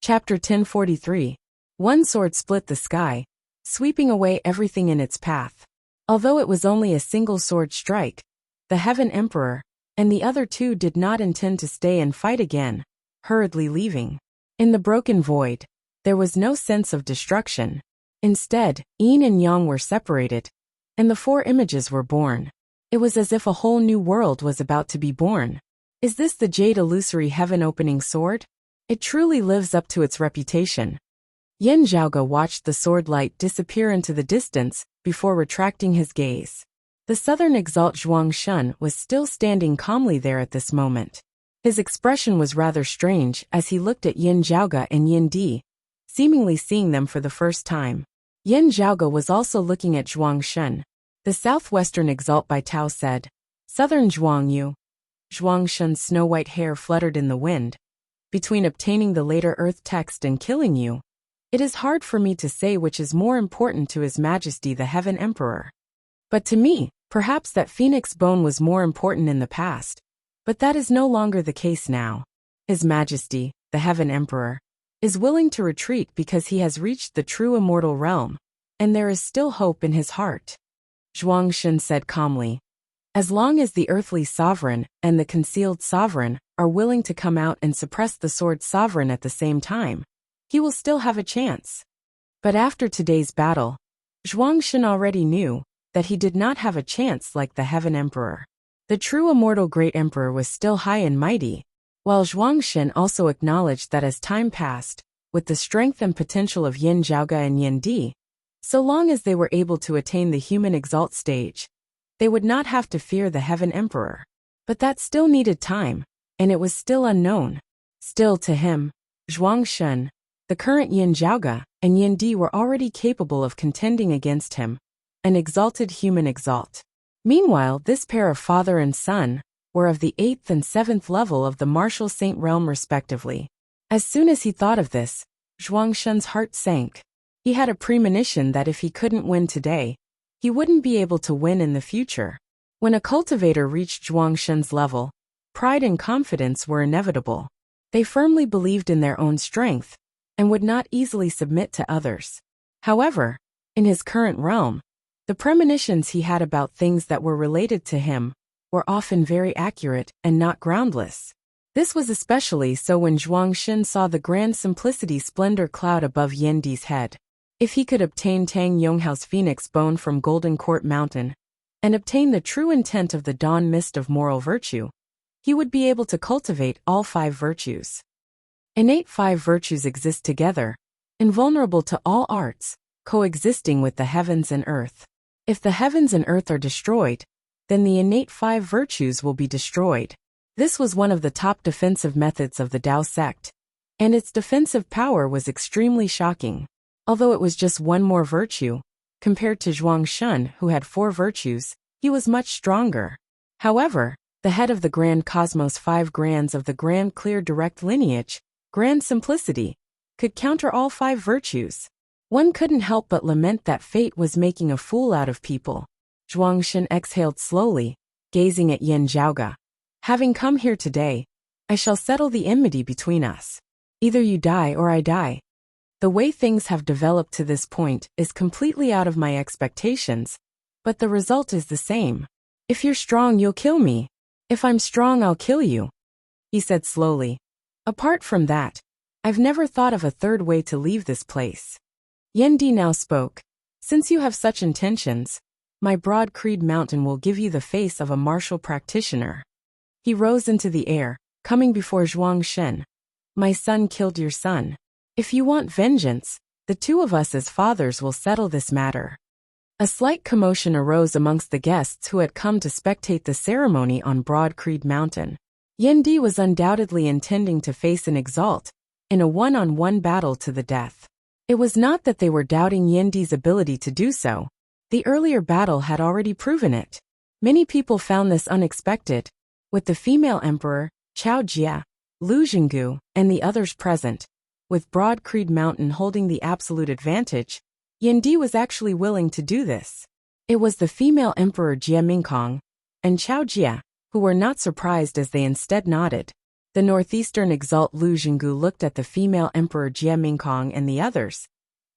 Chapter 1043. One sword split the sky, sweeping away everything in its path. Although it was only a single sword strike, the Heaven Emperor and the other two did not intend to stay and fight again, hurriedly leaving. In the broken void, there was no sense of destruction. Instead, yin and yang were separated, and the four images were born. It was as if a whole new world was about to be born. Is this the jade illusory heaven-opening sword? It truly lives up to its reputation. Yin Zhaoge watched the sword light disappear into the distance before retracting his gaze. The southern exalt Zhuang Shun was still standing calmly there at this moment. His expression was rather strange as he looked at Yin Zhaoge and Yin Di, seemingly seeing them for the first time. Yin Zhaoge was also looking at Zhuang Shun. The southwestern exalt Bai Tao said, "Southern Zhuang Yu." Zhuang Shun's snow-white hair fluttered in the wind. "Between obtaining the later earth text and killing you, it is hard for me to say which is more important to His Majesty the Heaven Emperor. But to me, perhaps that phoenix bone was more important in the past, but that is no longer the case now. His Majesty, the Heaven Emperor, is willing to retreat because he has reached the true immortal realm, and there is still hope in his heart." Zhuang Shun said calmly. "As long as the earthly sovereign and the concealed sovereign are willing to come out and suppress the sword sovereign at the same time, he will still have a chance." But after today's battle, Zhuang Shun already knew that he did not have a chance like the Heaven Emperor. The true immortal Great Emperor was still high and mighty, while Zhuang Shun also acknowledged that as time passed, with the strength and potential of Yin Zhaoge and Yin Di, so long as they were able to attain the human exalt stage, they would not have to fear the Heaven Emperor. But that still needed time, and it was still unknown. Still to him, Zhuang Shun, the current Yin Zhaoge, and Yin Di were already capable of contending against him, an exalted human exalt. Meanwhile, this pair of father and son were of the 8th and 7th level of the martial saint realm respectively. As soon as he thought of this, Zhuang Shun's heart sank. He had a premonition that if he couldn't win today, he wouldn't be able to win in the future. When a cultivator reached Zhuang Shun's level, pride and confidence were inevitable. They firmly believed in their own strength and would not easily submit to others. However, in his current realm, the premonitions he had about things that were related to him were often very accurate and not groundless. This was especially so when Zhuang Shun saw the grand simplicity splendor cloud above Yin Di's head. If he could obtain Tang Yonghao's phoenix bone from Golden Court Mountain and obtain the true intent of the dawn mist of moral virtue, he would be able to cultivate all 5 virtues. Innate 5 virtues exist together, invulnerable to all arts, coexisting with the heavens and earth. If the heavens and earth are destroyed, then the innate 5 virtues will be destroyed. This was one of the top defensive methods of the Tao sect, and its defensive power was extremely shocking. Although it was just one more virtue, compared to Zhuang Shun who had 4 virtues, he was much stronger. However, the head of the Grand Cosmos 5 Grands of the Grand Clear Direct Lineage, Grand Simplicity, could counter all 5 virtues. One couldn't help but lament that fate was making a fool out of people. Zhuang Shun exhaled slowly, gazing at Yin Zhaoge. "Having come here today, I shall settle the enmity between us. Either you die or I die. The way things have developed to this point is completely out of my expectations, but the result is the same. If you're strong, you'll kill me. If I'm strong, I'll kill you," he said slowly. "Apart from that, I've never thought of a third way to leave this place." Yin Di now spoke. "Since you have such intentions, my broad creed mountain will give you the face of a martial practitioner." He rose into the air, coming before Zhuang Shun. "My son killed your son. If you want vengeance, the two of us as fathers will settle this matter." A slight commotion arose amongst the guests who had come to spectate the ceremony on Broad Creed Mountain. Yin Di was undoubtedly intending to face an exalt in a one-on-one battle to the death. It was not that they were doubting Yin Di's ability to do so. The earlier battle had already proven it. Many people found this unexpected. With the female emperor, Chao Jia, Lu Jinggu, and the others present, with Broad Creed Mountain holding the absolute advantage, Yin Di was actually willing to do this. It was the female emperor Jia Mingkong and Chao Jia who were not surprised as they instead nodded. The northeastern exalt Lu Jinggu looked at the female emperor Jie Mingkong and the others.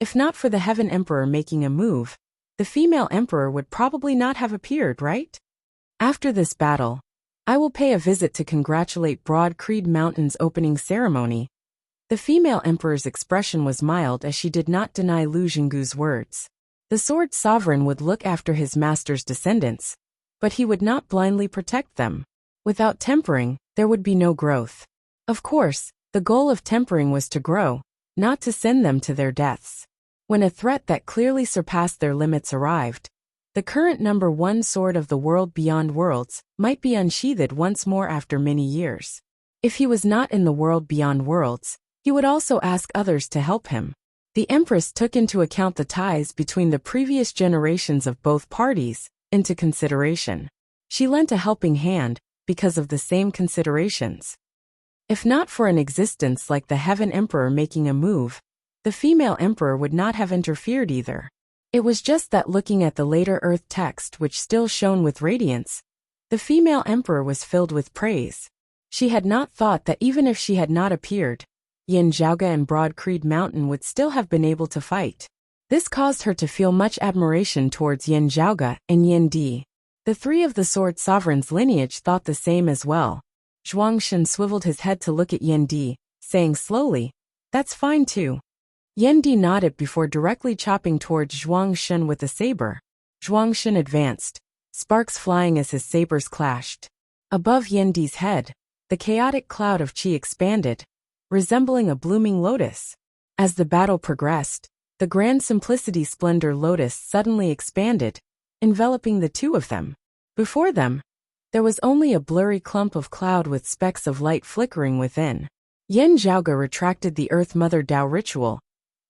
If not for the heaven emperor making a move, the female emperor would probably not have appeared, right? After this battle, I will pay a visit to congratulate Broad Creed Mountain's opening ceremony. The female emperor's expression was mild as she did not deny Lu Jinggu's words. The sword sovereign would look after his master's descendants, but he would not blindly protect them. Without tempering, there would be no growth. Of course, the goal of tempering was to grow, not to send them to their deaths. When a threat that clearly surpassed their limits arrived, the current number 1 sword of the world beyond worlds might be unsheathed once more after many years. If he was not in the world beyond worlds, he would also ask others to help him. The Empress took into account the ties between the previous generations of both parties into consideration. She lent a helping hand because of the same considerations. If not for an existence like the Heaven Emperor making a move, the female emperor would not have interfered either. It was just that looking at the later Earth text which still shone with radiance, the female emperor was filled with praise. She had not thought that even if she had not appeared, Yin Zhaoga and Broad Creed Mountain would still have been able to fight. This caused her to feel much admiration towards Yin Zhaoga and Yin Di. The 3 of the Sword Sovereign's lineage thought the same as well. Zhuangshan swiveled his head to look at Yin Di, saying slowly, "That's fine too." Yin Di nodded before directly chopping towards Zhuangshan with a saber. Zhuangshan advanced, sparks flying as his sabers clashed. Above Yin Di's head, the chaotic cloud of qi expanded, resembling a blooming lotus. As the battle progressed, the Grand Simplicity Splendor Lotus suddenly expanded, enveloping the 2 of them. Before them, there was only a blurry clump of cloud with specks of light flickering within. Yin Zhaoga retracted the Earth Mother Tao ritual,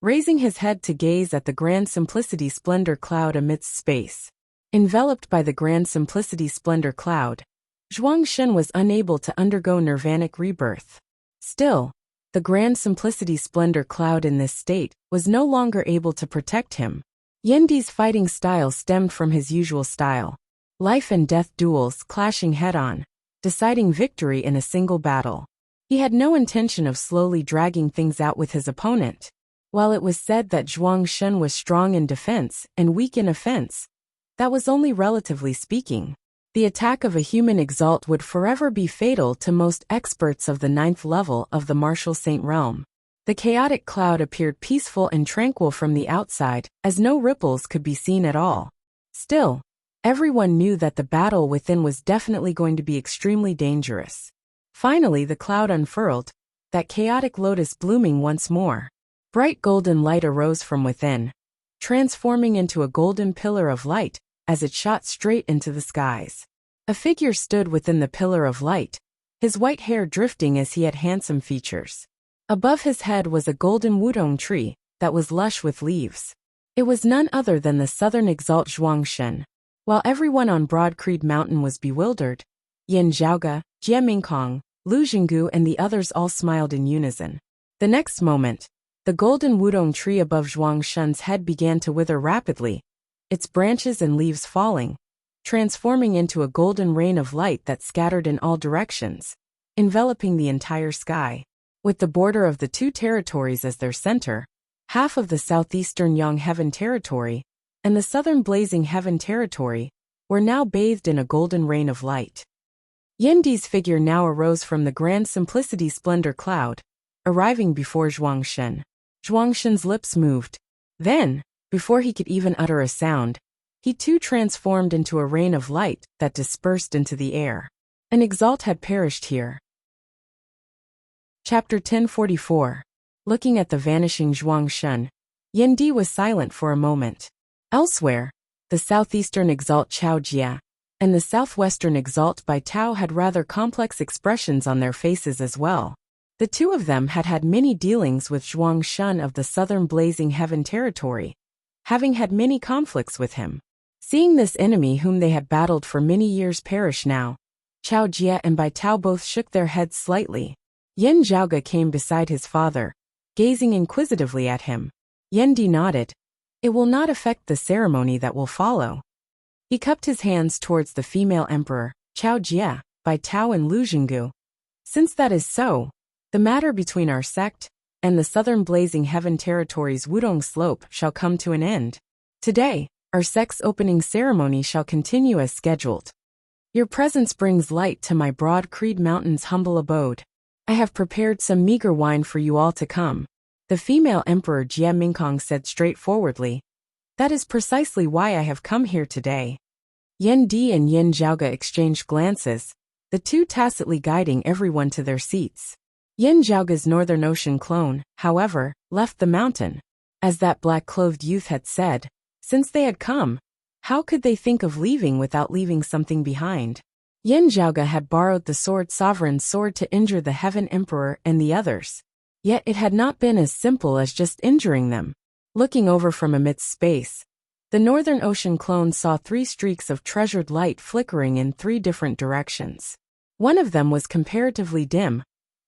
raising his head to gaze at the Grand Simplicity Splendor Cloud amidst space. Enveloped by the Grand Simplicity Splendor Cloud, Zhuangshan was unable to undergo nirvanic rebirth. Still, the Grand Simplicity Splendor Cloud in this state was no longer able to protect him. Yin Di's fighting style stemmed from his usual style. Life and death duels clashing head-on, deciding victory in a single battle. He had no intention of slowly dragging things out with his opponent. While it was said that Zhuangshan was strong in defense and weak in offense, that was only relatively speaking. The attack of a human exalt would forever be fatal to most experts of the 9th level of the Martial Saint realm. The chaotic cloud appeared peaceful and tranquil from the outside, as no ripples could be seen at all. Still, everyone knew that the battle within was definitely going to be extremely dangerous. Finally, the cloud unfurled, that chaotic lotus blooming once more. Bright golden light arose from within, transforming into a golden pillar of light as it shot straight into the skies. A figure stood within the pillar of light, his white hair drifting as he had handsome features. Above his head was a golden wudong tree that was lush with leaves. It was none other than the southern exalt Zhuangshan. While everyone on Broad Creed Mountain was bewildered, Yin Zhaoga, Jie Mingkong, Lu Jinggu and the others all smiled in unison. The next moment, the golden wudong tree above Zhuangshan's head began to wither rapidly, its branches and leaves falling, transforming into a golden rain of light that scattered in all directions, enveloping the entire sky. With the border of the 2 territories as their center, half of the southeastern Yang Heaven Territory and the southern Blazing Heaven Territory were now bathed in a golden rain of light. Yin Di's figure now arose from the Grand Simplicity Splendor Cloud, arriving before Zhuangshan. Zhuangshan's lips moved. Then, before he could even utter a sound, he too transformed into a rain of light that dispersed into the air. An exalt had perished here. Chapter 1044. Looking at the vanishing Zhuangshan, Yin Di was silent for a moment. Elsewhere, the southeastern exalt Chao Jia and the southwestern exalt Bai Tao had rather complex expressions on their faces as well. The 2 of them had had many dealings with Zhuangshan of the southern Blazing Heaven Territory, having had many conflicts with him. Seeing this enemy whom they had battled for many years perish now, Chao Jia and Bai Tao both shook their heads slightly. Yin Zhaoga came beside his father, gazing inquisitively at him. Yin Di nodded. It will not affect the ceremony that will follow. He cupped his hands towards the female emperor, Chao Jia, Bai Tao and Lu Jinggu, Since that is so, the matter between our sect and the southern Blazing Heaven Territory's Wudong Slope shall come to an end. Today, our sect's opening ceremony shall continue as scheduled. Your presence brings light to my Broad Creed Mountain's humble abode. I have prepared some meager wine for you all to come. The female emperor Jie Mingkong said straightforwardly. That is precisely why I have come here today. Yen Di and Yin Zhaoge exchanged glances, the two tacitly guiding everyone to their seats. Yin Zhaoge's Northern Ocean clone, however, left the mountain. As that black-clothed youth had said, since they had come, how could they think of leaving without leaving something behind? Yin Zhaoge had borrowed the Sovereign's sword to injure the Heaven Emperor and the others. Yet it had not been as simple as just injuring them. Looking over from amidst space, the Northern Ocean clone saw 3 streaks of treasured light flickering in 3 different directions. One of them was comparatively dim,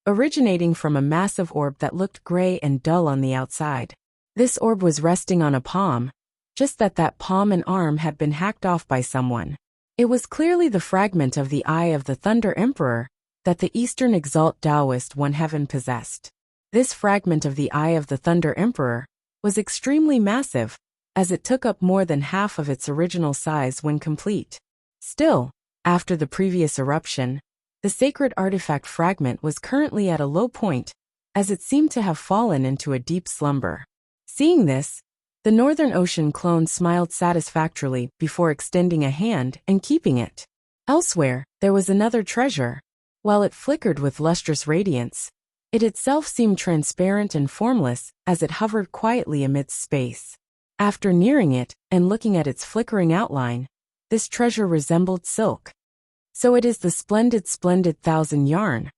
originating from a massive orb that looked gray and dull on the outside. This orb was resting on a palm, just that palm and arm had been hacked off by someone. It was clearly the fragment of the Eye of the Thunder Emperor that the Eastern Exalt Taoist One Heaven possessed. This fragment of the Eye of the Thunder Emperor was extremely massive, as it took up more than half of its original size when complete. Still, after the previous eruption, the sacred artifact fragment was currently at a low point, as it seemed to have fallen into a deep slumber. Seeing this, the Northern Ocean clone smiled satisfactorily before extending a hand and keeping it. Elsewhere, there was another treasure. While it flickered with lustrous radiance, it itself seemed transparent and formless as it hovered quietly amidst space. After nearing it and looking at its flickering outline, this treasure resembled silk. So it is the splendid thousand yarn.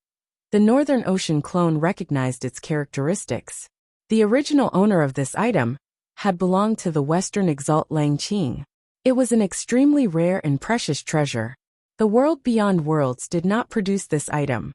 The Northern Ocean clone recognized its characteristics. The original owner of this item had belonged to the Western Exalt Lang Qing. It was an extremely rare and precious treasure. The world beyond worlds did not produce this item.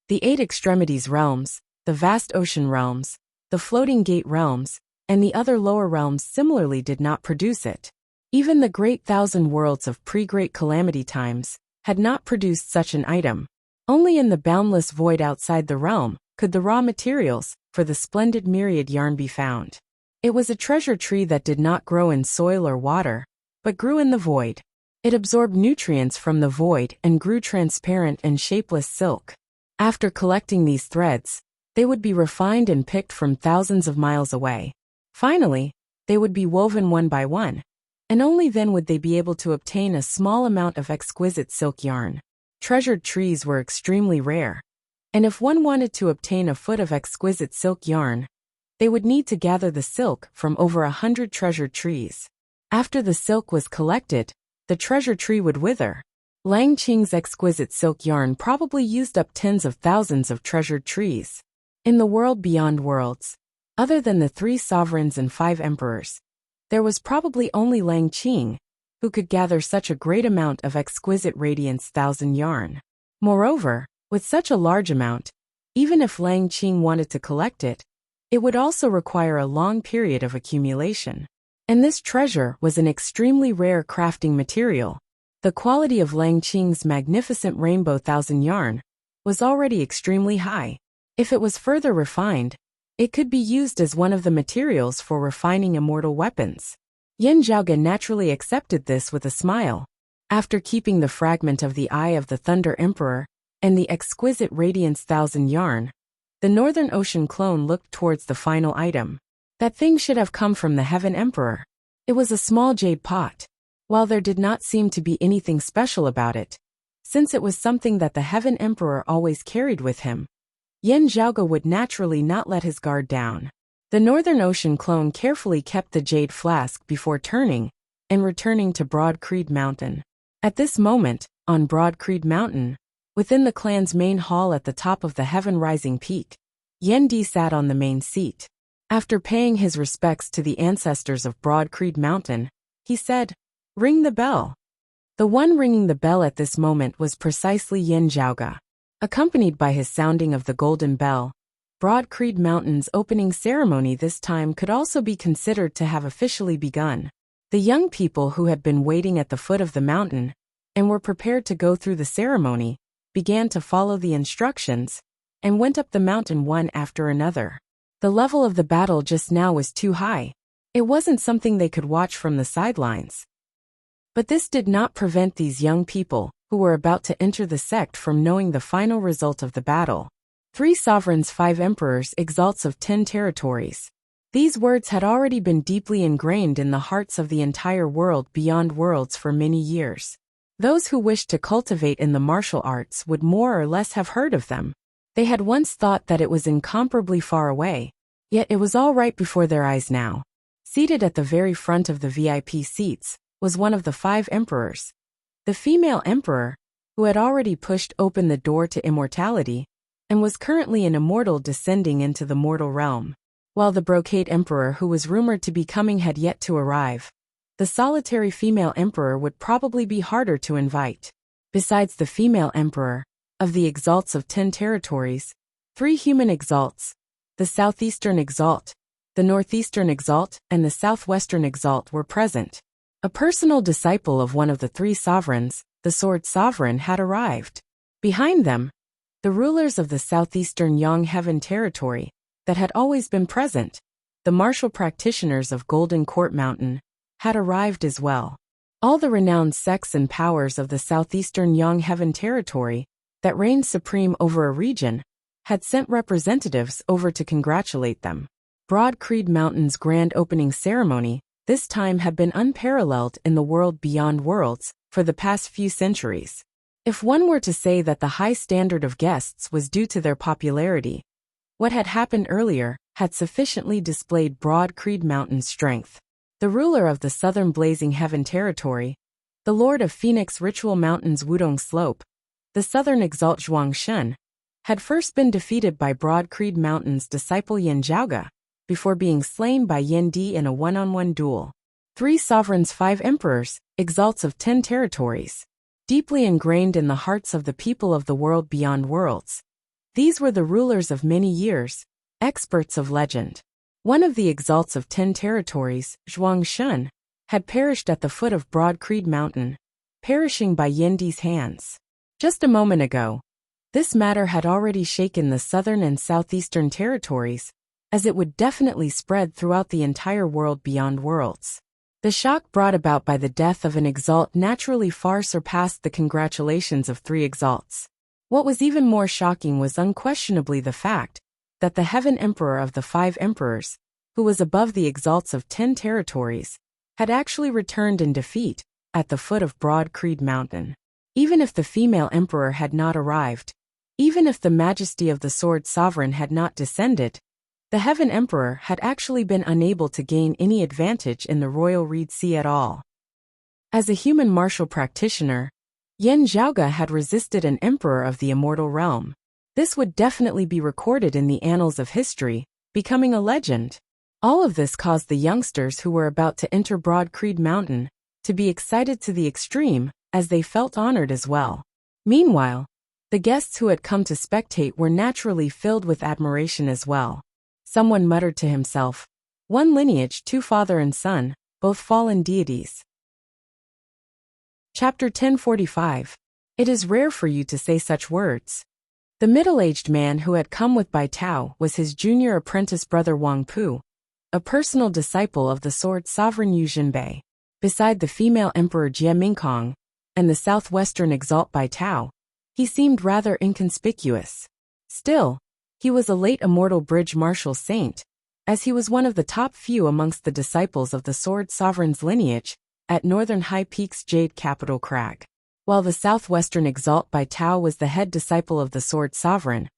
The 8 extremities realms, the vast ocean realms, the floating gate realms, and the other lower realms similarly did not produce it. Even the great thousand worlds of pre-Great Calamity times had not produced such an item. Only in the boundless void outside the realm could the raw materials for the splendid myriad yarn be found. It was a treasure tree that did not grow in soil or water, but grew in the void. It absorbed nutrients from the void and grew transparent and shapeless silk. After collecting these threads, they would be refined and picked from thousands of miles away. Finally, they would be woven one by one, and only then would they be able to obtain a small amount of exquisite silk yarn. Treasured trees were extremely rare, and if one wanted to obtain a foot of exquisite silk yarn, they would need to gather the silk from over 100 treasured trees. After the silk was collected, the treasure tree would wither. Lang Qing's exquisite silk yarn probably used up tens of thousands of treasured trees. In the world beyond worlds, other than the 3 sovereigns and 5 emperors, there was probably only Lang Qing who could gather such a great amount of exquisite radiance thousand yarn. Moreover, with such a large amount, even if Lang Qing wanted to collect it, it would also require a long period of accumulation. And this treasure was an extremely rare crafting material. The quality of Lang Qing's magnificent rainbow thousand yarn was already extremely high. If it was further refined, it could be used as one of the materials for refining immortal weapons. Yin Zhaoge naturally accepted this with a smile. After keeping the fragment of the Eye of the Thunder Emperor and the exquisite radiance thousand yarn, the Northern Ocean clone looked towards the final item. That thing should have come from the Heaven Emperor. It was a small jade pot. While there did not seem to be anything special about it, since it was something that the Heaven Emperor always carried with him, Yin Zhaoge would naturally not let his guard down. The Northern Ocean clone carefully kept the jade flask before turning and returning to Broad Creed Mountain. At this moment, on Broad Creed Mountain, within the clan's main hall at the top of the heaven-rising peak, Yen Di sat on the main seat. After paying his respects to the ancestors of Broad Creed Mountain, he said, "Ring the bell." The one ringing the bell at this moment was precisely Yin Zhaoge. Accompanied by his sounding of the golden bell, Broad Creed Mountain's opening ceremony this time could also be considered to have officially begun. The young people who had been waiting at the foot of the mountain and were prepared to go through the ceremony began to follow the instructions, and went up the mountain one after another. The level of the battle just now was too high. It wasn't something they could watch from the sidelines. But this did not prevent these young people, who were about to enter the sect, from knowing the final result of the battle. 3 sovereigns, 5 emperors, exalts of 10 territories. These words had already been deeply ingrained in the hearts of the entire world beyond worlds for many years. Those who wished to cultivate in the martial arts would more or less have heard of them. They had once thought that it was incomparably far away, yet it was all right before their eyes now. Seated at the very front of the VIP seats was one of the 5 emperors. The female emperor, who had already pushed open the door to immortality, and was currently an immortal descending into the mortal realm. While the brocade emperor, who was rumored to be coming, had yet to arrive. The solitary female emperor would probably be harder to invite. Besides the female emperor, of the exalts of 10 territories, 3 human exalts, the southeastern exalt, the northeastern exalt, and the southwestern exalt were present. A personal disciple of one of the 3 sovereigns, the Sword Sovereign, had arrived. Behind them, the rulers of the southeastern Yang Heaven territory, that had always been present, the martial practitioners of Golden Court Mountain, had arrived as well. All the renowned sects and powers of the southeastern Yang Heaven territory, that reigned supreme over a region, had sent representatives over to congratulate them. Broad Creed Mountain's grand opening ceremony, this time, had been unparalleled in the world beyond worlds for the past few centuries. If one were to say that the high standard of guests was due to their popularity, what had happened earlier had sufficiently displayed Broad Creed Mountain's strength. The ruler of the southern Blazing Heaven territory, the lord of Phoenix Ritual Mountain's Wudong Slope, the southern exalt Zhuang Shun, had first been defeated by Broad Creed Mountain's disciple Yin Zhaoge, before being slain by Yin Di in a one-on-one duel. 3 sovereigns, 5 emperors, exalts of 10 territories. Deeply ingrained in the hearts of the people of the world beyond worlds. These were the rulers of many years, experts of legend. One of the exalts of 10 territories, Zhuang Shun, had perished at the foot of Broad Creed Mountain, perishing by Yin Di's hands. Just a moment ago, this matter had already shaken the southern and southeastern territories, as it would definitely spread throughout the entire world beyond worlds. The shock brought about by the death of an exalt naturally far surpassed the congratulations of 3 exalts. What was even more shocking was unquestionably the fact that the Heaven Emperor of the 5 emperors, who was above the exalts of 10 territories, had actually returned in defeat at the foot of Broad Creed Mountain. Even if the female emperor had not arrived, even if the majesty of the Sword Sovereign had not descended, the Heaven Emperor had actually been unable to gain any advantage in the royal Reed Sea at all. As a human martial practitioner, Yin Zhaoge had resisted an emperor of the immortal realm. This would definitely be recorded in the annals of history, becoming a legend. All of this caused the youngsters who were about to enter Broad Creed Mountain to be excited to the extreme, as they felt honored as well. Meanwhile, the guests who had come to spectate were naturally filled with admiration as well. Someone muttered to himself, "One lineage, 2 father and son, both fallen deities." Chapter 1045. It is rare for you to say such words. The middle-aged man who had come with Bai Tao was his junior apprentice brother Wang Pu, a personal disciple of the Sword Sovereign Yu Jinbei. Beside the female emperor Jie Mingkong and the southwestern exalt Bai Tao, he seemed rather inconspicuous. Still, he was a late immortal bridge martial saint, as he was one of the top few amongst the disciples of the Sword Sovereign's lineage at Northern High Peak's Jade Capital Crag. While the southwestern exalt Bai Tao was the head disciple of the Sword Sovereign,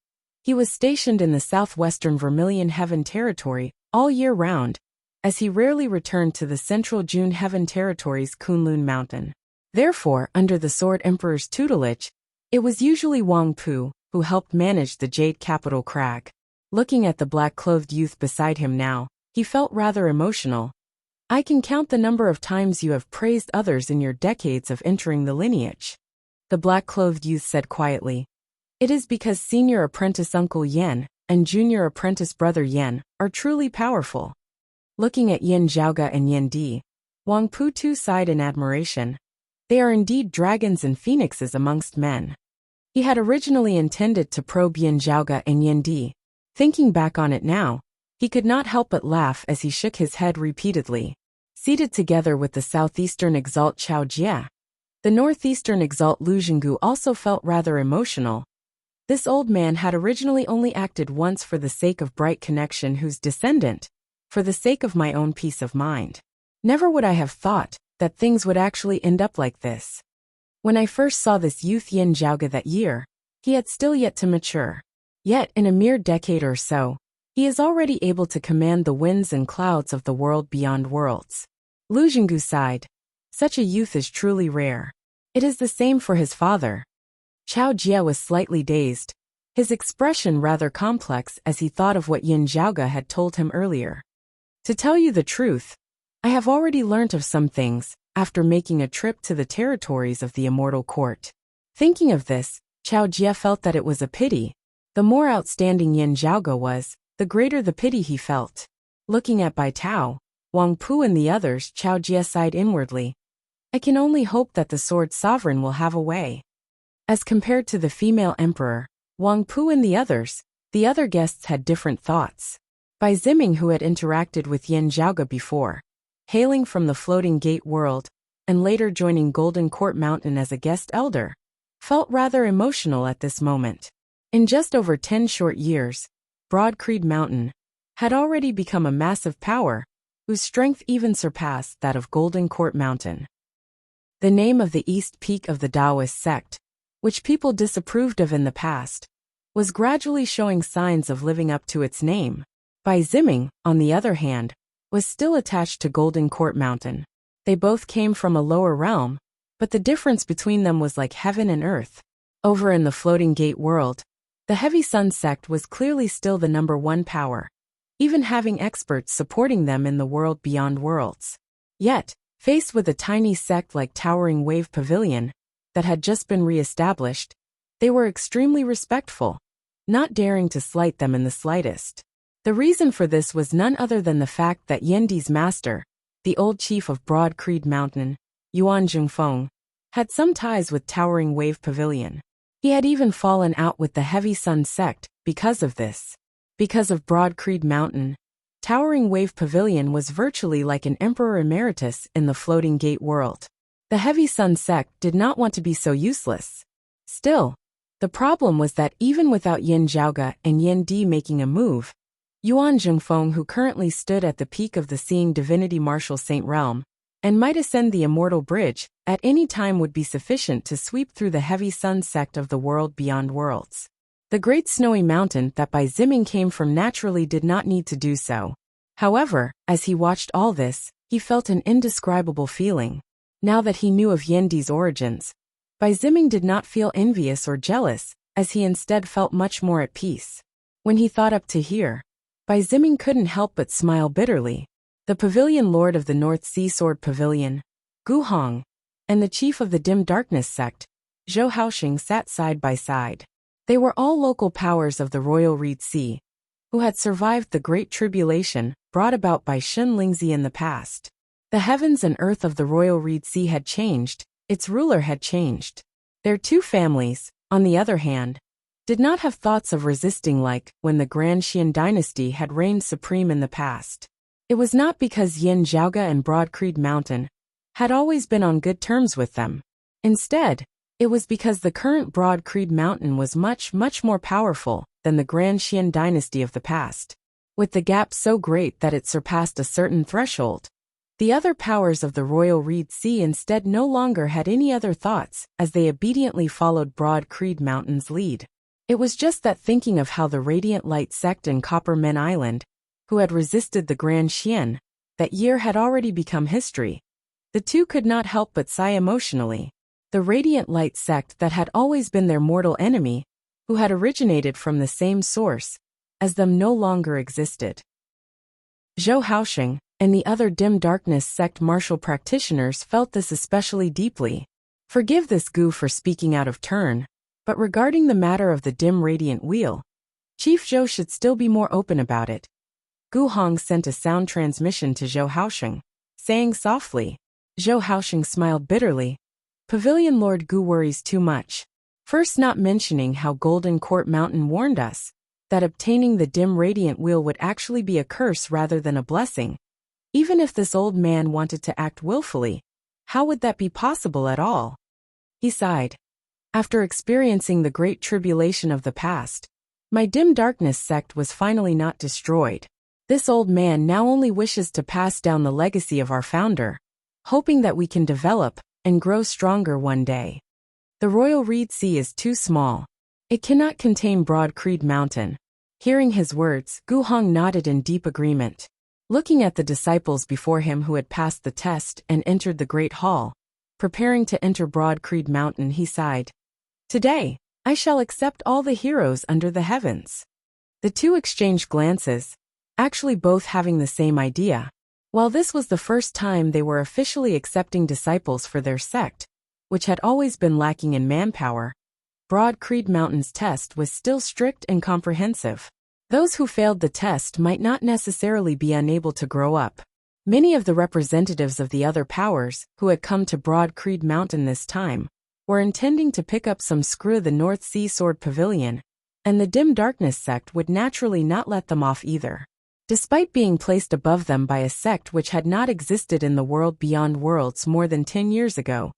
he was stationed in the southwestern Vermilion Heaven territory all year round, as he rarely returned to the central June Heaven territory's Kunlun Mountain. Therefore, under the Sword Emperor's tutelage, it was usually Wang Pu who helped manage the Jade Capital Crag. Looking at the black-clothed youth beside him now, he felt rather emotional. "I can count the number of times you have praised others in your decades of entering the lineage," the black-clothed youth said quietly. "It is because senior apprentice Uncle Yen and junior apprentice brother Yen are truly powerful." Looking at Yin Zhaoge and Yin Di, Wang Pu too sighed in admiration. They are indeed dragons and phoenixes amongst men. He had originally intended to probe Yin Zhaoge and Yin Di. Thinking back on it now, he could not help but laugh as he shook his head repeatedly. Seated together with the southeastern exalt Chao Jie, the northeastern exalt Lu Jinggu also felt rather emotional. This old man had originally only acted once for the sake of bright connection whose descendant, for the sake of my own peace of mind. Never would I have thought that things would actually end up like this. When I first saw this youth Yin Zhaoge that year, he had still yet to mature. Yet in a mere decade or so, he is already able to command the winds and clouds of the world beyond worlds. Lu Jinggu sighed. Such a youth is truly rare. It is the same for his father. Chao Jie was slightly dazed, his expression rather complex as he thought of what Yin Zhaoge had told him earlier. To tell you the truth, I have already learnt of some things after making a trip to the territories of the Immortal Court. Thinking of this, Chao Jie felt that it was a pity. The more outstanding Yin Zhaoge was, the greater the pity he felt. Looking at Bai Tao, Wang Pu and the others, Chao Jie sighed inwardly. I can only hope that the Sword Sovereign will have a way. As compared to the female emperor, Wang Pu and the other guests had different thoughts. Bai Ziming, who had interacted with Yin Zhaoge before, hailing from the Floating Gate world, and later joining Golden Court Mountain as a guest elder, felt rather emotional at this moment. In just over 10 short years, Broad Creed Mountain had already become a massive power, whose strength even surpassed that of Golden Court Mountain. The name of the East Peak of the Taoist sect, which people disapproved of in the past, was gradually showing signs of living up to its name. Bai Ziming, on the other hand, was still attached to Golden Court Mountain. They both came from a lower realm, but the difference between them was like heaven and earth. Over in the Floating Gate world, the Heavy Sun sect was clearly still the #1 power, even having experts supporting them in the world beyond worlds. Yet, faced with a tiny sect like Towering Wave Pavilion, that had just been re-established, they were extremely respectful, not daring to slight them in the slightest. The reason for this was none other than the fact that Yendi's master, the old chief of Broad Creed Mountain, Yuan Zhongfeng, had some ties with Towering Wave Pavilion. He had even fallen out with the Heavy Sun sect because of this. Because of Broad Creed Mountain, Towering Wave Pavilion was virtually like an emperor emeritus in the Floating Gate world. The Heavy Sun sect did not want to be so useless. Still, the problem was that even without Yin Zhaoge and Yin Di making a move, Yuan Zhongfeng, who currently stood at the peak of the Seeing Divinity Martial Saint Realm, and might ascend the Immortal Bridge, at any time would be sufficient to sweep through the Heavy Sun sect of the world beyond worlds. The Great Snowy Mountain that Bai Ziming came from naturally did not need to do so. However, as he watched all this, he felt an indescribable feeling. Now that he knew of Yendi's origins, Bai Ziming did not feel envious or jealous, as he instead felt much more at peace. When he thought up to here, Bai Ziming couldn't help but smile bitterly. The Pavilion Lord of the North Sea Sword Pavilion, Gu Hong, and the chief of the Dim Darkness sect, Zhou Haoxing, sat side by side. They were all local powers of the Royal Reed Sea, who had survived the Great Tribulation brought about by Shen Lingzi in the past. The heavens and earth of the Royal Reed Sea had changed, its ruler had changed. Their two families, on the other hand, did not have thoughts of resisting like when the Grand Xian dynasty had reigned supreme in the past. It was not because Yin Zhaoge and Broad Creed Mountain had always been on good terms with them. Instead, it was because the current Broad Creed Mountain was much more powerful than the Grand Xian dynasty of the past, with the gap so great that it surpassed a certain threshold. The other powers of the Royal Reed Sea instead no longer had any other thoughts as they obediently followed Broad Creed Mountain's lead. It was just that thinking of how the Radiant Light sect in Copper Men Island, who had resisted the Grand Xian, that year had already become history. The two could not help but sigh emotionally. The Radiant Light sect that had always been their mortal enemy, who had originated from the same source, as them no longer existed. Zhou Haoxing and the other Dim Darkness sect martial practitioners felt this especially deeply. Forgive this Gu for speaking out of turn, but regarding the matter of the Dim Radiant Wheel, Chief Zhou should still be more open about it. Gu Hong sent a sound transmission to Zhou Haoxing, saying softly. Zhou Haoxing smiled bitterly. Pavilion Lord Gu worries too much. First, not mentioning how Golden Court Mountain warned us that obtaining the dim radiant wheel would actually be a curse rather than a blessing. Even if this old man wanted to act willfully, how would that be possible at all? He sighed. After experiencing the great tribulation of the past, my dim darkness sect was finally not destroyed. This old man now only wishes to pass down the legacy of our founder, hoping that we can develop and grow stronger one day. The Royal Reed Sea is too small. It cannot contain Broad Creed Mountain. Hearing his words, Gu Hong nodded in deep agreement. Looking at the disciples before him who had passed the test and entered the Great Hall, preparing to enter Broad Creed Mountain, he sighed. Today, I shall accept all the heroes under the heavens. The two exchanged glances, actually both having the same idea. While this was the first time they were officially accepting disciples for their sect, which had always been lacking in manpower, Broad Creed Mountain's test was still strict and comprehensive. Those who failed the test might not necessarily be unable to grow up. Many of the representatives of the other powers who had come to Broad Creed Mountain this time were intending to pick up some screw the North Sea Sword Pavilion, and the Dim Darkness sect would naturally not let them off either. Despite being placed above them by a sect which had not existed in the world beyond worlds more than 10 years ago,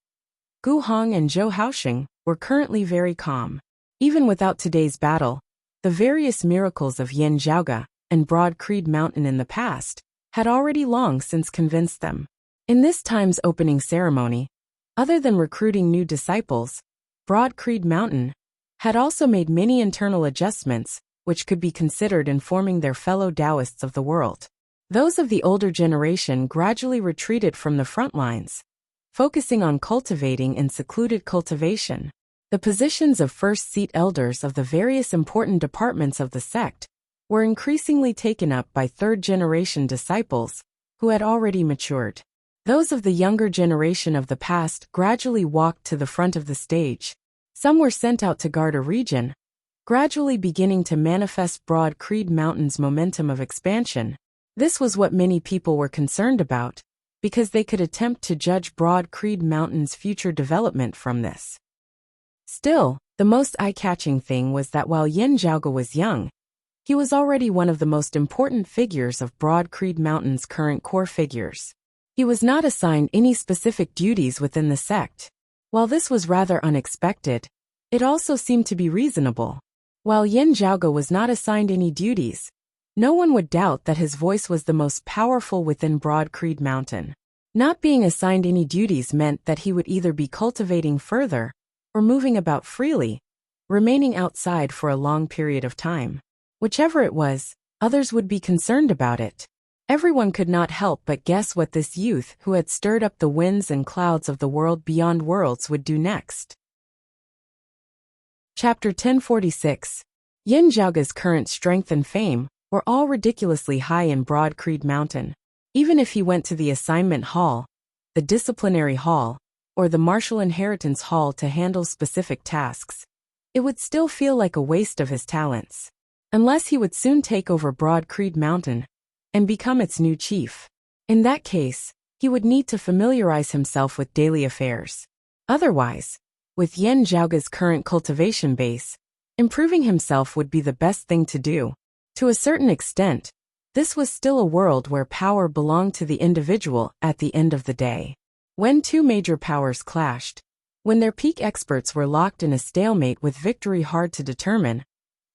Gu Hong and Zhou Haoxing were currently very calm. Even without today's battle, the various miracles of Yin Zhaoge and Broad Creed Mountain in the past had already long since convinced them. In this time's opening ceremony, other than recruiting new disciples, Broad Creed Mountain had also made many internal adjustments which could be considered informing their fellow Taoists of the world. Those of the older generation gradually retreated from the front lines, focusing on cultivating in secluded cultivation. The positions of first-seat elders of the various important departments of the sect were increasingly taken up by third-generation disciples who had already matured. Those of the younger generation of the past gradually walked to the front of the stage. Some were sent out to guard a region, gradually beginning to manifest Broad Creed Mountain's momentum of expansion. This was what many people were concerned about, because they could attempt to judge Broad Creed Mountain's future development from this. Still, the most eye-catching thing was that while Yin Zhaoge was young, he was already one of the most important figures of Broad Creed Mountain's current core figures. He was not assigned any specific duties within the sect. While this was rather unexpected, it also seemed to be reasonable. While Yin Zhaoge was not assigned any duties, no one would doubt that his voice was the most powerful within Broad Creed Mountain. Not being assigned any duties meant that he would either be cultivating further or moving about freely, remaining outside for a long period of time. Whichever it was, others would be concerned about it. Everyone could not help but guess what this youth who had stirred up the winds and clouds of the world beyond worlds would do next. Chapter 1046. Yin Zhaoge's current strength and fame were all ridiculously high in Broad Creed Mountain. Even if he went to the assignment hall, the disciplinary hall, or the martial inheritance hall to handle specific tasks, it would still feel like a waste of his talents. Unless he would soon take over Broad Creed Mountain and become its new chief. In that case, he would need to familiarize himself with daily affairs. Otherwise, with Yin Zhaoge's current cultivation base, improving himself would be the best thing to do. To a certain extent, this was still a world where power belonged to the individual at the end of the day. When two major powers clashed, when their peak experts were locked in a stalemate with victory hard to determine,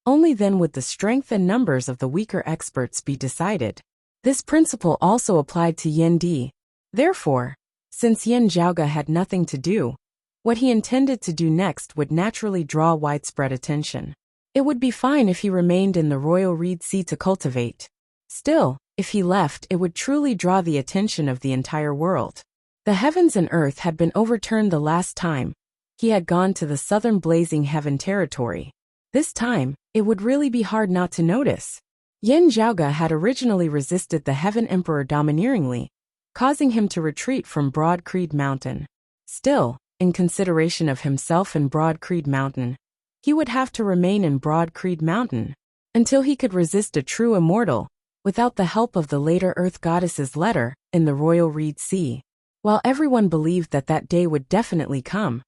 only then would the strength and numbers of the weaker experts be decided. This principle also applied to Yin Di. Therefore, since Yin Zhaoge had nothing to do, what he intended to do next would naturally draw widespread attention. It would be fine if he remained in the Royal Reed Sea to cultivate. Still, if he left, it would truly draw the attention of the entire world. The heavens and earth had been overturned the last time he had gone to the southern blazing heaven territory. This time, it would really be hard not to notice. Yin Zhaoge had originally resisted the Heaven Emperor domineeringly, causing him to retreat from Broad Creed Mountain. Still, in consideration of himself and Broad Creed Mountain, he would have to remain in Broad Creed Mountain until he could resist a true immortal without the help of the later Earth Goddess's letter in the Royal Reed Sea. While everyone believed that that day would definitely come,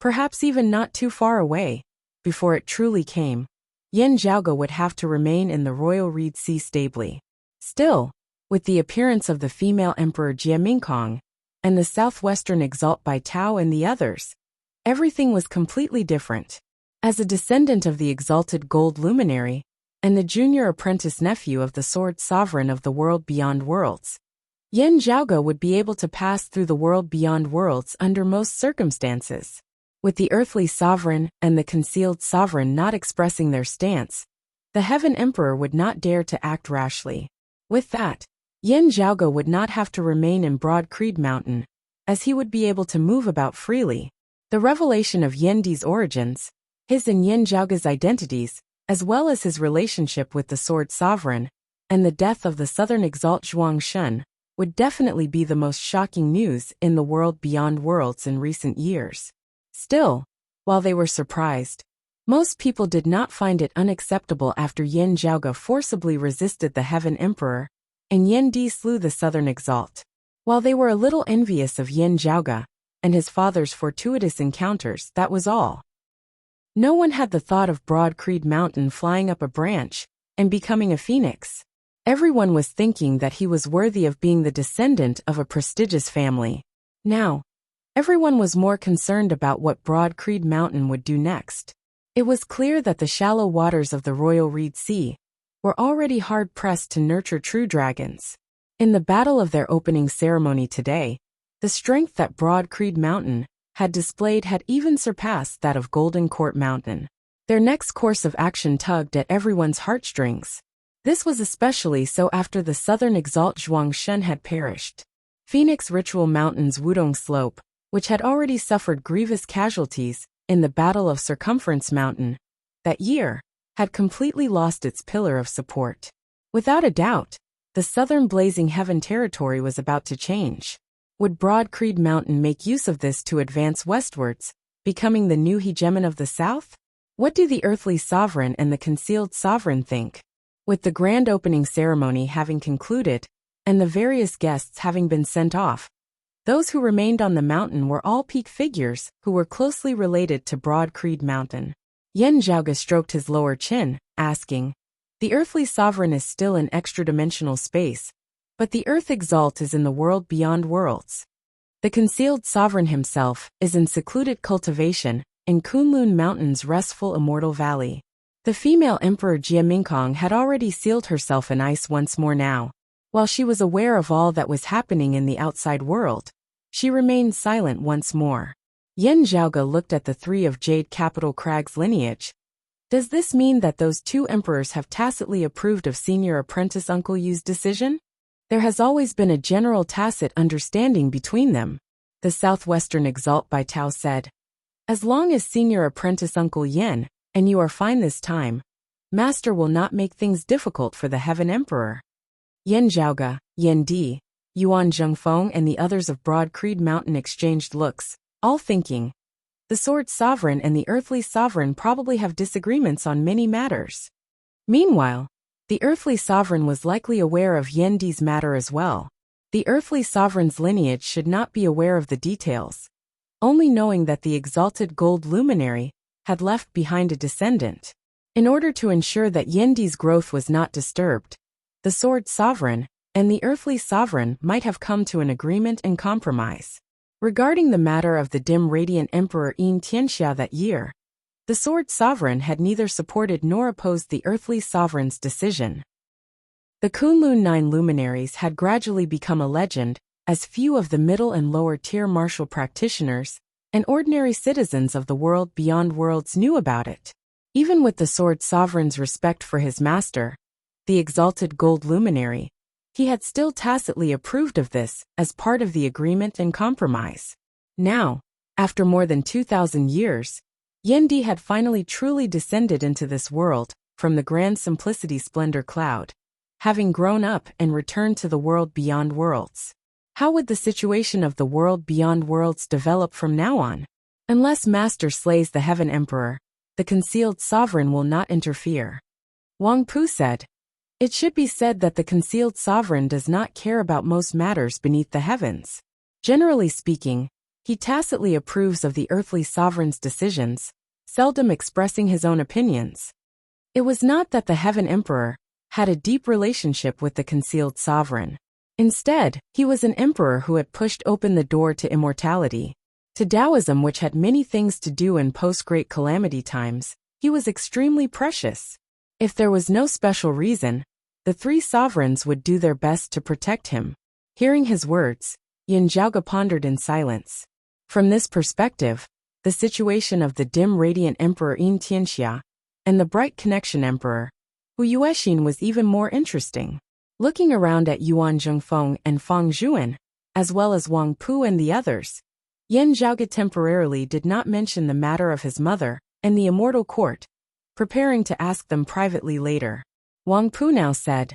perhaps even not too far away. Before it truly came, Yin Zhaoge would have to remain in the royal Reed Sea stably. Still, with the appearance of the female emperor Jie Mingkong and the southwestern exalt by Tao and the others, everything was completely different. As a descendant of the exalted gold luminary and the junior apprentice nephew of the sword sovereign of the world beyond worlds, Yin Zhaoge would be able to pass through the world beyond worlds under most circumstances. With the earthly sovereign and the concealed sovereign not expressing their stance, the heaven emperor would not dare to act rashly. With that, Yin Zhaoge would not have to remain in Broad Creed Mountain, as he would be able to move about freely. The revelation of Yin Di's origins, his and Yin Zhaoge's identities, as well as his relationship with the sword sovereign, and the death of the southern exalt Zhuang Shun, would definitely be the most shocking news in the world beyond worlds in recent years. Still, while they were surprised, most people did not find it unacceptable after Yin Zhaoge forcibly resisted the Heaven Emperor, and Yin Di slew the Southern Exalt. While they were a little envious of Yin Zhaoge and his father's fortuitous encounters, that was all. No one had the thought of Broad Creed Mountain flying up a branch and becoming a phoenix. Everyone was thinking that he was worthy of being the descendant of a prestigious family. Now, everyone was more concerned about what Broad Creed Mountain would do next. It was clear that the shallow waters of the Royal Reed Sea were already hard-pressed to nurture true dragons. In the battle of their opening ceremony today, the strength that Broad Creed Mountain had displayed had even surpassed that of Golden Court Mountain. Their next course of action tugged at everyone's heartstrings. This was especially so after the southern exalt Zhuang Shun had perished. Phoenix Ritual Mountain's Wudong Slope, which had already suffered grievous casualties in the Battle of Circumference Mountain that year, had completely lost its pillar of support. Without a doubt, the southern Blazing Heaven territory was about to change. Would Broad Creed Mountain make use of this to advance westwards, becoming the new hegemon of the south? What do the earthly sovereign and the concealed sovereign think? With the grand opening ceremony having concluded, and the various guests having been sent off, those who remained on the mountain were all peak figures who were closely related to Broad Creed Mountain. Yin Zhaoge stroked his lower chin, asking, "The earthly sovereign is still in extra-dimensional space, but the Earth Exalt is in the world beyond worlds. The concealed sovereign himself is in secluded cultivation in Kunlun Mountain's restful immortal valley." The female emperor Jie Mingkong had already sealed herself in ice once more now. While she was aware of all that was happening in the outside world, she remained silent once more. Yin Zhaoge looked at the three of Jade Capital Crag's lineage. Does this mean that those two emperors have tacitly approved of senior apprentice Uncle Yu's decision? There has always been a general tacit understanding between them, the southwestern exalt by Tao said. As long as senior apprentice Uncle Yin and you are fine this time, Master will not make things difficult for the Heaven Emperor. Yin Zhaoge, Yin Di, Yuan Zhengfeng and the others of Broad Creed Mountain exchanged looks, all thinking, the Sword Sovereign and the Earthly Sovereign probably have disagreements on many matters. Meanwhile, the Earthly Sovereign was likely aware of Yin Di's matter as well. The Earthly Sovereign's lineage should not be aware of the details, only knowing that the exalted gold luminary had left behind a descendant. In order to ensure that Yin Di's growth was not disturbed, the Sword Sovereign and the Earthly Sovereign might have come to an agreement and compromise. Regarding the matter of the dim radiant Emperor Yin Tianxia that year, the Sword Sovereign had neither supported nor opposed the Earthly Sovereign's decision. The Kunlun Nine luminaries had gradually become a legend, as few of the middle and lower tier martial practitioners and ordinary citizens of the world beyond worlds knew about it. Even with the Sword Sovereign's respect for his master, the exalted gold luminary, he had still tacitly approved of this as part of the agreement and compromise. Now, after more than 2,000 years, Yin Di had finally truly descended into this world from the grand simplicity splendor cloud, having grown up and returned to the world beyond worlds. How would the situation of the world beyond worlds develop from now on? Unless Master slays the Heaven Emperor, the concealed sovereign will not interfere. Wang Pu said, "It should be said that the concealed sovereign does not care about most matters beneath the heavens. Generally speaking, He tacitly approves of the earthly sovereign's decisions, seldom expressing his own opinions. It was not that the Heaven Emperor had a deep relationship with the concealed sovereign. Instead, he was an emperor who had pushed open the door to immortality. To Taoism, which had many things to do in post-Great Calamity times, he was extremely precious. If there was no special reason, the three sovereigns would do their best to protect him. Hearing his words, Yin Zhaoge pondered in silence. From this perspective, the situation of the dim radiant Emperor Yin Tianxia and the bright connection Emperor Wu Yuexin was even more interesting. Looking around at Yuan Zhengfeng and Fang Zhuan, as well as Wang Pu and the others, Yin Zhaoge temporarily did not mention the matter of his mother and the immortal court, preparing to ask them privately later. Wang Pu now said,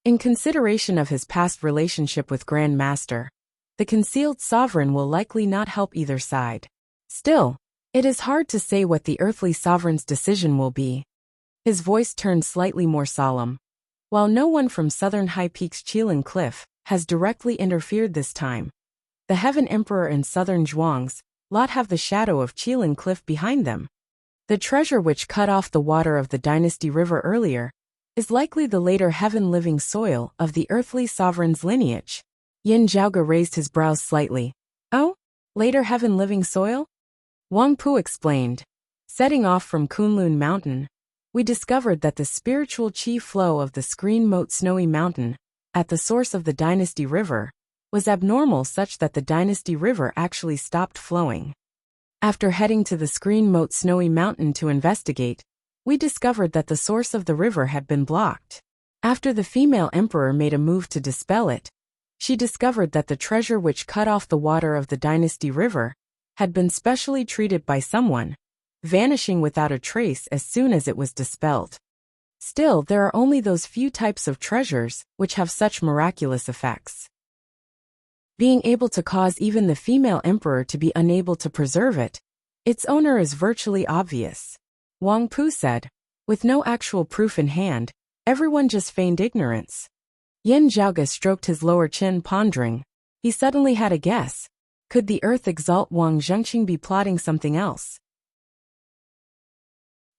in consideration of his past relationship with Grand Master, the concealed sovereign will likely not help either side. Still, it is hard to say what the earthly sovereign's decision will be. His voice turned slightly more solemn. While no one from southern High Peaks Qilin Cliff has directly interfered this time, the Heaven Emperor and southern Zhuang's lot have the shadow of Qilin Cliff behind them. The treasure which cut off the water of the Dynasty River earlier is likely the later heaven living soil of the earthly sovereign's lineage. Yin Zhaoge raised his brows slightly. Oh? Later heaven living soil? Wang Pu explained. Setting off from Kunlun Mountain, we discovered that the spiritual qi flow of the Screen Moat Snowy Mountain, at the source of the Dynasty River, was abnormal such that the Dynasty River actually stopped flowing. After heading to the Screen Moat Snowy Mountain to investigate, we discovered that the source of the river had been blocked. After the female emperor made a move to dispel it, she discovered that the treasure which cut off the water of the Dynasty River had been specially treated by someone, vanishing without a trace as soon as it was dispelled. Still, there are only those few types of treasures which have such miraculous effects. Being able to cause even the female emperor to be unable to preserve it, its owner is virtually obvious. Wang Pu said, with no actual proof in hand, everyone just feigned ignorance. Yin Zhaoge stroked his lower chin, pondering. He suddenly had a guess. Could the Earth Exalt Wang Zhengqing be plotting something else?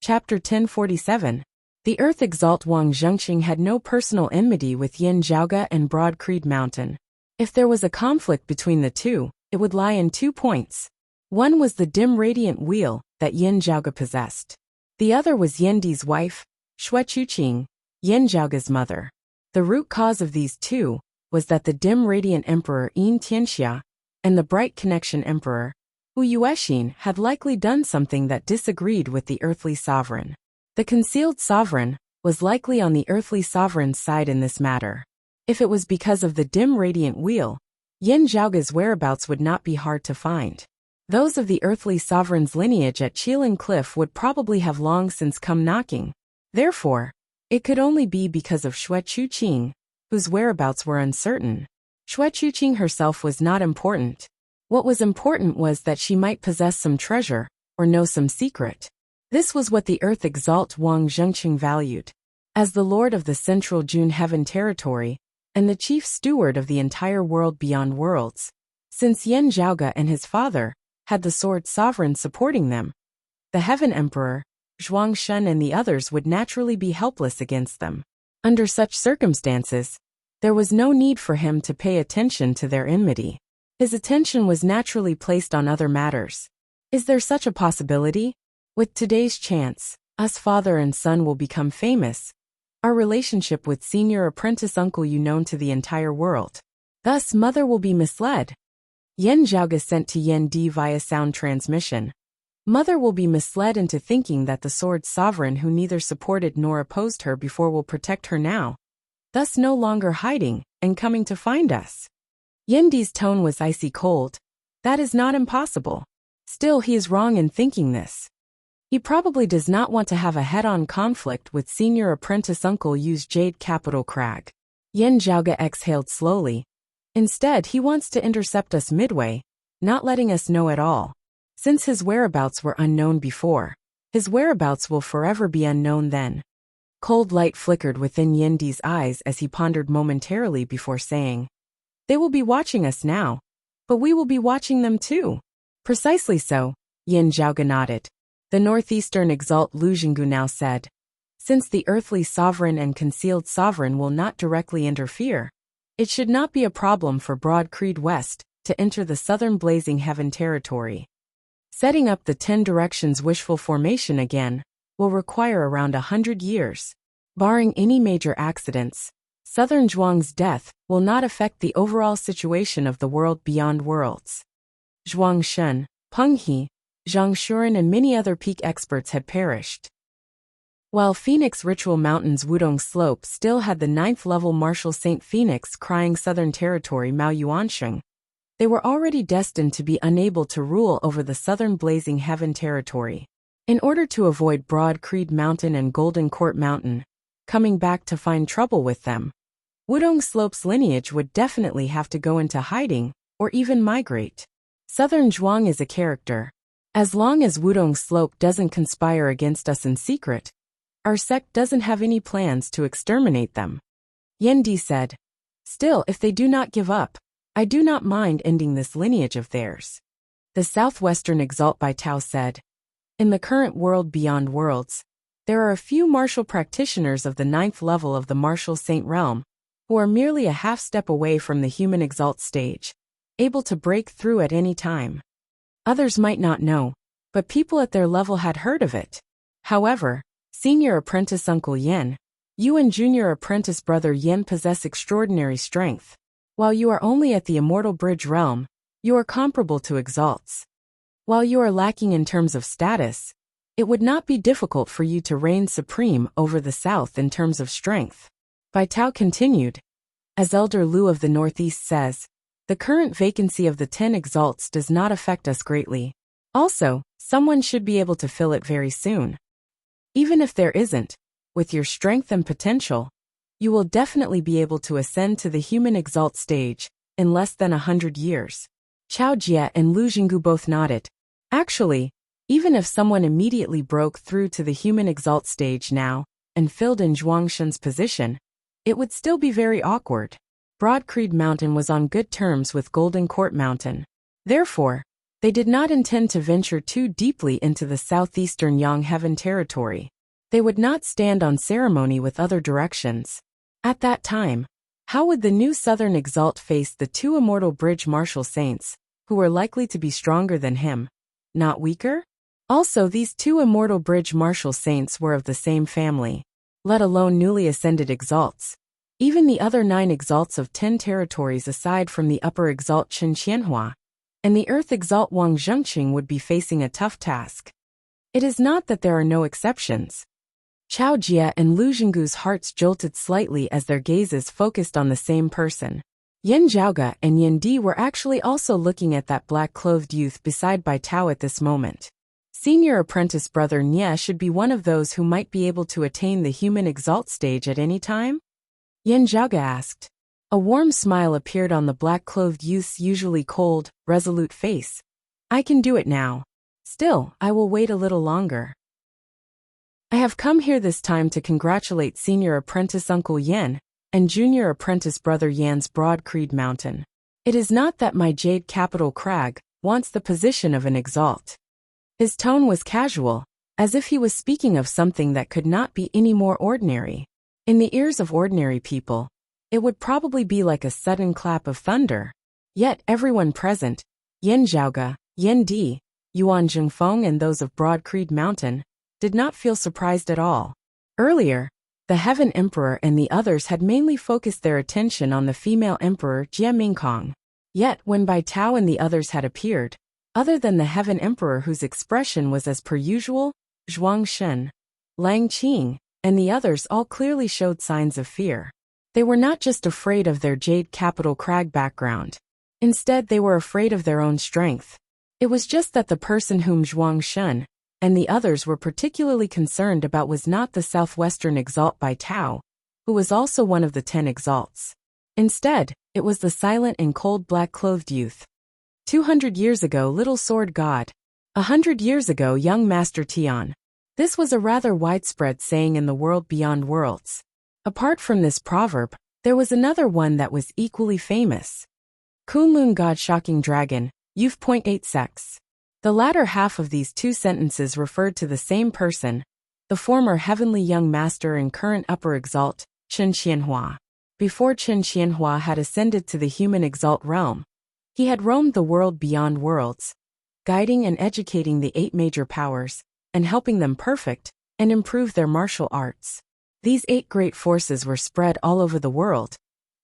Chapter 1047. The Earth Exalt Wang Zhengqing had no personal enmity with Yin Zhaoge and Broad Creed Mountain. If there was a conflict between the two, it would lie in 2 points. One was the dim radiant wheel that Yin Zhaoge possessed. The other was Yandi's wife, Xue Chuqing, Yin Zhaoge's mother. The root cause of these two was that the dim radiant Emperor Yin Tianxia and the bright connection Emperor Wu Yuexin had likely done something that disagreed with the earthly sovereign. The concealed sovereign was likely on the earthly sovereign's side in this matter. If it was because of the dim radiant wheel, Yin Zhaoge's whereabouts would not be hard to find. Those of the earthly sovereign's lineage at Qilin Cliff would probably have long since come knocking. Therefore, it could only be because of Xue Chuqing, whose whereabouts were uncertain. Xue Chuqing herself was not important. What was important was that she might possess some treasure, or know some secret. This was what the Earth Exalt Wang Zhengqing valued. As the lord of the central June Heaven territory, and the chief steward of the entire world beyond worlds, since Yin Zhaoge and his father had the sword sovereign supporting them, the Heaven Emperor, Zhuang Shun and the others would naturally be helpless against them. Under such circumstances, there was no need for him to pay attention to their enmity. His attention was naturally placed on other matters. Is there such a possibility? With today's chance, us father and son will become famous. Our relationship with senior apprentice uncle you known to the entire world. Thus mother will be misled. Yin Zhaoge sent to Yin Di via sound transmission. Mother will be misled into thinking that the sword sovereign who neither supported nor opposed her before will protect her now, thus no longer hiding and coming to find us. Yandi's tone was icy cold. That is not impossible. Still, he is wrong in thinking this. He probably does not want to have a head-on conflict with senior apprentice uncle Yu's Jade Capital Crag. Yin Zhaoge exhaled slowly. Instead, he wants to intercept us midway, not letting us know at all. Since his whereabouts were unknown before, his whereabouts will forever be unknown then. Cold light flickered within Yandi's eyes as he pondered momentarily before saying, they will be watching us now, but we will be watching them too. Precisely so, Yin Zhaoga nodded. The northeastern exalt Lu Jinggu now said. Since the earthly sovereign and concealed sovereign will not directly interfere, it should not be a problem for Broad Creed West to enter the southern blazing heaven territory. Setting up the 10 directions wishful formation again will require around 100 years. Barring any major accidents, Southern Zhuang's death will not affect the overall situation of the world beyond worlds. Zhuang Shen, Peng He, Zhang Shuren and many other peak experts had perished. While Phoenix Ritual Mountain's Wudong Slope still had the 9th level Martial Saint Phoenix crying Southern Territory Mao Yuansheng, they were already destined to be unable to rule over the Southern Blazing Heaven territory. In order to avoid Broad Creed Mountain and Golden Court Mountain coming back to find trouble with them, Wudong Slope's lineage would definitely have to go into hiding or even migrate. Southern Zhuang is a character. As long as Wudong Slope doesn't conspire against us in secret, our sect doesn't have any plans to exterminate them. Yen Di said. Still, if they do not give up, I do not mind ending this lineage of theirs. The Southwestern Exalt Bai Tao said. In the current world beyond worlds, there are a few martial practitioners of the 9th level of the Martial Saint Realm, who are merely a half step away from the human exalt stage, able to break through at any time. Others might not know, but people at their level had heard of it. However, Senior Apprentice Uncle Yen, you and Junior Apprentice Brother Yen possess extraordinary strength. While you are only at the Immortal Bridge realm, you are comparable to exalts. While you are lacking in terms of status, it would not be difficult for you to reign supreme over the South in terms of strength. Bai Tao continued. As Elder Lu of the Northeast says, the current vacancy of the 10 exalts does not affect us greatly. Also, someone should be able to fill it very soon. Even if there isn't, with your strength and potential, you will definitely be able to ascend to the human exalt stage in less than 100 years. Chao Jie and Lu Jinggu both nodded. Actually, even if someone immediately broke through to the human exalt stage now and filled in Zhuang Shen's position, it would still be very awkward. Broad Creed Mountain was on good terms with Golden Court Mountain. Therefore, they did not intend to venture too deeply into the southeastern Yang Heaven territory. They would not stand on ceremony with other directions. At that time, how would the new Southern Exalt face the 2 Immortal Bridge Martial Saints, who were likely to be stronger than him, not weaker? Also, these 2 Immortal Bridge Martial Saints were of the same family, let alone newly ascended Exalts. Even the other 9 Exalts of 10 territories aside from the Upper Exalt Chen Qianhua and the Earth Exalt Wang Zhengqing would be facing a tough task. It is not that there are no exceptions. Chao Jie and Lu Jinggu's hearts jolted slightly as their gazes focused on the same person. Yen Zhaoga and Yen Di were actually also looking at that black-clothed youth beside Bai Tao at this moment. Senior Apprentice Brother Nye should be one of those who might be able to attain the human exalt stage at any time? Yen Zhaoga asked. A warm smile appeared on the black-clothed youth's usually cold, resolute face. I can do it now. Still, I will wait a little longer. I have come here this time to congratulate Senior Apprentice Uncle Yen and Junior Apprentice Brother Yan's Broad Creed Mountain. It is not that my Jade Capital Crag wants the position of an exalt. His tone was casual, as if he was speaking of something that could not be any more ordinary. In the ears of ordinary people, it would probably be like a sudden clap of thunder. Yet everyone present, Yen Zhaoga, Yen Di, Yuan Zhengfeng and those of Broad Creed Mountain, did not feel surprised at all. Earlier, the Heaven Emperor and the others had mainly focused their attention on the female emperor Jie Mingkong. Yet when Bai Tao and the others had appeared, other than the Heaven Emperor whose expression was as per usual, Zhuang Shen, Lang Qing, and the others all clearly showed signs of fear. They were not just afraid of their Jade Capital Crag background. Instead, they were afraid of their own strength. It was just that the person whom Zhuang Shen and the others were particularly concerned about was not the Southwestern Exalt Bai Tao, who was also one of the 10 Exalts. Instead, it was the silent and cold black-clothed youth. 200 years ago, Little Sword God. 100 years ago, Young Master Tian. This was a rather widespread saying in the world beyond worlds. Apart from this proverb, there was another one that was equally famous. Kunlun God Shocking Dragon, Youth. 8 Sex. The latter half of these two sentences referred to the same person, the former heavenly young master and current upper exalt, Chen Qianhua. Before Chen Qianhua had ascended to the human exalt realm, he had roamed the world beyond worlds, guiding and educating the 8 major powers, and helping them perfect and improve their martial arts. These 8 great forces were spread all over the world,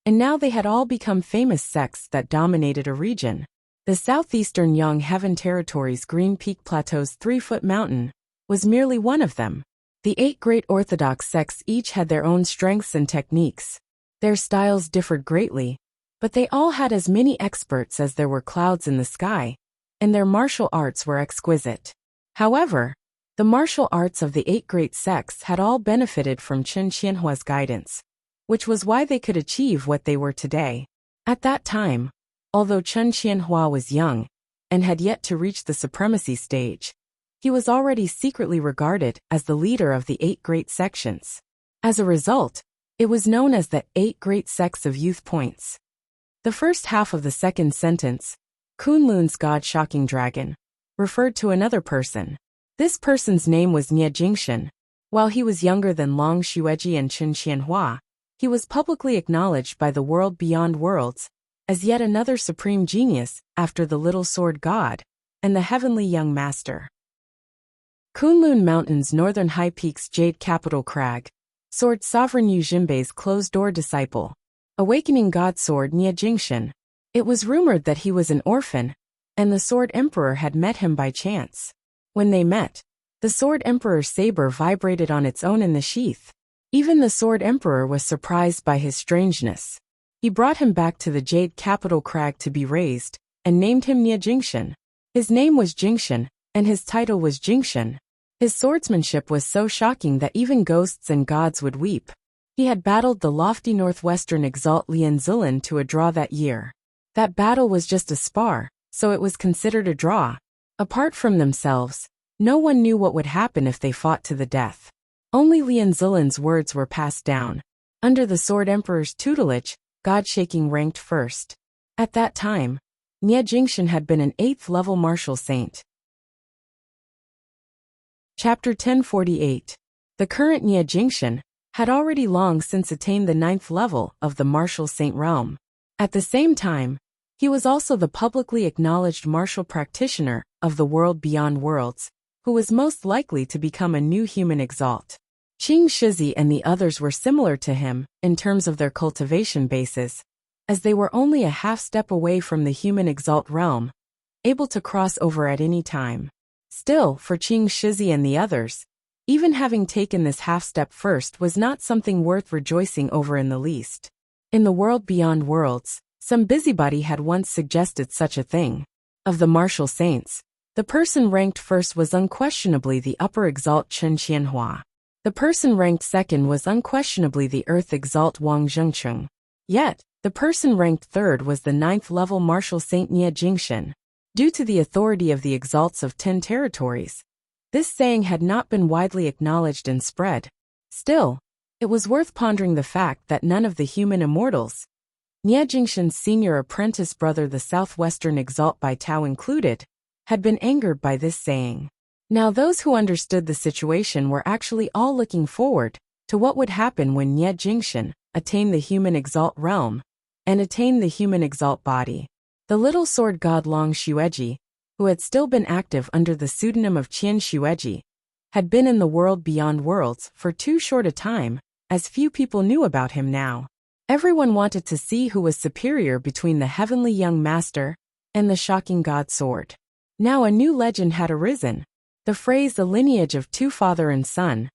and now they had all become famous sects that dominated a region. The southeastern Yang Heaven Territory's Green Peak Plateau's 3-foot mountain was merely one of them. The 8 great orthodox sects each had their own strengths and techniques. Their styles differed greatly, but they all had as many experts as there were clouds in the sky, and their martial arts were exquisite. However, the martial arts of the 8 great sects had all benefited from Chen Qianhua's guidance, which was why they could achieve what they were today. At that time, although Chen Qianhua was young and had yet to reach the supremacy stage, he was already secretly regarded as the leader of the 8 great sections. As a result, it was known as the 8 great sects of youth points. The first half of the second sentence, Kunlun's God-shocking dragon, referred to another person. This person's name was Nie Jingshan. While he was younger than Long Xueji and Chen Qianhua, he was publicly acknowledged by the world beyond worlds as yet another supreme genius after the Little Sword God and the heavenly young master. Kunlun Mountain's northern high peaks Jade Capital Crag, Sword Sovereign Yu Jinbei's closed-door disciple, awakening God Sword Nie Jingshan. It was rumored that he was an orphan, and the Sword Emperor had met him by chance. When they met, the Sword Emperor's saber vibrated on its own in the sheath. Even the Sword Emperor was surprised by his strangeness. He brought him back to the Jade Capital Crag to be raised, and named him Nie Jingshan. His name was Jingshan, and his title was Jingshan. His swordsmanship was so shocking that even ghosts and gods would weep. He had battled the lofty northwestern exalt Lian Zilan to a draw that year. That battle was just a spar, so it was considered a draw. Apart from themselves, no one knew what would happen if they fought to the death. Only Lian Zilan's words were passed down. Under the Sword Emperor's tutelage, God-shaking ranked first. At that time, Nie Jingshan had been an 8th-level martial saint. Chapter 1048. The current Nie Jingshan had already long since attained the 9th level of the martial saint realm. At the same time, he was also the publicly acknowledged martial practitioner of the world beyond worlds, who was most likely to become a new human exalt. Qing Shizi and the others were similar to him in terms of their cultivation bases, as they were only a half-step away from the human exalt realm, able to cross over at any time. Still, for Qing Shizi and the others, even having taken this half-step first was not something worth rejoicing over in the least. In the world beyond worlds, some busybody had once suggested such a thing. Of the martial saints, the person ranked first was unquestionably the upper exalt Chen Qianhua. The person ranked second was unquestionably the earth exalt Wang Zhengcheng. Yet, the person ranked third was the 9th-level martial saint Nie Jingshan. Due to the authority of the exalts of 10 territories, this saying had not been widely acknowledged and spread. Still, it was worth pondering the fact that none of the human immortals, Nie Jingshan's senior apprentice brother the southwestern exalt Bai Tao included, had been angered by this saying. Now those who understood the situation were actually all looking forward to what would happen when Nie Jingshan attained the human exalt realm and attained the human exalt body. The little sword god Long Xueji, who had still been active under the pseudonym of Qian Xueji, had been in the world beyond worlds for too short a time, as few people knew about him now. Everyone wanted to see who was superior between the heavenly young master and the shocking god sword. Now a new legend had arisen. The phrase "the lineage of 2 father and son,"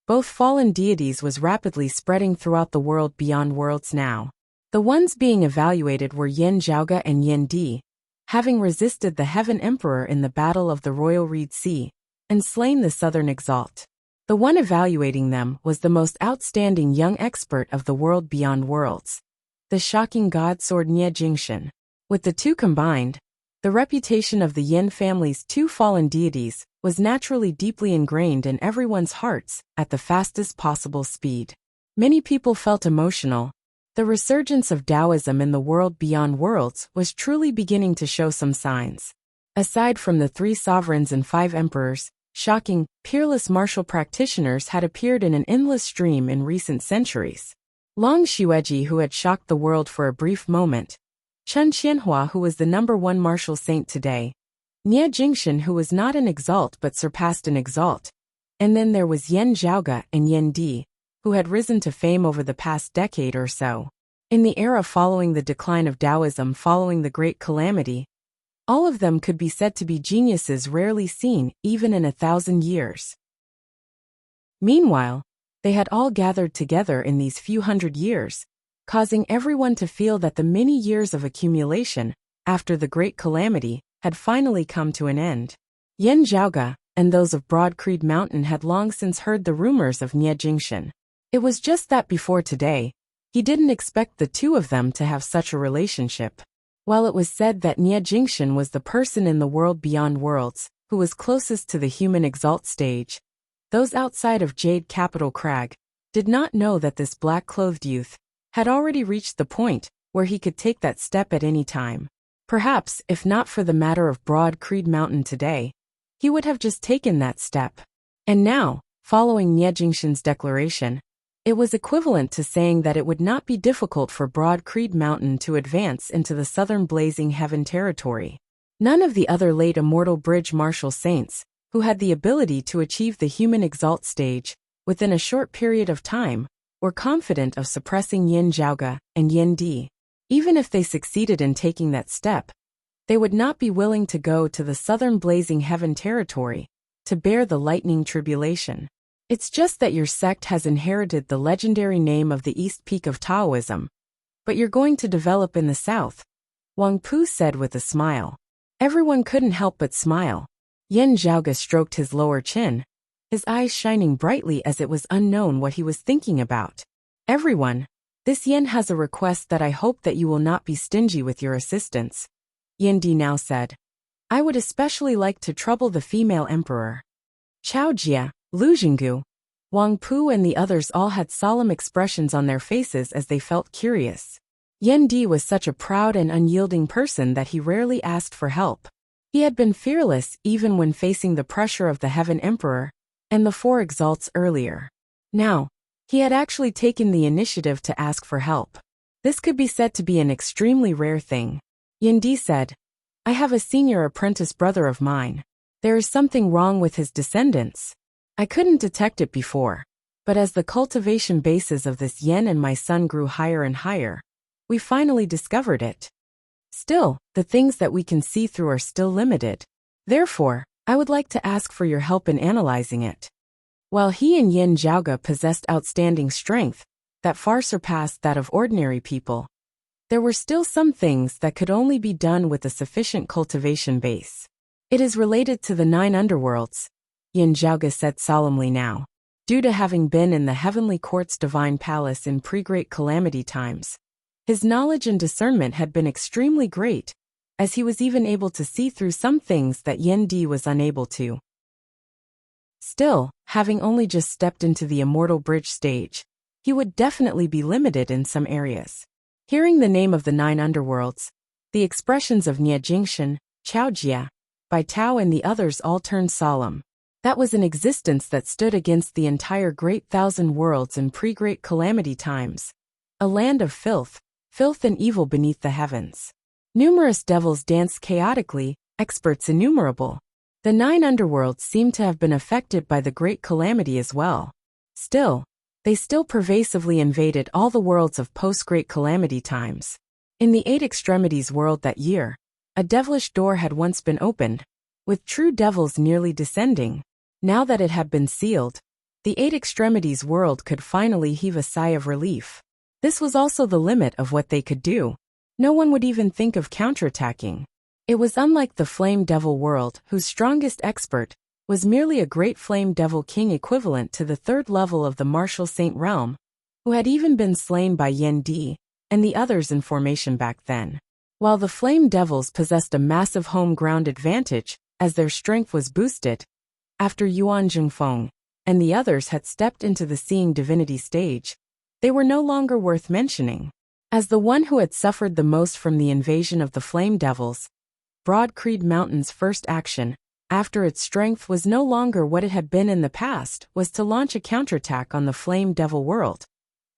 both fallen deities, was rapidly spreading throughout the world beyond worlds now. The ones being evaluated were Yen Zhaoge and Yen Di, having resisted the Heaven Emperor in the Battle of the Royal Reed Sea, and slain the Southern Exalt. The one evaluating them was the most outstanding young expert of the world beyond worlds, the shocking god sword Nie Jingshan. With the two combined, the reputation of the Yin family's 2 fallen deities was naturally deeply ingrained in everyone's hearts at the fastest possible speed. Many people felt emotional. The resurgence of Taoism in the world beyond worlds was truly beginning to show some signs. Aside from the 3 sovereigns and 5 emperors, shocking, peerless martial practitioners had appeared in an endless stream in recent centuries. Long Xueji, who had shocked the world for a brief moment, Chen Qianhua, who was the #1 martial saint today, Nie Jingshan, who was not an exalt but surpassed an exalt, and then there was Yan Zhaoge and Yan Di, who had risen to fame over the past decade or so. In the era following the decline of Taoism following the Great Calamity, all of them could be said to be geniuses rarely seen even in 1,000 years. Meanwhile, they had all gathered together in these few hundred years, causing everyone to feel that the many years of accumulation, after the Great Calamity, had finally come to an end. Yan Zhaoge and those of Broad Creed Mountain had long since heard the rumors of Nie Jingshan. It was just that before today, he didn't expect the two of them to have such a relationship. While it was said that Nie Jingshan was the person in the world beyond worlds who was closest to the human exalt stage, those outside of Jade Capital Crag did not know that this black-clothed youth had already reached the point where he could take that step at any time. Perhaps, if not for the matter of Broad Creed Mountain today, he would have just taken that step. And now, following Nie Jingshan's declaration, it was equivalent to saying that it would not be difficult for Broad Creed Mountain to advance into the southern Blazing Heaven territory. None of the other late Immortal Bridge martial saints, who had the ability to achieve the human exalt stage within a short period of time, were confident of suppressing Yan Zhaoge and Yan Di. Even if they succeeded in taking that step, they would not be willing to go to the southern Blazing Heaven territory to bear the lightning tribulation. It's just that your sect has inherited the legendary name of the East Peak of Taoism, but you're going to develop in the south, Wang Pu said with a smile. Everyone couldn't help but smile. Yan Zhaoge stroked his lower chin, his eyes shining brightly as it was unknown what he was thinking about. Everyone, this Yan has a request that I hope that you will not be stingy with your assistance, Yan Di now said. I would especially like to trouble the female emperor. Chao Jia, Lu Jinggu, Wang Pu and the others all had solemn expressions on their faces as they felt curious. Yan Di was such a proud and unyielding person that he rarely asked for help. He had been fearless even when facing the pressure of the Heaven Emperor and the 4 exalts earlier. Now, he had actually taken the initiative to ask for help. This could be said to be an extremely rare thing. Yan Di said, I have a senior apprentice brother of mine. There is something wrong with his descendants. I couldn't detect it before, but as the cultivation bases of this Yan and my son grew higher and higher, we finally discovered it. Still, the things that we can see through are still limited. Therefore, I would like to ask for your help in analyzing it. While he and Yan Zhaoge possessed outstanding strength that far surpassed that of ordinary people, there were still some things that could only be done with a sufficient cultivation base. It is related to the 9 underworlds, Yan Zhaoge said solemnly now. Due to having been in the Heavenly Court's Divine Palace in pre-Great Calamity times, his knowledge and discernment had been extremely great, as he was even able to see through some things that Yan Di was unable to. Still, having only just stepped into the Immortal Bridge stage, he would definitely be limited in some areas. Hearing the name of the 9 underworlds, the expressions of Nie Jingshan, Chao Jia, Bai Tao and the others all turned solemn. That was an existence that stood against the entire Great Thousand Worlds in pre-Great Calamity times. A land of filth and evil beneath the heavens. Numerous devils danced chaotically, experts innumerable. The 9 underworlds seemed to have been affected by the Great Calamity as well. Still, they still pervasively invaded all the worlds of post-Great Calamity times. In the 8 Extremities world that year, a devilish door had once been opened, with true devils nearly descending. Now that it had been sealed, the 8 Extremities world could finally heave a sigh of relief. This was also the limit of what they could do. No one would even think of counterattacking. It was unlike the Flame Devil world, whose strongest expert was merely a great Flame Devil King equivalent to the 3rd level of the Martial Saint realm, who had even been slain by Yan Di and the others in formation back then. While the Flame Devils possessed a massive home ground advantage, as their strength was boosted, after Yuan Zhengfeng and the others had stepped into the Seeing Divinity stage, they were no longer worth mentioning. As the one who had suffered the most from the invasion of the Flame Devils, Broad Creed Mountain's first action, after its strength was no longer what it had been in the past, was to launch a counterattack on the Flame Devil world,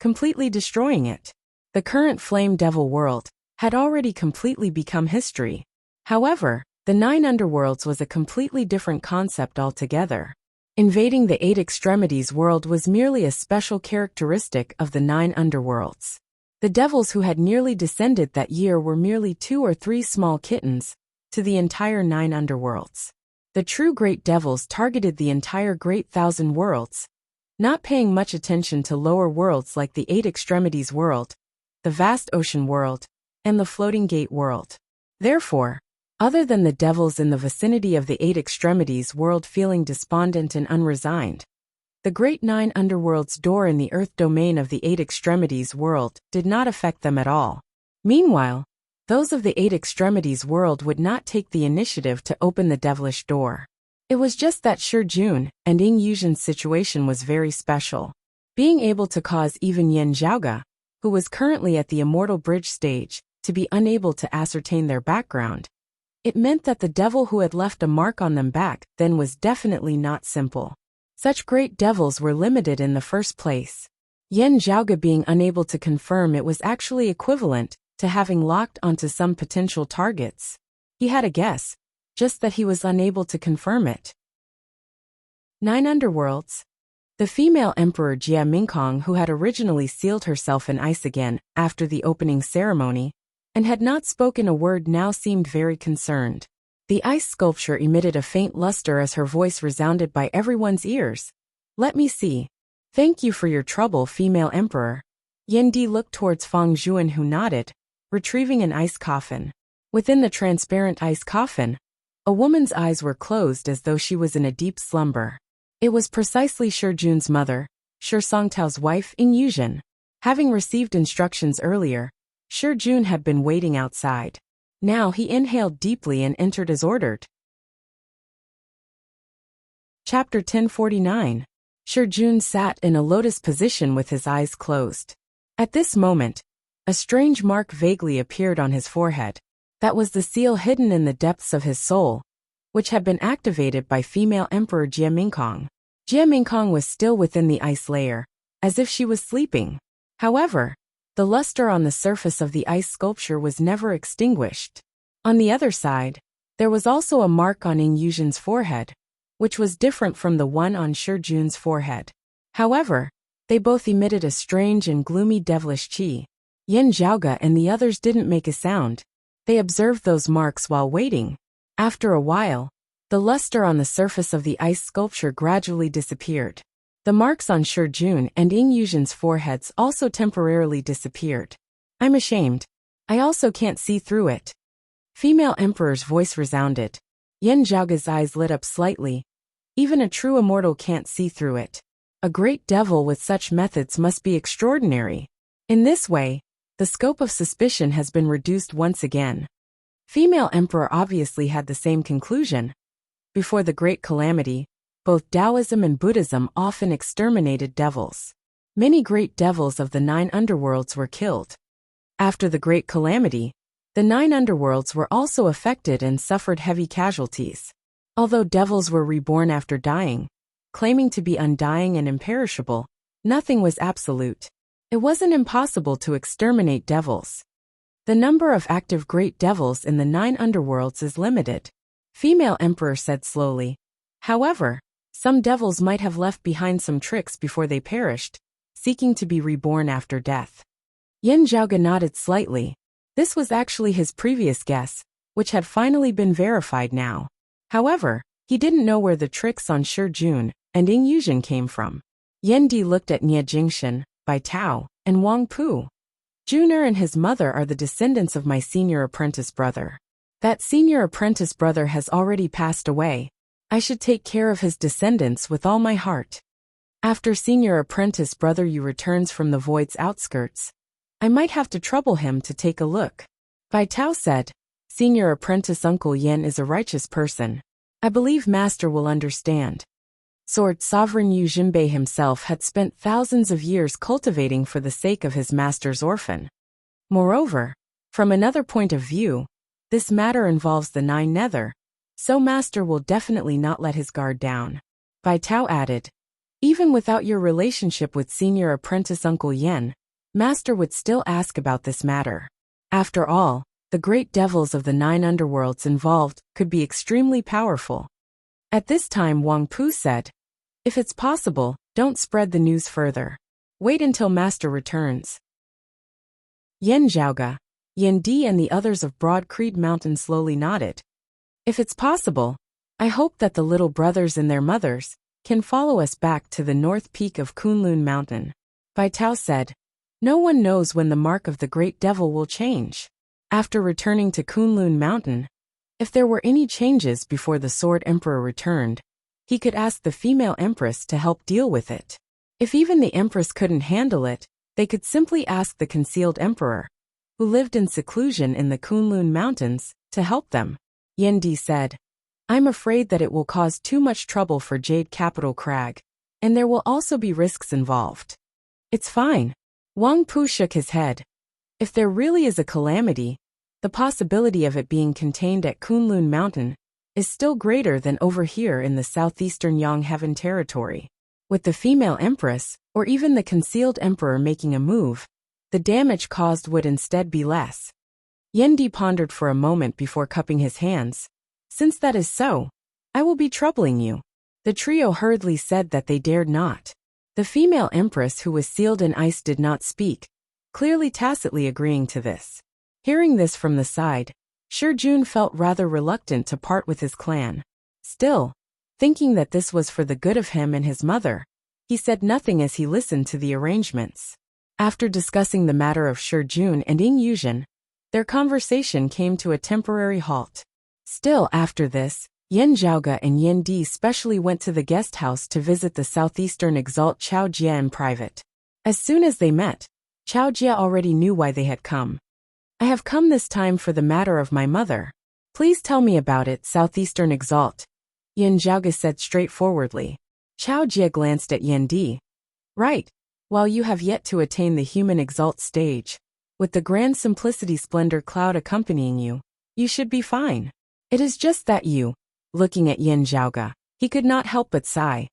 completely destroying it. The current Flame Devil world had already completely become history. However, the 9 Underworlds was a completely different concept altogether. Invading the 8 Extremities world was merely a special characteristic of the 9 Underworlds. The devils who had nearly descended that year were merely 2 or 3 small kittens to the entire 9 Underworlds. The true Great Devils targeted the entire Great Thousand Worlds, not paying much attention to lower worlds like the 8 Extremities world, the Vast Ocean world, and the Floating Gate world. Therefore, other than the devils in the vicinity of the 8 Extremities world feeling despondent and unresigned, the Great 9 Underworld's door in the Earth domain of the 8 Extremities world did not affect them at all. Meanwhile, those of the 8 Extremities world would not take the initiative to open the devilish door. It was just that Shi Jun and Ying Yuzhen's situation was very special. Being able to cause even Yan Zhaoge, who was currently at the Immortal Bridge stage, to be unable to ascertain their background, it meant that the devil who had left a mark on them back then was definitely not simple. Such great devils were limited in the first place. Yan Zhaoge being unable to confirm it was actually equivalent to having locked onto some potential targets. He had a guess, just that he was unable to confirm it. 9 Underworlds. The female emperor Jia Mingkong, who had originally sealed herself in ice again after the opening ceremony, and had not spoken a word, now seemed very concerned. The ice sculpture emitted a faint luster as her voice resounded by everyone's ears. "Let me see. Thank you for your trouble, female emperor." Yan Di looked towards Fang Zhuan, who nodded, retrieving an ice coffin. Within the transparent ice coffin, a woman's eyes were closed as though she was in a deep slumber. It was precisely Shi Jun's mother, Shi Songtao's wife, Ying Yuzhen. Having received instructions earlier, Shi Jun had been waiting outside. Now he inhaled deeply and entered as ordered. Chapter 1049. Shi Jun sat in a lotus position with his eyes closed. At this moment, a strange mark vaguely appeared on his forehead. That was the seal hidden in the depths of his soul, which had been activated by female Emperor Jia Mingkong. Jia Mingkong was still within the ice layer, as if she was sleeping. However, the luster on the surface of the ice sculpture was never extinguished. On the other side, there was also a mark on Ying Yuzhen's forehead, which was different from the one on Shi Jun's forehead. However, they both emitted a strange and gloomy devilish qi. Yan Zhaoge and the others didn't make a sound. They observed those marks while waiting. After a while, the luster on the surface of the ice sculpture gradually disappeared. The marks on Shi Jun and Ying Yuzhen's foreheads also temporarily disappeared. "I'm ashamed. I also can't see through it." Female Emperor's voice resounded. Yan Zhaoge's eyes lit up slightly. Even a true immortal can't see through it. A great devil with such methods must be extraordinary. In this way, the scope of suspicion has been reduced once again. Female Emperor obviously had the same conclusion. Before the Great Calamity, both Taoism and Buddhism often exterminated devils. Many great devils of the 9 Underworlds were killed. After the Great Calamity, the 9 Underworlds were also affected and suffered heavy casualties. Although devils were reborn after dying, claiming to be undying and imperishable, nothing was absolute. It wasn't impossible to exterminate devils. The number of active great devils in the 9 Underworlds is limited, Female Emperor said slowly. However, some devils might have left behind some tricks before they perished, seeking to be reborn after death. Yan Zhaoge nodded slightly. This was actually his previous guess, which had finally been verified now. However, he didn't know where the tricks on Shi Jun and Ying Yuzhen came from. Yan Di looked at Nie Jingshan, Bai Tao, and Wang Pu. Juner and his mother are the descendants of my senior apprentice brother. That senior apprentice brother has already passed away. I should take care of his descendants with all my heart. After senior apprentice brother Yu returns from the void's outskirts, I might have to trouble him to take a look. Bai Tao said, senior apprentice Uncle Yan is a righteous person. I believe master will understand. Sword Sovereign Yu Jinbei himself had spent thousands of years cultivating for the sake of his master's orphan. Moreover, from another point of view, This matter involves the 9 nether, so Master will definitely not let his guard down. Bai Tao added, even without your relationship with senior apprentice Uncle Yen, Master would still ask about this matter. After all, the great devils of the 9 underworlds involved could be extremely powerful. At this time Wang Pu said, if it's possible, don't spread the news further. Wait until Master returns. Yen Zhaoge, Yen Di and the others of Broad Creed Mountain slowly nodded. If it's possible, I hope that the little brothers and their mothers can follow us back to the north peak of Kunlun Mountain. Bai Tao said, no one knows when the mark of the great devil will change. After returning to Kunlun Mountain, if there were any changes before the Sword Emperor returned, he could ask the female empress to help deal with it. If even the empress couldn't handle it, they could simply ask the concealed emperor, who lived in seclusion in the Kunlun Mountains, to help them. Yen Di said, I'm afraid that it will cause too much trouble for Jade Capital Crag, and there will also be risks involved. It's fine. Wang Pu shook his head. If there really is a calamity, the possibility of it being contained at Kunlun Mountain is still greater than over here in the southeastern Yang Heaven territory. With the female empress, or even the concealed emperor making a move, the damage caused would instead be less. Yen Di pondered for a moment before cupping his hands. Since that is so, I will be troubling you. The trio hurriedly said that they dared not. The female empress who was sealed in ice did not speak, clearly tacitly agreeing to this. Hearing this from the side, Shi Jun felt rather reluctant to part with his clan. Still, thinking that this was for the good of him and his mother, he said nothing as he listened to the arrangements. After discussing the matter of Shi Jun and Ying Yuzhen, their conversation came to a temporary halt. Still after this, Yen Zhaoge and Yen Di specially went to the guest house to visit the southeastern exalt Chao Jie in private. As soon as they met, Chao Jie already knew why they had come. I have come this time for the matter of my mother. Please tell me about it, southeastern exalt. Yen Zhaoge said straightforwardly. Chao Jie glanced at Yen Di. Right. While you have yet to attain the human exalt stage, with the grand simplicity splendor cloud accompanying you, you should be fine. It is just that you, looking at Yen Zhaoge, he could not help but sigh.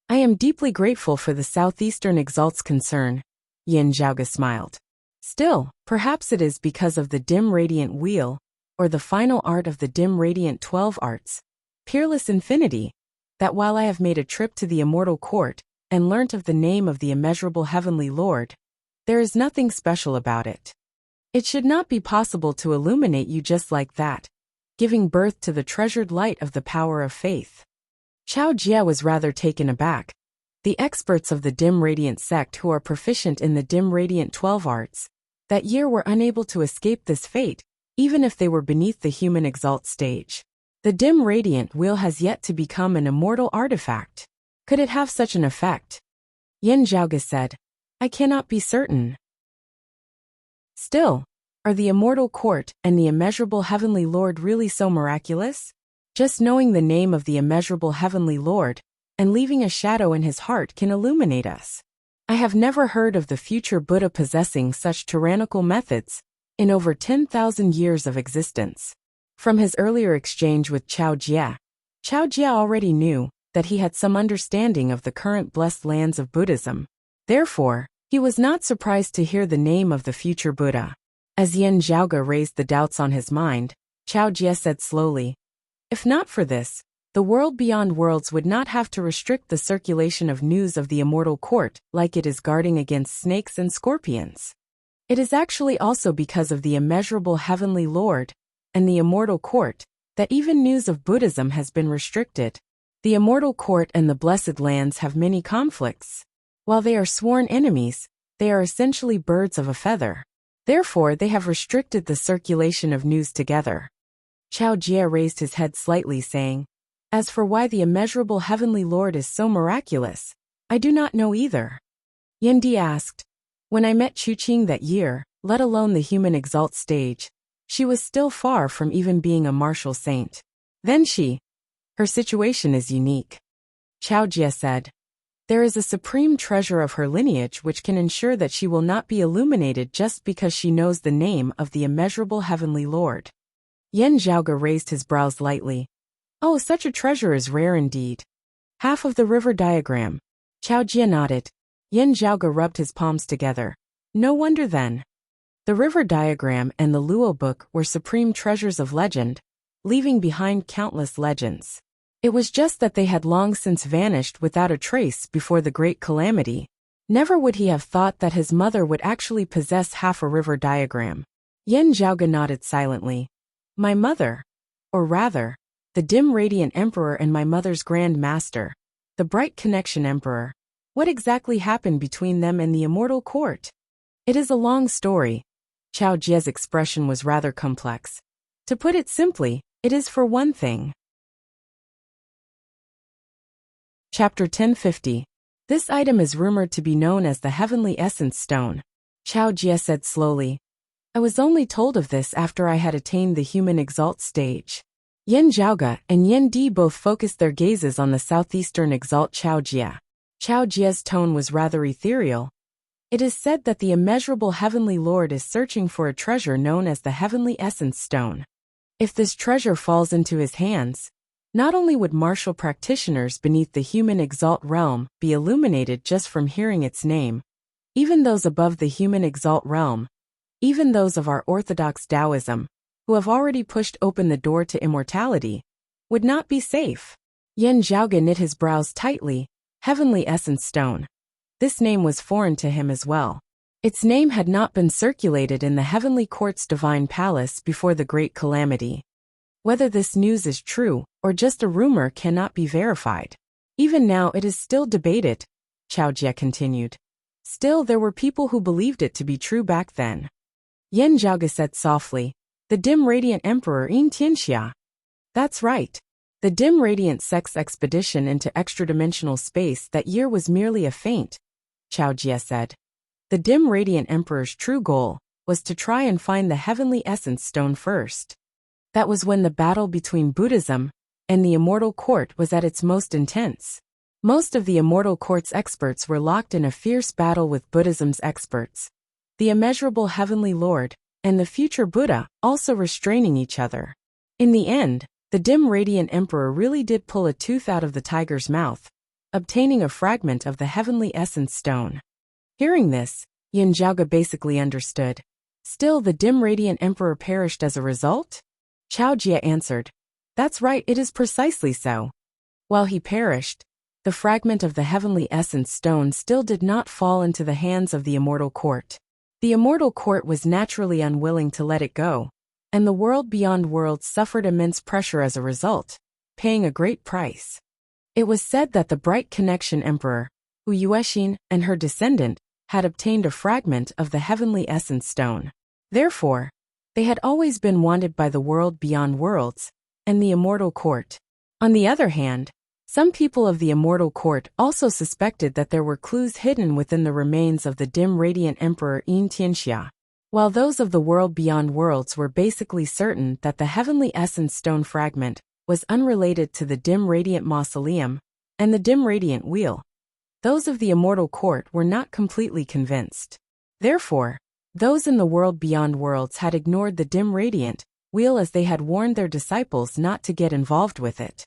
I am deeply grateful for the southeastern exalt's concern. Yen Zhaoge smiled. Still, perhaps it is because of the dim radiant wheel, or the final art of the dim radiant 12 arts, peerless infinity, that while I have made a trip to the immortal court, and learnt of the name of the immeasurable heavenly Lord, there is nothing special about it. It should not be possible to illuminate you just like that, giving birth to the treasured light of the power of faith. Chao Jie was rather taken aback. The experts of the dim radiant sect who are proficient in the dim radiant 12 arts, that year were unable to escape this fate, even if they were beneath the human exalt stage. The dim radiant wheel has yet to become an immortal artifact. Could it have such an effect? Yen Zhaoge said, I cannot be certain. Still, are the immortal court and the immeasurable heavenly Lord really so miraculous? Just knowing the name of the immeasurable heavenly Lord and leaving a shadow in his heart can illuminate us. I have never heard of the future Buddha possessing such tyrannical methods in over 10,000 years of existence. From his earlier exchange with Chao Jie already knew that he had some understanding of the current blessed lands of Buddhism. Therefore, he was not surprised to hear the name of the future Buddha. As Yen Zhaoge raised the doubts on his mind, Chao Jie said slowly, if not for this, the world beyond worlds would not have to restrict the circulation of news of the immortal court like it is guarding against snakes and scorpions. It is actually also because of the immeasurable heavenly Lord and the immortal court that even news of Buddhism has been restricted. The immortal court and the blessed lands have many conflicts. While they are sworn enemies, they are essentially birds of a feather. Therefore, they have restricted the circulation of news together. Chao Jie raised his head slightly, saying, as for why the immeasurable heavenly Lord is so miraculous, I do not know either. Yen Di asked, when I met Chuqing that year, let alone the human exalt stage, she was still far from even being a martial saint. Then her situation is unique. Chao Jie said, there is a supreme treasure of her lineage which can ensure that she will not be illuminated just because she knows the name of the immeasurable heavenly Lord. Yan Zhaoge raised his brows lightly. Oh, such a treasure is rare indeed. Half of the river diagram. Chao Jie nodded. Yan Zhaoge rubbed his palms together. No wonder then. The river diagram and the Luo book were supreme treasures of legend, leaving behind countless legends. It was just that they had long since vanished without a trace before the great calamity. Never would he have thought that his mother would actually possess half a river diagram. Yan Zhaoge nodded silently. My mother, or rather, the dim radiant emperor and my mother's grand master, the bright connection emperor. What exactly happened between them and the immortal court? It is a long story. Chao Jie's expression was rather complex. To put it simply, it is for one thing. Chapter 1050. This item is rumored to be known as the Heavenly Essence Stone. Chao Jie said slowly. I was only told of this after I had attained the human exalt stage. Yan Zhaoge and Yan Di both focused their gazes on the southeastern exalt Chao Jie. Chao Jie's tone was rather ethereal. It is said that the immeasurable Heavenly Lord is searching for a treasure known as the Heavenly Essence Stone. If this treasure falls into his hands, not only would martial practitioners beneath the human exalt realm be illuminated just from hearing its name, even those above the human exalt realm, even those of our orthodox Taoism, who have already pushed open the door to immortality, would not be safe. Yan Zhaoge knit his brows tightly. Heavenly Essence Stone. This name was foreign to him as well. Its name had not been circulated in the Heavenly Court's divine palace before the great calamity. Whether this news is true or just a rumor cannot be verified. Even now it is still debated, Chao Jie continued. Still, there were people who believed it to be true back then. Yan Zhaoge said softly, the dim radiant emperor Yin Tianxia. That's right. The dim radiant sex expedition into extradimensional space that year was merely a feint, Chao Jie said. The dim radiant emperor's true goal was to try and find the Heavenly Essence Stone first. That was when the battle between Buddhism and the Immortal Court was at its most intense. Most of the Immortal Court's experts were locked in a fierce battle with Buddhism's experts, the immeasurable Heavenly Lord and the future Buddha also restraining each other. In the end, the dim radiant emperor really did pull a tooth out of the tiger's mouth, obtaining a fragment of the Heavenly Essence Stone. Hearing this, Yan Zhaoge basically understood. Still, the dim radiant emperor perished as a result? Chao Jie answered. That's right, it is precisely so. While he perished, the fragment of the Heavenly Essence Stone still did not fall into the hands of the Immortal Court. The Immortal Court was naturally unwilling to let it go, and the world beyond worlds suffered immense pressure as a result, paying a great price. It was said that the Bright Connection Emperor, Wu Yuexin, and her descendant, had obtained a fragment of the Heavenly Essence Stone. Therefore, they had always been wanted by the world beyond worlds and the Immortal Court. On the other hand, some people of the Immortal Court also suspected that there were clues hidden within the remains of the dim radiant Emperor Yin Tianxia, while those of the world beyond worlds were basically certain that the Heavenly Essence Stone fragment was unrelated to the dim radiant mausoleum and the dim radiant wheel. Those of the Immortal Court were not completely convinced. Therefore, those in the world beyond worlds had ignored the dim radiant wheel as they had warned their disciples not to get involved with it.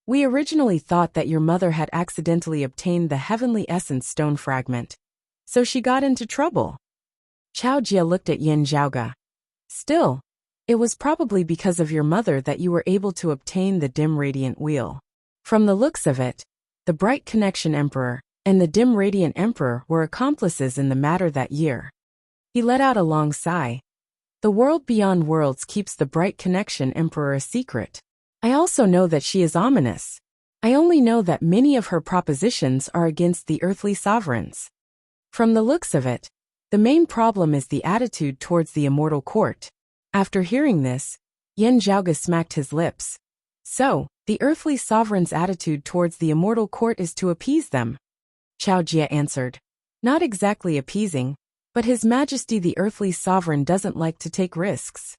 We originally thought that your mother had accidentally obtained the Heavenly Essence Stone fragment, so she got into trouble. Chao Jie looked at Yan Zhaoge. Still, it was probably because of your mother that you were able to obtain the dim radiant wheel. From the looks of it, the Bright Connection Emperor and the dim radiant Emperor were accomplices in the matter that year. He let out a long sigh. The world beyond worlds keeps the Bright Connection Emperor a secret. I also know that she is ominous. I only know that many of her propositions are against the earthly sovereigns. From the looks of it, the main problem is the attitude towards the Immortal Court. After hearing this, Yan Zhaoge smacked his lips. So, the earthly sovereign's attitude towards the Immortal Court is to appease them. Chao Jie answered. Not exactly appeasing, but His Majesty the earthly sovereign doesn't like to take risks.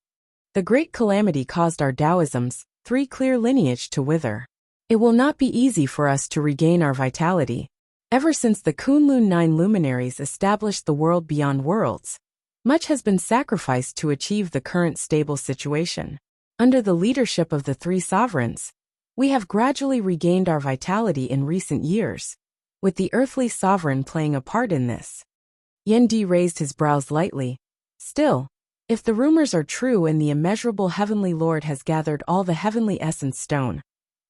The great calamity caused our Taoism's 3 clear lineage to wither. It will not be easy for us to regain our vitality. Ever since the Kunlun 9 luminaries established the world beyond worlds, Much has been sacrificed to achieve the current stable situation. Under the leadership of the three sovereigns, we have gradually regained our vitality in recent years, with the earthly sovereign playing a part in this. Yendi raised his brows lightly. Still, if the rumors are true and the immeasurable heavenly lord has gathered all the heavenly essence stone,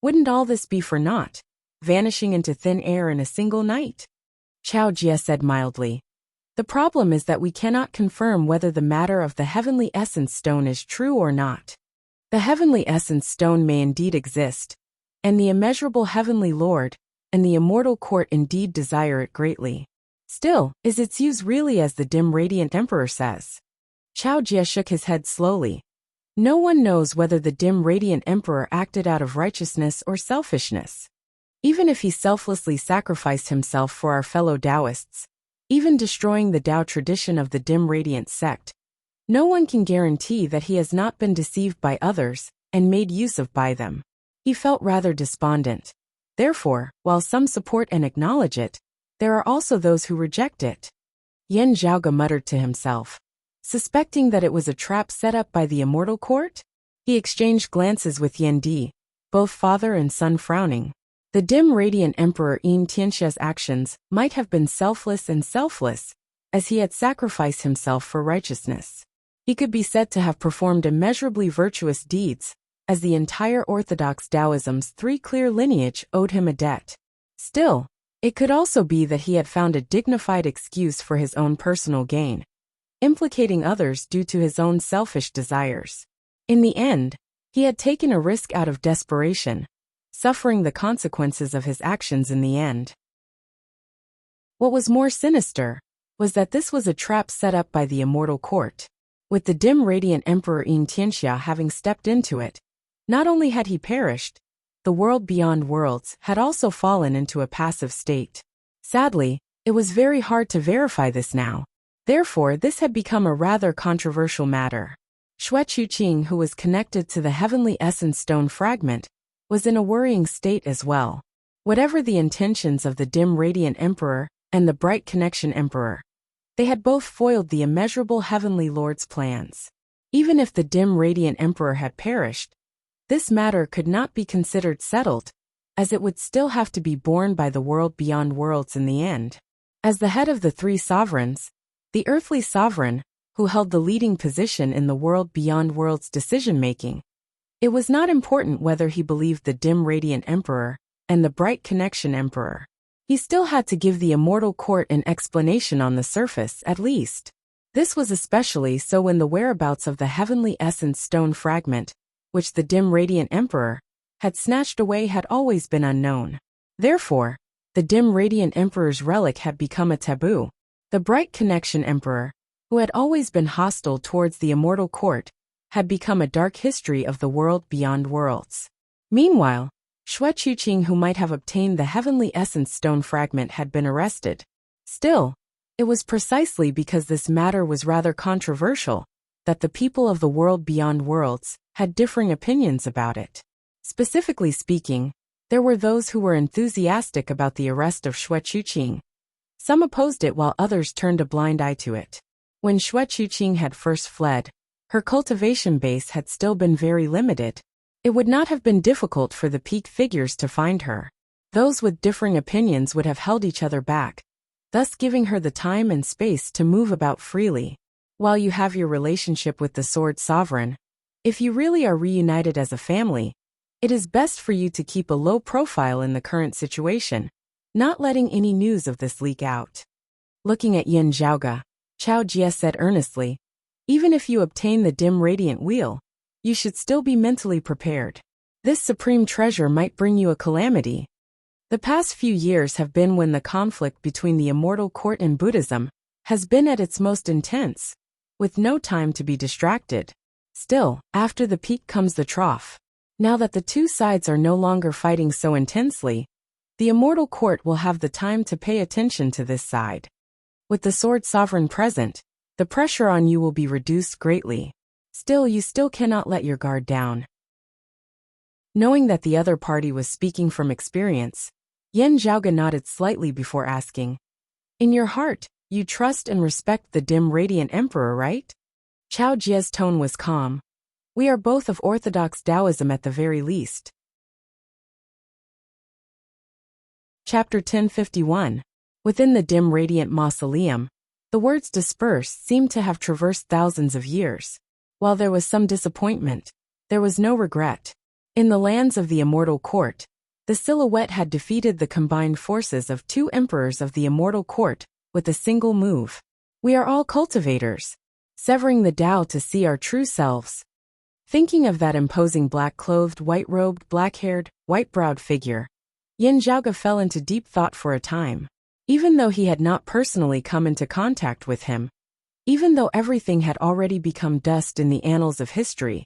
wouldn't all this be for naught, vanishing into thin air in a single night? Chao Jie said mildly. The problem is that we cannot confirm whether the matter of the heavenly essence stone is true or not. The heavenly essence stone may indeed exist, and the immeasurable heavenly lord and the immortal court indeed desire it greatly. Still, is its use really as the dim radiant emperor says? Chao Jie shook his head slowly. No one knows whether the dim radiant emperor acted out of righteousness or selfishness. Even if he selflessly sacrificed himself for our fellow Taoists, even destroying the Tao tradition of the dim radiant sect, no one can guarantee that he has not been deceived by others and made use of by them. He felt rather despondent. Therefore, while some support and acknowledge it, there are also those who reject it. Yan Zhaoge muttered to himself. Suspecting that it was a trap set up by the immortal court? He exchanged glances with Yan Di, both father and son frowning. The dim radiant emperor Yin Tianxia's actions might have been selfless and selfless, as he had sacrificed himself for righteousness. He could be said to have performed immeasurably virtuous deeds, as the entire Orthodox Taoism's three clear lineage owed him a debt. Still, it could also be that he had found a dignified excuse for his own personal gain, implicating others due to his own selfish desires. In the end, he had taken a risk out of desperation, suffering the consequences of his actions in the end. What was more sinister was that this was a trap set up by the immortal court. With the dim radiant emperor Yin Tianxia having stepped into it, not only had he perished, the world beyond worlds had also fallen into a passive state. Sadly, it was very hard to verify this now. Therefore, this had become a rather controversial matter. Xue Chuqing, who was connected to the heavenly essence stone fragment, was in a worrying state as well. Whatever the intentions of the dim radiant emperor and the bright connection emperor, they had both foiled the immeasurable heavenly lord's plans. Even if the dim radiant emperor had perished, this matter could not be considered settled, as it would still have to be borne by the world beyond worlds in the end. As the head of the three sovereigns, the earthly sovereign, who held the leading position in the world beyond worlds decision-making, it was not important whether he believed the dim radiant emperor and the bright connection emperor. He still had to give the immortal court an explanation on the surface, at least. This was especially so when the whereabouts of the heavenly essence stone fragment, which the dim radiant emperor had snatched away, had always been unknown. Therefore, the dim radiant emperor's relic had become a taboo. The bright connection emperor, who had always been hostile towards the immortal court, had become a dark history of the world beyond worlds. Meanwhile, Xue Chuqing, who might have obtained the heavenly essence stone fragment, had been arrested. Still, it was precisely because this matter was rather controversial that the people of the world beyond worlds had differing opinions about it. Specifically speaking, there were those who were enthusiastic about the arrest of Xue Chuqing. Some opposed it while others turned a blind eye to it. When Xue Chuqing had first fled, her cultivation base had still been very limited. It would not have been difficult for the peak figures to find her. Those with differing opinions would have held each other back, thus giving her the time and space to move about freely. While you have your relationship with the Sword Sovereign, if you really are reunited as a family, it is best for you to keep a low profile in the current situation, not letting any news of this leak out. Looking at Yan Zhaoge, Chao Jie said earnestly, even if you obtain the dim radiant wheel, you should still be mentally prepared. This supreme treasure might bring you a calamity. The past few years have been when the conflict between the immortal court and Buddhism has been at its most intense, with no time to be distracted. Still, after the peak comes the trough. Now that the two sides are no longer fighting so intensely, the immortal court will have the time to pay attention to this side. With the Sword Sovereign present, the pressure on you will be reduced greatly. Still, you still cannot let your guard down. Knowing that the other party was speaking from experience, Yan Zhaoge nodded slightly before asking, in your heart, You trust and respect the dim radiant emperor, right? Chao Jie's tone was calm. We are both of orthodox Taoism at the very least. Chapter 1051. Within the dim radiant mausoleum, the words dispersed seemed to have traversed thousands of years. While there was some disappointment, there was no regret. In the lands of the immortal court, the silhouette had defeated the combined forces of 2 emperors of the immortal court with a single move. We are all cultivators, severing the Tao to see our true selves. Thinking of that imposing black-clothed, white-robed, black-haired, white-browed figure, Yin Zhaoge fell into deep thought for a time. Even though he had not personally come into contact with him, even though everything had already become dust in the annals of history,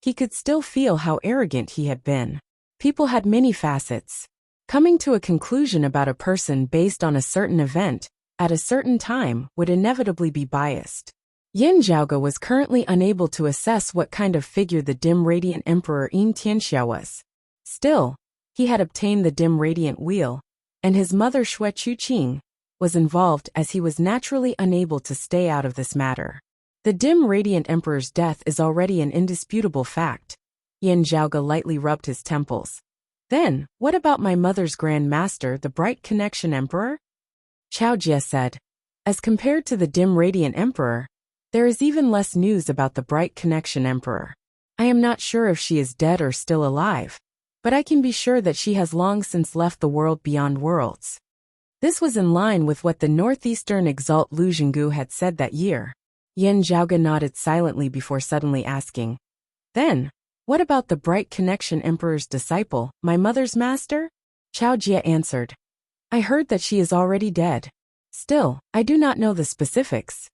he could still feel how arrogant he had been. People had many facets. Coming to a conclusion about a person based on a certain event at a certain time would inevitably be biased. Yin Zhaoge was currently unable to assess what kind of figure the dim radiant emperor Yin Tianxia was. Still, he had obtained the dim radiant wheel, and his mother Xue Chuqing was involved as he was naturally unable to stay out of this matter. The dim radiant emperor's death is already an indisputable fact. Yin Zhaoge lightly rubbed his temples. Then, what about my mother's grand master, the bright connection emperor? Chao Jie said. As compared to the dim radiant emperor, there is even less news about the bright connection emperor. I am not sure if she is dead or still alive, but I can be sure that she has long since left the world beyond worlds. This was in line with what the northeastern exalt Lu Jinggu had said that year. Yin Zhaoge nodded silently before suddenly asking, Then, what about the bright connection emperor's disciple, my mother's master? Chao Jie answered, I heard that she is already dead. Still, I do not know the specifics.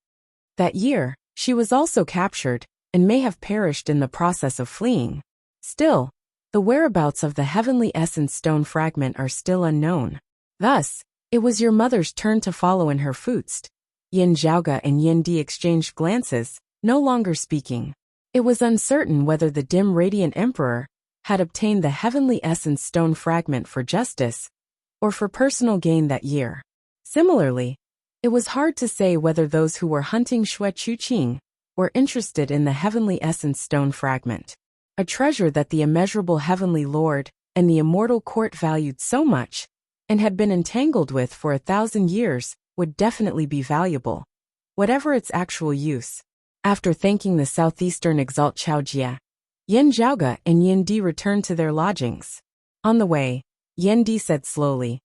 That year, she was also captured, and may have perished in the process of fleeing. Still, the whereabouts of the heavenly essence stone fragment are still unknown. Thus, it was your mother's turn to follow in her footsteps. Yin Zhaoge and Yin Di exchanged glances, no longer speaking. It was uncertain whether the dim radiant emperor had obtained the heavenly essence stone fragment for justice or for personal gain that year. Similarly, it was hard to say whether those who were hunting Xue Chuqing were interested in the heavenly essence stone fragment, a treasure that the immeasurable heavenly lord and the immortal court valued so much and had been entangled with for 1,000 years would definitely be valuable, whatever its actual use. After thanking the southeastern exalt Chao Jie, Yin Zhaoge and Yin Di returned to their lodgings. On the way, Yin Di said slowly,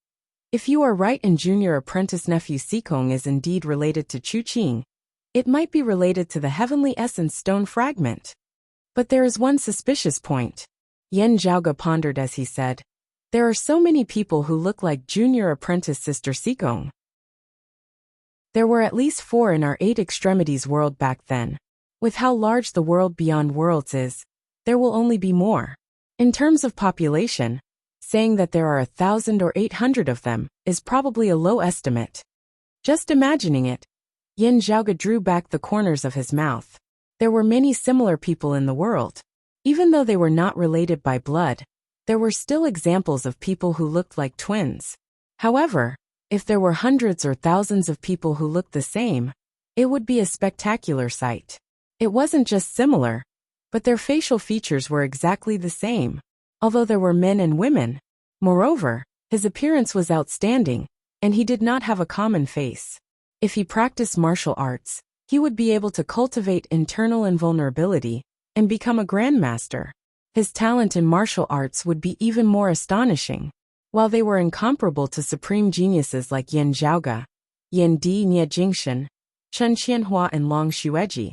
If you are right and junior apprentice nephew Sikong is indeed related to Chuqing, it might be related to the heavenly essence stone fragment. But there is one suspicious point. Yin Zhaoge pondered as he said, There are so many people who look like junior apprentice sister Sikong. There were at least 4 in our 8 extremities world back then. With how large the world beyond worlds is, there will only be more. In terms of population, saying that there are 1,000 or 800 of them is probably a low estimate. Just imagining it, Yin Zhaoge drew back the corners of his mouth. There were many similar people in the world. Even though they were not related by blood, there were still examples of people who looked like twins. However, if there were hundreds or thousands of people who looked the same, it would be a spectacular sight. It wasn't just similar, but their facial features were exactly the same, although there were men and women. Moreover, his appearance was outstanding, and he did not have a common face. If he practiced martial arts, he would be able to cultivate internal invulnerability and become a grandmaster. His talent in martial arts would be even more astonishing. While they were incomparable to supreme geniuses like Yin Zhaoge, Yin Di, Nie Jingshan, Chen Qianhua and Long Xueji,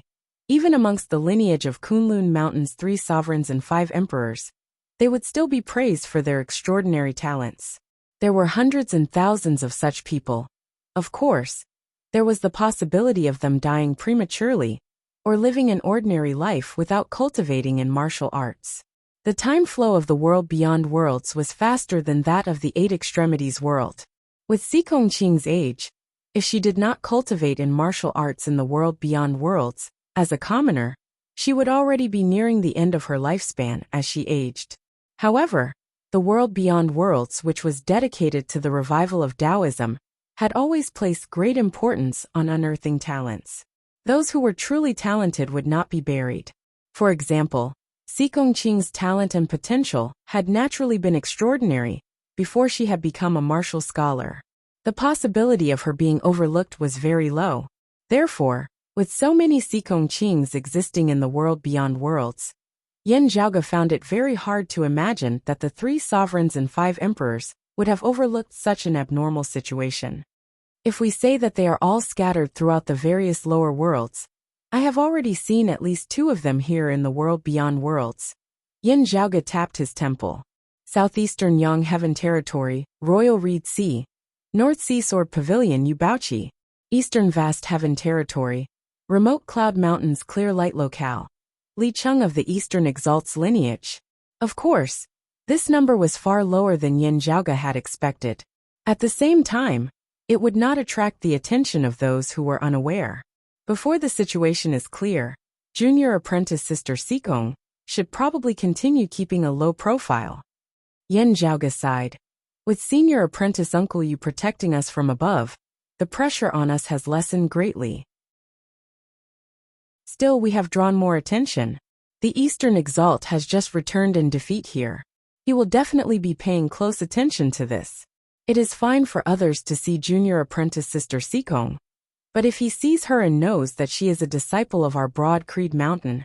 even amongst the lineage of Kunlun Mountain's 3 sovereigns and 5 emperors, they would still be praised for their extraordinary talents. There were hundreds and thousands of such people. Of course, there was the possibility of them dying prematurely or living an ordinary life without cultivating in martial arts. The time flow of the world beyond worlds was faster than that of the 8 extremities world. With Sikong Qing's age, if she did not cultivate in martial arts in the world beyond worlds, as a commoner, she would already be nearing the end of her lifespan as she aged. However, the world beyond worlds, which was dedicated to the revival of Taoism, had always placed great importance on unearthing talents. Those who were truly talented would not be buried. For example, Sikong Qing's talent and potential had naturally been extraordinary before she had become a martial scholar. The possibility of her being overlooked was very low. Therefore, with so many Sikong Qings existing in the world beyond worlds, Yan Zhaoge found it very hard to imagine that the 3 sovereigns and 5 emperors would have overlooked such an abnormal situation. If we say that they are all scattered throughout the various lower worlds, I have already seen at least 2 of them here in the world beyond worlds. Yan Zhaoge tapped his temple. Southeastern Yang Heaven Territory, Royal Reed Sea, North Sea Sword Pavilion Yubauchi, Eastern Vast Heaven Territory, Remote Cloud Mountains Clear Light Locale, Li Cheng of the Eastern Exalt's lineage. Of course, this number was far lower than Yan Zhaoge had expected. At the same time, it would not attract the attention of those who were unaware. Before the situation is clear, junior apprentice Sister Sikong should probably continue keeping a low profile. Yan Zhaoge sighed. With senior apprentice Uncle Yu protecting us from above, the pressure on us has lessened greatly. Still, we have drawn more attention. The Eastern Exalt has just returned in defeat here. He will definitely be paying close attention to this. It is fine for others to see junior apprentice Sister Sikong, but if he sees her and knows that she is a disciple of our Broad Creed Mountain,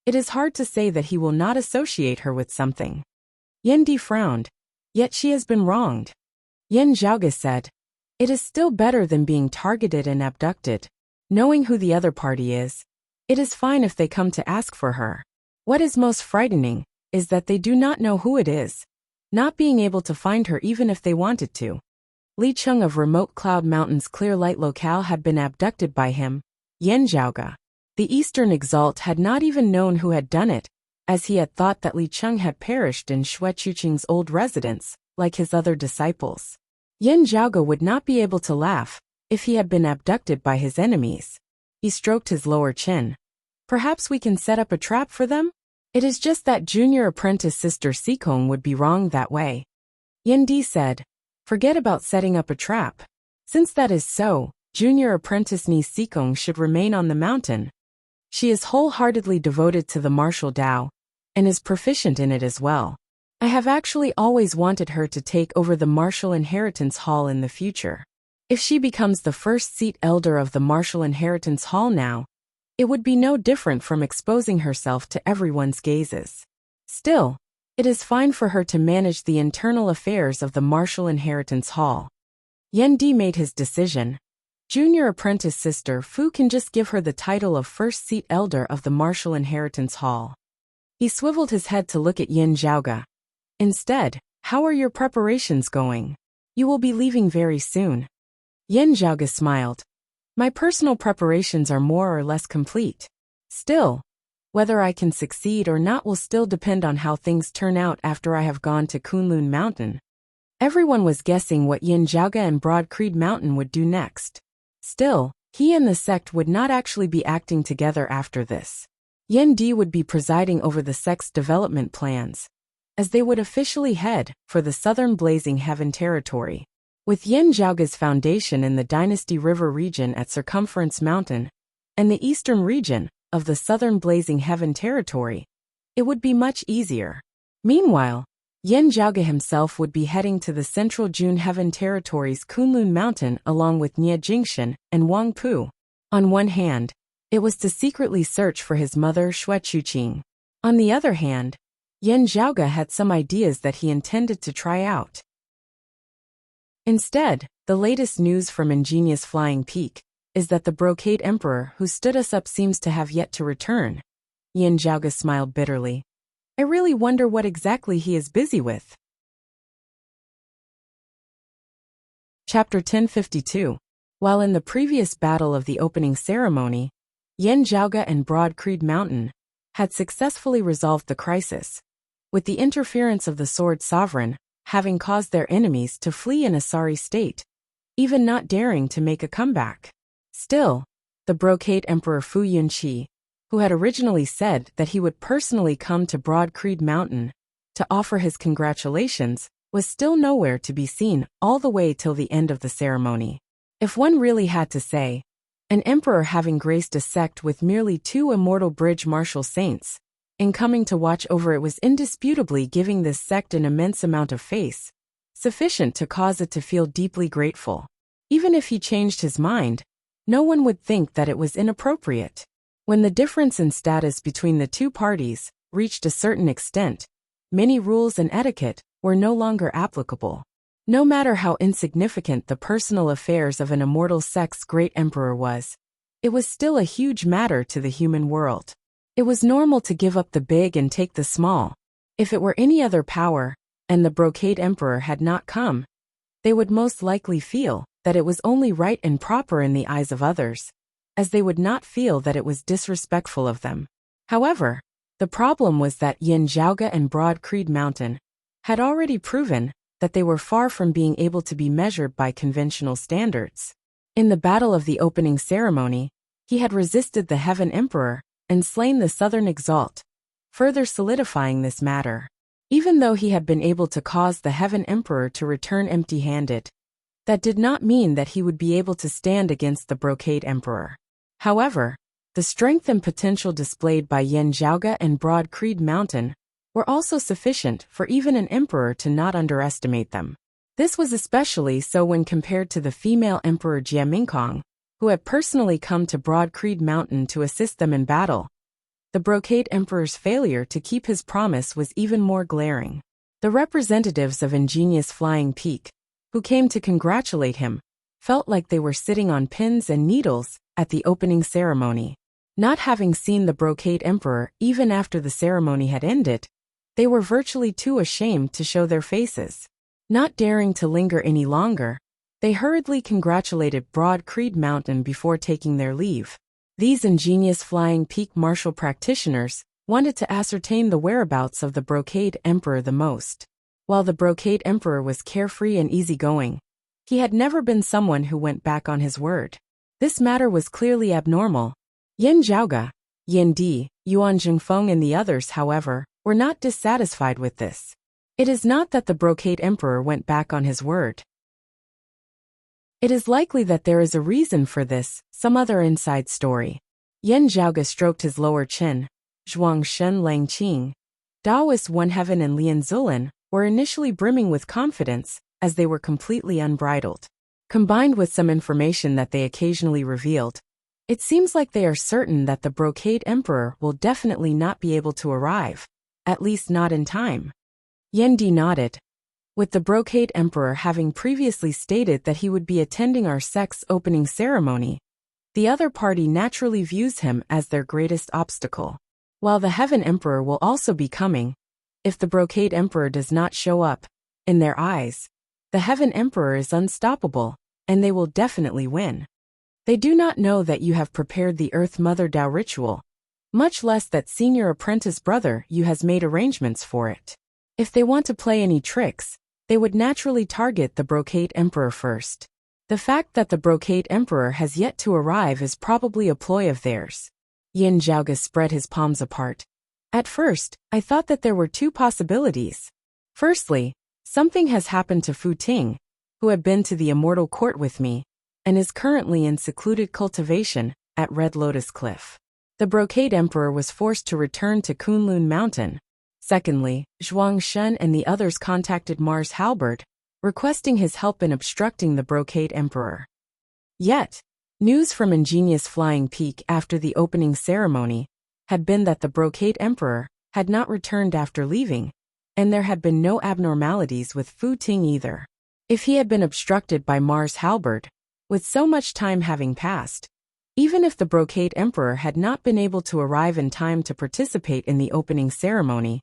it is hard to say that he will not associate her with something. Yan Di frowned. Yet she has been wronged. Yan Zhaoge said, "It is still better than being targeted and abducted. Knowing who the other party is, it is fine if they come to ask for her. What is most frightening is that they do not know who it is, not being able to find her even if they wanted to." Li Cheng of Remote Cloud Mountains Clear Light Locale had been abducted by him, Yan Zhaoge. The Eastern Exalt had not even known who had done it, as he had thought that Li Cheng had perished in Xue Chuqing's old residence, like his other disciples. Yan Zhaoge would not be able to laugh if he had been abducted by his enemies. He stroked his lower chin. Perhaps we can set up a trap for them? It is just that junior apprentice Sister Sikong would be wrong that way. Yan Di said, "Forget about setting up a trap. Since that is so, junior apprentice niece Sikong should remain on the mountain. She is wholeheartedly devoted to the martial Tao, and is proficient in it as well. I have actually always wanted her to take over the Martial Inheritance Hall in the future. If she becomes the first seat elder of the Martial Inheritance Hall now, it would be no different from exposing herself to everyone's gazes. Still, it is fine for her to manage the internal affairs of the Martial Inheritance Hall." Yan Di made his decision. Junior apprentice Sister Fu can just give her the title of first seat elder of the Martial Inheritance Hall. He swiveled his head to look at Yan Zhaoge. "Instead, how are your preparations going? You will be leaving very soon." Yan Zhaoge smiled. "My personal preparations are more or less complete. Still, whether I can succeed or not will still depend on how things turn out after I have gone to Kunlun Mountain." Everyone was guessing what Yan Zhaoge and Broad Creed Mountain would do next. Still, he and the sect would not actually be acting together after this. Yan Di would be presiding over the sect's development plans, as they would officially head for the Southern Blazing Heaven Territory. With Yan Zhaoge's foundation in the Dynasty River region at Circumference Mountain, and the eastern region of the Southern Blazing Heaven Territory, it would be much easier. Meanwhile, Yan Zhaoge himself would be heading to the Central June Heaven Territory's Kunlun Mountain along with Nie Jingshan and Wang Pu. On one hand, it was to secretly search for his mother Xue Chuqing. On the other hand, Yan Zhaoge had some ideas that he intended to try out. Instead, the latest news from Ingenious Flying Peak is that the Brocade Emperor who stood us up seems to have yet to return. Yan Zhaoge smiled bitterly. I really wonder what exactly he is busy with. Chapter 1052. While in the previous battle of the opening ceremony, Yan Zhaoge and Broad Creed Mountain had successfully resolved the crisis, with the interference of the Sword Sovereign having caused their enemies to flee in a sorry state, even not daring to make a comeback. Still, the Brocade Emperor Fu Yunqi, who had originally said that he would personally come to Broad Creed Mountain to offer his congratulations, was still nowhere to be seen all the way till the end of the ceremony. If one really had to say, an emperor having graced a sect with merely 2 immortal bridge martial saints, in coming to watch over it was indisputably giving this sect an immense amount of face, sufficient to cause it to feel deeply grateful. Even if he changed his mind, no one would think that it was inappropriate. When the difference in status between the two parties reached a certain extent, many rules and etiquette were no longer applicable. No matter how insignificant the personal affairs of an immortal sect's great emperor was, it was still a huge matter to the human world. It was normal to give up the big and take the small. If it were any other power, and the Brocade Emperor had not come, they would most likely feel that it was only right and proper in the eyes of others, as they would not feel that it was disrespectful of them. However, the problem was that Yanjiaoge and Broad Creed Mountain had already proven that they were far from being able to be measured by conventional standards. In the battle of the opening ceremony, he had resisted the Heaven Emperor and slain the Southern Exalt, further solidifying this matter. Even though he had been able to cause the Heaven Emperor to return empty-handed, that did not mean that he would be able to stand against the Brocade Emperor. However, the strength and potential displayed by Yanjiaoge and Broad Creed Mountain were also sufficient for even an emperor to not underestimate them. This was especially so when compared to the female emperor Jie Mingkong, who had personally come to Broad Creed Mountain to assist them in battle. The Brocade Emperor's failure to keep his promise was even more glaring. The representatives of Ingenious Flying Peak, who came to congratulate him, felt like they were sitting on pins and needles at the opening ceremony. Not having seen the Brocade Emperor even after the ceremony had ended, they were virtually too ashamed to show their faces. Not daring to linger any longer, they hurriedly congratulated Broad Creed Mountain before taking their leave. These Ingenious Flying Peak martial practitioners wanted to ascertain the whereabouts of the Brocade Emperor the most. While the Brocade Emperor was carefree and easygoing, he had never been someone who went back on his word. This matter was clearly abnormal. Yan Zhaoge, Yan Di, Yuan Jingfeng and the others, however, were not dissatisfied with this. It is not that the Brocade Emperor went back on his word. It is likely that there is a reason for this, some other inside story. Yan Zhaoge stroked his lower chin. Zhuang Shen Lang Qing, Daoist One Heaven and Lian Zulin were initially brimming with confidence, as they were completely unbridled. Combined with some information that they occasionally revealed, it seems like they are certain that the Brocade Emperor will definitely not be able to arrive, at least not in time. Yan Di nodded. With the Brocade Emperor having previously stated that he would be attending our sect's opening ceremony, the other party naturally views him as their greatest obstacle. While the Heaven Emperor will also be coming, if the Brocade Emperor does not show up, in their eyes, the Heaven Emperor is unstoppable, and they will definitely win. They do not know that you have prepared the Earth Mother Dao ritual, much less that senior apprentice brother you has made arrangements for it. If they want to play any tricks, they would naturally target the Brocade Emperor first. The fact that the Brocade Emperor has yet to arrive is probably a ploy of theirs. Yin Zhaoge spread his palms apart. At first, I thought that there were two possibilities. Firstly, something has happened to Fu Ting, who had been to the Immortal Court with me, and is currently in secluded cultivation at Red Lotus Cliff. The Brocade Emperor was forced to return to Kunlun Mountain. Secondly, Zhuang Shen and the others contacted Mars Halberd, requesting his help in obstructing the Brocade Emperor. Yet, news from Ingenious Flying Peak after the opening ceremony had been that the Brocade Emperor had not returned after leaving, and there had been no abnormalities with Fu Ting either. If he had been obstructed by Mars Halberd, with so much time having passed, even if the Brocade Emperor had not been able to arrive in time to participate in the opening ceremony,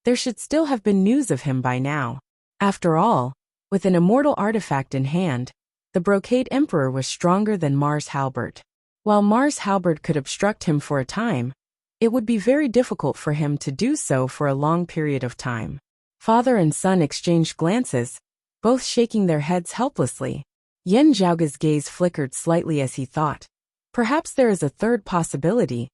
there should still have been news of him by now. After all, with an immortal artifact in hand, the Brocade Emperor was stronger than Mars Halberd. While Mars Halberd could obstruct him for a time, it would be very difficult for him to do so for a long period of time. Father and son exchanged glances, both shaking their heads helplessly. Yan Zhaoge's gaze flickered slightly as he thought, perhaps there is a third possibility.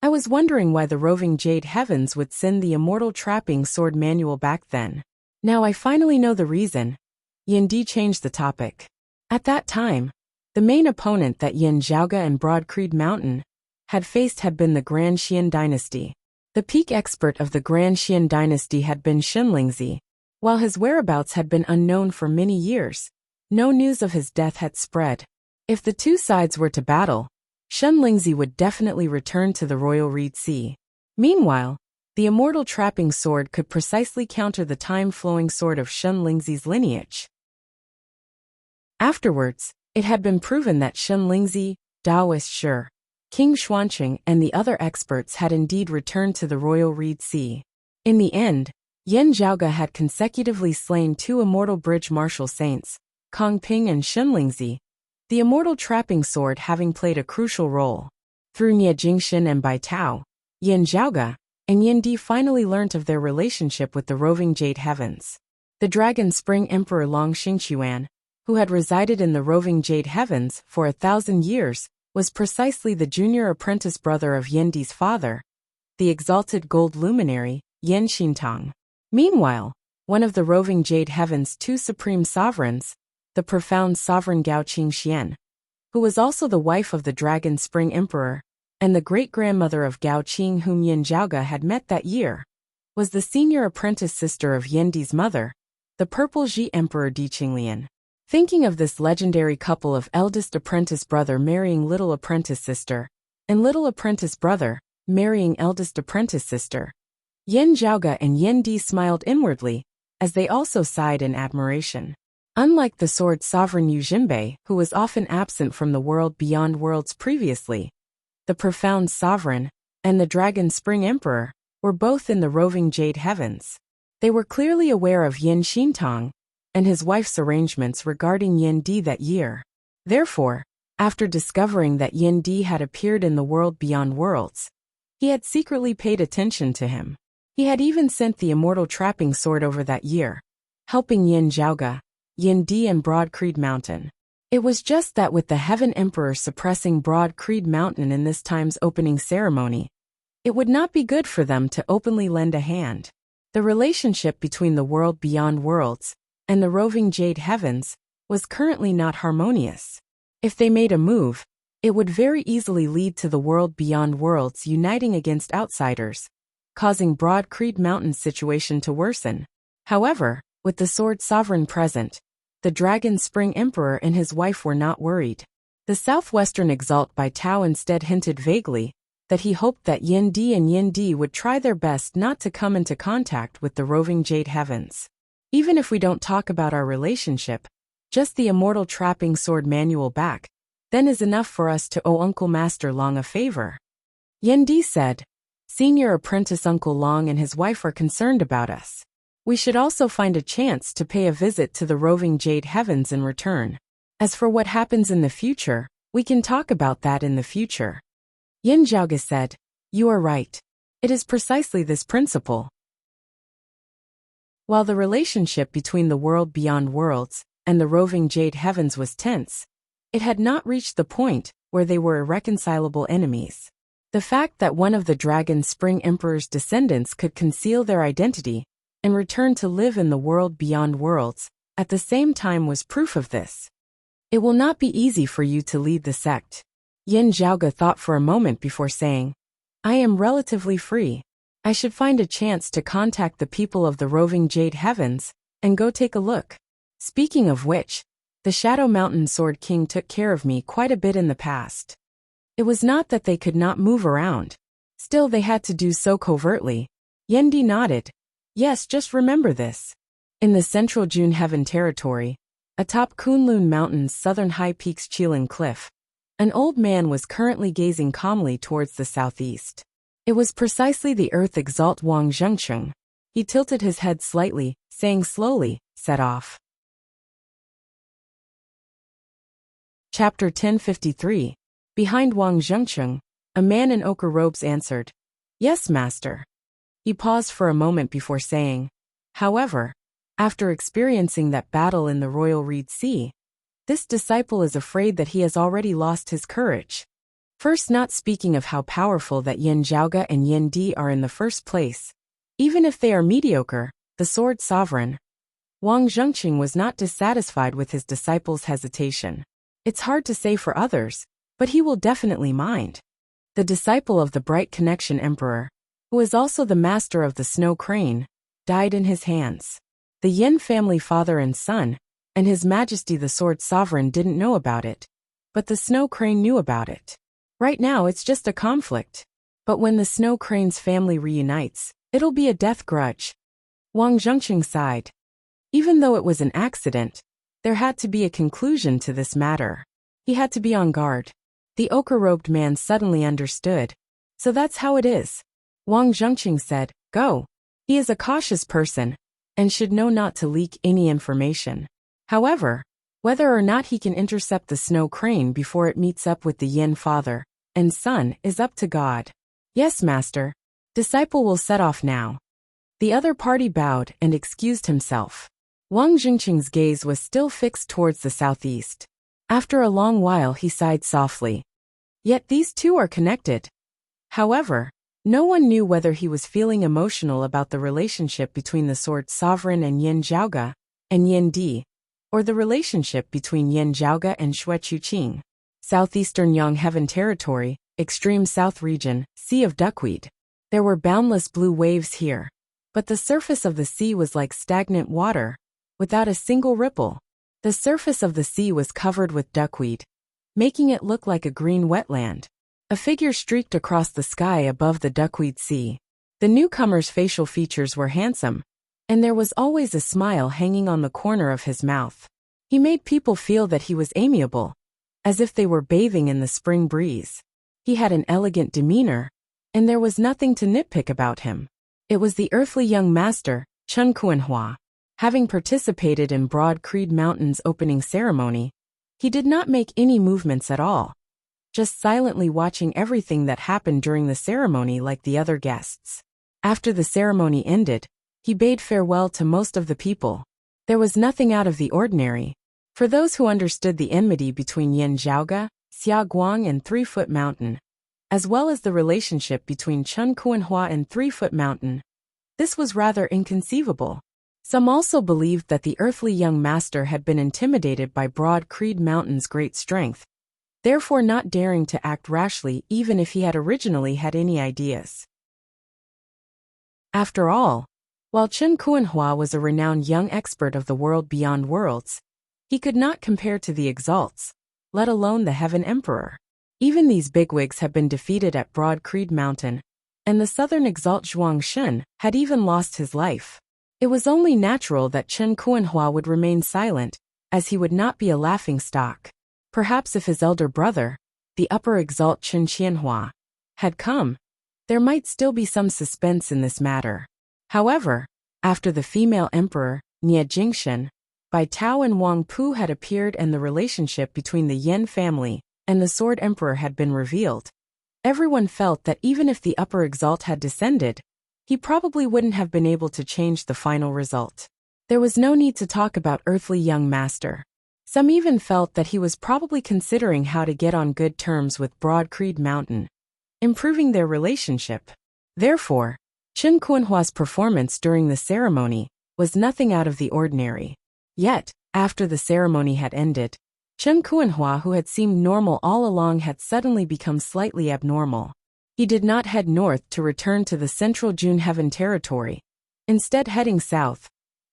I was wondering why the roving Jade Heavens would send the Immortal Trapping Sword manual back then. Now I finally know the reason. Yan Di changed the topic. At that time, The main opponent that Yin Zhaoge and Broad Creed Mountain had faced had been the Grand Xian dynasty. The peak expert of the Grand Xian dynasty had been Shen Lingzi. While his whereabouts had been unknown for many years, no news of his death had spread. If the two sides were to battle, Shen Lingzi would definitely return to the royal Reed Sea. Meanwhile, the immortal trapping sword could precisely counter the time-flowing sword of Shen Lingzi's lineage. Afterwards, it had been proven that Shen Lingzi, Daoist Shi, King Xuanqing and the other experts had indeed returned to the royal Reed Sea. In the end, Yin Zhaoge had consecutively slain two immortal bridge martial saints, Kong Ping and Shen Lingzi, the immortal trapping sword having played a crucial role. Through Nie Jingxin and Bai Tao, Yin Zhaoge and Yin Di finally learnt of their relationship with the roving Jade Heavens. The Dragon Spring Emperor Long Xingquan, who had resided in the roving Jade Heavens for 1,000 years, was precisely the junior apprentice brother of Yin Di's father, the exalted gold luminary, Yin Xintong. Meanwhile, one of the roving Jade Heavens' two supreme sovereigns, the profound sovereign Gao Qingxian, who was also the wife of the Dragon Spring Emperor, and the great-grandmother of Gao Qing whom Yin Zhaoge had met that year, was the senior apprentice sister of Yin Di's mother, the Purple Ji Emperor Di Qinglian. Thinking of this legendary couple of eldest apprentice brother marrying little apprentice sister, and little apprentice brother marrying eldest apprentice sister, Yin Zhaoge and Yin Di smiled inwardly, as they also sighed in admiration. Unlike the sword sovereign Yu Jinbei, who was often absent from the world beyond worlds previously, the profound sovereign and the Dragon Spring Emperor were both in the roving Jade Heavens. They were clearly aware of Yin Xintong and his wife's arrangements regarding Yin Di that year. Therefore, after discovering that Yin Di had appeared in the world beyond worlds, he had secretly paid attention to him. He had even sent the immortal trapping sword over that year, helping Yin Zhaoge, Yin Di and Broad Creed Mountain. It was just that with the Heaven Emperor suppressing Broad Creed Mountain in this time's opening ceremony, it would not be good for them to openly lend a hand. The relationship between the world beyond worlds and the roving Jade Heavens was currently not harmonious. If they made a move, it would very easily lead to the world beyond worlds uniting against outsiders, causing Broad Creed Mountain's situation to worsen. However, with the sword sovereign present, the Dragon Spring Emperor and his wife were not worried. The southwestern exalt Bai Tao instead hinted vaguely that he hoped that Yin Di and Yin Di would try their best not to come into contact with the roving Jade Heavens. Even if we don't talk about our relationship, just the immortal trapping sword manual back, then is enough for us to owe Uncle Master Long a favor. Yin Di said, Senior apprentice Uncle Long and his wife are concerned about us. We should also find a chance to pay a visit to the roving Jade Heavens in return. As for what happens in the future, we can talk about that in the future. Yin Zhaoge said, You are right. It is precisely this principle. While the relationship between the world beyond worlds and the roving Jade Heavens was tense, it had not reached the point where they were irreconcilable enemies. The fact that one of the Dragon Spring Emperor's descendants could conceal their identity and return to live in the world beyond worlds at the same time was proof of this. It will not be easy for you to lead the sect. Yin Zhaoge thought for a moment before saying, I am relatively free. I should find a chance to contact the people of the roving Jade Heavens and go take a look. Speaking of which, the Shadow Mountain Sword King took care of me quite a bit in the past. It was not that they could not move around. Still they had to do so covertly. Yin Di nodded. Yes, just remember this. In the central June Heaven territory, atop Kunlun Mountain's southern high peaks Qilin Cliff, an old man was currently gazing calmly towards the southeast. It was precisely the Earth Exalt Wang Zhengcheng. He tilted his head slightly, saying slowly, Set off. Chapter 1053. Behind Wang Zhengcheng, a man in ochre robes answered, Yes, master. He paused for a moment before saying, However, after experiencing that battle in the Royal Reed Sea, this disciple is afraid that he has already lost his courage. First, not speaking of how powerful that Yin Zhaoge and Yin Di are in the first place, even if they are mediocre, the sword sovereign, Wang Zhengqing was not dissatisfied with his disciple's hesitation. It's hard to say for others, but he will definitely mind. The disciple of the Bright Connection Emperor, who is also the master of the Snow Crane, died in his hands. The Yin family father and son, and His Majesty the Sword Sovereign didn't know about it, but the Snow Crane knew about it. Right now it's just a conflict. But when the Snow Crane's family reunites, it'll be a death grudge. Wang Zhengqing sighed. Even though it was an accident, there had to be a conclusion to this matter. He had to be on guard. The ochre-robed man suddenly understood. So that's how it is. Wang Zhengqing said, "Go." He is a cautious person, and should know not to leak any information. However, whether or not he can intercept the Snow Crane before it meets up with the Yin father and son is up to God. Yes, master. Disciple will set off now. The other party bowed and excused himself. Wang Zhengqing's gaze was still fixed towards the southeast. After a long while he sighed softly. Yet these two are connected. However, no one knew whether he was feeling emotional about the relationship between the Sword Sovereign and Yin Zhaoge, and Yin Di, or the relationship between Yin Zhaoge and Xue Chuqing. Southeastern Yangheaven Territory, extreme south region, Sea of Duckweed. There were boundless blue waves here, but the surface of the sea was like stagnant water, without a single ripple. The surface of the sea was covered with duckweed, making it look like a green wetland. A figure streaked across the sky above the duckweed sea. The newcomer's facial features were handsome, and there was always a smile hanging on the corner of his mouth. He made people feel that he was amiable, as if they were bathing in the spring breeze. He had an elegant demeanor, and there was nothing to nitpick about him. It was the earthly young master, Chen Kuanhua. Having participated in Broad Creed Mountain's opening ceremony, he did not make any movements at all, just silently watching everything that happened during the ceremony like the other guests. After the ceremony ended, he bade farewell to most of the people. There was nothing out of the ordinary. For those who understood the enmity between Yin Zhaoge, Xia Guang and 3-Foot Mountain, as well as the relationship between Chen Kuanhua and 3-Foot Mountain, this was rather inconceivable. Some also believed that the earthly young master had been intimidated by Broad Creed Mountain's great strength, therefore not daring to act rashly even if he had originally had any ideas. After all, while Chen Kuanhua was a renowned young expert of the world beyond worlds, he could not compare to the Exalts, let alone the Heaven Emperor. Even these bigwigs had been defeated at Broad Creed Mountain, and the southern Exalt Zhuang Shen had even lost his life. It was only natural that Chen Kuanhua would remain silent, as he would not be a laughingstock. Perhaps if his elder brother, the upper Exalt Chen Qianhua, had come, there might still be some suspense in this matter. However, after the female emperor, Nie Jingshen, Bai Tao and Wang Pu had appeared and the relationship between the Yin family and the Sword Emperor had been revealed, everyone felt that even if the upper Exalt had descended, he probably wouldn't have been able to change the final result. There was no need to talk about earthly young master. Some even felt that he was probably considering how to get on good terms with Broad Creed Mountain, improving their relationship. Therefore, Chen Kuanhua's performance during the ceremony was nothing out of the ordinary. Yet, after the ceremony had ended, Chen Kuanhua, who had seemed normal all along, had suddenly become slightly abnormal. He did not head north to return to the central June Heaven territory, instead heading south,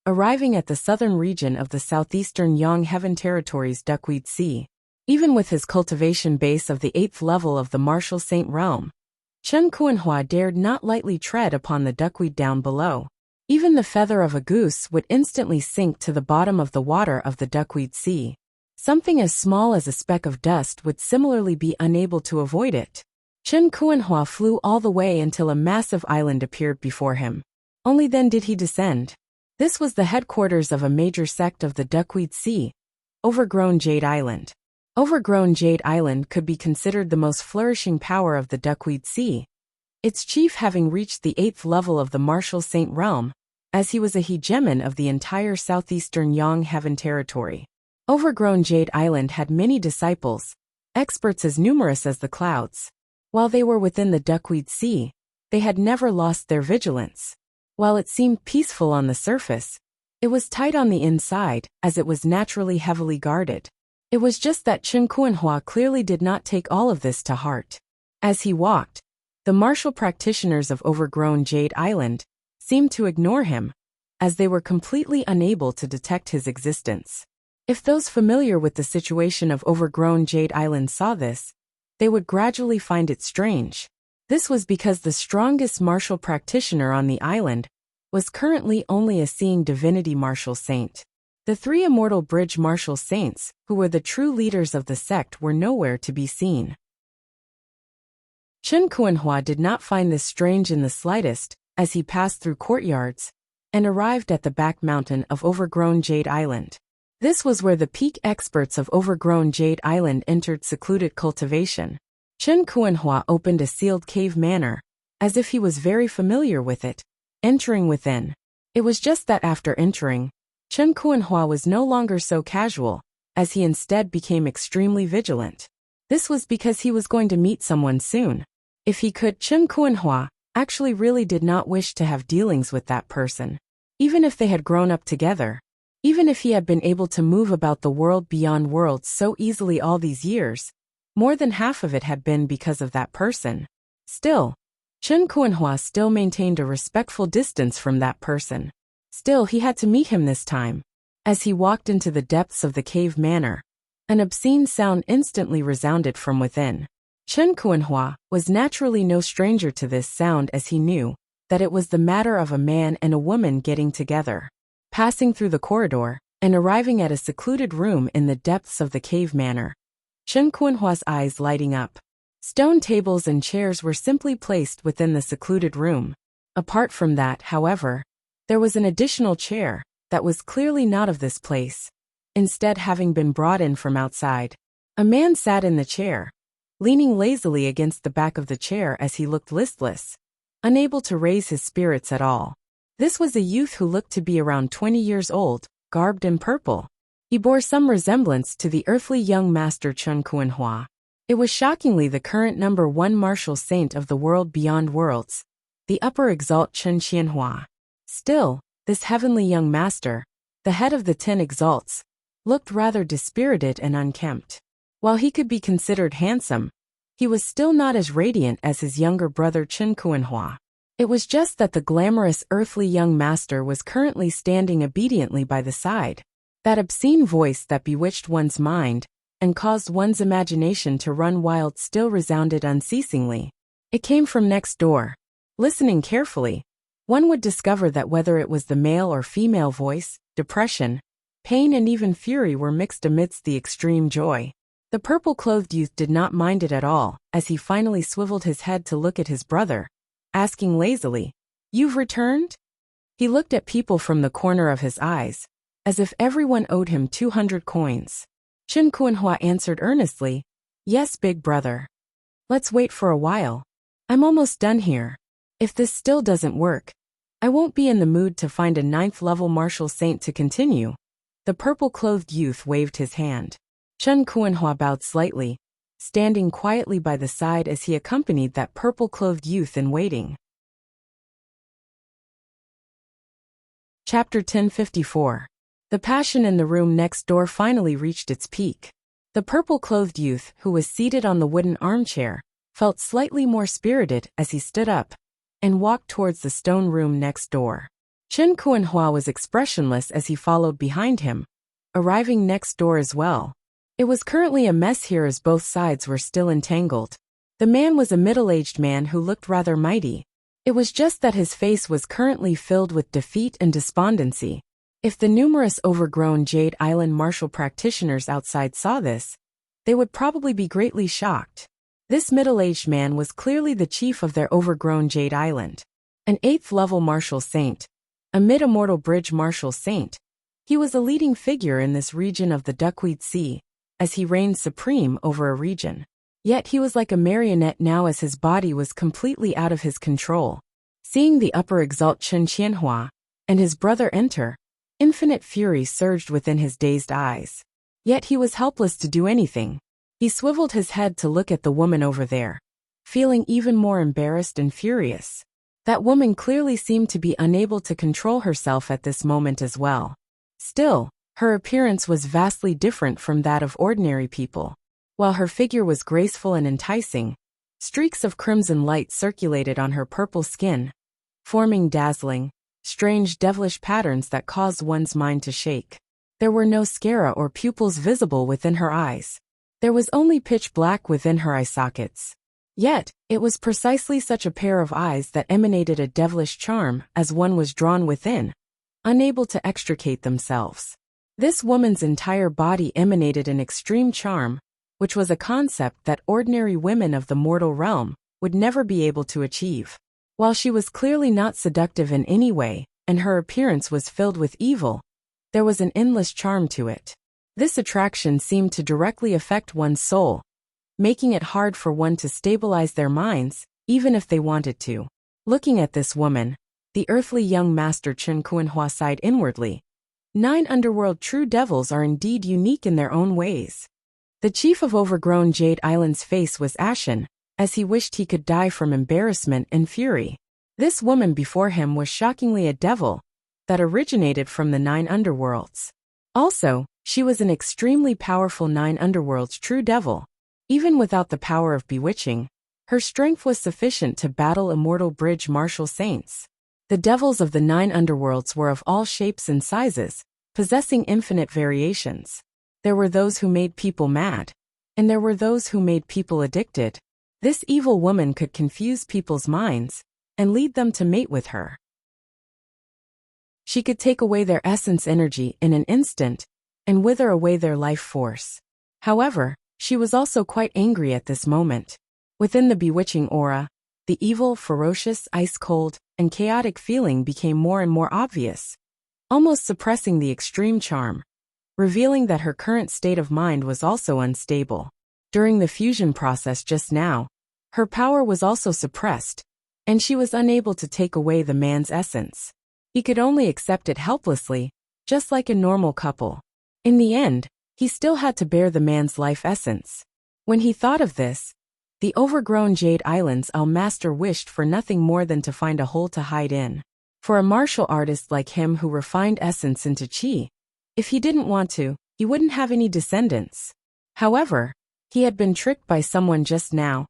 arriving at the southern region of the southeastern Yang Heaven territory's Duckweed Sea. Even with his cultivation base of the 8th level of the Martial Saint realm, Chen Kuanhua dared not lightly tread upon the duckweed down below. Even the feather of a goose would instantly sink to the bottom of the water of the Duckweed Sea. Something as small as a speck of dust would similarly be unable to avoid it. Chen Kuanhua flew all the way until a massive island appeared before him. Only then did he descend. This was the headquarters of a major sect of the Duckweed Sea, Overgrown Jade Island. Overgrown Jade Island could be considered the most flourishing power of the Duckweed Sea, its chief having reached the 8th level of the Martial Saint realm, as he was a hegemon of the entire southeastern Yang Heaven territory. Overgrown Jade Island had many disciples, experts as numerous as the clouds. While they were within the Duckweed Sea, they had never lost their vigilance. While it seemed peaceful on the surface, it was tight on the inside, as it was naturally heavily guarded. It was just that Chen Kuanhua clearly did not take all of this to heart. As he walked, the martial practitioners of overgrown Jade Island seemed to ignore him, as they were completely unable to detect his existence. If those familiar with the situation of overgrown Jade Island saw this, they would gradually find it strange. This was because the strongest martial practitioner on the island was currently only a seeing divinity martial saint. The three immortal bridge martial saints, who were the true leaders of the sect, were nowhere to be seen. Chen Kuanhua did not find this strange in the slightest, as he passed through courtyards and arrived at the back mountain of overgrown Jade Island. This was where the peak experts of overgrown Jade Island entered secluded cultivation. Chen Kuanhua opened a sealed cave manner, as if he was very familiar with it, entering within. It was just that after entering, Chen Kuanhua was no longer so casual, as he instead became extremely vigilant. This was because he was going to meet someone soon. If he could, Chen Kuanhua actually really did not wish to have dealings with that person. Even if they had grown up together, even if he had been able to move about the world beyond worlds so easily all these years, more than half of it had been because of that person. Still, Chen Kuanhua still maintained a respectful distance from that person. Still, he had to meet him this time. As he walked into the depths of the cave manor, an obscene sound instantly resounded from within. Chen Kuanhua was naturally no stranger to this sound, as he knew that it was the matter of a man and a woman getting together. Passing through the corridor and arriving at a secluded room in the depths of the cave manor, Chen Kuanhua's eyes lighting up. Stone tables and chairs were simply placed within the secluded room. Apart from that, however, there was an additional chair that was clearly not of this place, instead having been brought in from outside. A man sat in the chair, leaning lazily against the back of the chair as he looked listless, unable to raise his spirits at all. This was a youth who looked to be around 20 years old, garbed in purple. He bore some resemblance to the earthly young master Chen Kuanhua. It was shockingly the current #1 martial saint of the world beyond worlds, the upper exalt Chen Qianhua. Still, this heavenly young master, the head of the 10 exalts, looked rather dispirited and unkempt. While he could be considered handsome, he was still not as radiant as his younger brother Chen Kuanhua. It was just that the glamorous earthly young master was currently standing obediently by the side. That obscene voice that bewitched one's mind and caused one's imagination to run wild still resounded unceasingly. It came from next door. Listening carefully, one would discover that whether it was the male or female voice, depression, pain and even fury were mixed amidst the extreme joy. The purple-clothed youth did not mind it at all, as he finally swiveled his head to look at his brother, asking lazily, "You've returned?" He looked at people from the corner of his eyes, as if everyone owed him 200 coins. Chen Kuanhua answered earnestly, "Yes, big brother. Let's wait for a while. I'm almost done here. If this still doesn't work, I won't be in the mood to find a 9th-level martial saint to continue." The purple-clothed youth waved his hand. Chen Kuanhua bowed slightly, standing quietly by the side as he accompanied that purple-clothed youth in waiting. Chapter 1054. The passion in the room next door finally reached its peak. The purple-clothed youth, who was seated on the wooden armchair, felt slightly more spirited as he stood up and walked towards the stone room next door. Chen Kuanhua was expressionless as he followed behind him, arriving next door as well. It was currently a mess here as both sides were still entangled. The man was a middle-aged man who looked rather mighty. It was just that his face was currently filled with defeat and despondency. If the numerous overgrown Jade Island martial practitioners outside saw this, they would probably be greatly shocked. This middle-aged man was clearly the chief of their overgrown Jade Island. An 8th-level martial saint, a mid-immortal bridge martial saint. He was a leading figure in this region of the Duckweed Sea, as he reigned supreme over a region. Yet he was like a marionette now, as his body was completely out of his control. Seeing the upper exalt Chen Qianhua and his brother enter, infinite fury surged within his dazed eyes. Yet he was helpless to do anything. He swiveled his head to look at the woman over there, feeling even more embarrassed and furious. That woman clearly seemed to be unable to control herself at this moment as well. Still, Her appearance was vastly different from that of ordinary people. While her figure was graceful and enticing, streaks of crimson light circulated on her purple skin, forming dazzling, strange devilish patterns that caused one's mind to shake. There were no sclera or pupils visible within her eyes. There was only pitch black within her eye sockets. Yet, it was precisely such a pair of eyes that emanated a devilish charm as one was drawn within, unable to extricate themselves. This woman's entire body emanated an extreme charm, which was a concept that ordinary women of the mortal realm would never be able to achieve. While she was clearly not seductive in any way, and her appearance was filled with evil, there was an endless charm to it. This attraction seemed to directly affect one's soul, making it hard for one to stabilize their minds, even if they wanted to. Looking at this woman, the earthly young master Chen Kuanhua sighed inwardly. 9 underworld true devils are indeed unique in their own ways. The chief of overgrown Jade Island's face was ashen, as he wished he could die from embarrassment and fury. This woman before him was shockingly a devil that originated from the 9 underworlds. Also, she was an extremely powerful 9 underworlds true devil. Even without the power of bewitching, her strength was sufficient to battle immortal bridge martial saints. The devils of the 9 underworlds were of all shapes and sizes, possessing infinite variations. There were those who made people mad, and there were those who made people addicted. This evil woman could confuse people's minds and lead them to mate with her. She could take away their essence energy in an instant and wither away their life force. However, she was also quite angry at this moment. Within the bewitching aura, the evil, ferocious, ice-cold, and chaotic feeling became more and more obvious, almost suppressing the extreme charm, revealing that her current state of mind was also unstable. During the fusion process just now, her power was also suppressed, and she was unable to take away the man's essence. He could only accept it helplessly, just like a normal couple. In the end, he still had to bear the man's life essence. When he thought of this, the overgrown Jade Island's master wished for nothing more than to find a hole to hide in. For a martial artist like him who refined essence into chi, if he didn't want to, he wouldn't have any descendants. However, he had been tricked by someone just now,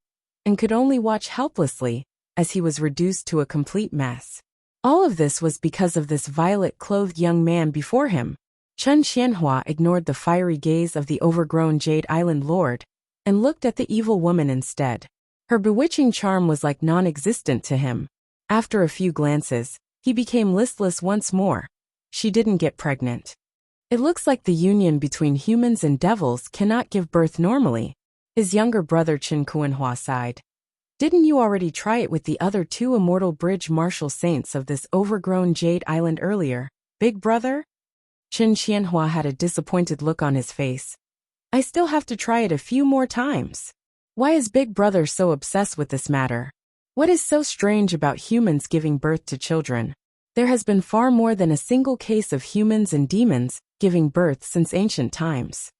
and could only watch helplessly as he was reduced to a complete mess. All of this was because of this violet-clothed young man before him. Chen Qianhua ignored the fiery gaze of the overgrown Jade Island lord and looked at the evil woman instead. Her bewitching charm was like non-existent to him. After a few glances, he became listless once more. She didn't get pregnant. It looks like the union between humans and devils cannot give birth normally. His younger brother Chen Kuanhua sighed. Didn't you already try it with the other 2 immortal bridge martial saints of this overgrown Jade Island earlier, big brother? Chen Qianhua had a disappointed look on his face. I still have to try it a few more times. Why is big brother so obsessed with this matter? What is so strange about humans giving birth to children? There has been far more than a single case of humans and demons giving birth since ancient times.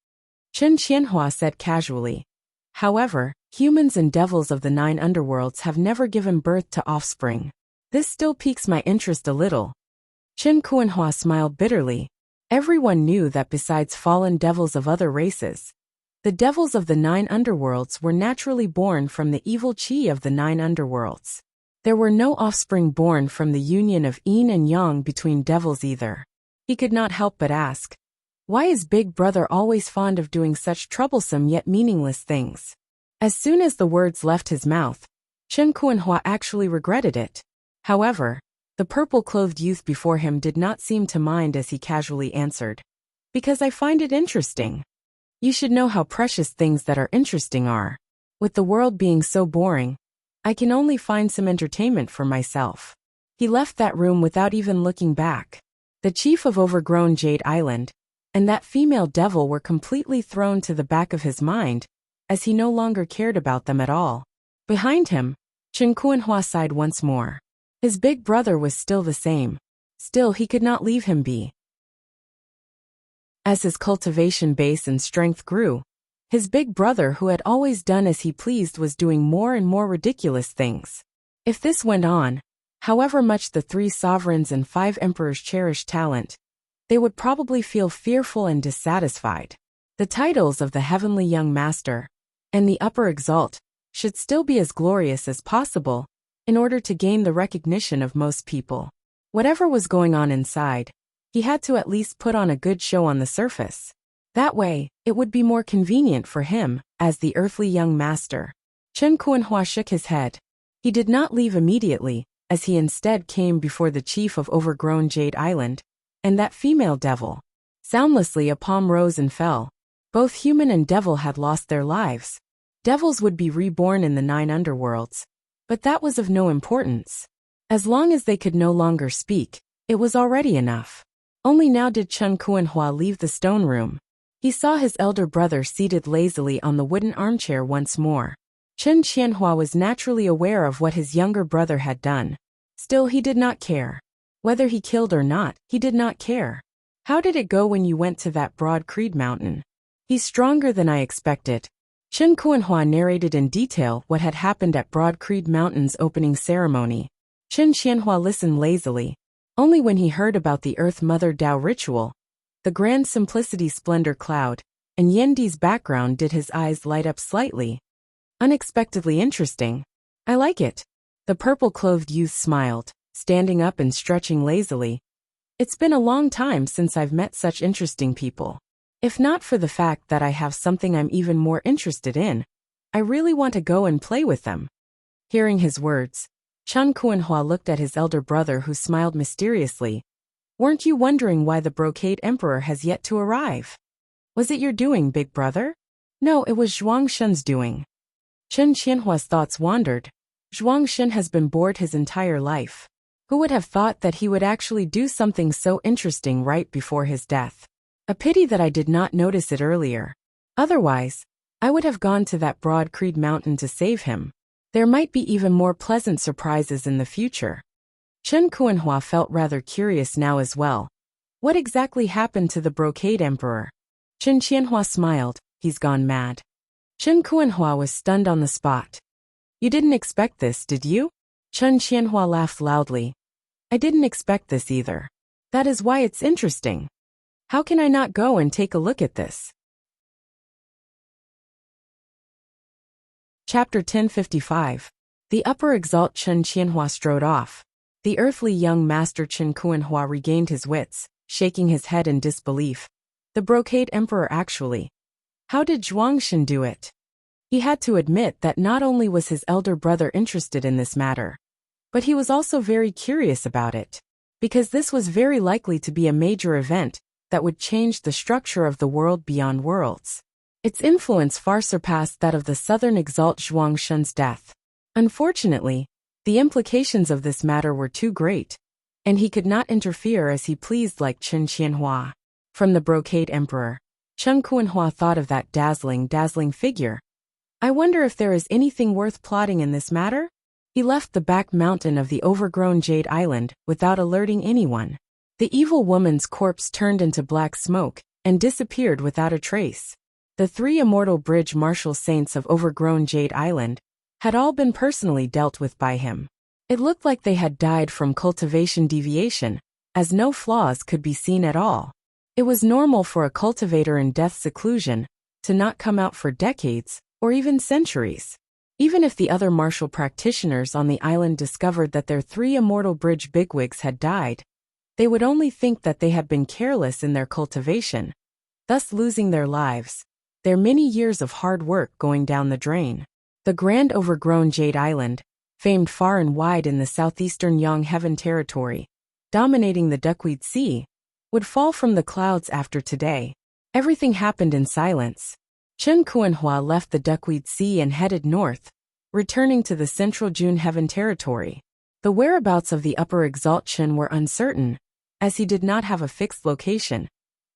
Chen Qianhua said casually. However, humans and devils of the 9 underworlds have never given birth to offspring. This still piques my interest a little. Chen Kuanhua smiled bitterly. Everyone knew that besides fallen devils of other races, the devils of the 9 underworlds were naturally born from the evil chi of the 9 underworlds. There were no offspring born from the union of yin and yang between devils either. He could not help but ask, why is big brother always fond of doing such troublesome yet meaningless things? As soon as the words left his mouth, Chen Kuanhua actually regretted it. However, the purple-clothed youth before him did not seem to mind as he casually answered. Because I find it interesting. You should know how precious things that are interesting are. With the world being so boring, I can only find some entertainment for myself. He left that room without even looking back. The chief of overgrown Jade Island and that female devil were completely thrown to the back of his mind, as he no longer cared about them at all. Behind him, Chen Kuanhua sighed once more. His big brother was still the same. Still, he could not leave him be. As his cultivation base and strength grew, his big brother, who had always done as he pleased, was doing more and more ridiculous things. If this went on, however much the 3 sovereigns and 5 emperors cherished talent, they would probably feel fearful and dissatisfied. The titles of the Heavenly Young Master and the Upper Exalt should still be as glorious as possible in order to gain the recognition of most people. Whatever was going on inside, he had to at least put on a good show on the surface. That way, it would be more convenient for him as the earthly young master. Chen Kuanhua shook his head. He did not leave immediately, as he instead came before the chief of overgrown Jade Island, and that female devil. Soundlessly a palm rose and fell. Both human and devil had lost their lives. Devils would be reborn in the 9 underworlds, but that was of no importance. As long as they could no longer speak, it was already enough. Only now did Chen Kuanhua leave the stone room. He saw his elder brother seated lazily on the wooden armchair once more. Chen Qianhua was naturally aware of what his younger brother had done. Still, he did not care. Whether he killed or not, he did not care. How did it go when you went to that Broad Creed mountain? He's stronger than I expected. Chen Kuanhua narrated in detail what had happened at Broad Creed Mountain's opening ceremony. Chen Qianhua listened lazily. Only when he heard about the Earth Mother Dao ritual, the grand simplicity splendor cloud, and Yendi's background did his eyes light up slightly. Unexpectedly interesting. I like it. The purple-clothed youth smiled, standing up and stretching lazily. It's been a long time since I've met such interesting people. If not for the fact that I have something I'm even more interested in, I really want to go and play with them. Hearing his words, Chen Kuanhua looked at his elder brother who smiled mysteriously. Weren't you wondering why the Brocade Emperor has yet to arrive? Was it your doing, big brother? No, it was Zhuangshen's doing. Chen Qianhua's thoughts wandered. Zhuangshen has been bored his entire life. Who would have thought that he would actually do something so interesting right before his death? A pity that I did not notice it earlier. Otherwise, I would have gone to that Broad Creed mountain to save him. There might be even more pleasant surprises in the future. Chen Kuanhua felt rather curious now as well. What exactly happened to the Brocade Emperor? Chen Qianhua smiled. He's gone mad. Chen Kuanhua was stunned on the spot. You didn't expect this, did you? Chen Qianhua laughed loudly. I didn't expect this either. That is why it's interesting. How can I not go and take a look at this? Chapter 1055. The Upper Exalt. Chen Qianhua strode off. The earthly young master Chen Kuanhua regained his wits, shaking his head in disbelief. The Brocade Emperor actually. How did Zhuangshen do it? He had to admit that not only was his elder brother interested in this matter, but he was also very curious about it, because this was very likely to be a major event that would change the structure of the world beyond worlds. Its influence far surpassed that of the Southern Exalt Zhuangshen's death. Unfortunately, the implications of this matter were too great, and he could not interfere as he pleased like Chen Qianhua. From the Brocade Emperor, Chen Kuanhua thought of that dazzling figure. I wonder if there is anything worth plotting in this matter? He left the back mountain of the overgrown Jade Island without alerting anyone. The evil woman's corpse turned into black smoke and disappeared without a trace. The 3 immortal bridge martial saints of overgrown Jade Island had all been personally dealt with by him. It looked like they had died from cultivation deviation, as no flaws could be seen at all. It was normal for a cultivator in death seclusion to not come out for decades or even centuries. Even if the other martial practitioners on the island discovered that their 3 immortal bridge bigwigs had died, they would only think that they had been careless in their cultivation, thus losing their lives, their many years of hard work going down the drain. The grand overgrown Jade Island, famed far and wide in the southeastern Yang Heaven territory, dominating the Duckweed Sea, would fall from the clouds after today. Everything happened in silence. Chen Kuanhua left the Duckweed Sea and headed north, returning to the central June Heaven territory. The whereabouts of the Upper Exalt Chen were uncertain, as he did not have a fixed location,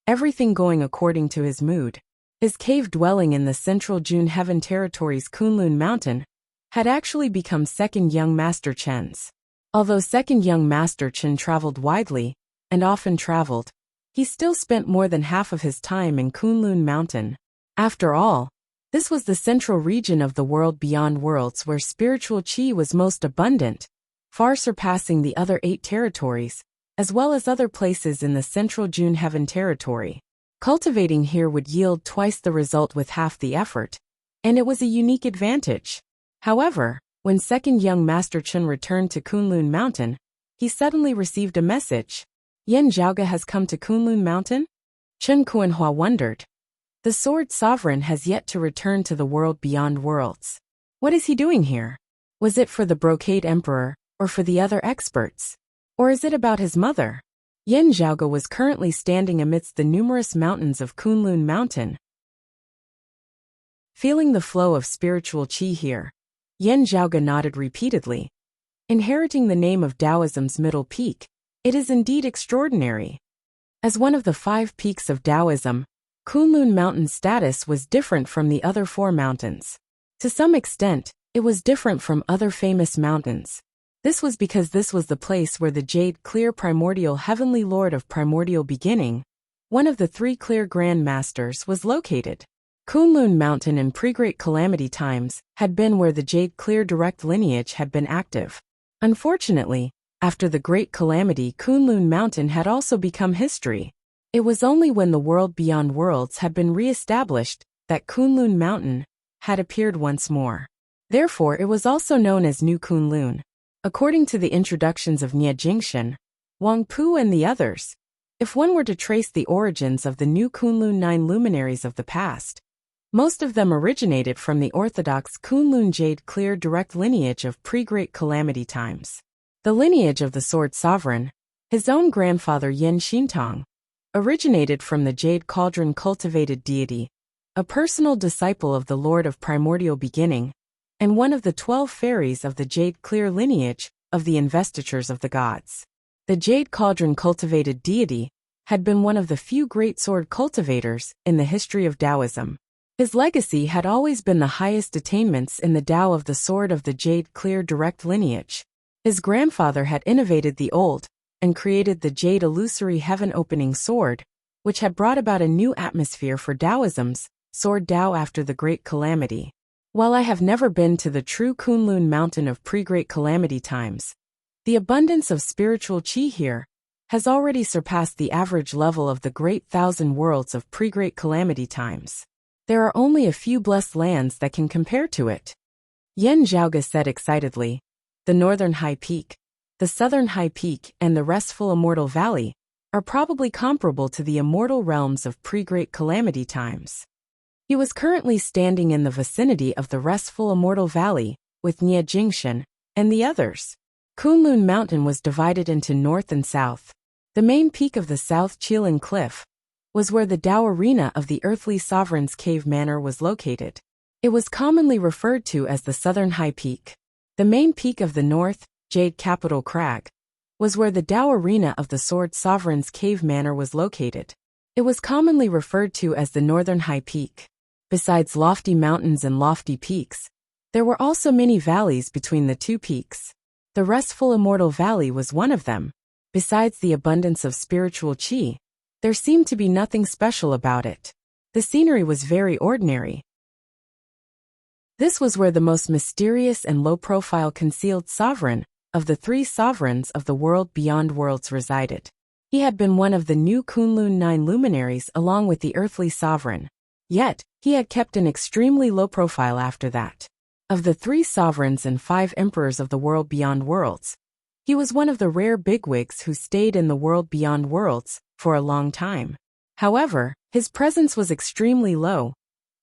everything going according to his mood. His cave dwelling in the central June Heaven territory's Kunlun Mountain had actually become Second Young Master Chen's. Although Second Young Master Chen traveled widely, and often traveled, he still spent more than half of his time in Kunlun Mountain. After all, this was the central region of the world beyond worlds where spiritual qi was most abundant, far surpassing the other 8 territories, as well as other places in the central June Heaven territory. Cultivating here would yield twice the result with half the effort, and it was a unique advantage. However, when second young Master Chen returned to Kunlun Mountain, he suddenly received a message. Yan Zhaoge has come to Kunlun Mountain? Chen Kuanhua wondered. The Sword Sovereign has yet to return to the world beyond worlds. What is he doing here? Was it for the Brocade Emperor, or for the other experts? Or is it about his mother? Yan Zhaoge was currently standing amidst the numerous mountains of Kunlun Mountain. Feeling the flow of spiritual qi here, Yan Zhaoge nodded repeatedly. Inheriting the name of Taoism's middle peak, it is indeed extraordinary. As one of the 5 peaks of Taoism, Kunlun Mountain's status was different from the other 4 mountains. To some extent, it was different from other famous mountains. This was because this was the place where the Jade Clear Primordial Heavenly Lord of Primordial Beginning, one of the 3 clear Grand Masters, was located. Kunlun Mountain in pre-Great Calamity times had been where the Jade Clear direct lineage had been active. Unfortunately, after the Great Calamity, Kunlun Mountain had also become history. It was only when the world beyond worlds had been re-established that Kunlun Mountain had appeared once more. Therefore, it was also known as New Kunlun. According to the introductions of Nie Jingshan, Wang Pu and the others, if one were to trace the origins of the New Kunlun 9 luminaries of the past, most of them originated from the orthodox Kunlun Jade Clear direct lineage of pre-Great Calamity times. The lineage of the Sword Sovereign, his own grandfather Yen Xintong, originated from the Jade Cauldron cultivated deity, a personal disciple of the Lord of Primordial Beginning, and one of the 12 fairies of the Jade Clear lineage of the investitures of the gods. The Jade Cauldron cultivated deity had been one of the few great sword cultivators in the history of Taoism. His legacy had always been the highest attainments in the Tao of the sword of the Jade Clear direct lineage. His grandfather had innovated the old and created the Jade Illusory Heaven-opening sword, which had brought about a new atmosphere for Taoism's Sword Tao after the Great Calamity. While I have never been to the true Kunlun Mountain of pre-Great Calamity times, the abundance of spiritual qi here has already surpassed the average level of the Great Thousand Worlds of pre-Great Calamity times. There are only a few blessed lands that can compare to it. Yan Zhaoge said excitedly. The Northern High Peak, the Southern High Peak, and the restful Immortal Valley are probably comparable to the immortal realms of pre-Great Calamity times. He was currently standing in the vicinity of the restful Immortal Valley with Nie Jingshan and the others. Kunlun Mountain was divided into north and south. The main peak of the South Qilin Cliff was where the Tao Arena of the Earthly Sovereign's Cave Manor was located. It was commonly referred to as the Southern High Peak. The main peak of the North, Jade Capital Crag, was where the Tao Arena of the Sword Sovereign's Cave Manor was located. It was commonly referred to as the Northern High Peak. Besides lofty mountains and lofty peaks, there were also many valleys between the 2 peaks. The restful Immortal Valley was one of them. Besides the abundance of spiritual qi, there seemed to be nothing special about it. The scenery was very ordinary. This was where the most mysterious and low-profile concealed sovereign of the 3 sovereigns of the world beyond worlds resided. He had been one of the new Kunlun 9 luminaries along with the earthly sovereign. Yet, he had kept an extremely low profile after that. Of the 3 sovereigns and 5 emperors of the world beyond worlds, he was one of the rare bigwigs who stayed in the world beyond worlds for a long time. However, his presence was extremely low,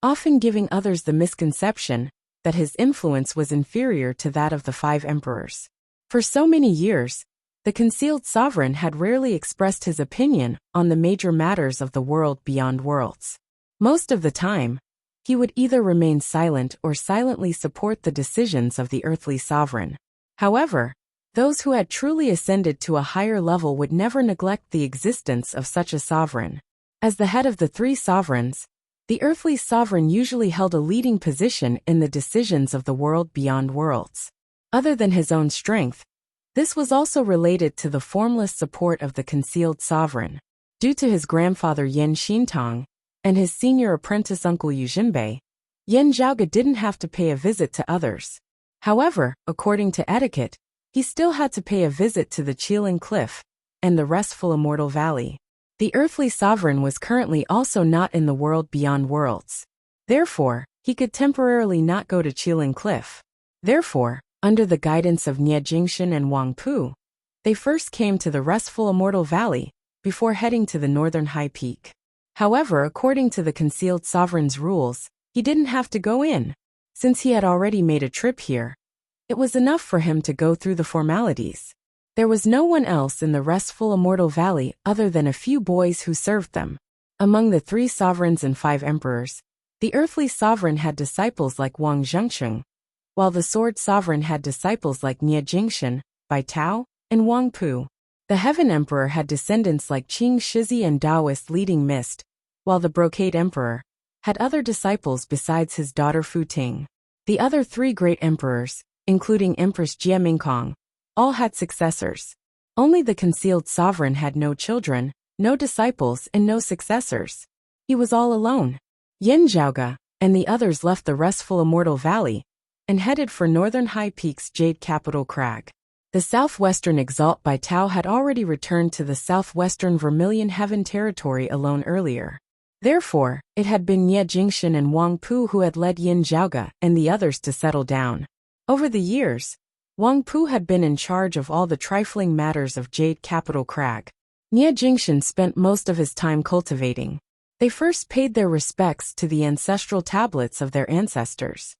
often giving others the misconception that his influence was inferior to that of the 5 emperors. For so many years, the concealed sovereign had rarely expressed his opinion on the major matters of the world beyond worlds. Most of the time, he would either remain silent or silently support the decisions of the earthly sovereign. However, those who had truly ascended to a higher level would never neglect the existence of such a sovereign. As the head of the 3 sovereigns, the earthly sovereign usually held a leading position in the decisions of the world beyond worlds. Other than his own strength, this was also related to the formless support of the concealed sovereign. Due to his grandfather Yen Xintong and his senior apprentice uncle Yu Jinbei, Yan Zhaoge didn't have to pay a visit to others. However, according to etiquette, he still had to pay a visit to the Qilin Cliff and the restful immortal valley. The earthly sovereign was currently also not in the world beyond worlds. Therefore, he could temporarily not go to Qilin Cliff. Therefore, under the guidance of Nie Jingshan and Wang Pu, they first came to the restful immortal valley, before heading to the northern high peak. However, according to the concealed sovereign's rules, he didn't have to go in. Since he had already made a trip here, it was enough for him to go through the formalities. There was no one else in the restful immortal valley other than a few boys who served them. Among the 3 sovereigns and 5 emperors, the earthly sovereign had disciples like Wang Zhengsheng, while the sword sovereign had disciples like Nie Jingshan, Bai Tao, and Wang Pu. The heaven emperor had descendants like Qing Shizi and Taoist leading Mist, while the brocade emperor had other disciples besides his daughter Fu Ting. The other 3 great emperors, including Empress Jie Mingkong, all had successors. Only the concealed sovereign had no children, no disciples, and no successors. He was all alone. Yin Zhaoge and the others left the restful immortal valley and headed for northern high peak's jade capital crag. The southwestern Exalt Bai Tao had already returned to the southwestern Vermilion Heaven territory alone earlier. Therefore, it had been Nie Jingshan and Wang Pu who had led Yin Zhaoge and the others to settle down. Over the years, Wang Pu had been in charge of all the trifling matters of Jade Capital Crag. Nie Jingshan spent most of his time cultivating. They first paid their respects to the ancestral tablets of their ancestors.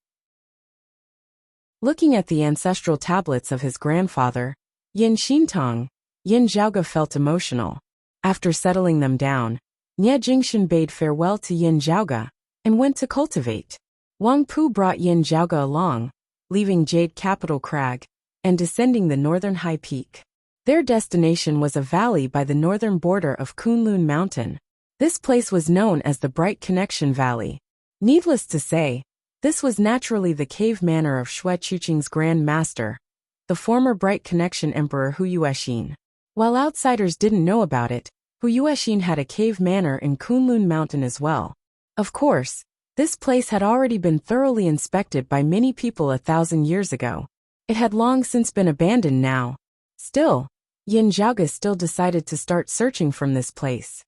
Looking at the ancestral tablets of his grandfather, Yin Xintong, Yin Zhaoge felt emotional. After settling them down, Nie Jingshan bade farewell to Yin Zhaoge and went to cultivate. Wang Pu brought Yin Zhaoge along, leaving Jade Capital Crag and descending the northern high peak. Their destination was a valley by the northern border of Kunlun Mountain. This place was known as the Bright Connection Valley. Needless to say, this was naturally the cave manor of Xue Chuqing's Grand Master, the former Bright Connection Emperor Hu Yuexin. While outsiders didn't know about it, Hu Yuexin had a cave manor in Kunlun Mountain as well. Of course, this place had already been thoroughly inspected by many people 1,000 years ago. It had long since been abandoned now. Still, Yin Zhaoge still decided to start searching from this place.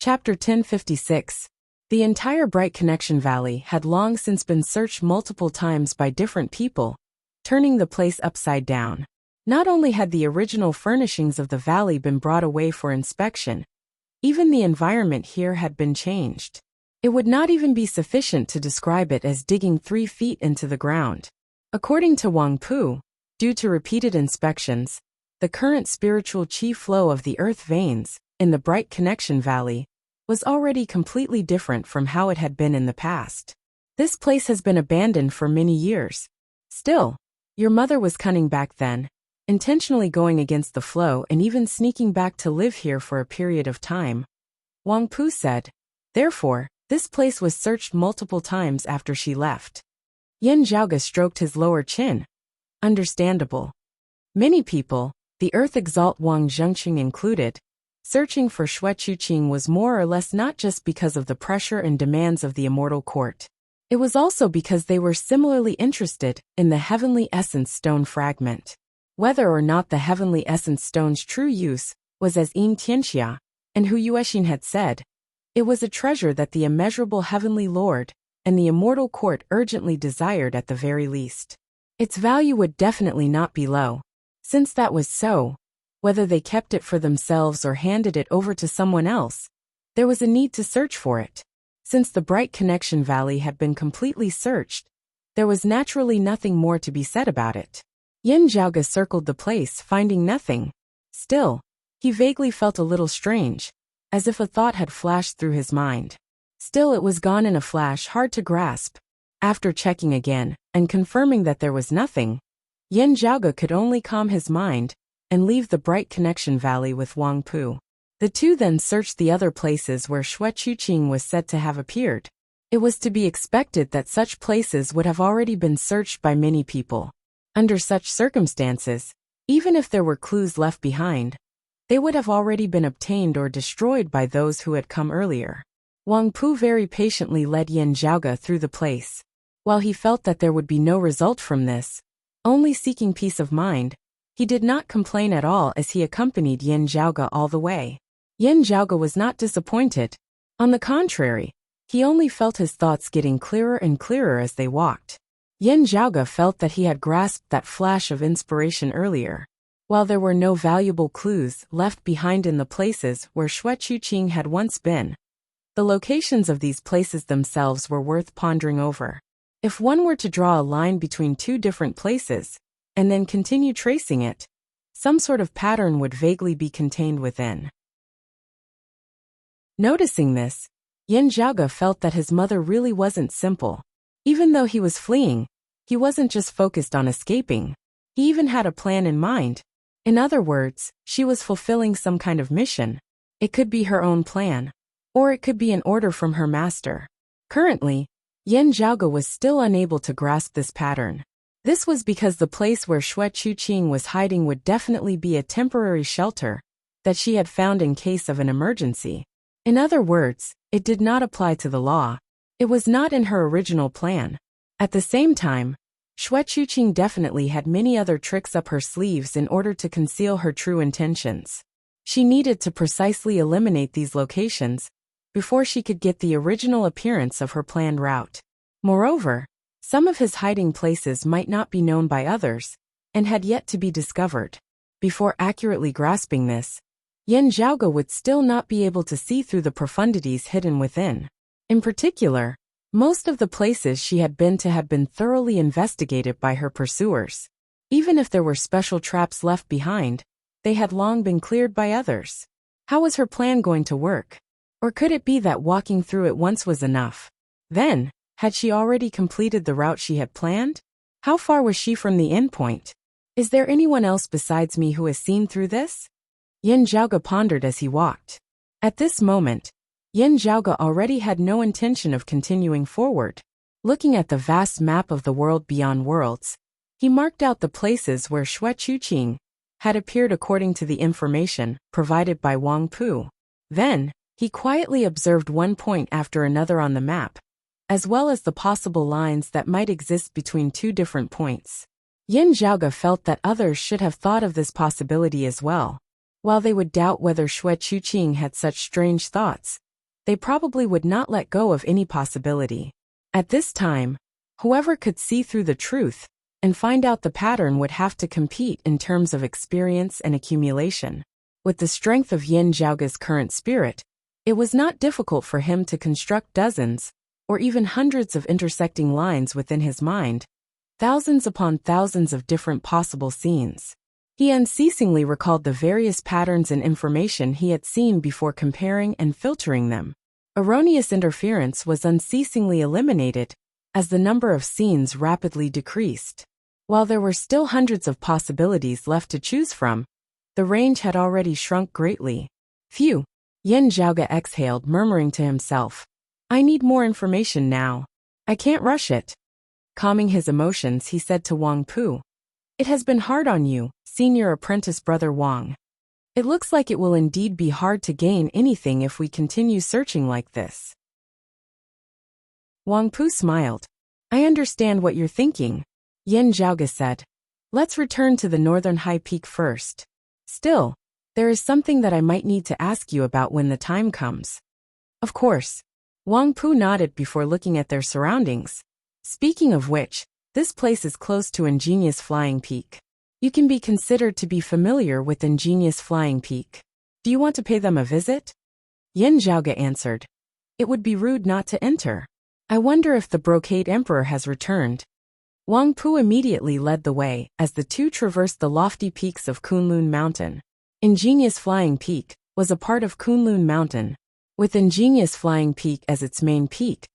Chapter 1056. The entire Bright Connection Valley had long since been searched multiple times by different people, turning the place upside down. Not only had the original furnishings of the valley been brought away for inspection, even the environment here had been changed. It would not even be sufficient to describe it as digging 3 feet into the ground. According to Wang Pu, due to repeated inspections, the current spiritual qi flow of the earth veins in the Bright Connection Valley was already completely different from how it had been in the past. This place has been abandoned for many years. Still, your mother was cunning back then, intentionally going against the flow and even sneaking back to live here for a period of time, Wang Pu said. Therefore, this place was searched multiple times after she left. Yin Zhaoge stroked his lower chin. Understandable. Many people, the Earth Exalt Wang Zhengqing included, searching for Xue Chuqing was more or less not just because of the pressure and demands of the immortal court. It was also because they were similarly interested in the heavenly essence stone fragment. Whether or not the heavenly essence stone's true use was as Yin Tianxia and Hu Yuexin had said, it was a treasure that the immeasurable heavenly lord and the immortal court urgently desired at the very least. Its value would definitely not be low. Since that was so, whether they kept it for themselves or handed it over to someone else, there was a need to search for it. Since the Bright Connection Valley had been completely searched, there was naturally nothing more to be said about it. Yin Zhaoge circled the place, finding nothing. Still, he vaguely felt a little strange, as if a thought had flashed through his mind. Still, it was gone in a flash, hard to grasp. After checking again and confirming that there was nothing, Yin Zhaoge could only calm his mind and leave the Bright Connection Valley with Wang Pu. The two then searched the other places where Xue Chuqing was said to have appeared. It was to be expected that such places would have already been searched by many people. Under such circumstances, even if there were clues left behind, they would have already been obtained or destroyed by those who had come earlier. Wang Pu very patiently led Yin Zhaoge through the place. While he felt that there would be no result from this, only seeking peace of mind, he did not complain at all as he accompanied Yin Zhaoge all the way. Yin Zhaoge was not disappointed. On the contrary, he only felt his thoughts getting clearer and clearer as they walked. Yin Zhaoge felt that he had grasped that flash of inspiration earlier. While there were no valuable clues left behind in the places where Shui Chuqing had once been, the locations of these places themselves were worth pondering over. If one were to draw a line between two different places, and then continue tracing it, some sort of pattern would vaguely be contained within. Noticing this, Yin Zhaoge felt that his mother really wasn't simple. Even though he was fleeing, he wasn't just focused on escaping. He even had a plan in mind. In other words, she was fulfilling some kind of mission. It could be her own plan, or it could be an order from her master. Currently, Yin Zhaoge was still unable to grasp this pattern. This was because the place where Shui Chuqing was hiding would definitely be a temporary shelter that she had found in case of an emergency. In other words, it did not apply to the law. It was not in her original plan. At the same time, Shui Chuqing definitely had many other tricks up her sleeves in order to conceal her true intentions. She needed to precisely eliminate these locations before she could get the original appearance of her planned route. Moreover, some of his hiding places might not be known by others and had yet to be discovered. Before accurately grasping this, Yin Zhaoge would still not be able to see through the profundities hidden within. In particular, most of the places she had been to had been thoroughly investigated by her pursuers. Even if there were special traps left behind, they had long been cleared by others. How was her plan going to work? Or could it be that walking through it once was enough? Then, had she already completed the route she had planned? How far was she from the endpoint? Is there anyone else besides me who has seen through this? Yin Zhaoge pondered as he walked. At this moment, Yin Zhaoge already had no intention of continuing forward. Looking at the vast map of the world beyond worlds, he marked out the places where Shui Chuqing had appeared according to the information provided by Wang Pu. Then, he quietly observed one point after another on the map, as well as the possible lines that might exist between two different points. Yin Zhaoge felt that others should have thought of this possibility as well. While they would doubt whether Shui Chuqing had such strange thoughts, they probably would not let go of any possibility. At this time, whoever could see through the truth and find out the pattern would have to compete in terms of experience and accumulation. With the strength of Yin Zhaoge's current spirit, it was not difficult for him to construct dozens, or even hundreds of intersecting lines within his mind, thousands upon thousands of different possible scenes. He unceasingly recalled the various patterns and information he had seen before comparing and filtering them. Erroneous interference was unceasingly eliminated as the number of scenes rapidly decreased. While there were still hundreds of possibilities left to choose from, the range had already shrunk greatly. Phew! Yin Zhaoge exhaled, murmuring to himself, "I need more information now. I can't rush it." Calming his emotions, he said to Wang Pu, "It has been hard on you, senior apprentice brother Wang. It looks like it will indeed be hard to gain anything if we continue searching like this." Wang Pu smiled. "I understand what you're thinking," Yin Zhaoge said. "Let's return to the northern high peak first. Still, there is something that I might need to ask you about when the time comes." "Of course." Wang Pu nodded before looking at their surroundings. "Speaking of which, this place is close to Ingenious Flying Peak. You can be considered to be familiar with Ingenious Flying Peak. Do you want to pay them a visit?" Yin Zhaoge answered. "It would be rude not to enter. I wonder if the Brocade Emperor has returned." Wang Pu immediately led the way as the two traversed the lofty peaks of Kunlun Mountain. Ingenious Flying Peak was a part of Kunlun Mountain. With Ingenious Flying Peak as its main peak,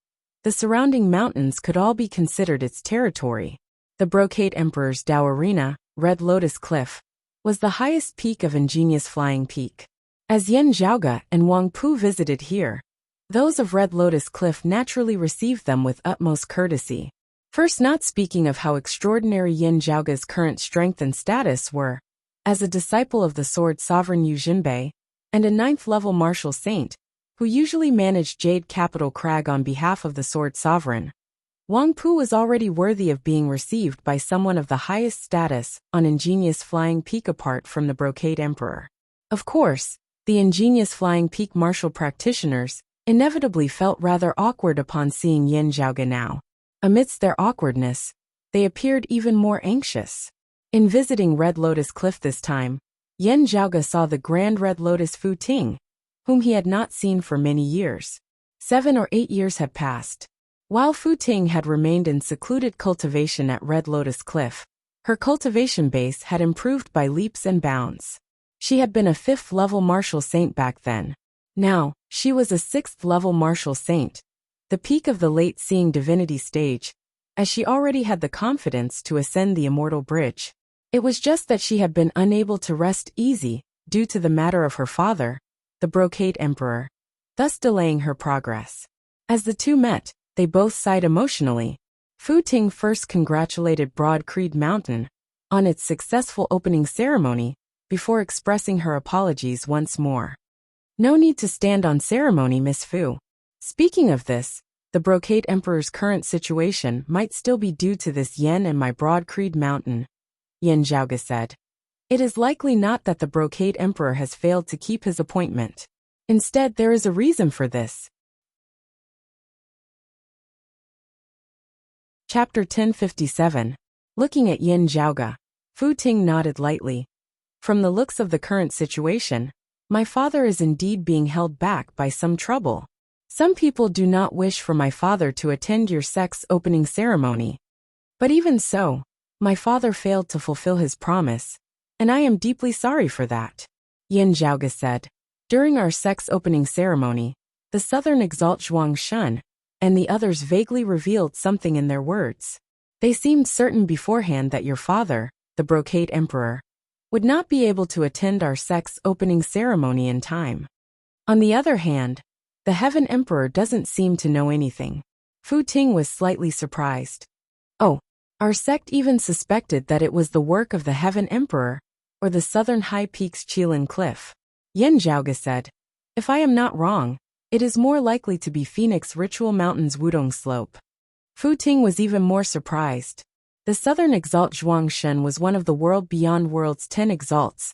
the surrounding mountains could all be considered its territory. The Brocade Emperor's Dao Arena, Red Lotus Cliff, was the highest peak of Ingenious Flying Peak. As Yin Zhaoge and Wang Pu visited here, those of Red Lotus Cliff naturally received them with utmost courtesy. First, not speaking of how extraordinary Yin Zhaoge's current strength and status were, as a disciple of the Sword Sovereign Yu Jinbei, and a 9th-level martial saint, who usually managed Jade Capital Crag on behalf of the Sword Sovereign. Wang Pu was already worthy of being received by someone of the highest status on ingenious flying peak apart from the Brocade Emperor. Of course, the ingenious flying peak martial practitioners inevitably felt rather awkward upon seeing Yan Zhaoge now. Amidst their awkwardness, they appeared even more anxious. In visiting Red Lotus Cliff this time, Yan Zhaoge saw the Grand Red Lotus Fu Ting, whom he had not seen for many years. 7 or 8 years had passed. While Fu Ting had remained in secluded cultivation at Red Lotus Cliff, her cultivation base had improved by leaps and bounds. She had been a 5th-level martial saint back then. Now, she was a 6th-level martial saint, the peak of the late-seeing divinity stage, as she already had the confidence to ascend the immortal bridge. It was just that she had been unable to rest easy due to the matter of her father, the Brocade Emperor, thus delaying her progress. As the two met, they both sighed emotionally. Fu Ting first congratulated Broad Creed Mountain on its successful opening ceremony before expressing her apologies once more. No need to stand on ceremony, Miss Fu. Speaking of this, the Brocade Emperor's current situation might still be due to this yen and my Broad Creed Mountain, Yan Zhaoge said. It is likely not that the Brocade Emperor has failed to keep his appointment. Instead, there is a reason for this. Chapter 1057. Looking at Yan Zhaoge, Fu Ting nodded lightly. From the looks of the current situation, my father is indeed being held back by some trouble. Some people do not wish for my father to attend your sect's opening ceremony. But even so, my father failed to fulfill his promise, and I am deeply sorry for that, Yan Zhaoge said. During our sect's opening ceremony, the Southern Exalt Zhuang Shun and the others vaguely revealed something in their words. They seemed certain beforehand that your father, the Brocade Emperor, would not be able to attend our sect's opening ceremony in time. On the other hand, the Heaven Emperor doesn't seem to know anything. Fu Ting was slightly surprised. Oh, our sect even suspected that it was the work of the Heaven Emperor, or the Southern High Peaks Qilin Cliff. Yan Zhaoge said, if I am not wrong, it is more likely to be Phoenix Ritual Mountain's Wudong Slope. Fu Ting was even more surprised. The Southern Exalt Zhuang Shen was one of the world beyond world's 10 exalts,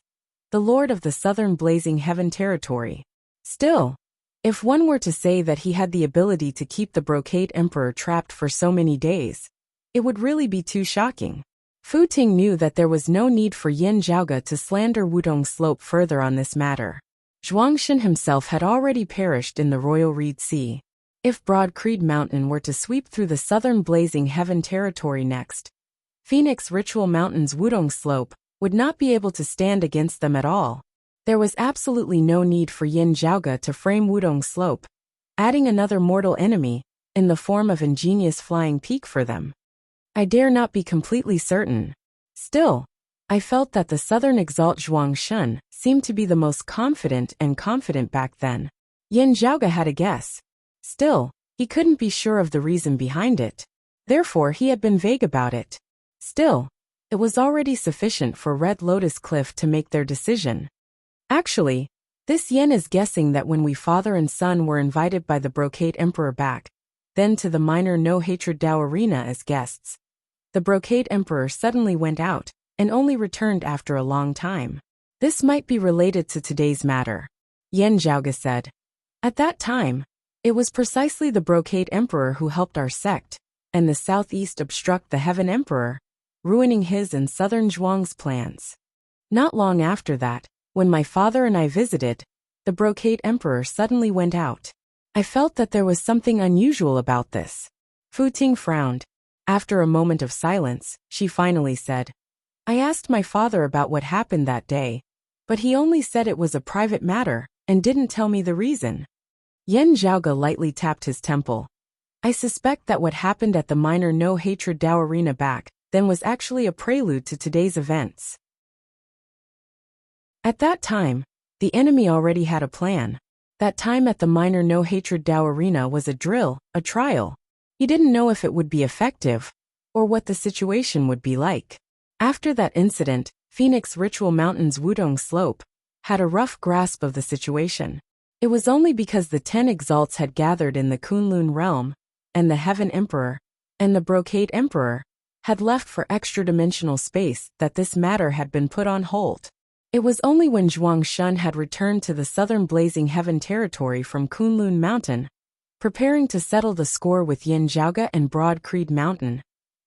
the lord of the Southern Blazing Heaven territory. Still, if one were to say that he had the ability to keep the Brocade Emperor trapped for so many days, it would really be too shocking. Fu Ting knew that there was no need for Yan Zhaoge to slander Wudong Slope further on this matter. Zhuangshan himself had already perished in the Royal Reed Sea. If Broad Creed Mountain were to sweep through the Southern Blazing Heaven territory next, Phoenix Ritual Mountain's Wudong Slope would not be able to stand against them at all. There was absolutely no need for Yan Zhaoge to frame Wudong Slope, adding another mortal enemy in the form of ingenious flying peak for them. I dare not be completely certain. Still, I felt that the Southern Exalt Zhuang Shun seemed to be the most confident back then. Yan Zhaoge had a guess. Still, he couldn't be sure of the reason behind it. Therefore, he had been vague about it. Still, it was already sufficient for Red Lotus Cliff to make their decision. Actually, this Yen is guessing that when we father and son were invited by the Brocade Emperor back, then to the minor No Hatred Dao Arena as guests, the Brocade Emperor suddenly went out and only returned after a long time. This might be related to today's matter, Yan Zhaoge said. At that time, it was precisely the Brocade Emperor who helped our sect, and the southeast obstruct the Heaven Emperor, ruining his and Southern Zhuang's plans. Not long after that, when my father and I visited, the Brocade Emperor suddenly went out. I felt that there was something unusual about this. Fu Ting frowned. After a moment of silence, she finally said, I asked my father about what happened that day, but he only said it was a private matter and didn't tell me the reason. Yan Zhaoge lightly tapped his temple. I suspect that what happened at the minor No Hatred Dao Arena back then was actually a prelude to today's events. At that time, the enemy already had a plan. That time at the minor No Hatred Dao Arena was a drill, a trial. He didn't know if it would be effective, or what the situation would be like. After that incident, Phoenix Ritual Mountain's Wudong Slope had a rough grasp of the situation. It was only because the 10 exalts had gathered in the Kunlun realm, and the Heaven Emperor, and the Brocade Emperor, had left for extra-dimensional space that this matter had been put on hold. It was only when Zhuang Shun had returned to the southern Blazing Heaven territory from Kunlun Mountain, preparing to settle the score with Yin Zhaoge and Broad Creed Mountain,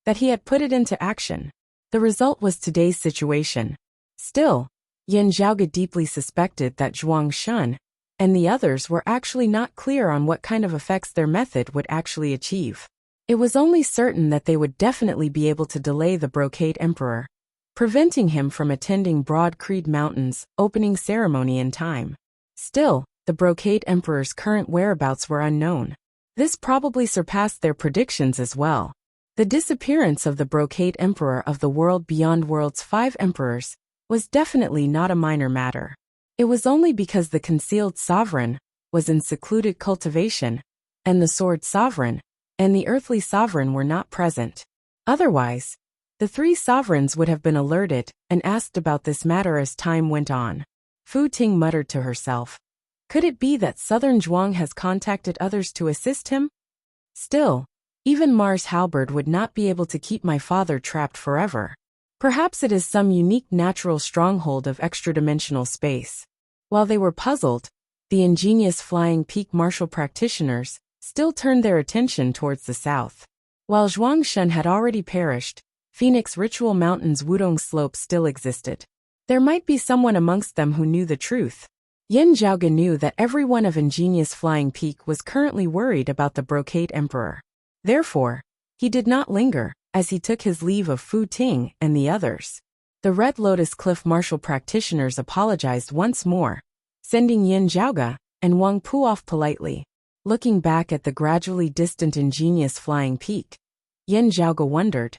that he had put it into action. The result was today's situation. Still, Yin Zhaoge deeply suspected that Zhuang Shun and the others were actually not clear on what kind of effects their method would actually achieve. It was only certain that they would definitely be able to delay the Brocade Emperor, preventing him from attending Broad Creed Mountain's opening ceremony in time. Still, the Brocade Emperor's current whereabouts were unknown. This probably surpassed their predictions as well. The disappearance of the Brocade Emperor of the world beyond world's 5 emperors was definitely not a minor matter. It was only because the concealed sovereign was in secluded cultivation, and the sword sovereign and the earthly sovereign were not present. Otherwise, the 3 sovereigns would have been alerted and asked about this matter as time went on. Fu Ting muttered to herself. Could it be that Southern Zhuang has contacted others to assist him? Still, even Mars Halberd would not be able to keep my father trapped forever. Perhaps it is some unique natural stronghold of extra-dimensional space. While they were puzzled, the ingenious Flying Peak martial practitioners still turned their attention towards the south. While Zhuang Shun had already perished, Phoenix Ritual Mountain's Wudong Slope still existed. There might be someone amongst them who knew the truth. Yin Zhaoge knew that every one of ingenious Flying Peak was currently worried about the Brocade Emperor. Therefore, he did not linger as he took his leave of Fu Ting and the others. The Red Lotus Cliff martial practitioners apologized once more, sending Yin Zhaoge and Wang Pu off politely. Looking back at the gradually distant ingenious Flying Peak, Yin Zhaoge wondered,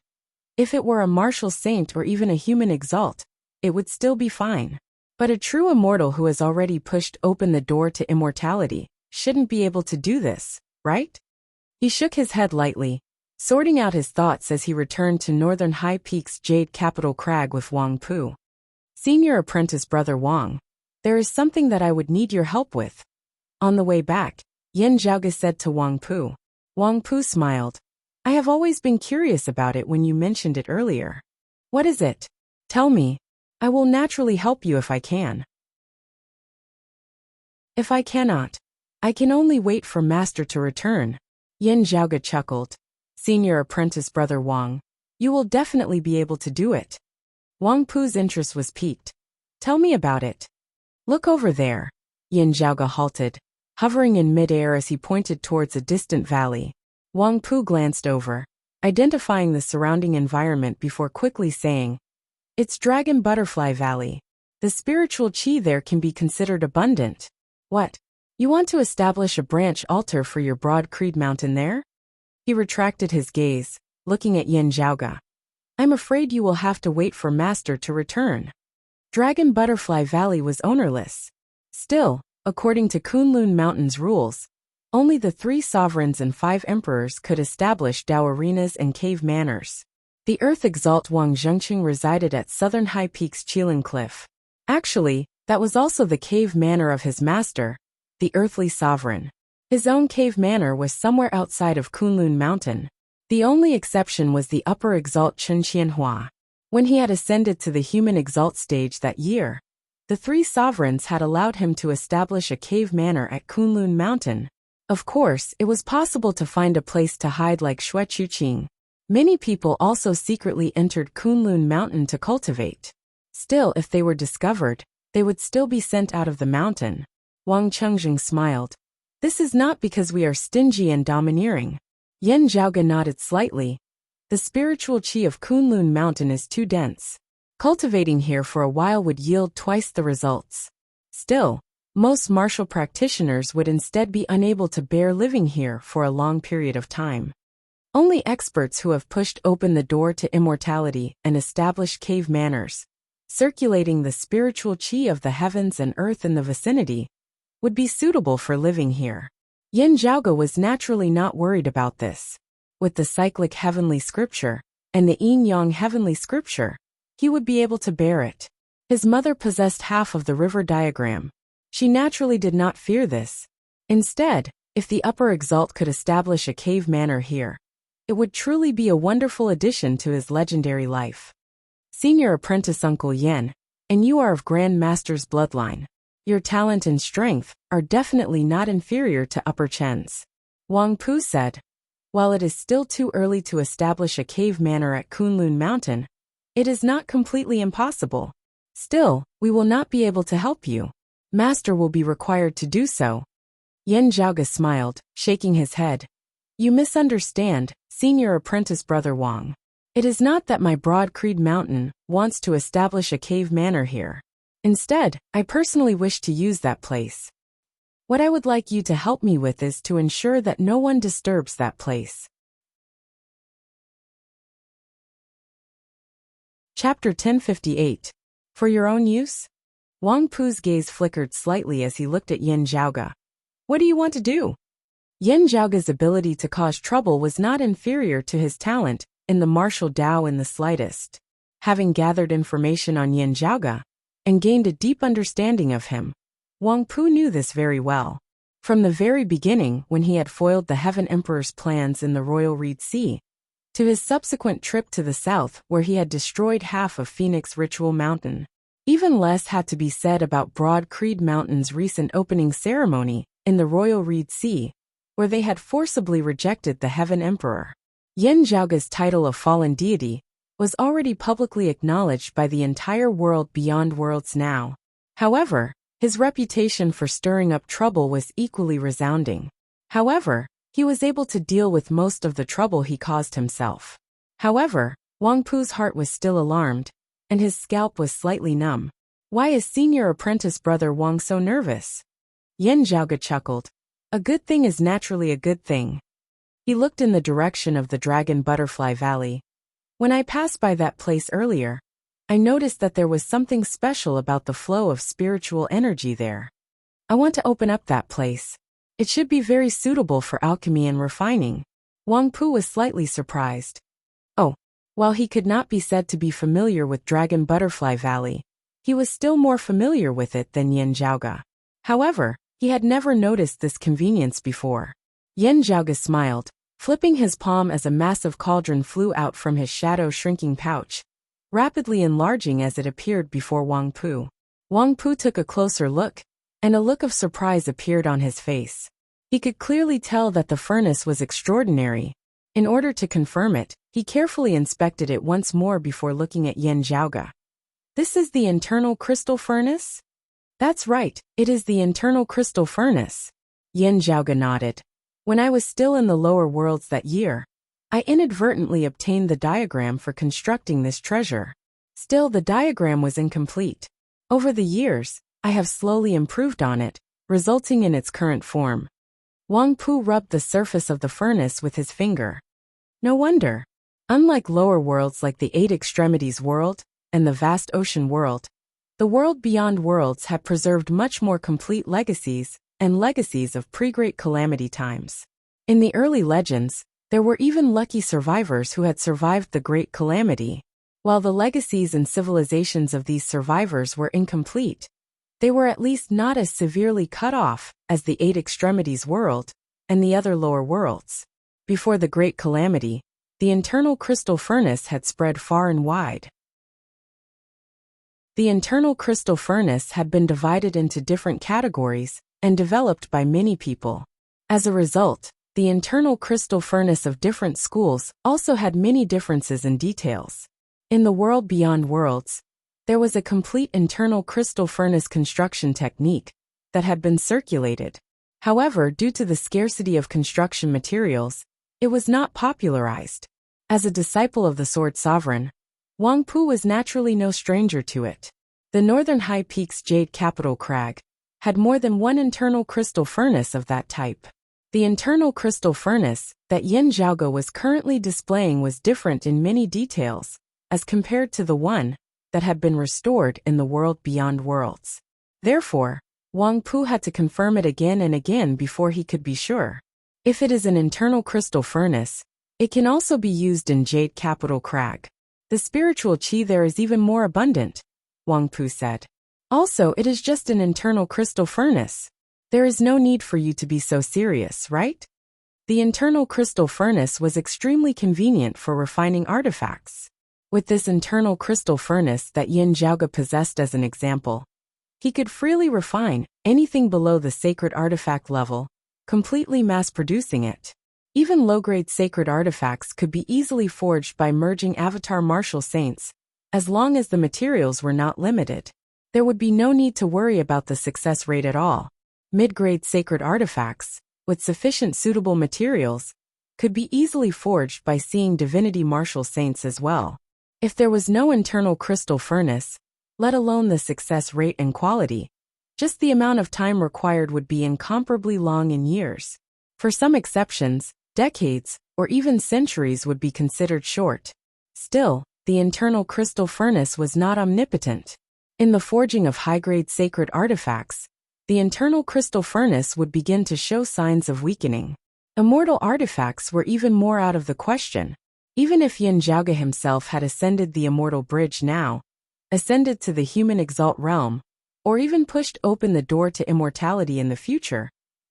if it were a martial saint or even a human exalt, it would still be fine. But a true immortal who has already pushed open the door to immortality shouldn't be able to do this, right? He shook his head lightly, sorting out his thoughts as he returned to Northern High Peak's Jade Capital Crag with Wang Pu. Senior apprentice Brother Wang, there is something that I would need your help with. On the way back, Yin Zhaoge said to Wang Pu. Wang Pu smiled. I have always been curious about it when you mentioned it earlier. What is it? Tell me. I will naturally help you if I can. If I cannot, I can only wait for Master to return. Yin Zhaoge chuckled. Senior apprentice Brother Wang, you will definitely be able to do it. Wang Pu's interest was piqued. Tell me about it. Look over there. Yin Zhaoge halted, hovering in midair as he pointed towards a distant valley. Wang Pu glanced over, identifying the surrounding environment before quickly saying, it's Dragon Butterfly Valley. The spiritual chi there can be considered abundant. What? You want to establish a branch altar for your Broad Creed Mountain there? He retracted his gaze, looking at Yin Zhaoge. I'm afraid you will have to wait for Master to return. Dragon Butterfly Valley was ownerless. Still, according to Kunlun Mountain's rules, only the 3 sovereigns and 5 emperors could establish Dao arenas and cave manors. The Earth Exalt Wang Zhengqing resided at Southern High Peak's Qilin Cliff. Actually, that was also the cave manor of his master, the Earthly Sovereign. His own cave manor was somewhere outside of Kunlun Mountain. The only exception was the Upper Exalt Chen Qianhua. When he had ascended to the Human Exalt stage that year, the 3 sovereigns had allowed him to establish a cave manor at Kunlun Mountain. Of course, it was possible to find a place to hide like Xue Chuqing. Many people also secretly entered Kunlun Mountain to cultivate. Still, if they were discovered, they would still be sent out of the mountain. Wang Chengjing smiled. This is not because we are stingy and domineering. Yin Zhaoge nodded slightly. The spiritual qi of Kunlun Mountain is too dense. Cultivating here for a while would yield twice the results. Still, most martial practitioners would instead be unable to bear living here for a long period of time. Only experts who have pushed open the door to immortality and established cave manors, circulating the spiritual qi of the heavens and earth in the vicinity, would be suitable for living here. Yin Zhaoge was naturally not worried about this. With the cyclic heavenly scripture and the yin-yang heavenly scripture, he would be able to bear it. His mother possessed half of the river diagram. She naturally did not fear this. Instead, if the Upper Exalt could establish a cave manor here, it It would truly be a wonderful addition to his legendary life. Senior Apprentice Uncle Yen, and you are of Grand Master's bloodline. Your talent and strength are definitely not inferior to Upper Chen's. Wang Pu said. While it is still too early to establish a cave manor at Kunlun Mountain, it is not completely impossible. Still, we will not be able to help you. Master will be required to do so. Yen Zhaoge smiled, shaking his head. You misunderstand, Senior Apprentice Brother Wang. It is not that my Broad Creed Mountain wants to establish a cave manor here. Instead, I personally wish to use that place. What I would like you to help me with is to ensure that no one disturbs that place. Chapter 1058. For your own use? Wang Pu's gaze flickered slightly as he looked at Yen Zhaoge. What do you want to do? Yen Zhaoge's ability to cause trouble was not inferior to his talent in the martial Dao in the slightest. Having gathered information on Yen Zhaoge and gained a deep understanding of him, Wang Pu knew this very well. From the very beginning, when he had foiled the Heaven Emperor's plans in the Royal Reed Sea, to his subsequent trip to the south where he had destroyed half of Phoenix Ritual Mountain. Even less had to be said about Broad Creed Mountain's recent opening ceremony in the Royal Reed Sea, where they had forcibly rejected the Heaven Emperor. Yen Zhaoge's title of fallen deity was already publicly acknowledged by the entire world beyond worlds now. However, his reputation for stirring up trouble was equally resounding. However, he was able to deal with most of the trouble he caused himself. However, Wang Pu's heart was still alarmed, and his scalp was slightly numb. Why is Senior Apprentice Brother Wang so nervous? Yen Zhaoge chuckled. A good thing is naturally a good thing. He looked in the direction of the Dragon Butterfly Valley. When I passed by that place earlier, I noticed that there was something special about the flow of spiritual energy there. I want to open up that place. It should be very suitable for alchemy and refining. Wang Pu was slightly surprised. Oh, while he could not be said to be familiar with Dragon Butterfly Valley, he was still more familiar with it than Yen Zhaoge. However, he had never noticed this convenience before. Yen Zhaoge smiled, flipping his palm as a massive cauldron flew out from his shadow-shrinking pouch, rapidly enlarging as it appeared before Wang Pu. Wang Pu took a closer look, and a look of surprise appeared on his face. He could clearly tell that the furnace was extraordinary. In order to confirm it, he carefully inspected it once more before looking at Yen Zhaoge. This is the internal crystal furnace? That's right, it is the internal crystal furnace. Yen Zhaoge nodded. When I was still in the lower worlds that year, I inadvertently obtained the diagram for constructing this treasure. Still, the diagram was incomplete. Over the years, I have slowly improved on it, resulting in its current form. Wang Pu rubbed the surface of the furnace with his finger. No wonder. Unlike lower worlds like the Eight Extremities world and the vast ocean world, the world beyond worlds had preserved much more complete legacies and legacies of pre-Great Calamity times. In the early legends, there were even lucky survivors who had survived the Great Calamity. While the legacies and civilizations of these survivors were incomplete, they were at least not as severely cut off as the Eight Extremities world and the other lower worlds. Before the Great Calamity, the internal crystal furnace had spread far and wide. The internal crystal furnace had been divided into different categories and developed by many people. As a result, the internal crystal furnace of different schools also had many differences in details. In the world beyond worlds, there was a complete internal crystal furnace construction technique that had been circulated. However, due to the scarcity of construction materials, it was not popularized. As a disciple of the Sword Sovereign, Wang Pu was naturally no stranger to it. The Northern High Peak's Jade Capital Crag had more than one internal crystal furnace of that type. The internal crystal furnace that Yen Zhaoge was currently displaying was different in many details, as compared to the one that had been restored in the world beyond worlds. Therefore, Wang Pu had to confirm it again and again before he could be sure. If it is an internal crystal furnace, it can also be used in Jade Capital Crag. The spiritual qi there is even more abundant, Wang Pu said. Also, it is just an internal crystal furnace. There is no need for you to be so serious, right? The internal crystal furnace was extremely convenient for refining artifacts. With this internal crystal furnace that Yin Zhaoge possessed as an example, he could freely refine anything below the sacred artifact level, completely mass-producing it. Even low-grade sacred artifacts could be easily forged by merging avatar martial saints, as long as the materials were not limited. There would be no need to worry about the success rate at all. Mid-grade sacred artifacts, with sufficient suitable materials, could be easily forged by seeing divinity martial saints as well. If there was no internal crystal furnace, let alone the success rate and quality, just the amount of time required would be incomparably long in years. For some exceptions, decades, or even centuries would be considered short. Still, the internal crystal furnace was not omnipotent. In the forging of high-grade sacred artifacts, the internal crystal furnace would begin to show signs of weakening. Immortal artifacts were even more out of the question. Even if Yin Zhaoge himself had ascended the immortal bridge now, ascended to the human exalt realm, or even pushed open the door to immortality in the future,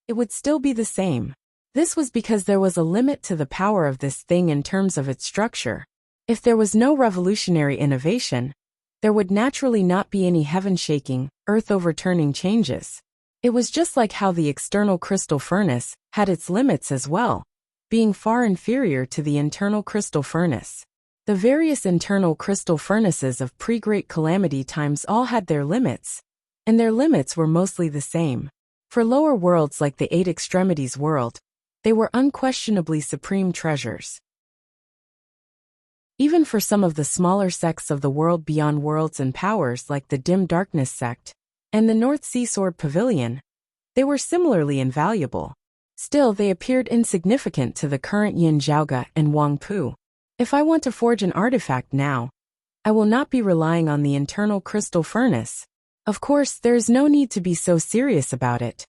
it would still be the same. This was because there was a limit to the power of this thing in terms of its structure. If there was no revolutionary innovation, there would naturally not be any heaven-shaking, earth-overturning changes. It was just like how the external crystal furnace had its limits as well, being far inferior to the internal crystal furnace. The various internal crystal furnaces of pre-Great Calamity times all had their limits, and their limits were mostly the same. For lower worlds like the Eight Extremities world, they were unquestionably supreme treasures. Even for some of the smaller sects of the world beyond worlds and powers like the Dim Darkness sect and the North Sea Sword Pavilion, they were similarly invaluable. Still, they appeared insignificant to the current Yin Zhaoge and Wang Pu. If I want to forge an artifact now, I will not be relying on the internal crystal furnace. Of course, there is no need to be so serious about it.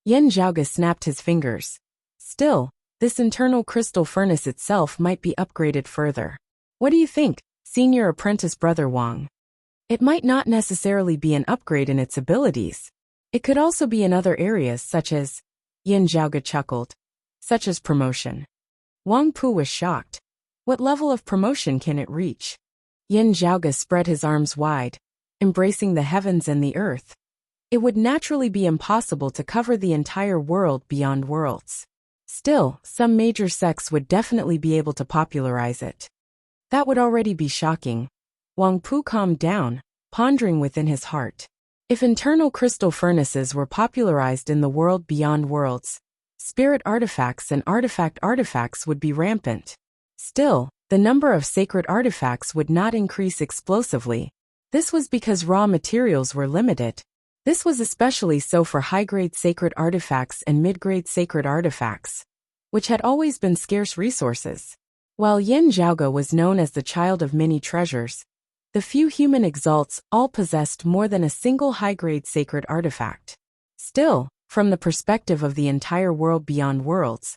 Yin Zhaoge snapped his fingers. Still, this internal crystal furnace itself might be upgraded further. What do you think, Senior Apprentice Brother Wang? It might not necessarily be an upgrade in its abilities. It could also be in other areas such as, Yin Zhaoge chuckled, such as promotion. Wang Pu was shocked. What level of promotion can it reach? Yin Zhaoge spread his arms wide, embracing the heavens and the earth. It would naturally be impossible to cover the entire world beyond worlds. Still, some major sects would definitely be able to popularize it. That would already be shocking. Wang Pu calmed down, pondering within his heart. If internal crystal furnaces were popularized in the world beyond worlds, spirit artifacts and artifacts would be rampant. Still, the number of sacred artifacts would not increase explosively. This was because raw materials were limited. This was especially so for high-grade sacred artifacts and mid-grade sacred artifacts, which had always been scarce resources. While Yin Zhaoge was known as the child of many treasures, the few human exalts all possessed more than a single high-grade sacred artifact. Still, from the perspective of the entire world beyond worlds,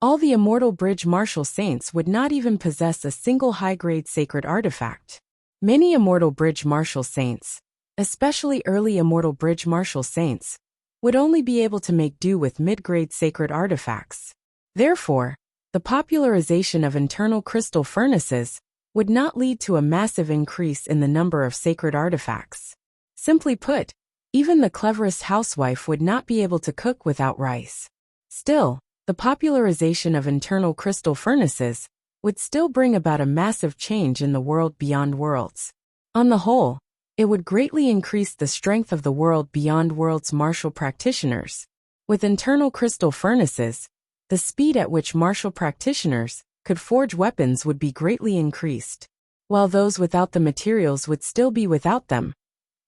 all the immortal bridge martial saints would not even possess a single high-grade sacred artifact. Many immortal bridge martial saints, especially early immortal bridge martial saints, would only be able to make do with mid-grade sacred artifacts. Therefore, the popularization of internal crystal furnaces would not lead to a massive increase in the number of sacred artifacts. Simply put, even the cleverest housewife would not be able to cook without rice. Still, the popularization of internal crystal furnaces would still bring about a massive change in the world beyond worlds. On the whole, it would greatly increase the strength of the world beyond worlds martial practitioners. With internal crystal furnaces, the speed at which martial practitioners could forge weapons would be greatly increased. While those without the materials would still be without them,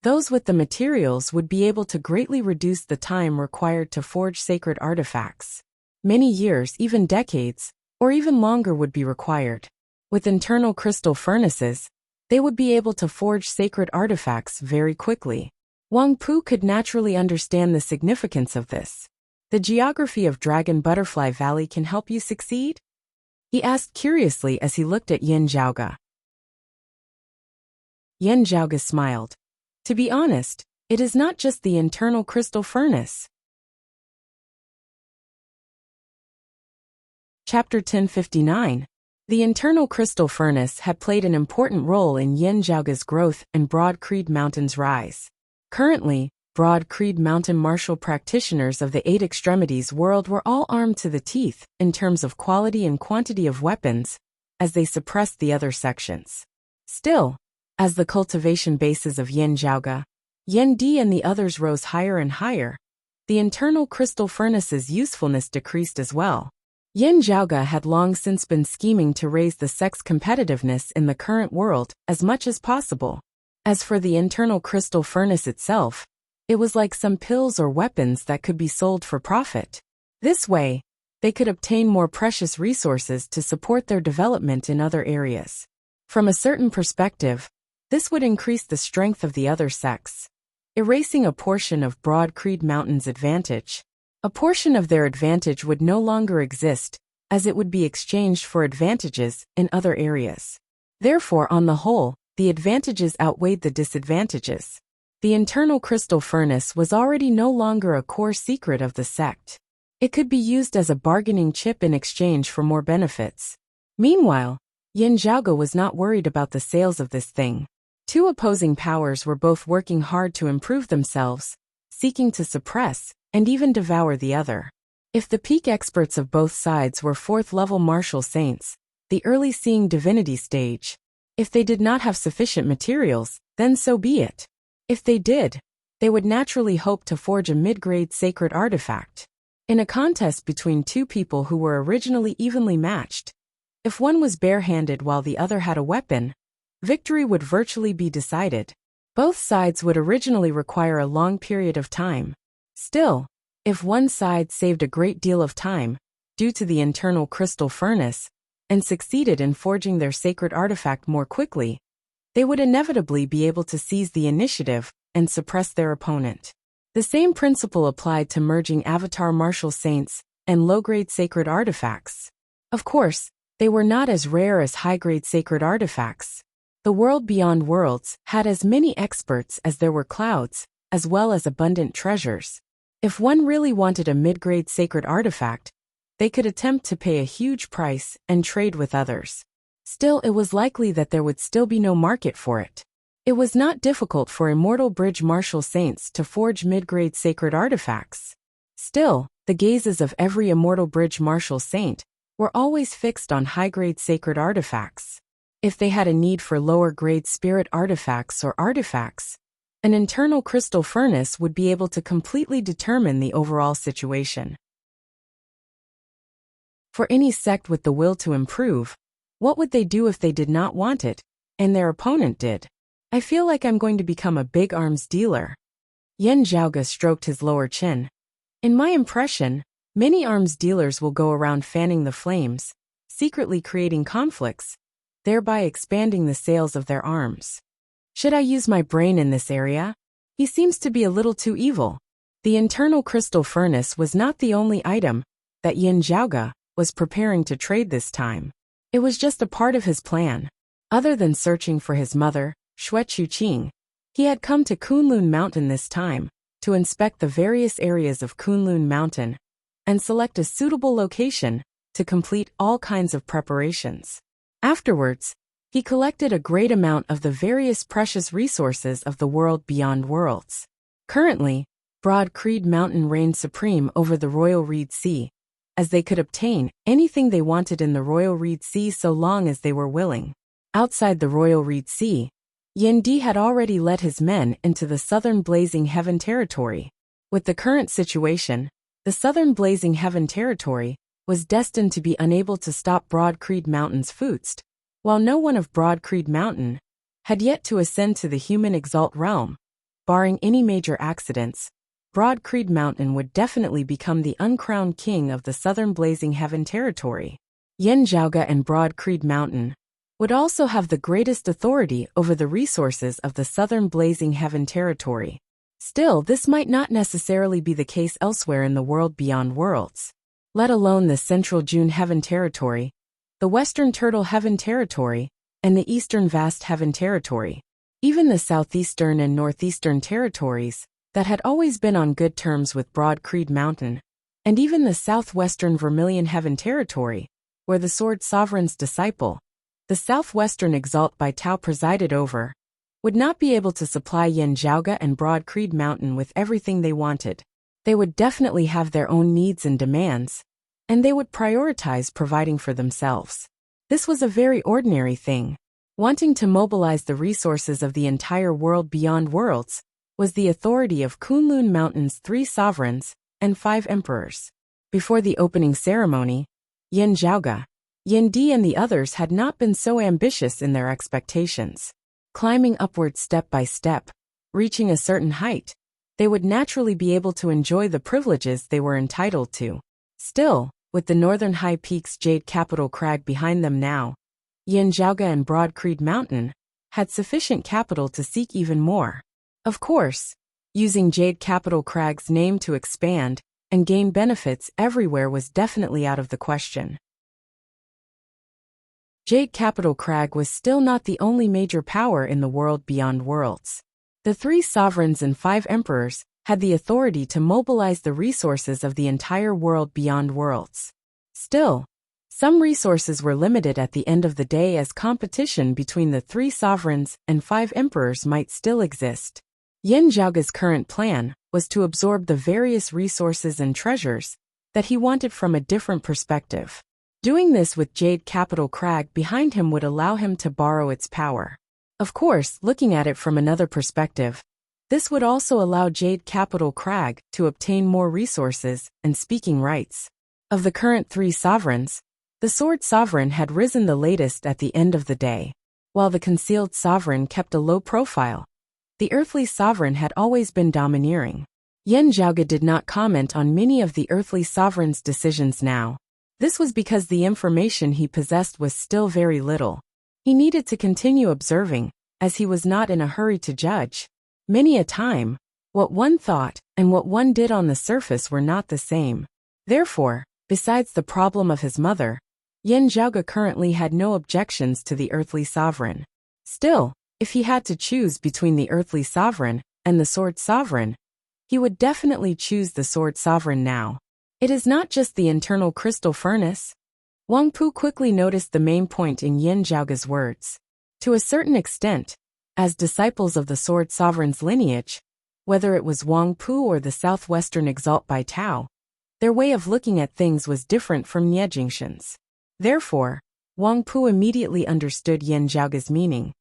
those with the materials would be able to greatly reduce the time required to forge sacred artifacts. Many years, even decades, or even longer would be required. With internal crystal furnaces, they would be able to forge sacred artifacts very quickly. Wang Pu could naturally understand the significance of this. The geography of Dragon Butterfly Valley can help you succeed? He asked curiously as he looked at Yin Zhaoge. Yin Zhaoge smiled. To be honest, it is not just the internal crystal furnace. Chapter 1059. The internal crystal furnace had played an important role in Yanjiaoga's growth and Broad Creed Mountain's rise. Currently, Broad Creed Mountain martial practitioners of the Eight Extremities world were all armed to the teeth in terms of quality and quantity of weapons, as they suppressed the other sections. Still, as the cultivation bases of Yanjiaoga, Yendi and the others rose higher and higher, the internal crystal furnace's usefulness decreased as well. Yanjiaoga had long since been scheming to raise the sex competitiveness in the current world as much as possible. As for the internal crystal furnace itself, it was like some pills or weapons that could be sold for profit. This way, they could obtain more precious resources to support their development in other areas. From a certain perspective, this would increase the strength of the other sex, erasing a portion of Broad Creed Mountain's advantage. A portion of their advantage would no longer exist, as it would be exchanged for advantages in other areas. Therefore, on the whole, the advantages outweighed the disadvantages. The internal crystal furnace was already no longer a core secret of the sect. It could be used as a bargaining chip in exchange for more benefits. Meanwhile, Yanjiaoga was not worried about the sales of this thing. Two opposing powers were both working hard to improve themselves, seeking to suppress and even devour the other. If the peak experts of both sides were fourth-level martial saints, the early seeing divinity stage, if they did not have sufficient materials, then so be it. If they did, they would naturally hope to forge a mid-grade sacred artifact. In a contest between two people who were originally evenly matched, if one was bare-handed while the other had a weapon, victory would virtually be decided. Both sides would originally require a long period of time. Still, if one side saved a great deal of time, due to the internal crystal furnace, and succeeded in forging their sacred artifact more quickly, they would inevitably be able to seize the initiative and suppress their opponent. The same principle applied to merging avatar martial saints and low-grade sacred artifacts. Of course, they were not as rare as high-grade sacred artifacts. The world beyond worlds had as many experts as there were clouds, as well as abundant treasures. If one really wanted a mid-grade sacred artifact, they could attempt to pay a huge price and trade with others. Still, it was likely that there would still be no market for it. It was not difficult for immortal bridge martial saints to forge mid-grade sacred artifacts. Still, the gazes of every immortal bridge martial saint were always fixed on high-grade sacred artifacts. If they had a need for lower-grade spirit artifacts or artifacts, an internal crystal furnace would be able to completely determine the overall situation. For any sect with the will to improve, what would they do if they did not want it, and their opponent did? I feel like I'm going to become a big arms dealer. Yanjiaoga stroked his lower chin. In my impression, many arms dealers will go around fanning the flames, secretly creating conflicts, thereby expanding the sales of their arms. Should I use my brain in this area? He seems to be a little too evil. The internal crystal furnace was not the only item that Yanjiaoga was preparing to trade this time. It was just a part of his plan. Other than searching for his mother, Xue Chuqing, he had come to Kunlun Mountain this time to inspect the various areas of Kunlun Mountain and select a suitable location to complete all kinds of preparations. Afterwards, he collected a great amount of the various precious resources of the world beyond worlds. Currently, Broad Creed Mountain reigned supreme over the Royal Reed Sea, as they could obtain anything they wanted in the Royal Reed Sea so long as they were willing. Outside the Royal Reed Sea, Yendi had already led his men into the southern Blazing Heaven territory. With the current situation, the southern Blazing Heaven territory was destined to be unable to stop Broad Creed Mountain's Footst, while no one of Broad Creed Mountain had yet to ascend to the human exalt realm. Barring any major accidents, Broad Creed Mountain would definitely become the uncrowned king of the southern Blazing Heaven territory. Yanjiaoga and Broad Creed Mountain would also have the greatest authority over the resources of the southern Blazing Heaven territory. Still, this might not necessarily be the case elsewhere in the world beyond worlds, let alone the central June Heaven territory, the western Turtle Heaven territory, and the eastern Vast Heaven territory. Even the southeastern and northeastern territories that had always been on good terms with Broad Creed Mountain, and even the southwestern Vermilion Heaven territory, where the Sword Sovereign's disciple, the southwestern Exalt by Tao presided over, would not be able to supply Yanjiaoge and Broad Creed Mountain with everything they wanted. They would definitely have their own needs and demands, and they would prioritize providing for themselves. This was a very ordinary thing. Wanting to mobilize the resources of the entire world beyond worlds was the authority of Kunlun Mountain's 3 sovereigns and 5 emperors. Before the opening ceremony, Yin Zhaoge, Yin Di and the others had not been so ambitious in their expectations. Climbing upward step by step, reaching a certain height, they would naturally be able to enjoy the privileges they were entitled to. Still, with the northern high peaks Jade Capital Crag behind them now, Yin Zhaoge and Broad Creed Mountain had sufficient capital to seek even more. Of course, using Jade Capital Crag's name to expand and gain benefits everywhere was definitely out of the question. Jade Capital Crag was still not the only major power in the world beyond worlds. The 3 sovereigns and 5 emperors had the authority to mobilize the resources of the entire world beyond worlds. Still, some resources were limited at the end of the day, as competition between the 3 sovereigns and 5 emperors might still exist. Yin Zhaoge's current plan was to absorb the various resources and treasures that he wanted from a different perspective. Doing this with Jade Capital Crag behind him would allow him to borrow its power. Of course, looking at it from another perspective, this would also allow Jade Capital Crag to obtain more resources and speaking rights. Of the current 3 sovereigns, the Sword Sovereign had risen the latest at the end of the day. While the Concealed Sovereign kept a low profile, the Earthly Sovereign had always been domineering. Yin Zhaoge did not comment on many of the Earthly Sovereign's decisions now. This was because the information he possessed was still very little. He needed to continue observing, as he was not in a hurry to judge. Many a time, what one thought and what one did on the surface were not the same. Therefore, besides the problem of his mother, Yin Zhaoge currently had no objections to the Earthly Sovereign. Still, if he had to choose between the Earthly Sovereign and the Sword Sovereign, he would definitely choose the Sword Sovereign now. It is not just the internal crystal furnace. Wang Pu quickly noticed the main point in Yin Zhaoge's words. To a certain extent, as disciples of the Sword Sovereign's lineage, whether it was Wang Pu or the southwestern Exalt by Tao, their way of looking at things was different from Nie Jingshan's. Therefore, Wang Pu immediately understood Yin Zhaoge's meaning.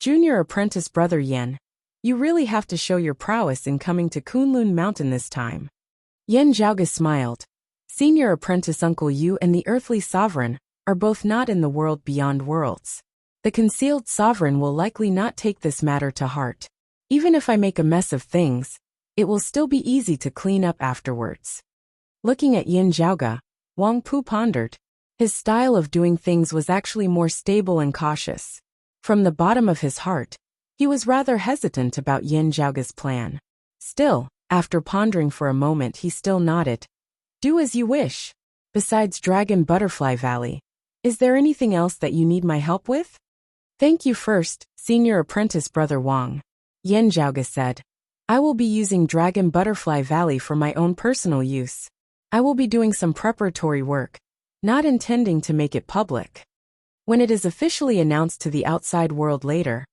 Junior apprentice brother Yin, you really have to show your prowess in coming to Kunlun Mountain this time. Yin Zhaoge smiled. Senior apprentice Uncle Yu and the Earthly Sovereign are both not in the world beyond worlds. The Concealed Sovereign will likely not take this matter to heart. Even if I make a mess of things, it will still be easy to clean up afterwards. Looking at Yin Zhaoge, Wang Pu pondered. His style of doing things was actually more stable and cautious. From the bottom of his heart, he was rather hesitant about Yin Zhaoge's plan. Still, after pondering for a moment, he still nodded. Do as you wish. Besides Dragon Butterfly Valley, is there anything else that you need my help with? Thank you first, Senior Apprentice Brother Wang. Yin Zhaoge said. I will be using Dragon Butterfly Valley for my own personal use. I will be doing some preparatory work, not intending to make it public. When it is officially announced to the outside world later,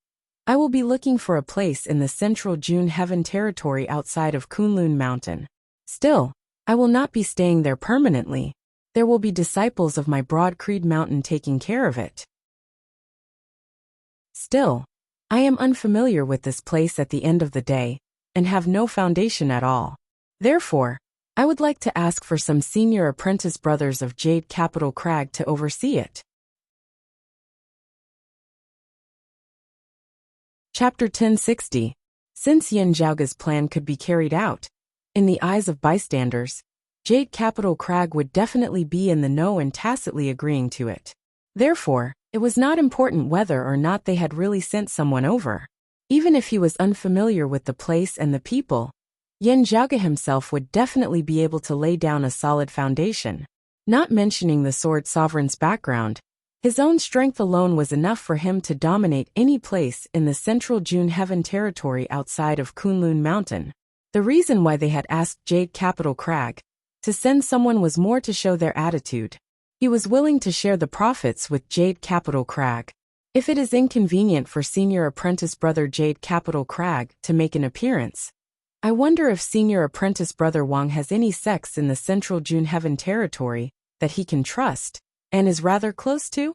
I will be looking for a place in the central June Heaven territory outside of Kunlun Mountain. Still, I will not be staying there permanently. There will be disciples of my Broad Creed Mountain taking care of it. Still, I am unfamiliar with this place at the end of the day, and have no foundation at all. Therefore, I would like to ask for some senior apprentice brothers of Jade Capital Crag to oversee it. Chapter 1060. Since Yin Zhaoge's plan could be carried out, in the eyes of bystanders, Jade Capital Crag would definitely be in the know and tacitly agreeing to it. Therefore, it was not important whether or not they had really sent someone over. Even if he was unfamiliar with the place and the people, Yin Zhaoge himself would definitely be able to lay down a solid foundation. Not mentioning the Sword Sovereign's background, his own strength alone was enough for him to dominate any place in the central June Heaven territory outside of Kunlun Mountain. The reason why they had asked Jade Capital Crag to send someone was more to show their attitude. He was willing to share the profits with Jade Capital Crag. If it is inconvenient for senior apprentice brother Jade Capital Crag to make an appearance, I wonder if senior apprentice brother Wang has any sects in the Central June Heaven territory that he can trust and is rather close to?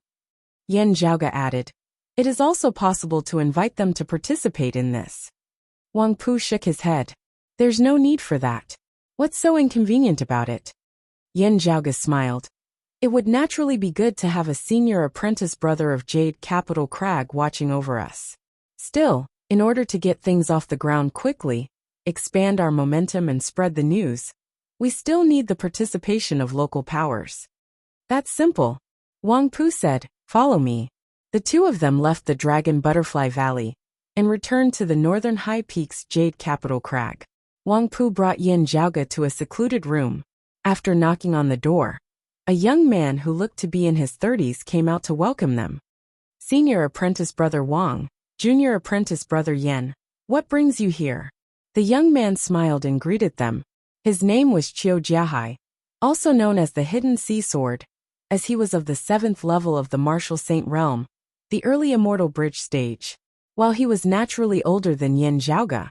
Yan Zhaoge added. It is also possible to invite them to participate in this. Wang Pu shook his head. There's no need for that. What's so inconvenient about it? Yan Zhaoge smiled. It would naturally be good to have a senior apprentice brother of Jade Capital Crag watching over us. Still, in order to get things off the ground quickly, expand our momentum and spread the news, we still need the participation of local powers. That's simple. Wang Pu said, follow me. The two of them left the Dragon Butterfly Valley and returned to the northern high peaks Jade Capital Crag. Wang Pu brought Yan Zhaoge to a secluded room. After knocking on the door, a young man who looked to be in his 30s came out to welcome them. Senior apprentice brother Wang, junior apprentice brother Yan, what brings you here? The young man smiled and greeted them. His name was Qiu Jiahai, also known as the Hidden Sea Sword, as he was of the 7th level of the Martial Saint Realm, the early Immortal Bridge stage. While he was naturally older than Yan Zhaoge,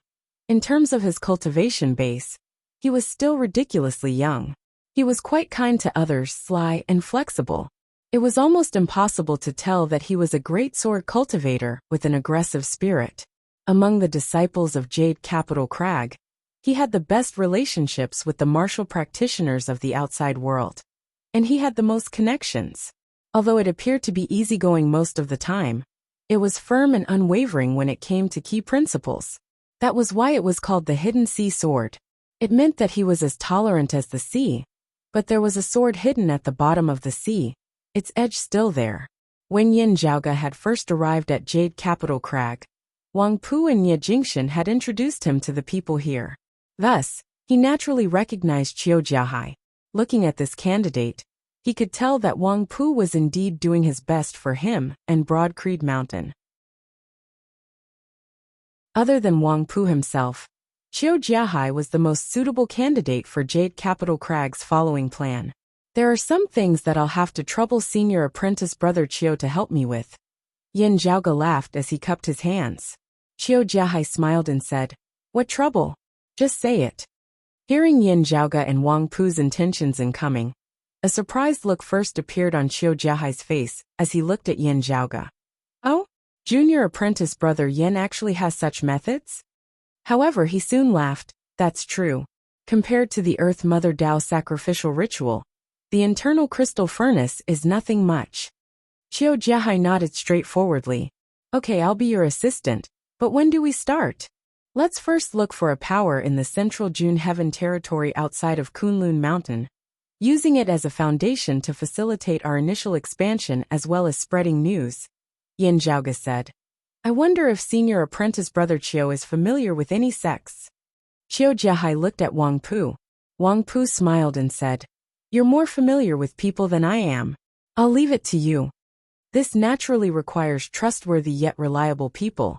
in terms of his cultivation base, he was still ridiculously young. He was quite kind to others, sly and flexible. It was almost impossible to tell that he was a great sword cultivator with an aggressive spirit. Among the disciples of Jade Capital Crag, he had the best relationships with the martial practitioners of the outside world. And he had the most connections. Although it appeared to be easygoing most of the time, it was firm and unwavering when it came to key principles. That was why it was called the Hidden Sea Sword. It meant that he was as tolerant as the sea, but there was a sword hidden at the bottom of the sea, its edge still there. When Yan Zhaoge had first arrived at Jade Capital Crag, Wang Pu and Ye Jingxian had introduced him to the people here. Thus, he naturally recognized Qiu Jiahai. Looking at this candidate, he could tell that Wang Pu was indeed doing his best for him and Broad Creed Mountain. Other than Wang Pu himself, Qiu Jiahai was the most suitable candidate for Jade Capital Crag's following plan. There are some things that I'll have to trouble senior apprentice brother Qiu to help me with. Yan Zhaoge laughed as he cupped his hands. Qiu Jiahai smiled and said, what trouble? Just say it. Hearing Yan Zhaoge and Wang Pu's intentions in coming, a surprised look first appeared on Qiu Jiahai's face as he looked at Yan Zhaoge. Oh? Junior apprentice brother Yan actually has such methods? However, he soon laughed. That's true. Compared to the Earth Mother Tao sacrificial ritual, the internal crystal furnace is nothing much. Qiu Jiahai nodded straightforwardly. Okay, I'll be your assistant, but when do we start? Let's first look for a power in the Central June Heaven territory outside of Kunlun Mountain, using it as a foundation to facilitate our initial expansion as well as spreading news, Yan Zhaoge said. I wonder if senior apprentice brother Qiu is familiar with any sects. Qiu Jiahai looked at Wang Pu. Wang Pu smiled and said, you're more familiar with people than I am. I'll leave it to you. This naturally requires trustworthy yet reliable people.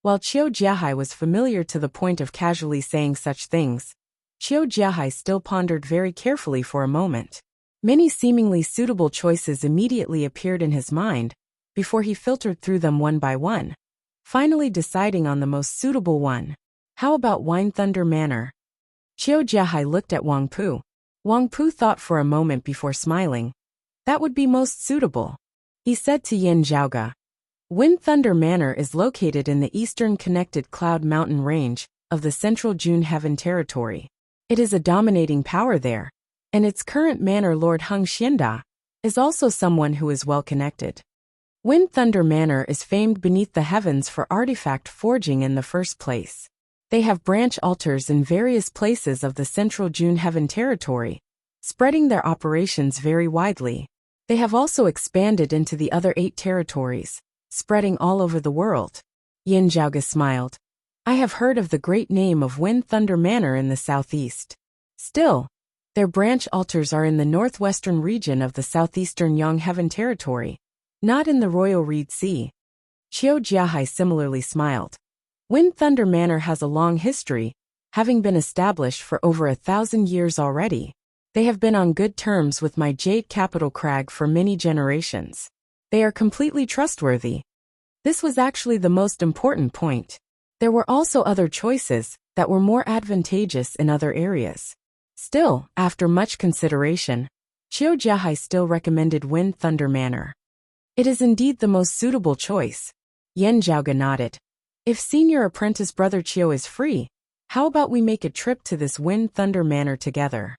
While Qiu Jiahai was familiar to the point of casually saying such things, Qiu Jiahai still pondered very carefully for a moment. Many seemingly suitable choices immediately appeared in his mind, before he filtered through them one by one, finally deciding on the most suitable one. How about Wine Thunder Manor? Qiu Jiahai looked at Wang Pu. Wang Pu thought for a moment before smiling. That would be most suitable. He said to Yan Zhaoge. Wind Thunder Manor is located in the eastern connected Cloud Mountain range of the Central June Heaven territory. It is a dominating power there, and its current manor lord Heng Xianda is also someone who is well connected. Wind Thunder Manor is famed beneath the heavens for artifact forging in the first place. They have branch altars in various places of the Central June Heaven territory, spreading their operations very widely. They have also expanded into the other 8 territories, spreading all over the world. Yan Zhaoge smiled. I have heard of the great name of Wind Thunder Manor in the southeast. Still, their branch altars are in the northwestern region of the southeastern Yang Heaven territory, not in the Royal Reed Sea. Qiu Jiahai similarly smiled. Wind Thunder Manor has a long history, having been established for over 1,000 years already. They have been on good terms with my Jade Capital Crag for many generations. They are completely trustworthy. This was actually the most important point. There were also other choices that were more advantageous in other areas. Still, after much consideration, Qiu Jiahai still recommended Wind Thunder Manor. It is indeed the most suitable choice. Yan Zhaoge nodded. If senior apprentice brother Qiu is free, how about we make a trip to this Wind Thunder Manor together?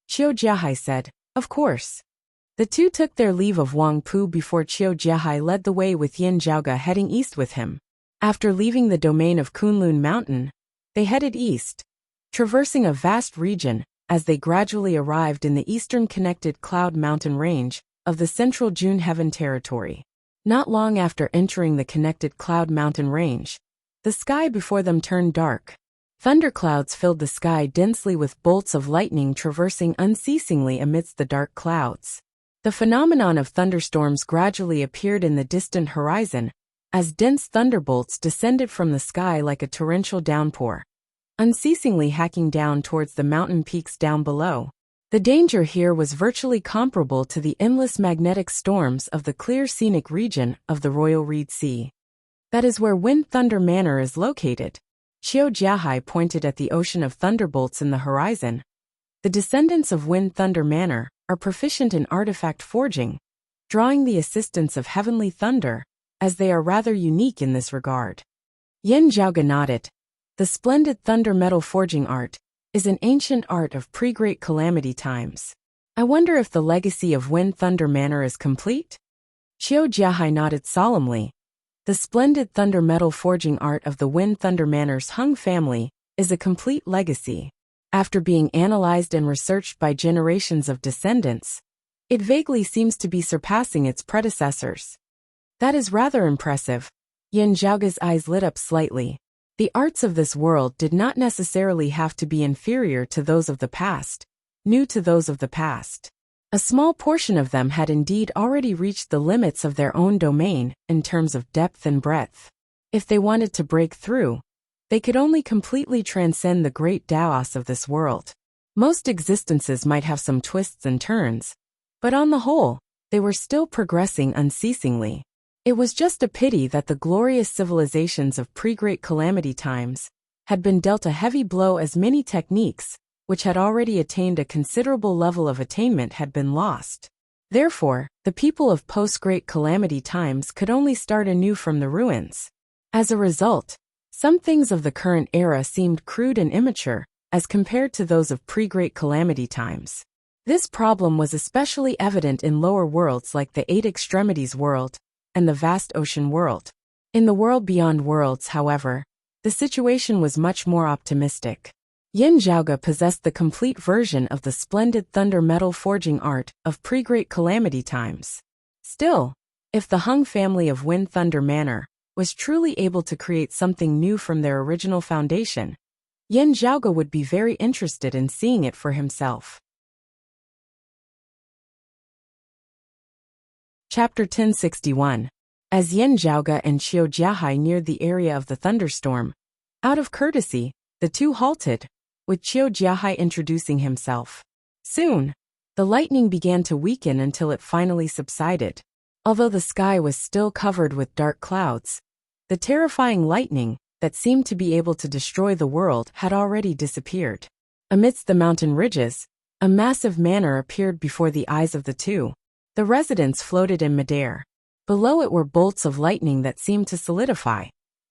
Qiu Jiahai said, of course. The two took their leave of Wang Pu before Qiu Jiahai led the way with Yan Zhaoge heading east with him. After leaving the domain of Kunlun Mountain, they headed east, traversing a vast region as they gradually arrived in the eastern connected Cloud Mountain range of the central June Heaven territory. Not long after entering the connected Cloud Mountain range, the sky before them turned dark. Thunderclouds filled the sky densely with bolts of lightning traversing unceasingly amidst the dark clouds. The phenomenon of thunderstorms gradually appeared in the distant horizon, as dense thunderbolts descended from the sky like a torrential downpour, unceasingly hacking down towards the mountain peaks down below. The danger here was virtually comparable to the endless magnetic storms of the clear scenic region of the Royal Reed Sea. That is where Wind Thunder Manor is located. Qiu Jiahai pointed at the ocean of thunderbolts in the horizon. The descendants of Wind Thunder Manor are proficient in artifact forging, drawing the assistance of heavenly thunder, as they are rather unique in this regard. Yan Zhaoge nodded. The splendid thunder metal forging art is an ancient art of pre-Great Calamity times. I wonder if the legacy of Wind Thunder Manor is complete? Qiu Jiahai nodded solemnly. The splendid thunder metal forging art of the Wind Thunder Manor's Hung family is a complete legacy. After being analyzed and researched by generations of descendants, it vaguely seems to be surpassing its predecessors. That is rather impressive. Yan Zhaoge's eyes lit up slightly. The arts of this world did not necessarily have to be inferior to those of the past, new to those of the past. A small portion of them had indeed already reached the limits of their own domain in terms of depth and breadth. If they wanted to break through, they could only completely transcend the great Taoists of this world. Most existences might have some twists and turns, but on the whole, they were still progressing unceasingly. It was just a pity that the glorious civilizations of pre-Great Calamity times had been dealt a heavy blow, as many techniques, which had already attained a considerable level of attainment, had been lost. Therefore, the people of post-Great Calamity times could only start anew from the ruins. As a result, some things of the current era seemed crude and immature, as compared to those of pre-Great Calamity times. This problem was especially evident in lower worlds like the Eight Extremities world and the vast ocean world. In the world beyond worlds, however, the situation was much more optimistic. Yan Zhaoge possessed the complete version of the splendid thunder metal forging art of pre-Great Calamity times. Still, if the Hung family of Wind Thunder Manor was truly able to create something new from their original foundation, Yan Zhaoge would be very interested in seeing it for himself. Chapter 1061. As Yan Zhaoge and Qiu Jiahai neared the area of the thunderstorm, out of courtesy, the two halted, with Qiu Jiahai introducing himself. Soon, the lightning began to weaken until it finally subsided. Although the sky was still covered with dark clouds, the terrifying lightning that seemed to be able to destroy the world had already disappeared. Amidst the mountain ridges, a massive manor appeared before the eyes of the two. The residence floated in midair. Below it were bolts of lightning that seemed to solidify,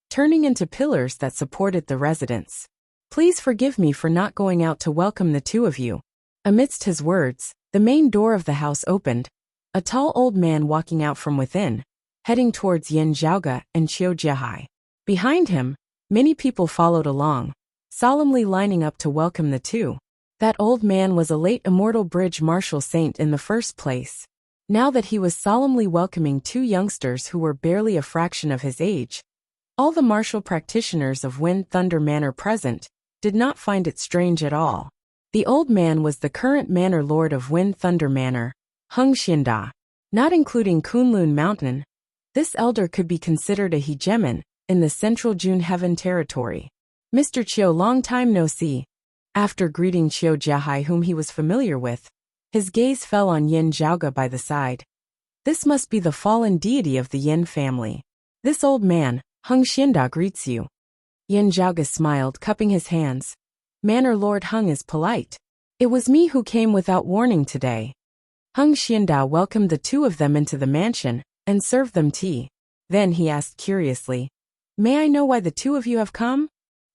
turning into pillars that supported the residence. Please forgive me for not going out to welcome the two of you. Amidst his words, the main door of the house opened, a tall old man walking out from within, heading towards Yan Zhaoge and Qiu Jiahai. Behind him, many people followed along, solemnly lining up to welcome the two. That old man was a late immortal bridge martial saint in the first place. Now that he was solemnly welcoming two youngsters who were barely a fraction of his age, all the martial practitioners of Wind Thunder Manor present did not find it strange at all. The old man was the current manor lord of Wind Thunder Manor, Hung Xianda. Not including Kunlun Mountain, this elder could be considered a hegemon in the central June Heaven territory. Mr. Qiu, long time no see. After greeting Qiu Jiahai, whom he was familiar with, his gaze fell on Yin Zhaoge by the side. This must be the fallen deity of the Yin family. This old man, Heng Xianda, greets you. Yin Zhaoge smiled, cupping his hands. Manor Lord Heng is polite. It was me who came without warning today. Heng Xianda welcomed the two of them into the mansion and served them tea. Then he asked curiously, "May I know why the two of you have come?"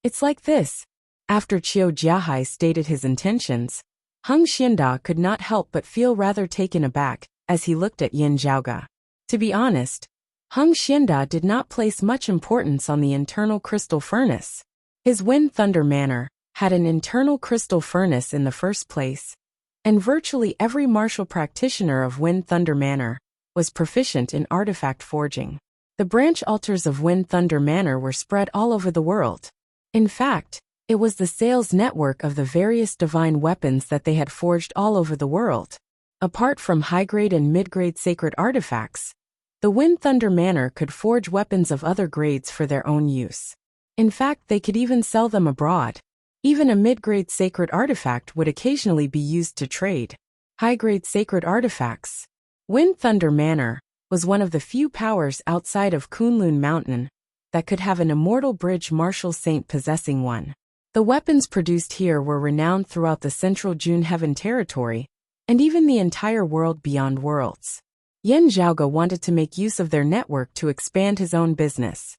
"It's like this." After Qiu Jiahai stated his intentions, Heng Xianda could not help but feel rather taken aback as he looked at Yin Zhaoge. To be honest, Heng Xianda did not place much importance on the internal crystal furnace. His Wind Thunder Manor had an internal crystal furnace in the first place, and virtually every martial practitioner of Wind Thunder Manor was proficient in artifact forging. The branch altars of Wind Thunder Manor were spread all over the world. In fact, it was the sales network of the various divine weapons that they had forged all over the world. Apart from high-grade and mid-grade sacred artifacts, the Wind Thunder Manor could forge weapons of other grades for their own use. In fact, they could even sell them abroad. Even a mid-grade sacred artifact would occasionally be used to trade. High-grade sacred artifacts. Wind Thunder Manor was one of the few powers outside of Kunlun Mountain that could have an immortal bridge martial saint possessing one. The weapons produced here were renowned throughout the central June Heaven territory, and even the entire world beyond worlds. Yin Zhaoge wanted to make use of their network to expand his own business.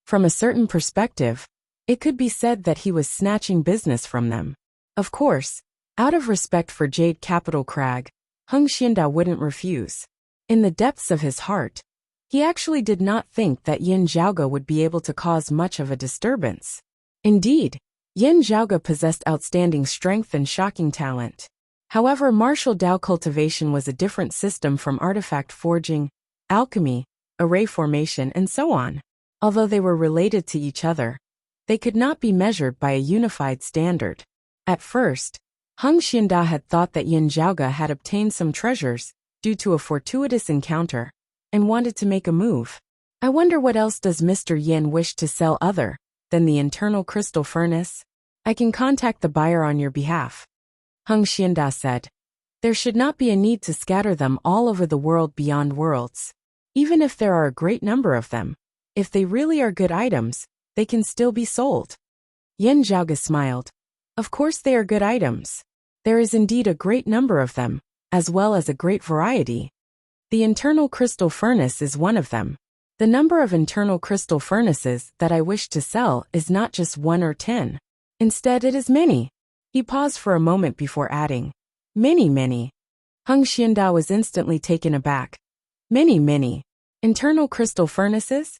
From a certain perspective, it could be said that he was snatching business from them. Of course, out of respect for Jade Capital Crag, Heng Xianda wouldn't refuse. In the depths of his heart, he actually did not think that Yin Zhaoge would be able to cause much of a disturbance. Indeed, Yin Zhaoge possessed outstanding strength and shocking talent. However, martial Dao cultivation was a different system from artifact forging, alchemy, array formation, and so on. Although they were related to each other, they could not be measured by a unified standard. At first, Heng Xianda had thought that Yin Zhaoge had obtained some treasures due to a fortuitous encounter, and wanted to make a move. I wonder what else does Mr. Yin wish to sell other than the internal crystal furnace? I can contact the buyer on your behalf. Heng Xianda said. There should not be a need to scatter them all over the world beyond worlds. Even if there are a great number of them, if they really are good items, they can still be sold. Yin Zhaoge smiled. Of course they are good items. There is indeed a great number of them, as well as a great variety. The internal crystal furnace is one of them. The number of internal crystal furnaces that I wish to sell is not just 1 or 10. Instead, it is many. He paused for a moment before adding, many, many. Heng Xianda was instantly taken aback. Many. Internal crystal furnaces?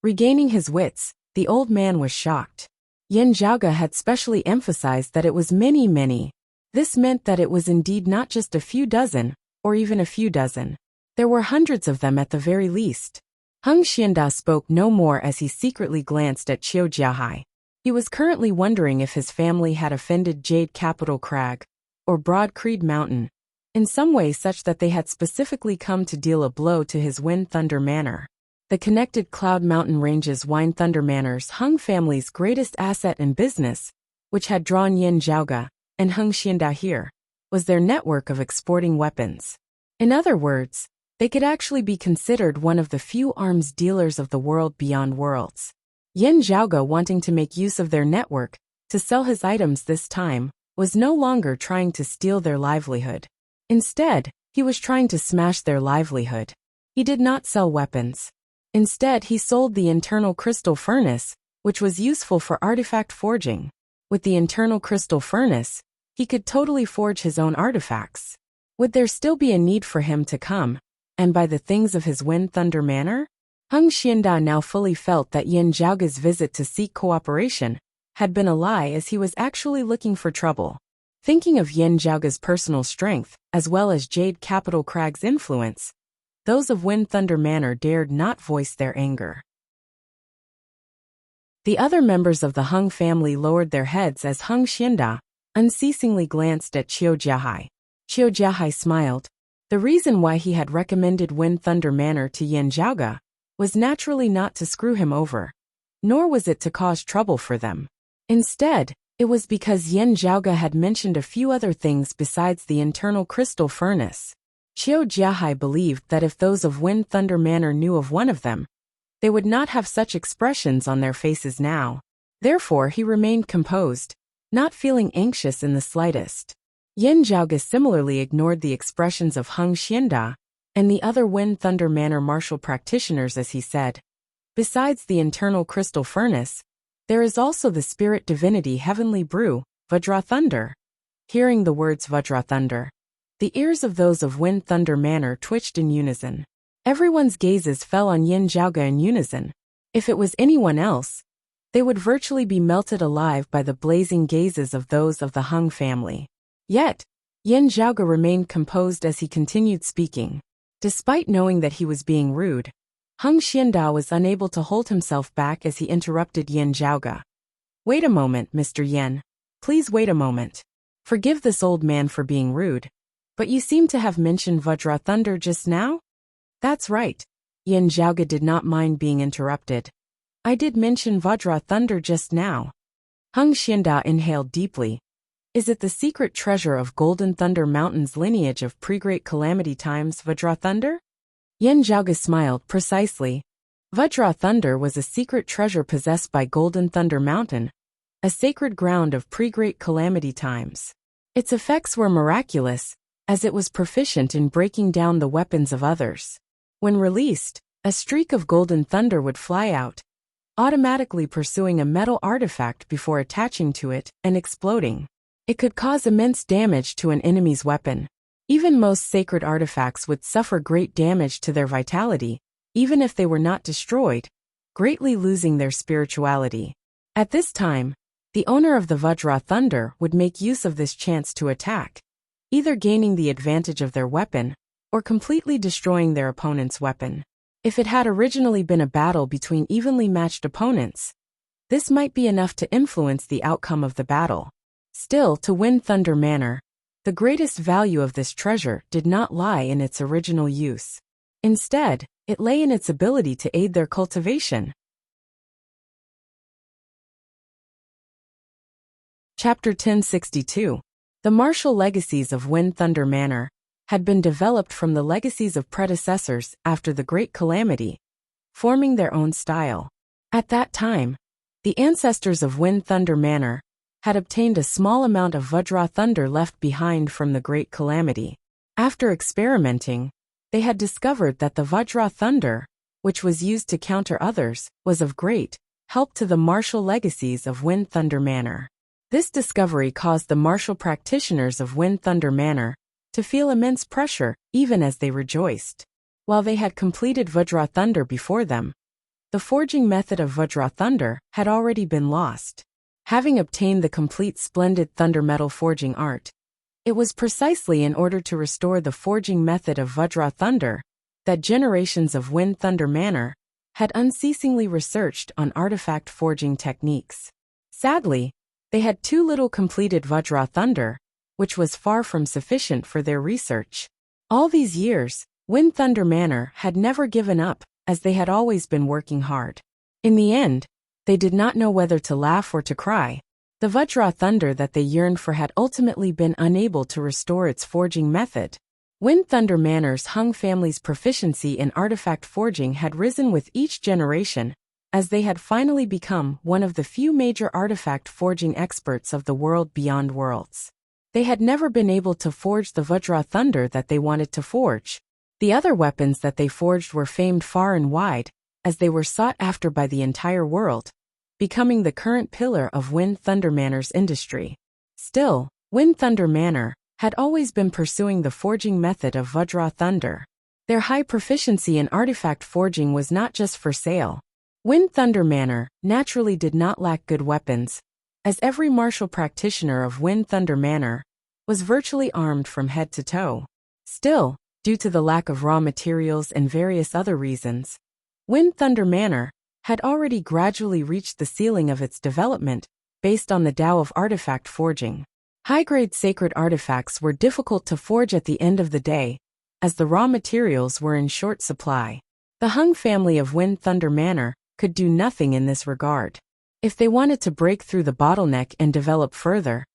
Regaining his wits, the old man was shocked. Yin Zhaoge had specially emphasized that it was many. This meant that it was indeed not just a few dozen, or even a few dozen. There were hundreds of them at the very least. Heng Xianda spoke no more as he secretly glanced at Qiu Jiahai. He was currently wondering if his family had offended Jade Capital Crag, or Broad Creed Mountain, in some way such that they had specifically come to deal a blow to his Wind Thunder Manor. The connected Cloud Mountain Ranges Wind Thunder Manors, Heng family's greatest asset in business, which had drawn Yin Zhaoge and Heng Xianda here, was their network of exporting weapons. In other words, they could actually be considered one of the few arms dealers of the world beyond worlds. Yin Zhaoge, wanting to make use of their network to sell his items this time, was no longer trying to steal their livelihood. Instead, he was trying to smash their livelihood. He did not sell weapons. Instead, he sold the internal crystal furnace, which was useful for artifact forging. With the internal crystal furnace, he could totally forge his own artifacts. Would there still be a need for him to come and buy the things of his Wind Thunder Manor? Heng Xianda now fully felt that Yin Zhaoge's visit to seek cooperation had been a lie, as he was actually looking for trouble. Thinking of Yin Zhaoge's personal strength, as well as Jade Capital Crag's influence, those of Wind Thunder Manor dared not voice their anger. The other members of the Heng family lowered their heads as Heng Xianda unceasingly glanced at Qiu Jiahai. Qiu Jiahai smiled. The reason why he had recommended Wind Thunder Manor to Yin Zhaoge was naturally not to screw him over, nor was it to cause trouble for them. Instead, it was because Yin Zhaoge had mentioned a few other things besides the internal crystal furnace. Qiu Jiahai believed that if those of Wind Thunder Manor knew of one of them, they would not have such expressions on their faces now. Therefore he remained composed, not feeling anxious in the slightest. Yin Zhaoge similarly ignored the expressions of Heng Xianda and the other Wind Thunder Manor martial practitioners as he said, "Besides the internal crystal furnace, there is also the spirit divinity heavenly brew, Vajra Thunder." Hearing the words Vajra Thunder, the ears of those of Wind Thunder Manor twitched in unison. Everyone's gazes fell on Yin Zhaoge in unison. If it was anyone else, they would virtually be melted alive by the blazing gazes of those of the Heng family. Yet, Yin Zhaoge remained composed as he continued speaking. Despite knowing that he was being rude, Heng Xianda was unable to hold himself back as he interrupted Yin Zhaoge. "Wait a moment, Mr. Yin. Please wait a moment. Forgive this old man for being rude, but you seem to have mentioned Vajra Thunder just now?" "That's right." Yin Zhaoge did not mind being interrupted. "I did mention Vajra Thunder just now." Heng Xianda inhaled deeply. "Is it the secret treasure of Golden Thunder Mountain's lineage of pre-Great Calamity times Vajra Thunder?" Yin Zhaoge smiled. "Precisely. Vajra Thunder was a secret treasure possessed by Golden Thunder Mountain, a sacred ground of pre-Great Calamity times. Its effects were miraculous, as it was proficient in breaking down the weapons of others. When released, a streak of Golden Thunder would fly out, automatically pursuing a metal artifact before attaching to it and exploding. It could cause immense damage to an enemy's weapon. Even most sacred artifacts would suffer great damage to their vitality, even if they were not destroyed, greatly losing their spirituality. At this time, the owner of the Vajra Thunder would make use of this chance to attack, either gaining the advantage of their weapon, or completely destroying their opponent's weapon. If it had originally been a battle between evenly matched opponents, this might be enough to influence the outcome of the battle. Still, to Wind Thunder Manor, the greatest value of this treasure did not lie in its original use. Instead, it lay in its ability to aid their cultivation. Chapter 1062. The martial legacies of Wind Thunder Manor had been developed from the legacies of predecessors after the Great Calamity, forming their own style. At that time, the ancestors of Wind Thunder Manor had obtained a small amount of Vajra Thunder left behind from the Great Calamity. After experimenting, they had discovered that the Vajra Thunder, which was used to counter others, was of great help to the martial legacies of Wind Thunder Manor. This discovery caused the martial practitioners of Wind Thunder Manor to feel immense pressure even as they rejoiced. While they had completed Vajra Thunder before them, the forging method of Vajra Thunder had already been lost. Having obtained the complete splendid thunder metal forging art, it was precisely in order to restore the forging method of Vajra Thunder that generations of Wind Thunder Manor had unceasingly researched on artifact forging techniques. Sadly, they had too little completed Vajra Thunder, which was far from sufficient for their research. All these years, Wind Thunder Manor had never given up, as they had always been working hard. In the end, they did not know whether to laugh or to cry. The Vajra Thunder that they yearned for had ultimately been unable to restore its forging method. Wind Thunder Manor's Heng family's proficiency in artifact forging had risen with each generation, as they had finally become one of the few major artifact forging experts of the world beyond worlds. They had never been able to forge the Vajra Thunder that they wanted to forge. The other weapons that they forged were famed far and wide, as they were sought after by the entire world, becoming the current pillar of Wind Thunder Manor's industry. Still, Wind Thunder Manor had always been pursuing the forging method of Vajra Thunder. Their high proficiency in artifact forging was not just for sale. Wind Thunder Manor naturally did not lack good weapons, as every martial practitioner of Wind Thunder Manor was virtually armed from head to toe. Still, due to the lack of raw materials and various other reasons, Wind Thunder Manor had already gradually reached the ceiling of its development based on the Tao of artifact forging. High-grade sacred artifacts were difficult to forge at the end of the day, as the raw materials were in short supply. The Heng family of Wind Thunder Manor could do nothing in this regard. If they wanted to break through the bottleneck and develop further,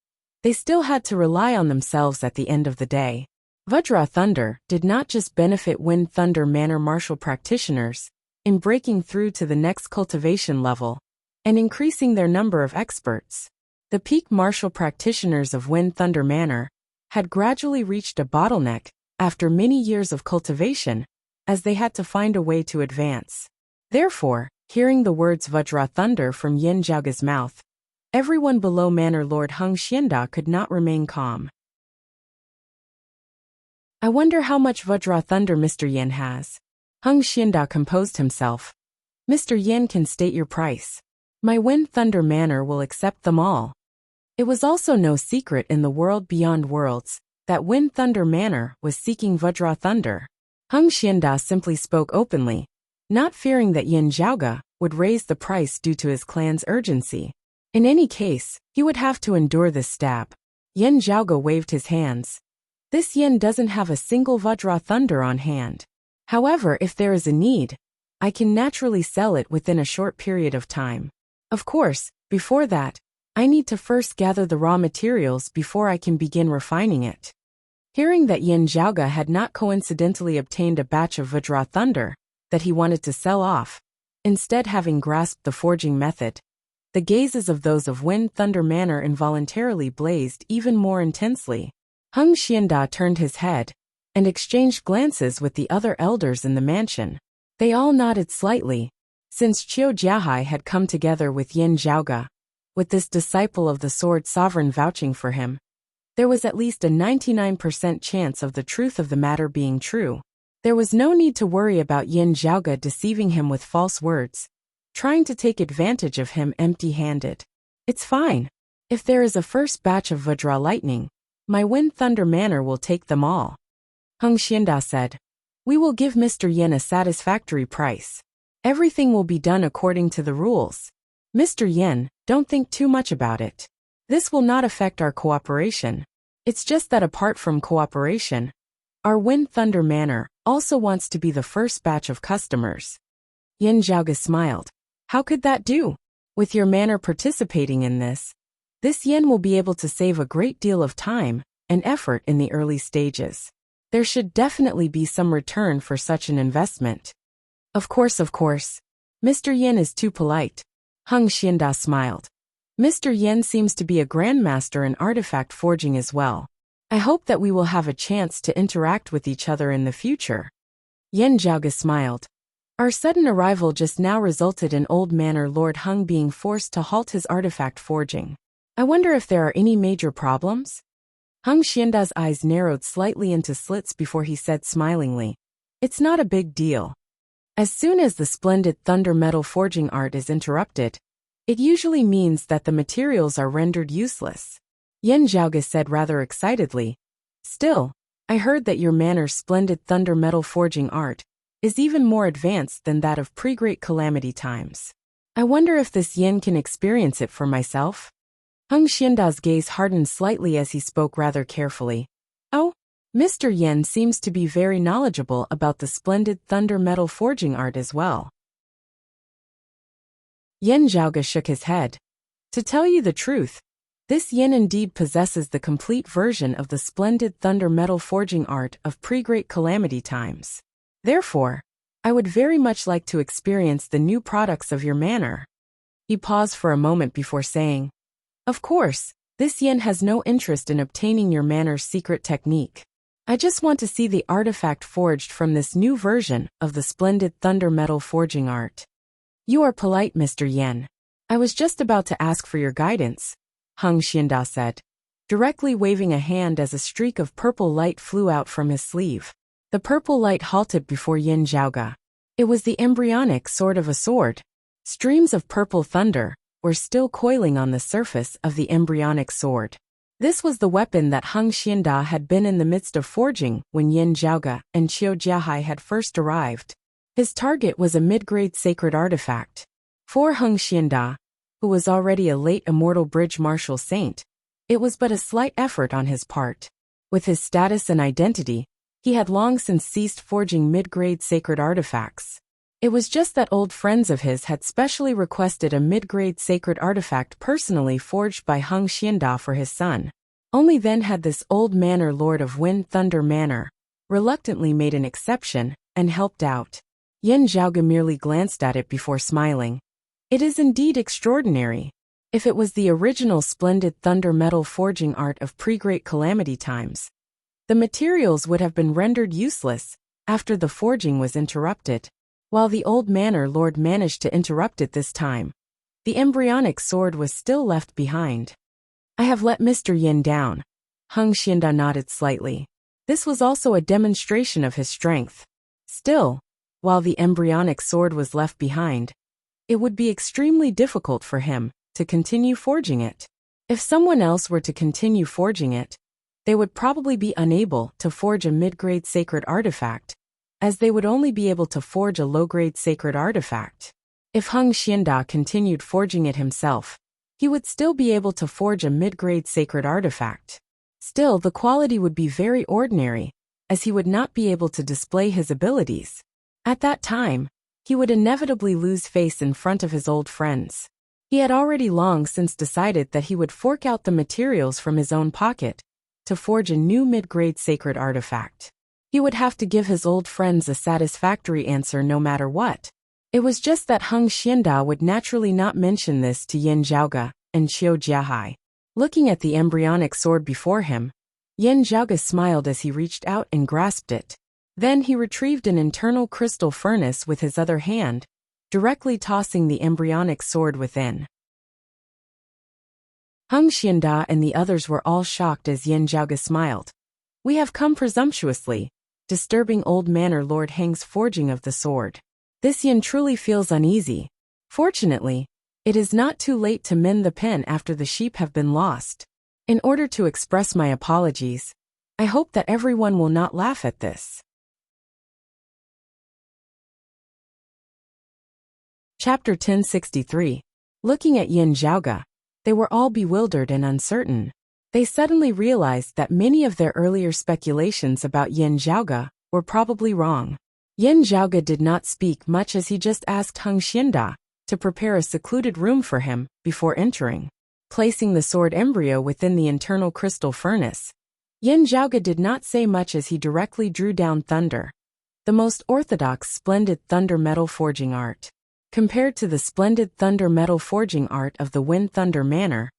they still had to rely on themselves at the end of the day. Vajra Thunder did not just benefit Wind Thunder Manor martial practitioners in breaking through to the next cultivation level and increasing their number of experts. The peak martial practitioners of Wind Thunder Manor had gradually reached a bottleneck after many years of cultivation, as they had to find a way to advance. Therefore, hearing the words Vajra Thunder from Yin Zhaoge's mouth, everyone below Manor Lord Heng Xianda could not remain calm. I wonder how much Vajra Thunder Mr. Yin has. Heng Xianda composed himself. Mr. Yin can state your price. My Wind Thunder Manor will accept them all. It was also no secret in the world beyond worlds that Wind Thunder Manor was seeking Vajra Thunder. Heng Xianda simply spoke openly, not fearing that Yin Zhaoge would raise the price due to his clan's urgency. In any case, he would have to endure this stab. Yin Zhaoge waved his hands. This yen doesn't have a single Vajra Thunder on hand. However, if there is a need, I can naturally sell it within a short period of time. Of course, before that, I need to first gather the raw materials before I can begin refining it. Hearing that Yin Zhaoge had not coincidentally obtained a batch of Vajra Thunder that he wanted to sell off, instead having grasped the forging method, the gazes of those of Wind Thunder Manor involuntarily blazed even more intensely. Heng Xianda turned his head and exchanged glances with the other elders in the mansion. They all nodded slightly, since Qiu Jiahai had come together with Yin Zhaoge. With this disciple of the Sword Sovereign vouching for him, there was at least a 99% chance of the truth of the matter being true. There was no need to worry about Yin Zhaoge deceiving him with false words, trying to take advantage of him empty-handed. It's fine. If there is a first batch of Vajra Lightning, my Wind Thunder Manor will take them all. Heng Xianda said. We will give Mr. Yin a satisfactory price. Everything will be done according to the rules. Mr. Yin, don't think too much about it. This will not affect our cooperation. It's just that apart from cooperation, our Wind Thunder Manor also wants to be the first batch of customers. Yin Zhaoge smiled. How could that do? With your manor participating in this yen will be able to save a great deal of time and effort in the early stages. There should definitely be some return for such an investment. Of course. Mr. Yin is too polite. Heng Xianda smiled. Mr. Yin seems to be a grandmaster in artifact forging as well. I hope that we will have a chance to interact with each other in the future. Yin Zhaoge smiled. Our sudden arrival just now resulted in Old Manor Lord Heng being forced to halt his artifact forging. I wonder if there are any major problems? Heng Xianda's eyes narrowed slightly into slits before he said smilingly, It's not a big deal. As soon as the splendid thunder metal forging art is interrupted, it usually means that the materials are rendered useless. Yin Zhaoge said rather excitedly. Still, I heard that your manor's splendid thunder metal forging art is even more advanced than that of pre-Great Calamity times. I wonder if this yin can experience it for myself? Heng Xianda's gaze hardened slightly as he spoke rather carefully. Oh, Mr. Yin seems to be very knowledgeable about the splendid thunder metal forging art as well. Yin Zhaoge shook his head. To tell you the truth, this yin indeed possesses the complete version of the splendid thunder metal forging art of pre-Great Calamity times. Therefore, I would very much like to experience the new products of your manor. He paused for a moment before saying, Of course, this yin has no interest in obtaining your manor's secret technique. I just want to see the artifact forged from this new version of the splendid thunder metal forging art. You are polite, Mr. Yin. I was just about to ask for your guidance, Heng Xianda said, directly waving a hand as a streak of purple light flew out from his sleeve. The purple light halted before Yin Zhaoge. It was the embryonic sword of a sword. Streams of purple thunder were still coiling on the surface of the embryonic sword. This was the weapon that Heng Xianda had been in the midst of forging when Yin Zhaoge and Qiu Jiahai had first arrived. His target was a mid-grade sacred artifact. For Heng Xianda, who was already a late immortal bridge martial saint, it was but a slight effort on his part. With his status and identity, he had long since ceased forging mid-grade sacred artifacts. It was just that old friends of his had specially requested a mid-grade sacred artifact personally forged by Heng Xianda for his son. Only then had this old manor lord of Wind Thunder Manor reluctantly made an exception and helped out. Yin Zhaoge merely glanced at it before smiling. It is indeed extraordinary. If it was the original splendid thunder metal forging art of pre-Great Calamity times, the materials would have been rendered useless after the forging was interrupted. While the old manor lord managed to interrupt it this time, the embryonic sword was still left behind. I have let Mr. Yin down. Heng Xianda nodded slightly. This was also a demonstration of his strength. Still, while the embryonic sword was left behind, it would be extremely difficult for him to continue forging it. If someone else were to continue forging it, they would probably be unable to forge a mid-grade sacred artifact, as they would only be able to forge a low-grade sacred artifact. If Heng Xianda continued forging it himself, he would still be able to forge a mid-grade sacred artifact. Still, the quality would be very ordinary, as he would not be able to display his abilities. At that time, he would inevitably lose face in front of his old friends. He had already long since decided that he would fork out the materials from his own pocket to forge a new mid-grade sacred artifact. He would have to give his old friends a satisfactory answer no matter what. It was just that Heng Xianda would naturally not mention this to Yin Zhaoge and Qiu Jiahai. Looking at the embryonic sword before him, Yin Zhaoge smiled as he reached out and grasped it. Then he retrieved an internal crystal furnace with his other hand, directly tossing the embryonic sword within. Heng Xianda and the others were all shocked as Yin Zhaoge smiled. We have come presumptuously, disturbing old manor Lord Heng's forging of the sword. This Yin truly feels uneasy. Fortunately, it is not too late to mend the pen after the sheep have been lost. In order to express my apologies, I hope that everyone will not laugh at this. Chapter 1063. Looking at Yin Zhaoge, they were all bewildered and uncertain. They suddenly realized that many of their earlier speculations about Yin Zhaoge were probably wrong. Yin Zhaoge did not speak much as he just asked Heng Xianda to prepare a secluded room for him before entering. Placing the sword embryo within the internal crystal furnace, Yin Zhaoge did not say much as he directly drew down thunder, the most orthodox splendid thunder metal forging art. Compared to the splendid thunder metal forging art of the Wind Thunder Manor,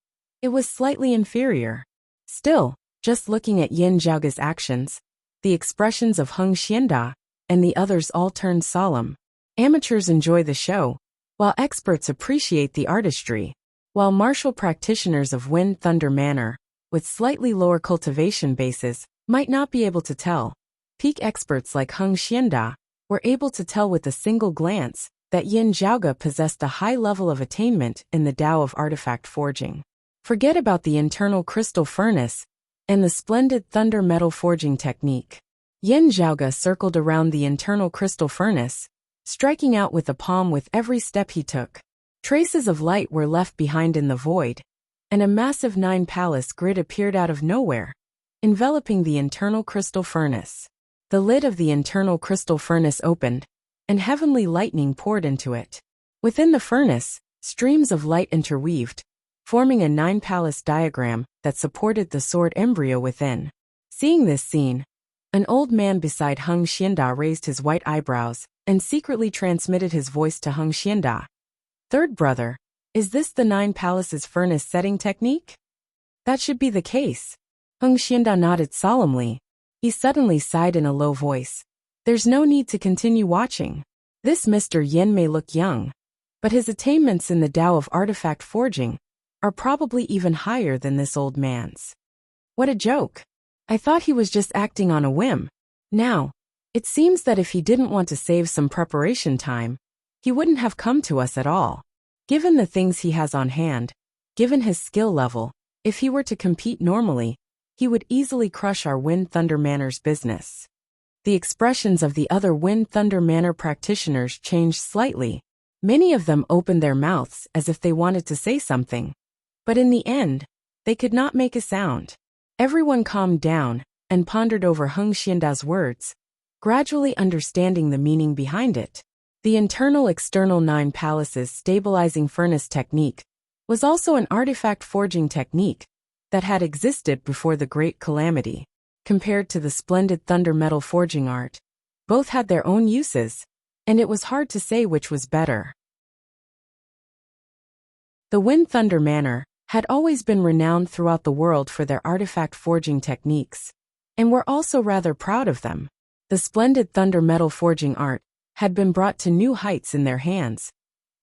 it was slightly inferior. Still, just looking at Yin Zhaoge's actions, the expressions of Heng Xianda and the others all turned solemn. Amateurs enjoy the show, while experts appreciate the artistry. While martial practitioners of Wind Thunder Manor, with slightly lower cultivation bases, might not be able to tell, peak experts like Heng Xianda were able to tell with a single glance that Yin Zhaoge possessed a high level of attainment in the Tao of artifact forging. Forget about the internal crystal furnace and the splendid thunder metal forging technique. Yin Zhaoge circled around the internal crystal furnace, striking out with the palm with every step he took. Traces of light were left behind in the void, and a massive 9-palace grid appeared out of nowhere, enveloping the internal crystal furnace. The lid of the internal crystal furnace opened, and heavenly lightning poured into it. Within the furnace, streams of light interweaved, forming a 9-palace diagram that supported the sword embryo within. Seeing this scene, an old man beside Heng Xianda raised his white eyebrows and secretly transmitted his voice to Heng Xianda. Third brother, is this the 9-palaces furnace setting technique? That should be the case. Heng Xianda nodded solemnly. He suddenly sighed in a low voice. There's no need to continue watching. This Mr. Yin may look young, but his attainments in the Tao of artifact forging are probably even higher than this old man's. What a joke. I thought he was just acting on a whim. Now, it seems that if he didn't want to save some preparation time, he wouldn't have come to us at all. Given the things he has on hand, given his skill level, if he were to compete normally, he would easily crush our Wind Thunder Manor's business. The expressions of the other Wind Thunder Manor practitioners changed slightly. Many of them opened their mouths as if they wanted to say something, but in the end, they could not make a sound. Everyone calmed down and pondered over Heng Xianda's words, gradually understanding the meaning behind it. The internal-external 9 palaces stabilizing furnace technique was also an artifact forging technique that had existed before the Great Calamity. Compared to the splendid thunder metal forging art, both had their own uses, and it was hard to say which was better. The Wind Thunder Manor had always been renowned throughout the world for their artifact forging techniques, and were also rather proud of them. The splendid thunder metal forging art had been brought to new heights in their hands,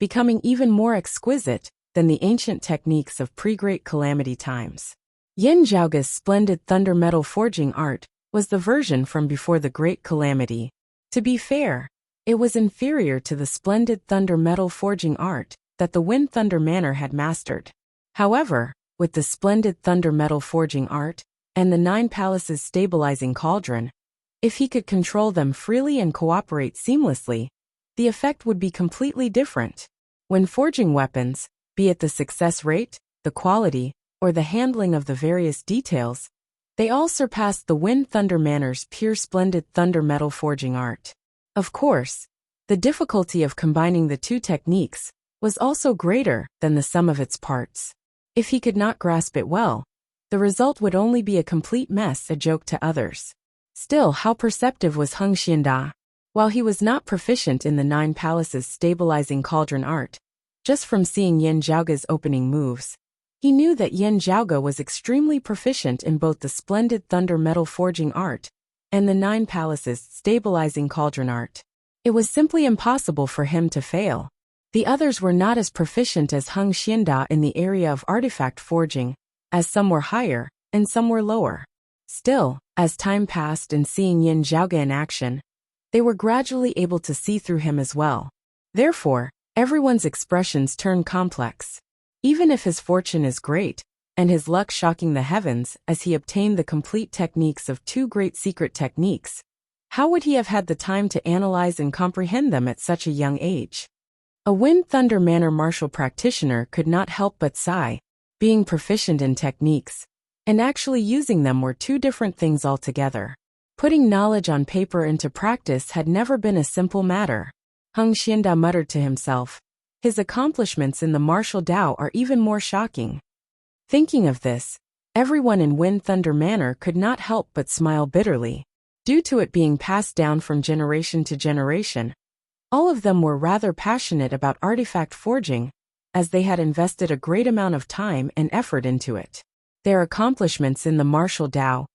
becoming even more exquisite than the ancient techniques of pre-Great Calamity times. Yin Zhaoge's splendid thunder metal forging art was the version from before the Great Calamity. To be fair, it was inferior to the splendid thunder metal forging art that the Wind Thunder Manor had mastered. However, with the splendid thunder metal forging art and the 9 palaces stabilizing cauldron, if he could control them freely and cooperate seamlessly, the effect would be completely different. When forging weapons, be it the success rate, the quality, or the handling of the various details, they all surpassed the Wind Thunder Manor's pure splendid thunder metal forging art. Of course, the difficulty of combining the two techniques was also greater than the sum of its parts. If he could not grasp it well, the result would only be a complete mess, a joke to others. Still, how perceptive was Heng Xianda? While he was not proficient in the 9 palaces stabilizing cauldron art, just from seeing Yin Zhaoge's opening moves, he knew that Yin Zhaoge was extremely proficient in both the splendid thunder metal forging art and the 9 palaces stabilizing cauldron art. It was simply impossible for him to fail. The others were not as proficient as Heng Xianda in the area of artifact forging, as some were higher and some were lower. Still, as time passed and seeing Yin Zhaoge in action, they were gradually able to see through him as well. Therefore, everyone's expressions turn complex. Even if his fortune is great, and his luck shocking the heavens as he obtained the complete techniques of 2 great secret techniques, how would he have had the time to analyze and comprehend them at such a young age? A Wind Thunder Manor martial practitioner could not help but sigh. Being proficient in techniques and actually using them were 2 different things altogether. Putting knowledge on paper into practice had never been a simple matter. Heng Xianda muttered to himself, his accomplishments in the martial Tao are even more shocking. Thinking of this, everyone in Wind Thunder Manor could not help but smile bitterly. Due to it being passed down from generation to generation, all of them were rather passionate about artifact forging, as they had invested a great amount of time and effort into it. Their accomplishments in the martial Tao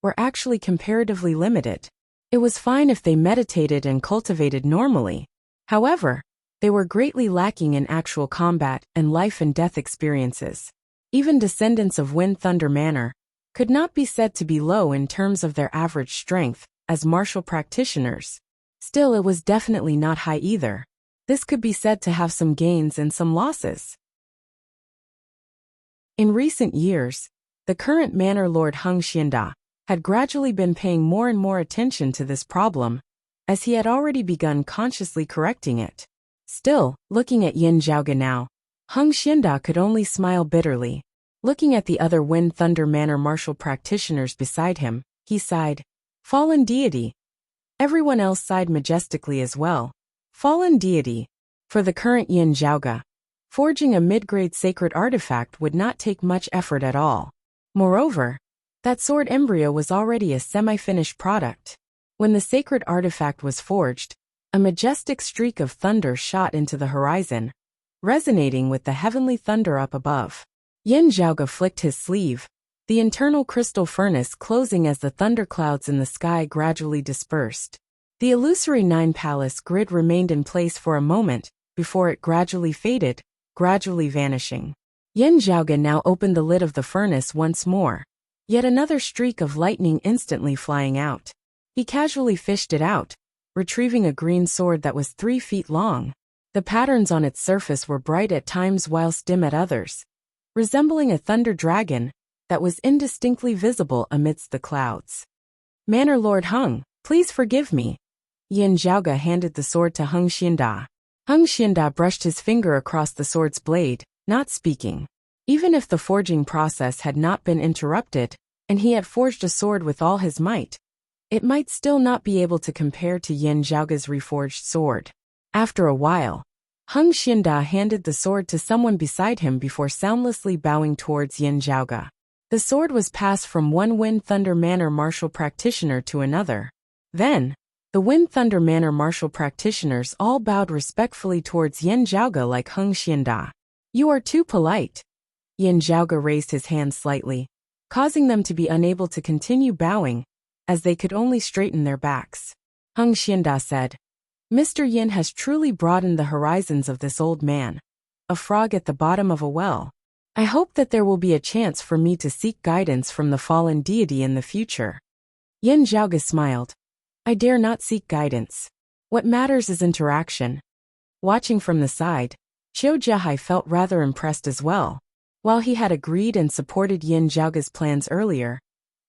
were actually comparatively limited. It was fine if they meditated and cultivated normally. However, they were greatly lacking in actual combat and life and death experiences. Even descendants of Wind Thunder Manor could not be said to be low in terms of their average strength as martial practitioners. Still, it was definitely not high either. This could be said to have some gains and some losses. In recent years, the current Manor Lord Heng Xianda had gradually been paying more and more attention to this problem, as he had already begun consciously correcting it. Still, looking at Yin Zhaoge now, Heng Xianda could only smile bitterly. Looking at the other Wind Thunder Manor martial practitioners beside him, he sighed, "Fallen deity." Everyone else sighed majestically as well. Fallen deity. For the current Yin Zhaoge, forging a mid-grade sacred artifact would not take much effort at all. Moreover, that sword embryo was already a semi-finished product. When the sacred artifact was forged, a majestic streak of thunder shot into the horizon, resonating with the heavenly thunder up above. Yin Zhaoge flicked his sleeve, the internal crystal furnace closing as the thunderclouds in the sky gradually dispersed. The illusory 9 palace grid remained in place for a moment, before it gradually faded, gradually vanishing. Yin Zhaoge now opened the lid of the furnace once more. Yet another streak of lightning instantly flying out. He casually fished it out, retrieving a green sword that was 3 feet long. The patterns on its surface were bright at times whilst dim at others, resembling a thunder dragon that was indistinctly visible amidst the clouds. "Manor Lord Heng, please forgive me." Yin Zhaoge handed the sword to Heng Xianda. Heng Xianda brushed his finger across the sword's blade, not speaking. Even if the forging process had not been interrupted, and he had forged a sword with all his might, it might still not be able to compare to Yin Zhaoge's reforged sword. After a while, Heng Xianda handed the sword to someone beside him before soundlessly bowing towards Yin Zhaoge. The sword was passed from one Wind Thunder Manor martial practitioner to another. Then, the Wind Thunder Manor martial practitioners all bowed respectfully towards Yin Zhaoge like Heng Xianda. "You are too polite." Yin Zhaoge raised his hand slightly, causing them to be unable to continue bowing, as they could only straighten their backs. Heng Xianda said, "Mr. Yin has truly broadened the horizons of this old man. A frog at the bottom of a well. I hope that there will be a chance for me to seek guidance from the fallen deity in the future." Yin Zhaoge smiled. "I dare not seek guidance. What matters is interaction." Watching from the side, Qiu Jiahai felt rather impressed as well. While he had agreed and supported Yin Zhaoge's plans earlier,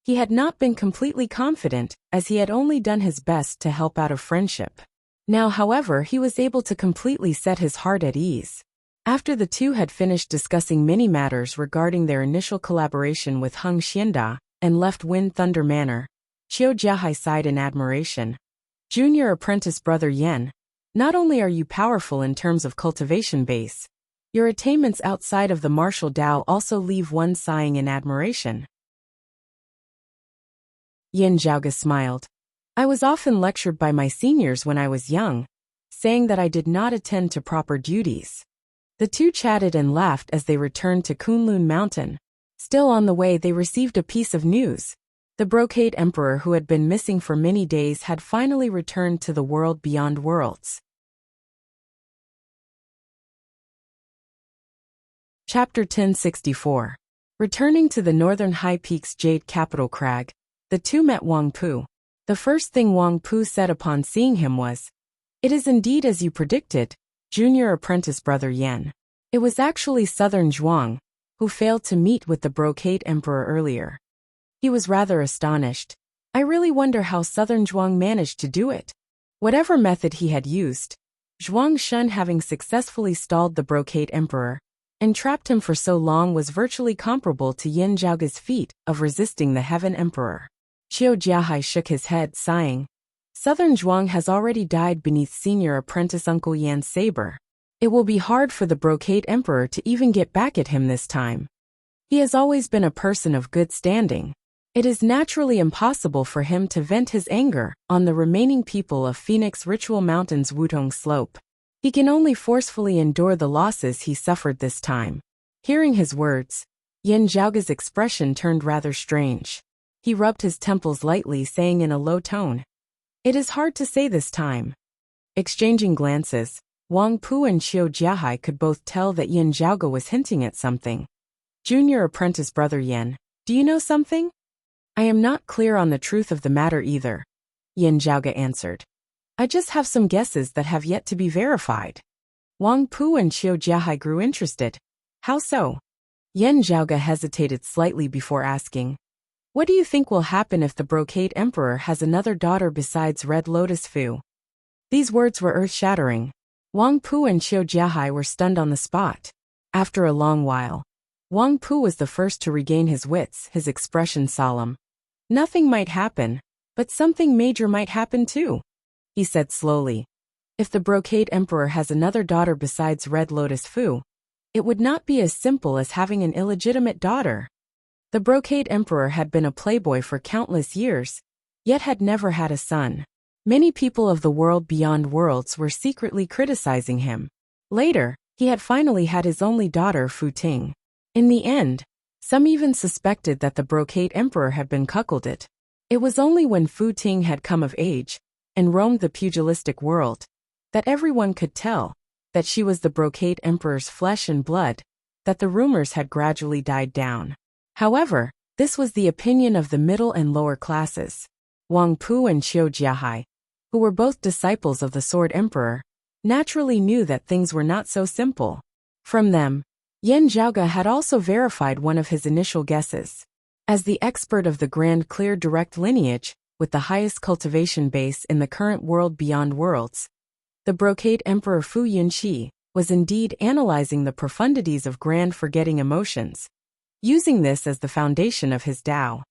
he had not been completely confident, as he had only done his best to help out of friendship. Now, however, he was able to completely set his heart at ease. After the two had finished discussing many matters regarding their initial collaboration with Heng Xianda and left Wind Thunder Manor, Qiu Jiahai sighed in admiration. "Junior apprentice brother Yen, not only are you powerful in terms of cultivation base, your attainments outside of the martial Tao also leave one sighing in admiration." Yin Zhaoge smiled. "I was often lectured by my seniors when I was young, saying that I did not attend to proper duties." The two chatted and laughed as they returned to Kunlun Mountain. Still on the way, they received a piece of news. The Brocade Emperor, who had been missing for many days, had finally returned to the world beyond worlds. Chapter 1064. Returning to the northern high peaks Jade Capital Crag, the two met Wang Pu. The first thing Wang Pu said upon seeing him was, "It is indeed as you predicted, junior apprentice brother Yan." It was actually Southern Zhuang, who failed to meet with the Brocade Emperor earlier. He was rather astonished. "I really wonder how Southern Zhuang managed to do it." Whatever method he had used, Zhuang Shun, having successfully stalled the Brocade Emperor and trapped him for so long, was virtually comparable to Yin Zhaoge's feat of resisting the Heaven Emperor. Qiu Jiahai shook his head, sighing. Southern Zhuang has already died beneath senior apprentice Uncle Yan's saber. It will be hard for the Brocade Emperor to even get back at him this time. He has always been a person of good standing. It is naturally impossible for him to vent his anger on the remaining people of Phoenix Ritual Mountain's Wutong Slope. He can only forcefully endure the losses he suffered this time. Hearing his words, Yin Zhaoge's expression turned rather strange. He rubbed his temples lightly, saying in a low tone, "It is hard to say this time." Exchanging glances, Wang Pu and Qiu Jiahai could both tell that Yin Zhaoge was hinting at something. "Junior apprentice brother Yen, do you know something?" "I am not clear on the truth of the matter either," Yin Zhaoge answered. "I just have some guesses that have yet to be verified." Wang Pu and Qiu Jiahai grew interested. "How so?" Yin Zhaoge hesitated slightly before asking, "What do you think will happen if the Brocade Emperor has another daughter besides Red Lotus Fu?" These words were earth-shattering. Wang Pu and Qiu Jiahai were stunned on the spot. After a long while, Wang Pu was the first to regain his wits, his expression solemn. "Nothing might happen, but something major might happen too," he said slowly. "If the Brocade Emperor has another daughter besides Red Lotus Fu, it would not be as simple as having an illegitimate daughter." The Brocade Emperor had been a playboy for countless years, yet had never had a son. Many people of the world beyond worlds were secretly criticizing him. Later, he had finally had his only daughter, Fu Ting. In the end, some even suspected that the Brocade Emperor had been cuckolded. It was only when Fu Ting had come of age and roamed the pugilistic world that everyone could tell that she was the Brocade Emperor's flesh and blood, that the rumors had gradually died down. However, this was the opinion of the middle and lower classes. Wang Pu and Qiu Jiahai, who were both disciples of the Sword Emperor, naturally knew that things were not so simple. From them, Yin Zhaoge had also verified one of his initial guesses. As the expert of the Grand Clear Direct lineage, with the highest cultivation base in the current world beyond worlds, the Brocade Emperor Fu Yunqi was indeed analyzing the profundities of grand forgetting emotions, using this as the foundation of his Tao.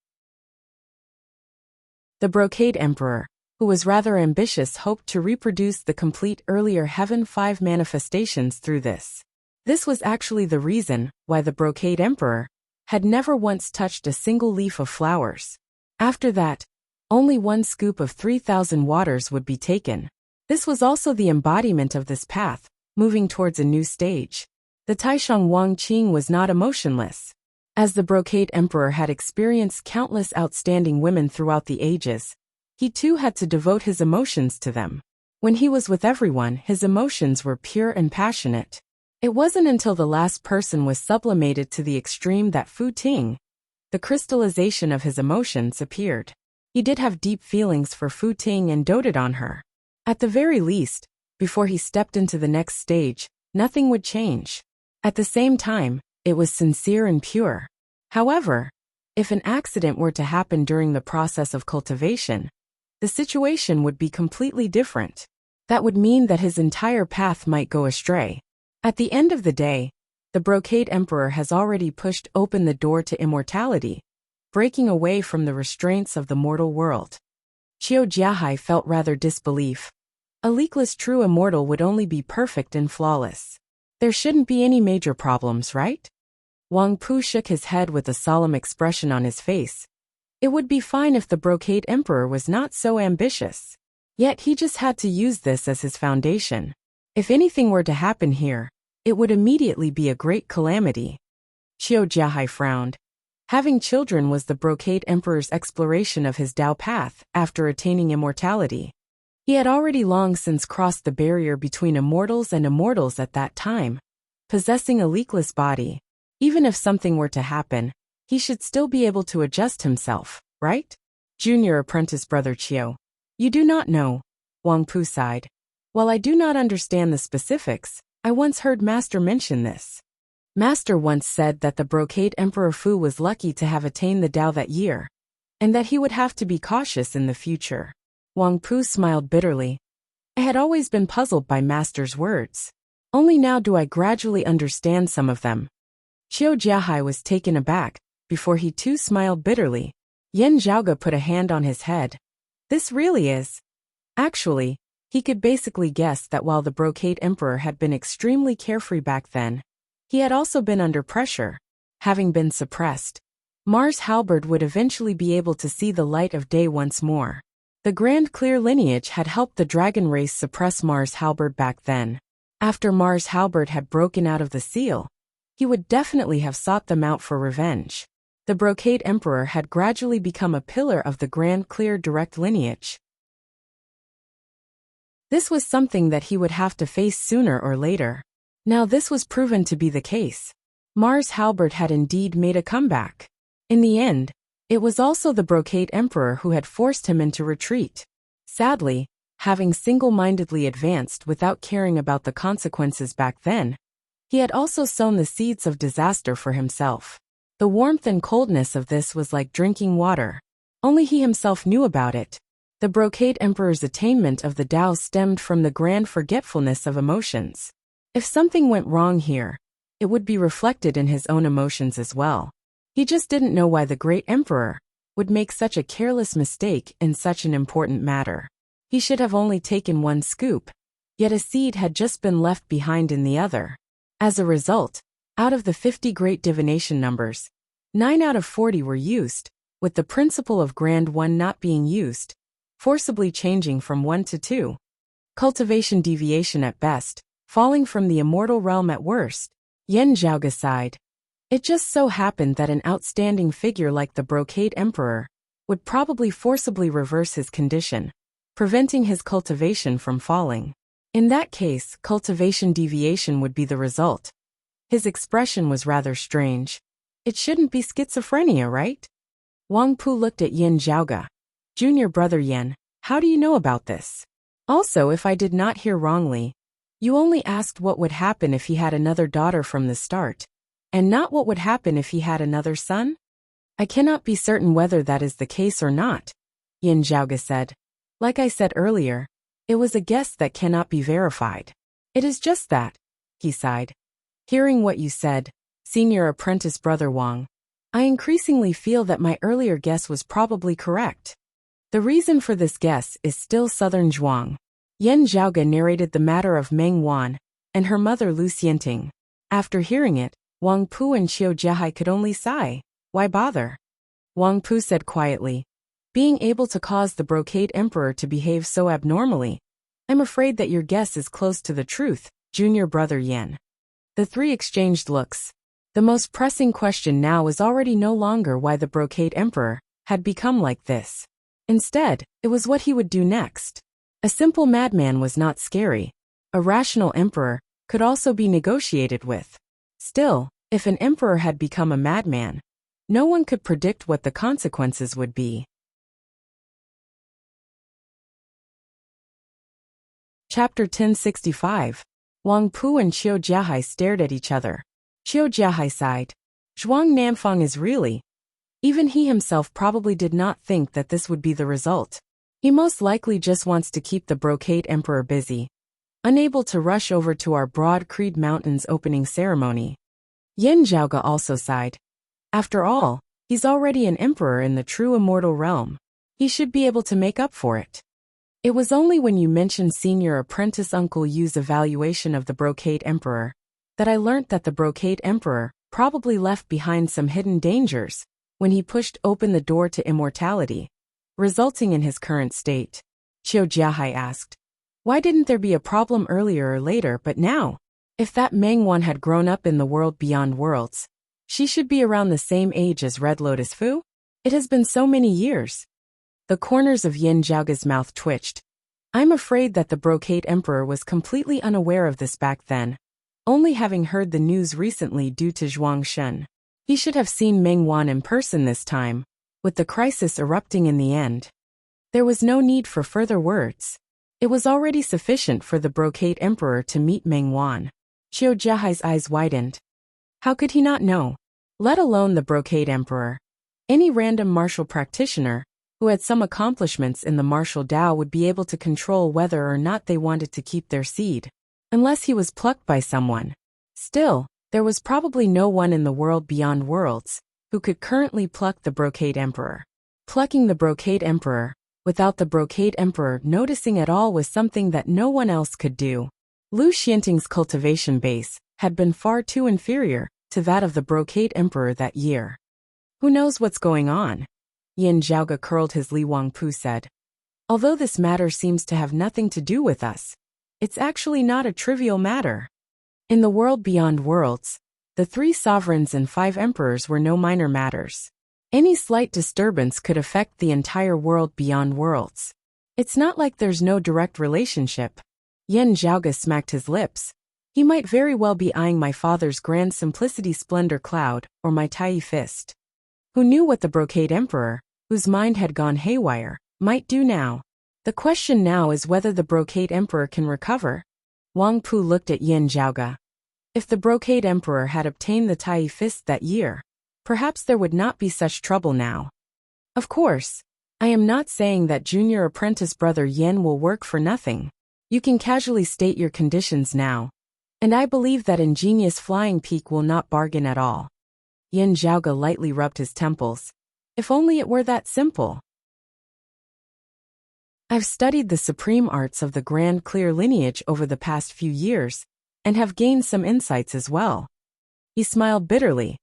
The Brocade Emperor, who was rather ambitious, hoped to reproduce the complete earlier Heaven 5 manifestations through this. This was actually the reason why the Brocade Emperor had never once touched a single leaf of flowers. After that, only one scoop of 3,000 waters would be taken. This was also the embodiment of this path, moving towards a new stage. The Taishang Wang Qing was not emotionless. As the Brocade Emperor had experienced countless outstanding women throughout the ages, he too had to devote his emotions to them. When he was with everyone, his emotions were pure and passionate. It wasn't until the last person was sublimated to the extreme that Fu Ting, the crystallization of his emotions, appeared. He did have deep feelings for Fu Ting and doted on her. At the very least, before he stepped into the next stage, nothing would change. At the same time, it was sincere and pure. However, if an accident were to happen during the process of cultivation, the situation would be completely different. That would mean that his entire path might go astray. At the end of the day, the Brocade Emperor has already pushed open the door to immortality, breaking away from the restraints of the mortal world. Qiu Jiahai felt rather disbelief. A leakless true immortal would only be perfect and flawless. There shouldn't be any major problems, right? Wang Pu shook his head with a solemn expression on his face. It would be fine if the Brocade Emperor was not so ambitious. Yet he just had to use this as his foundation. If anything were to happen here, it would immediately be a great calamity. Qiu Jiahai frowned. Having children was the Brocade Emperor's exploration of his Tao path after attaining immortality. He had already long since crossed the barrier between immortals and immortals at that time. Possessing a leakless body, even if something were to happen, he should still be able to adjust himself, right? Junior apprentice brother Qiu. You do not know. Wang Pu sighed. While I do not understand the specifics, I once heard Master mention this. Master once said that the Brocade Emperor Fu was lucky to have attained the Tao that year, and that he would have to be cautious in the future. Wang Pu smiled bitterly. I had always been puzzled by Master's words. Only now do I gradually understand some of them. Qiu Jiahai was taken aback, before he too smiled bitterly. Yan Zhaoge put a hand on his head. This really is. Actually, he could basically guess that while the Brocade Emperor had been extremely carefree back then, he had also been under pressure. Having been suppressed, Mars Halberd would eventually be able to see the light of day once more. The Grand Clear lineage had helped the dragon race suppress Mars Halberd back then. After Mars Halberd had broken out of the seal, he would definitely have sought them out for revenge. The Brocade Emperor had gradually become a pillar of the Grand Clear direct lineage. This was something that he would have to face sooner or later. Now this was proven to be the case. Mars Halberd had indeed made a comeback. In the end, it was also the Brocade Emperor who had forced him into retreat. Sadly, having single-mindedly advanced without caring about the consequences back then, he had also sown the seeds of disaster for himself. The warmth and coldness of this was like drinking water. Only he himself knew about it. The Brocade Emperor's attainment of the Tao stemmed from the grand forgetfulness of emotions. If something went wrong here, it would be reflected in his own emotions as well. He just didn't know why the great emperor would make such a careless mistake in such an important matter. He should have only taken one scoop, yet a seed had just been left behind in the other. As a result, out of the 50 great divination numbers, 9 out of 40 were used, with the principle of Grand One not being used, forcibly changing from 1 to 2. Cultivation deviation at best, falling from the immortal realm at worst. Yan Zhaoge sighed. It just so happened that an outstanding figure like the Brocade Emperor would probably forcibly reverse his condition, preventing his cultivation from falling. In that case, cultivation deviation would be the result. His expression was rather strange. It shouldn't be schizophrenia, right? Wang Pu looked at Yan Zhaoge. Junior brother Yan, how do you know about this? Also, if I did not hear wrongly, you only asked what would happen if he had another daughter from the start, and not what would happen if he had another son? I cannot be certain whether that is the case or not, Yan Zhaoge said. Like I said earlier, it was a guess that cannot be verified. It is just that, he sighed. Hearing what you said, senior apprentice brother Wang, I increasingly feel that my earlier guess was probably correct. The reason for this guess is still southern Zhuang. Yan Zhaoge narrated the matter of Meng Wan and her mother Lu Xianting. After hearing it, Wang Pu and Qiu Jiahai could only sigh. Why bother? Wang Pu said quietly, being able to cause the Brocade Emperor to behave so abnormally. I'm afraid that your guess is close to the truth, junior brother Yan. The three exchanged looks. The most pressing question now was already no longer why the Brocade Emperor had become like this. Instead, it was what he would do next. A simple madman was not scary. A rational emperor could also be negotiated with. Still, if an emperor had become a madman, no one could predict what the consequences would be. Chapter 1065. Wang Pu and Qiu Jiahai stared at each other. Qiu Jiahai sighed. Zhuang Nanfang is really... Even he himself probably did not think that this would be the result. He most likely just wants to keep the Brocade Emperor busy, unable to rush over to our Broad Creed Mountains opening ceremony. Yan Zhaoge also sighed. After all, he's already an emperor in the true immortal realm. He should be able to make up for it. It was only when you mentioned senior apprentice Uncle Yu's evaluation of the Brocade Emperor that I learnt that the Brocade Emperor probably left behind some hidden dangers when he pushed open the door to immortality, resulting in his current state. Qiu Jiahai asked, why didn't there be a problem earlier or later but now? If that Meng Wan had grown up in the world beyond worlds, she should be around the same age as Red Lotus Fu? It has been so many years. The corners of Yan Zhaoge's mouth twitched. I'm afraid that the Brocade Emperor was completely unaware of this back then, only having heard the news recently due to Zhuang Shen. He should have seen Meng Wan in person this time, with the crisis erupting in the end. There was no need for further words. It was already sufficient for the Brocade Emperor to meet Meng Wan. Qiu Jiahai's eyes widened. How could he not know? Let alone the Brocade Emperor. Any random martial practitioner who had some accomplishments in the martial Dao would be able to control whether or not they wanted to keep their seed, unless he was plucked by someone. Still, there was probably no one in the world beyond worlds who could currently pluck the Brocade Emperor. Plucking the Brocade Emperor, without the Brocade Emperor noticing at all, was something that no one else could do. Lu Xianting's cultivation base had been far too inferior to that of the Brocade Emperor that year. Who knows what's going on? Yan Zhaoge curled his Li Wang Pu said. Although this matter seems to have nothing to do with us, it's actually not a trivial matter. In the world beyond worlds, the 3 sovereigns and 5 emperors were no minor matters. Any slight disturbance could affect the entire world beyond worlds. It's not like there's no direct relationship. Yan Zhaoge smacked his lips. He might very well be eyeing my father's Grand Simplicity Splendor Cloud or my Tai Fist. Who knew what the Brocade Emperor, whose mind had gone haywire, might do now? The question now is whether the Brocade Emperor can recover. Wang Pu looked at Yan Zhaoge. If the Brocade Emperor had obtained the Tai Fist that year, perhaps there would not be such trouble now. Of course, I am not saying that junior apprentice brother Yan will work for nothing. You can casually state your conditions now, and I believe that ingenious Flying Peak will not bargain at all. Yan Zhaoge lightly rubbed his temples. If only it were that simple. I've studied the supreme arts of the Grand Clear lineage over the past few years, and have gained some insights as well. He smiled bitterly.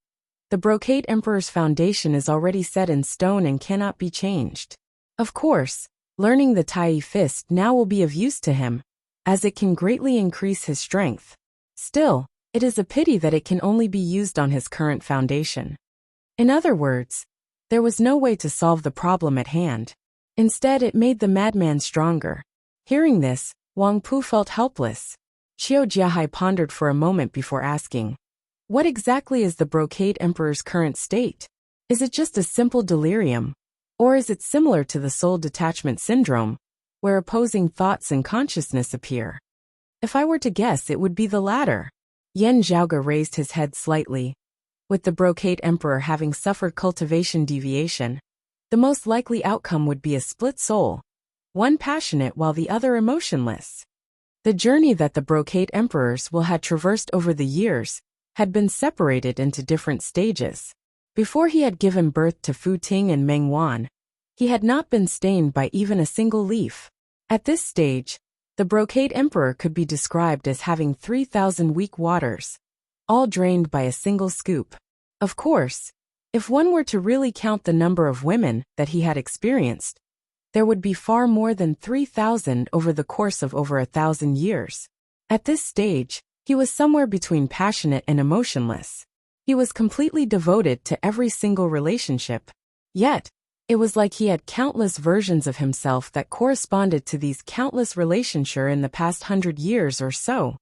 The Brocade Emperor's foundation is already set in stone and cannot be changed. Of course, learning the Tai Fist now will be of use to him, as it can greatly increase his strength. Still, it is a pity that it can only be used on his current foundation. In other words, there was no way to solve the problem at hand. Instead, it made the madman stronger. Hearing this, Wang Pu felt helpless. Qiu Jiahai pondered for a moment before asking, what exactly is the Brocade Emperor's current state? Is it just a simple delirium? Or is it similar to the soul detachment syndrome, where opposing thoughts and consciousness appear? If I were to guess, it would be the latter. Yan Zhaoge raised his head slightly. With the Brocade Emperor having suffered cultivation deviation, the most likely outcome would be a split soul, one passionate while the other emotionless. The journey that the Brocade Emperors will had traversed over the years had been separated into different stages. Before he had given birth to Fu Ting and Meng Wan, He had not been stained by even a single leaf. At this stage, the brocade emperor could be described as having 3,000 weak waters, all drained by a single scoop. Of course, if one were to really count the number of women that he had experienced, there would be far more than 3,000 over the course of over 1,000 years. At this stage, he was somewhere between passionate and emotionless. He was completely devoted to every single relationship. Yet, it was like he had countless versions of himself that corresponded to these countless relationships in the past 100 years or so.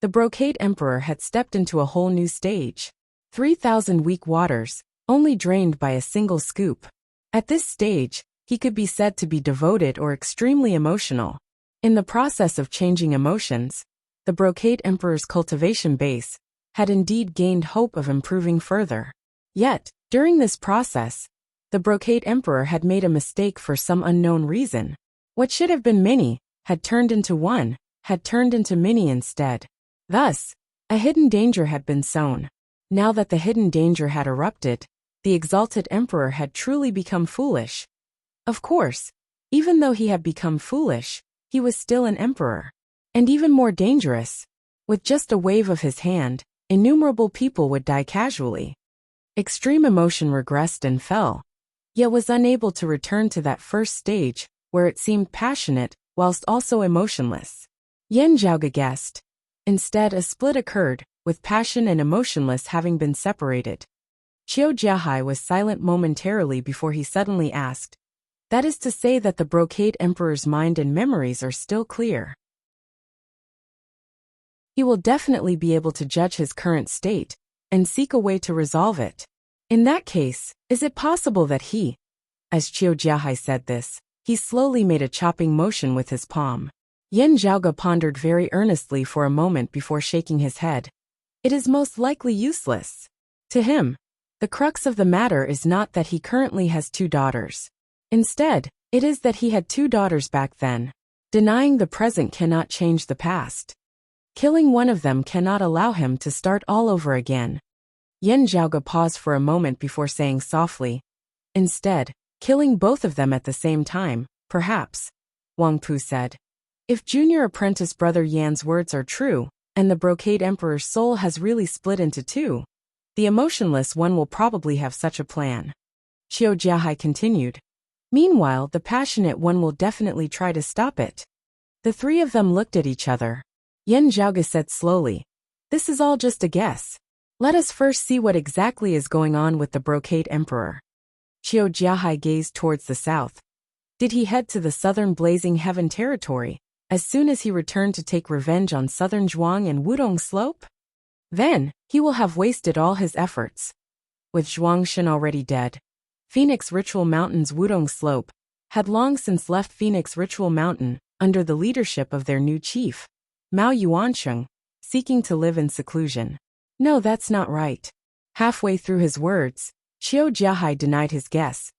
The brocade emperor had stepped into a whole new stage. 3,000 weak waters, only drained by a single scoop. At this stage, he could be said to be devoted or extremely emotional. In the process of changing emotions, the brocade emperor's cultivation base had indeed gained hope of improving further. Yet, during this process, the brocade emperor had made a mistake for some unknown reason. What should have been many, had turned into one, had turned into many instead. Thus, a hidden danger had been sown. Now that the hidden danger had erupted, the exalted emperor had truly become foolish. Of course, even though he had become foolish, he was still an emperor. And even more dangerous, with just a wave of his hand, innumerable people would die casually. Extreme emotion regressed and fell, yet was unable to return to that first stage, where it seemed passionate, whilst also emotionless. Yan Zhaoge guessed. Instead, a split occurred, with passion and emotionless having been separated. Qiu Jiahai was silent momentarily before he suddenly asked, "That is to say that the brocade emperor's mind and memories are still clear. He will definitely be able to judge his current state, and seek a way to resolve it. In that case, is it possible that he..." As Qiu Jiahai said this, he slowly made a chopping motion with his palm. Yan Zhaoge pondered very earnestly for a moment before shaking his head. It is most likely useless. To him, the crux of the matter is not that he currently has 2 daughters. Instead, it is that he had 2 daughters back then. Denying the present cannot change the past. Killing one of them cannot allow him to start all over again. Yan Zhaoge paused for a moment before saying softly, "Instead, killing both of them at the same time, perhaps," Wang Pu said. "If junior apprentice brother Yan's words are true, and the brocade emperor's soul has really split into 2, the emotionless one will probably have such a plan." Qiu Jiahai continued. "Meanwhile, the passionate one will definitely try to stop it." The 3 of them looked at each other. Yan Zhaoge said slowly, "This is all just a guess. Let us first see what exactly is going on with the brocade emperor." Qiu Jiahai gazed towards the south. Did he head to the southern blazing heaven territory, as soon as he returned to take revenge on southern Zhuang and Wudong Slope? Then, he will have wasted all his efforts. With Zhuang Shen already dead, Phoenix Ritual Mountain's Wudong Slope had long since left Phoenix Ritual Mountain under the leadership of their new chief, Mao Yuansheng, seeking to live in seclusion. No, that's not right. Halfway through his words, Qiu Jiahai denied his guess.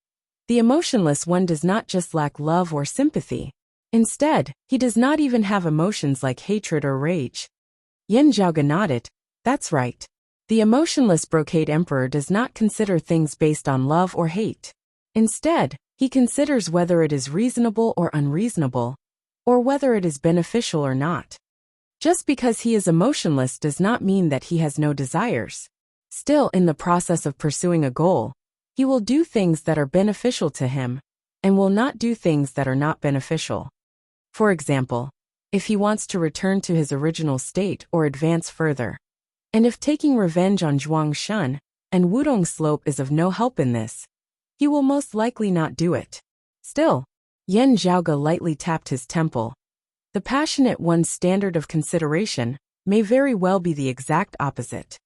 The emotionless one does not just lack love or sympathy. Instead, he does not even have emotions like hatred or rage. Yan Zhaoge nodded. That's right. The emotionless brocade emperor does not consider things based on love or hate. Instead, he considers whether it is reasonable or unreasonable, or whether it is beneficial or not. Just because he is emotionless does not mean that he has no desires. Still, in the process of pursuing a goal, he will do things that are beneficial to him, and will not do things that are not beneficial. For example, if he wants to return to his original state or advance further, and if taking revenge on Zhuang Shen and Wudong Slope is of no help in this, he will most likely not do it. Still, Yan Zhaoge lightly tapped his temple. The passionate one's standard of consideration may very well be the exact opposite.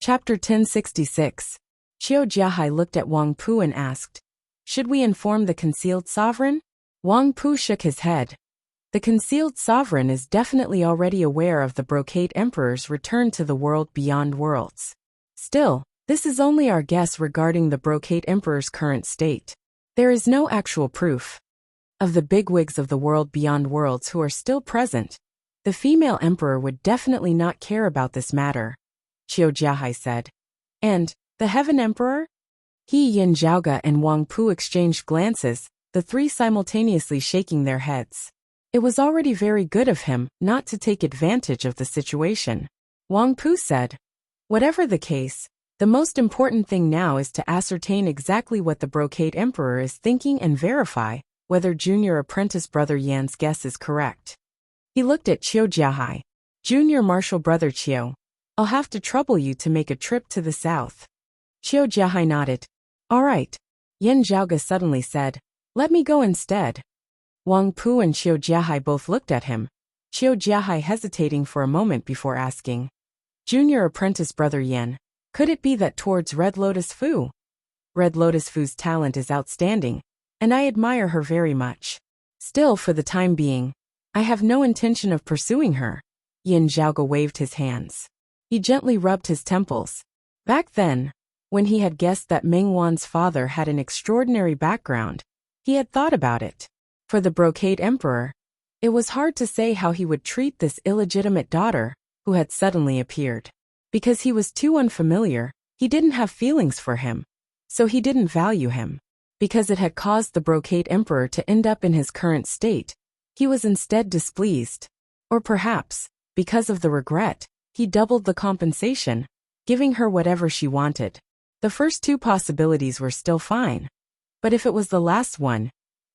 Chapter 1066. Qiu Jiahai looked at Wang Pu and asked, "Should we inform the concealed sovereign?" Wang Pu shook his head. The concealed sovereign is definitely already aware of the brocade emperor's return to the world beyond worlds. Still, this is only our guess regarding the brocade emperor's current state. There is no actual proof. Of the bigwigs of the world beyond worlds who are still present, the female emperor would definitely not care about this matter, Qiu Jiahai said. And, The Heaven Emperor? He, Yin Zhaoge, and Wang Pu exchanged glances, the three simultaneously shaking their heads. It was already very good of him not to take advantage of the situation. Wang Pu said, "Whatever the case, the most important thing now is to ascertain exactly what the Brocade Emperor is thinking and verify whether junior apprentice brother Yan's guess is correct." He looked at Qiu Jiahai. "Junior martial brother Qiu, I'll have to trouble you to make a trip to the south." Qiu Jiahai nodded. "All right." Yin Zhaoge suddenly said, "Let me go instead." Wang Pu and Qiu Jiahai both looked at him, Qiu Jiahai hesitating for a moment before asking, "Junior apprentice brother Yan, could it be that towards Red Lotus Fu?" "Red Lotus Fu's talent is outstanding, and I admire her very much. Still, for the time being, I have no intention of pursuing her." Yin Zhaoge waved his hands. He gently rubbed his temples. Back then, when he had guessed that Meng Wan's father had an extraordinary background, he had thought about it. For the Brocade Emperor, it was hard to say how he would treat this illegitimate daughter who had suddenly appeared. Because he was too unfamiliar, he didn't have feelings for him, so he didn't value him. Because it had caused the Brocade Emperor to end up in his current state, he was instead displeased. Or perhaps, because of the regret, he doubled the compensation, giving her whatever she wanted. The first two possibilities were still fine. But if it was the last one,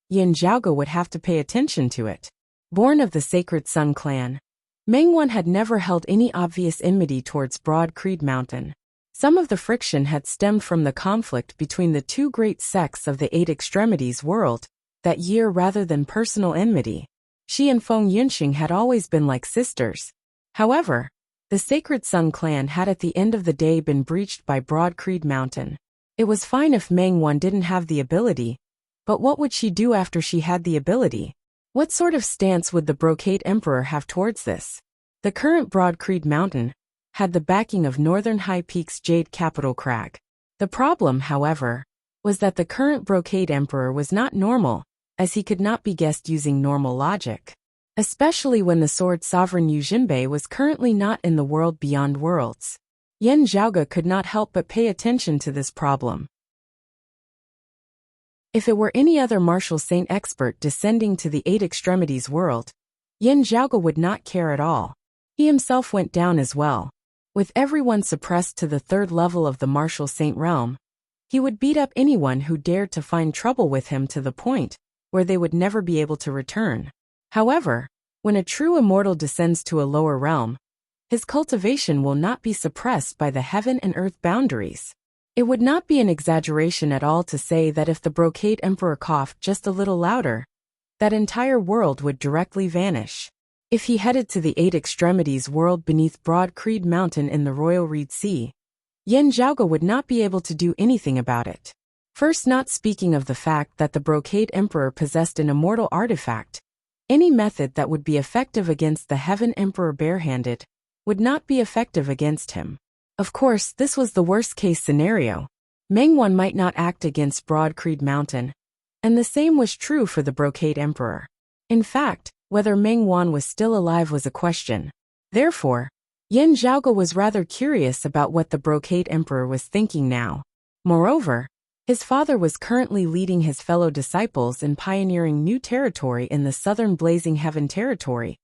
Yin Zhaoge would have to pay attention to it. Born of the Sacred Sun clan, Meng Wan had never held any obvious enmity towards Broad Creed Mountain. Some of the friction had stemmed from the conflict between the two great sects of the Eight Extremities world that year rather than personal enmity. She and Feng Yunxing had always been like sisters. However, the Sacred Sun clan had at the end of the day been breached by Broad Creed Mountain. It was fine if Meng Wan didn't have the ability, but what would she do after she had the ability? What sort of stance would the Brocade Emperor have towards this? The current Broad Creed Mountain had the backing of Northern High Peak's Jade Capital Crag. The problem, however, was that the current Brocade Emperor was not normal, as he could not be guessed using normal logic. Especially when the sword sovereign Yu Jinbei was currently not in the world beyond worlds. Yin Zhaoge could not help but pay attention to this problem. If it were any other martial saint expert descending to the Eight Extremities world, Yin Zhaoge would not care at all. He himself went down as well. With everyone suppressed to the third level of the martial saint realm, he would beat up anyone who dared to find trouble with him to the point where they would never be able to return. However, when a true immortal descends to a lower realm, his cultivation will not be suppressed by the heaven and earth boundaries. It would not be an exaggeration at all to say that if the Brocade Emperor coughed just a little louder, that entire world would directly vanish. If he headed to the Eight Extremities world beneath Broad Creed Mountain in the Royal Reed Sea, Yin Zhaoge would not be able to do anything about it. First, not speaking of the fact that the Brocade Emperor possessed an immortal artifact, any method that would be effective against the Heaven Emperor barehanded would not be effective against him. Of course, this was the worst-case scenario. Meng Wan might not act against Broad Creed Mountain, and the same was true for the Brocade Emperor. In fact, whether Meng Wan was still alive was a question. Therefore, Yin Zhaoge was rather curious about what the Brocade Emperor was thinking now. Moreover, his father was currently leading his fellow disciples in pioneering new territory in the southern Blazing Heaven territory,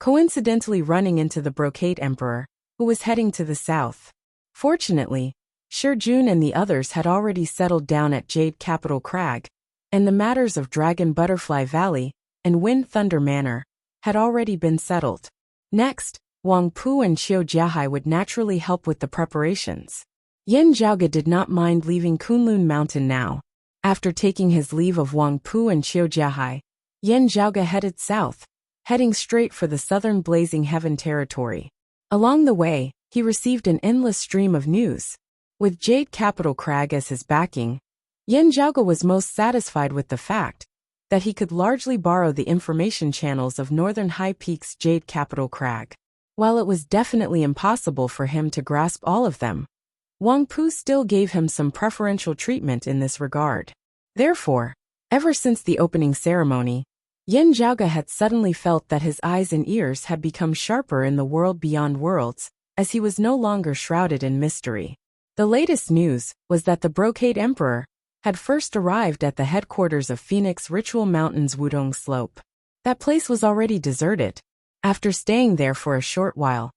coincidentally running into the Brocade Emperor, who was heading to the south. Fortunately, Jun and the others had already settled down at Jade Capital Crag, and the matters of Dragon Butterfly Valley and Wind Thunder Manor had already been settled. Next, Wang Pu and Qiu Jiahai would naturally help with the preparations. Yin Zhaoge did not mind leaving Kunlun Mountain now. After taking his leave of Wang Pu and Qiu Jiahai, Yin Zhaoge headed south, heading straight for the southern Blazing Heaven territory. Along the way, he received an endless stream of news. With Jade Capital Crag as his backing, Yin Zhaoge was most satisfied with the fact that he could largely borrow the information channels of Northern High Peak's Jade Capital Crag. While it was definitely impossible for him to grasp all of them, Wang Pu still gave him some preferential treatment in this regard. Therefore, ever since the opening ceremony, Yin Zhaoge had suddenly felt that his eyes and ears had become sharper in the world beyond worlds, as he was no longer shrouded in mystery. The latest news was that the Brocade Emperor had first arrived at the headquarters of Phoenix Ritual Mountain's Wudong Slope. That place was already deserted. After staying there for a short while,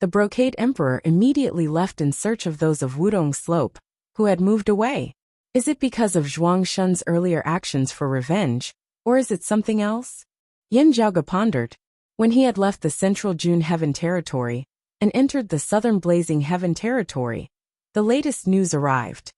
the Brocade Emperor immediately left in search of those of Wudong Slope, who had moved away. Is it because of Zhuang Shun's earlier actions for revenge, or is it something else? Yin Zhaoge pondered. When he had left the central June Heaven territory and entered the southern Blazing Heaven territory, the latest news arrived.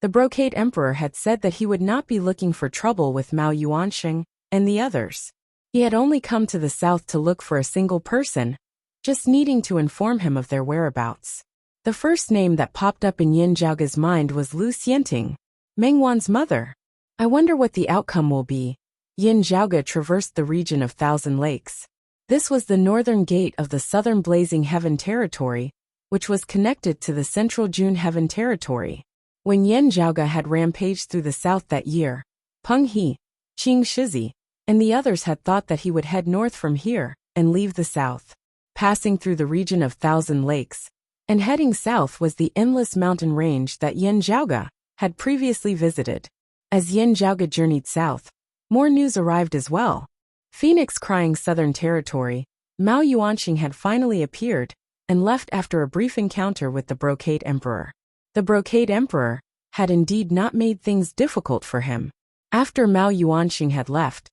The Brocade Emperor had said that he would not be looking for trouble with Mao Yuanxing and the others. He had only come to the south to look for a single person, just needing to inform him of their whereabouts. The first name that popped up in Yin Zhaoge's mind was Lu Xianting, Meng Wan's mother. I wonder what the outcome will be. Yin Zhaoge traversed the region of Thousand Lakes. This was the northern gate of the southern Blazing Heaven territory, which was connected to the central June Heaven territory. When Yin Zhaoge had rampaged through the south that year, Peng He, Qing Shizi, and the others had thought that he would head north from here and leave the south. Passing through the region of Thousand Lakes and heading south was the endless mountain range that Yin Zhaoge had previously visited. As Yin Zhaoge journeyed south, more news arrived as well. Phoenix Crying Southern Territory, Mao Yuanxing had finally appeared and left after a brief encounter with the Brocade Emperor. The Brocade Emperor had indeed not made things difficult for him. After Mao Yuanxing had left,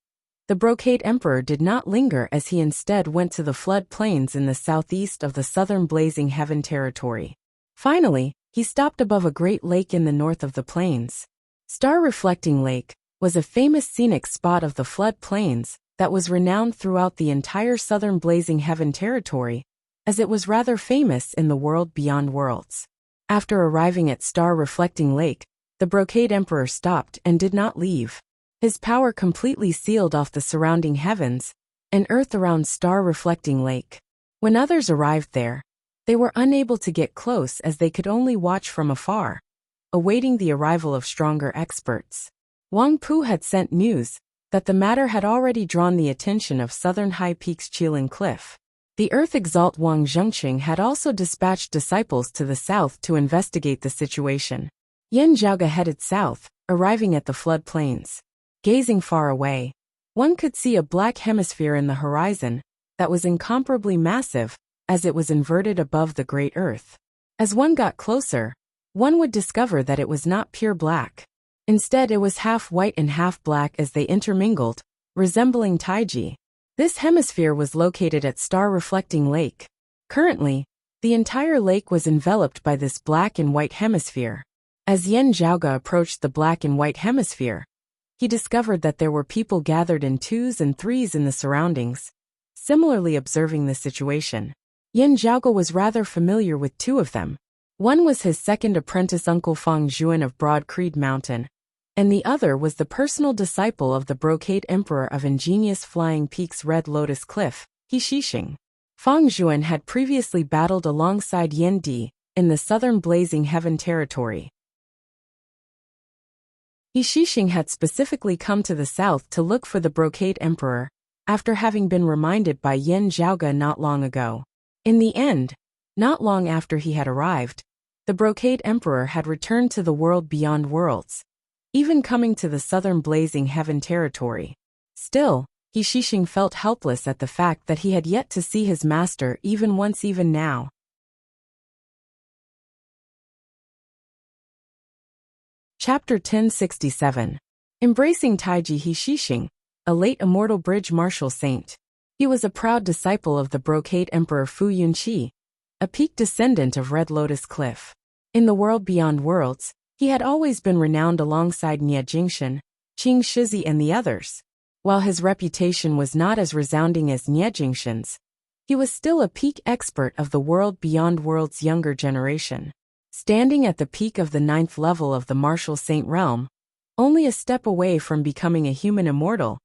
the Brocade Emperor did not linger as he instead went to the flood plains in the southeast of the southern Blazing Heaven territory. Finally, he stopped above a great lake in the north of the plains. Star Reflecting Lake was a famous scenic spot of the flood plains that was renowned throughout the entire southern Blazing Heaven territory, as it was rather famous in the world beyond worlds. After arriving at Star Reflecting Lake, the Brocade Emperor stopped and did not leave. His power completely sealed off the surrounding heavens and earth around Star Reflecting Lake. When others arrived there, they were unable to get close as they could only watch from afar, awaiting the arrival of stronger experts. Wang Pu had sent news that the matter had already drawn the attention of Southern High Peaks Qilin Cliff. The Earth Exalt Wang Zhengqing had also dispatched disciples to the south to investigate the situation. Yin Zhaoge headed south, arriving at the flood plains. Gazing far away, one could see a black hemisphere in the horizon that was incomparably massive, as it was inverted above the Great Earth. As one got closer, one would discover that it was not pure black. Instead, it was half white and half black as they intermingled, resembling Taiji. This hemisphere was located at Star Reflecting Lake. Currently, the entire lake was enveloped by this black and white hemisphere. As Yin Zhaoge approached the black and white hemisphere, he discovered that there were people gathered in twos and threes in the surroundings, similarly observing the situation. Yin Zhaoge was rather familiar with two of them. One was his second apprentice uncle Fang Zhuan of Broad Creed Mountain, and the other was the personal disciple of the Brocade Emperor of Ingenious Flying Peaks Red Lotus Cliff, He Shixing. Fang Zhuan had previously battled alongside Yin Di in the southern Blazing Heaven territory. He Shixing had specifically come to the south to look for the Brocade Emperor, after having been reminded by Yin Zhaoge not long ago. In the end, not long after he had arrived, the Brocade Emperor had returned to the world beyond worlds, even coming to the southern Blazing Heaven territory. Still, He Shixing felt helpless at the fact that he had yet to see his master even once even now. Chapter 1067. Embracing Taiji He Shixing, a late immortal bridge martial saint. He was a proud disciple of the Brocade Emperor Fu Yunqi, a peak descendant of Red Lotus Cliff. In the world beyond worlds, he had always been renowned alongside Nie Jingshan, Qing Shizi and the others. While his reputation was not as resounding as Nie Jingshan's, he was still a peak expert of the world beyond worlds' younger generation. Standing at the peak of the 9th level of the martial saint realm, only a step away from becoming a human immortal,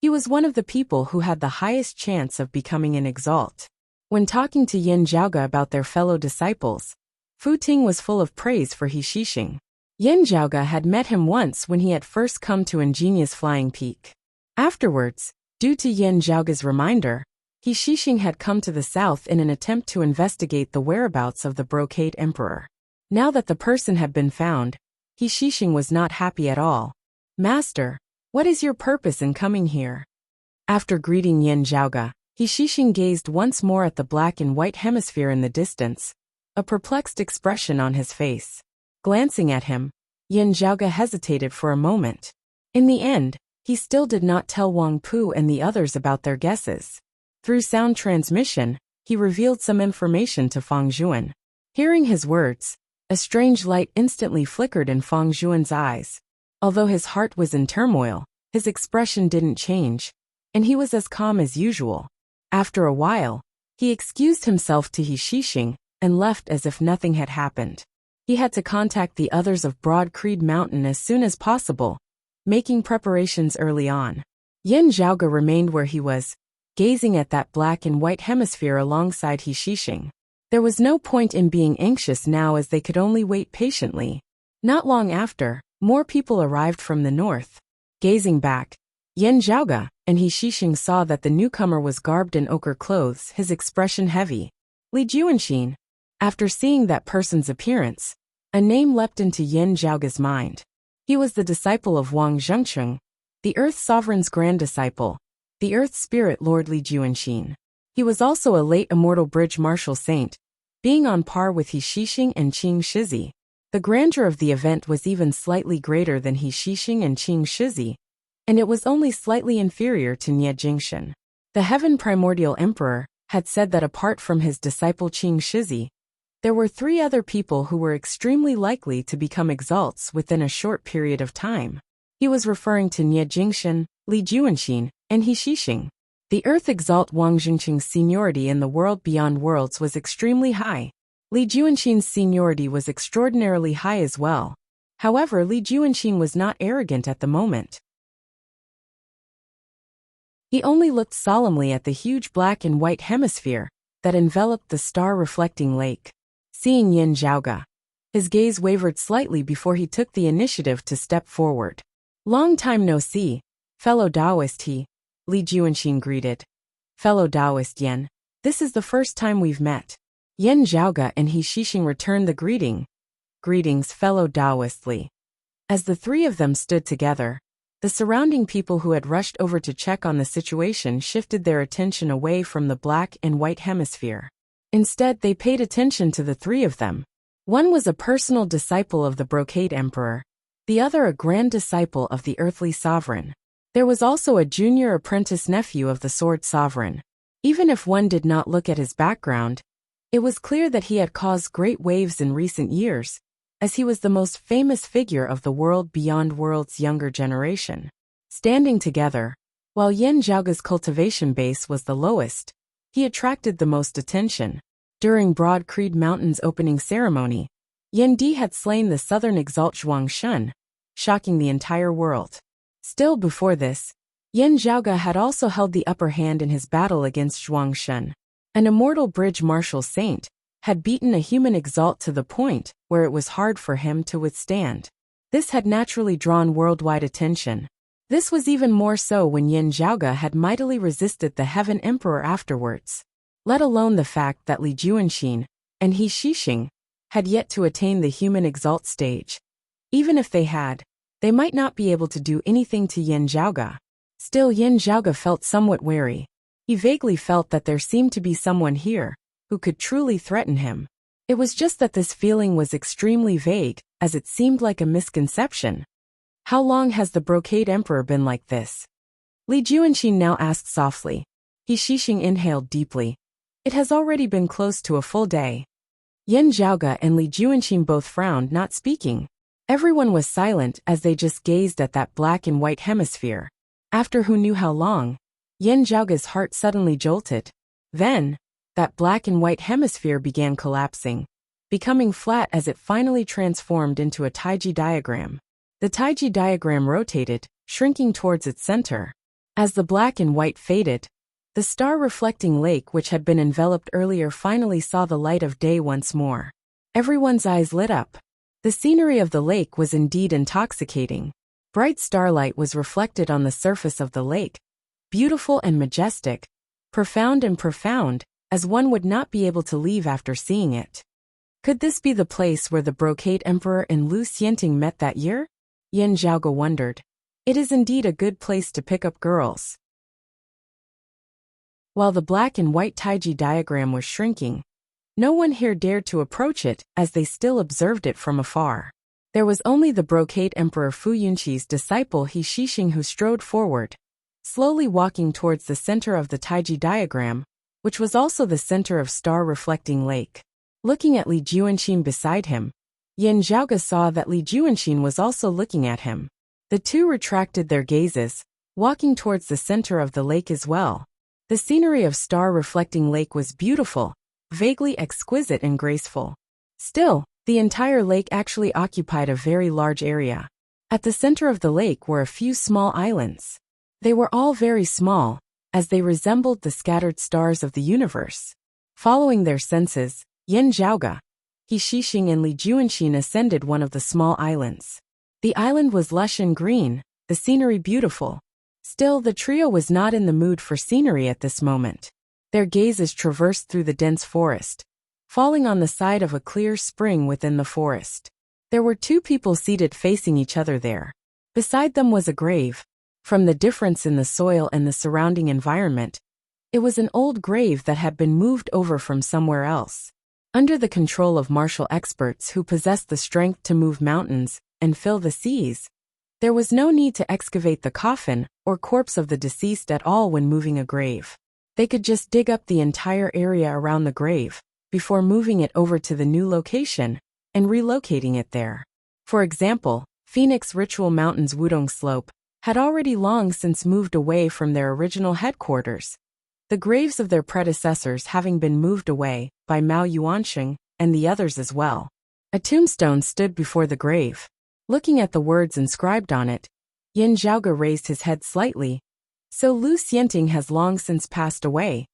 he was one of the people who had the highest chance of becoming an exalt. When talking to Yin Zhaoge about their fellow disciples, Fu Ting was full of praise for He Shixing. Yin Zhaoge had met him once when he had first come to Ingenious Flying Peak. Afterwards, due to Yin Zhaoge's reminder, He Shishing had come to the south in an attempt to investigate the whereabouts of the Brocade Emperor. Now that the person had been found, He Shishing was not happy at all. "Master, what is your purpose in coming here?" After greeting Yin Zhaoge, He Shishing gazed once more at the black and white hemisphere in the distance, a perplexed expression on his face. Glancing at him, Yin Zhaoge hesitated for a moment. In the end, he still did not tell Wang Pu and the others about their guesses. Through sound transmission, he revealed some information to Fang Zhuan. Hearing his words, a strange light instantly flickered in Fang Zhuan's eyes. Although his heart was in turmoil, his expression didn't change, and he was as calm as usual. After a while, he excused himself to He Shishing and left as if nothing had happened. He had to contact the others of Broad Creed Mountain as soon as possible, making preparations early on. Yin Zhaoge remained where he was, gazing at that black and white hemisphere alongside He Shishing. There was no point in being anxious now as they could only wait patiently. Not long after, more people arrived from the north. Gazing back, Yin Zhaoge and He Shishing saw that the newcomer was garbed in ochre clothes, his expression heavy. Li Juanxin. After seeing that person's appearance, a name leapt into Yin Zhaoge's mind. He was the disciple of Wang Zhengcheng, the Earth Sovereign's grand disciple, the Earth Spirit Lord Li Juanxin. He was also a late immortal bridge martial saint, being on par with He Shishing and Qing Shizi. The grandeur of the event was even slightly greater than He Shishing and Qing Shizi, and it was only slightly inferior to Nie Jingshan. The Heaven Primordial Emperor had said that apart from his disciple Qing Shizi, there were 3 other people who were extremely likely to become exalts within a short period of time. He was referring to Nie Jingshan, Li Juanxin, and He Shishing. The Earth Exalt Wang Zhengqing's seniority in the world beyond worlds was extremely high. Li Juanxin's seniority was extraordinarily high as well. However, Li Juanxin was not arrogant at the moment. He only looked solemnly at the huge black and white hemisphere that enveloped the star-reflecting lake. Seeing Yin Zhaoge, his gaze wavered slightly before he took the initiative to step forward. "Long time no see, fellow Taoist," Li Juanxin greeted. "Fellow Taoist Yin, this is the first time we've met." Yin Zhaoge and He Shishing returned the greeting. "Greetings, fellow Taoist Li." As the 3 of them stood together, the surrounding people who had rushed over to check on the situation shifted their attention away from the black and white hemisphere. Instead, they paid attention to the 3 of them. One was a personal disciple of the Brocade Emperor, the other a grand disciple of the earthly sovereign. There was also a junior apprentice nephew of the Sword Sovereign. Even if one did not look at his background, it was clear that he had caused great waves in recent years, as he was the most famous figure of the world beyond world's younger generation. Standing together, while Yin Zhaoge's cultivation base was the lowest, he attracted the most attention. During Broad Creed Mountain's opening ceremony, Yin Di had slain the southern exalt Zhuang Shun, shocking the entire world. Still before this, Yin Zhaoge had also held the upper hand in his battle against Zhuang Shun. An immortal bridge martial saint had beaten a human exalt to the point where it was hard for him to withstand. This had naturally drawn worldwide attention. This was even more so when Yin Zhaoge had mightily resisted the Heaven Emperor afterwards. Let alone the fact that Li Juanxin and He Shishing had yet to attain the human exalt stage. Even if they had, they might not be able to do anything to Yin Zhaoge. Still, Yin Zhaoge felt somewhat wary. He vaguely felt that there seemed to be someone here who could truly threaten him. It was just that this feeling was extremely vague, as it seemed like a misconception. "How long has the Brocade Emperor been like this?" Li Juanxin now asked softly. He Shishing inhaled deeply. "It has already been close to a full day." Yin Zhaoge and Li Juanxin both frowned, not speaking. Everyone was silent as they just gazed at that black and white hemisphere. After who knew how long, Yin Zhaoge's heart suddenly jolted. Then, that black and white hemisphere began collapsing, becoming flat as it finally transformed into a Taiji diagram. The Taiji diagram rotated, shrinking towards its center. As the black and white faded, the star-reflecting lake which had been enveloped earlier finally saw the light of day once more. Everyone's eyes lit up. The scenery of the lake was indeed intoxicating. Bright starlight was reflected on the surface of the lake, beautiful and majestic, profound and profound, as one would not be able to leave after seeing it. Could this be the place where the Brocade Emperor and Lu Xianting met that year? Yin Zhaoge wondered. It is indeed a good place to pick up girls. While the black and white taiji diagram was shrinking, no one here dared to approach it, as they still observed it from afar. There was only the Brocade Emperor Fu Yunqi's disciple He Shixing who strode forward, slowly walking towards the center of the taiji diagram, which was also the center of star-reflecting lake. Looking at Li Juanxin beside him, Yin Zhaoge saw that Li Juanxin was also looking at him. The two retracted their gazes, walking towards the center of the lake as well. The scenery of star-reflecting lake was beautiful, vaguely exquisite and graceful. Still, the entire lake actually occupied a very large area. At the center of the lake were a few small islands. They were all very small, as they resembled the scattered stars of the universe. Following their senses, Yin Zhaoge, He Shixing and Li Juanxin ascended one of the small islands. The island was lush and green, the scenery beautiful. Still, the trio was not in the mood for scenery at this moment. Their gazes traversed through the dense forest, falling on the side of a clear spring within the forest. There were two people seated facing each other there. Beside them was a grave. From the difference in the soil and the surrounding environment, it was an old grave that had been moved over from somewhere else. Under the control of martial experts who possessed the strength to move mountains and fill the seas, there was no need to excavate the coffin or corpse of the deceased at all when moving a grave. They could just dig up the entire area around the grave before moving it over to the new location and relocating it there. For example, Phoenix Ritual Mountain's Wudong Slope had already long since moved away from their original headquarters, the graves of their predecessors having been moved away by Mao Yuansheng and the others as well. A tombstone stood before the grave. Looking at the words inscribed on it, Yin Zhaoge raised his head slightly. So Lu Xianting has long since passed away.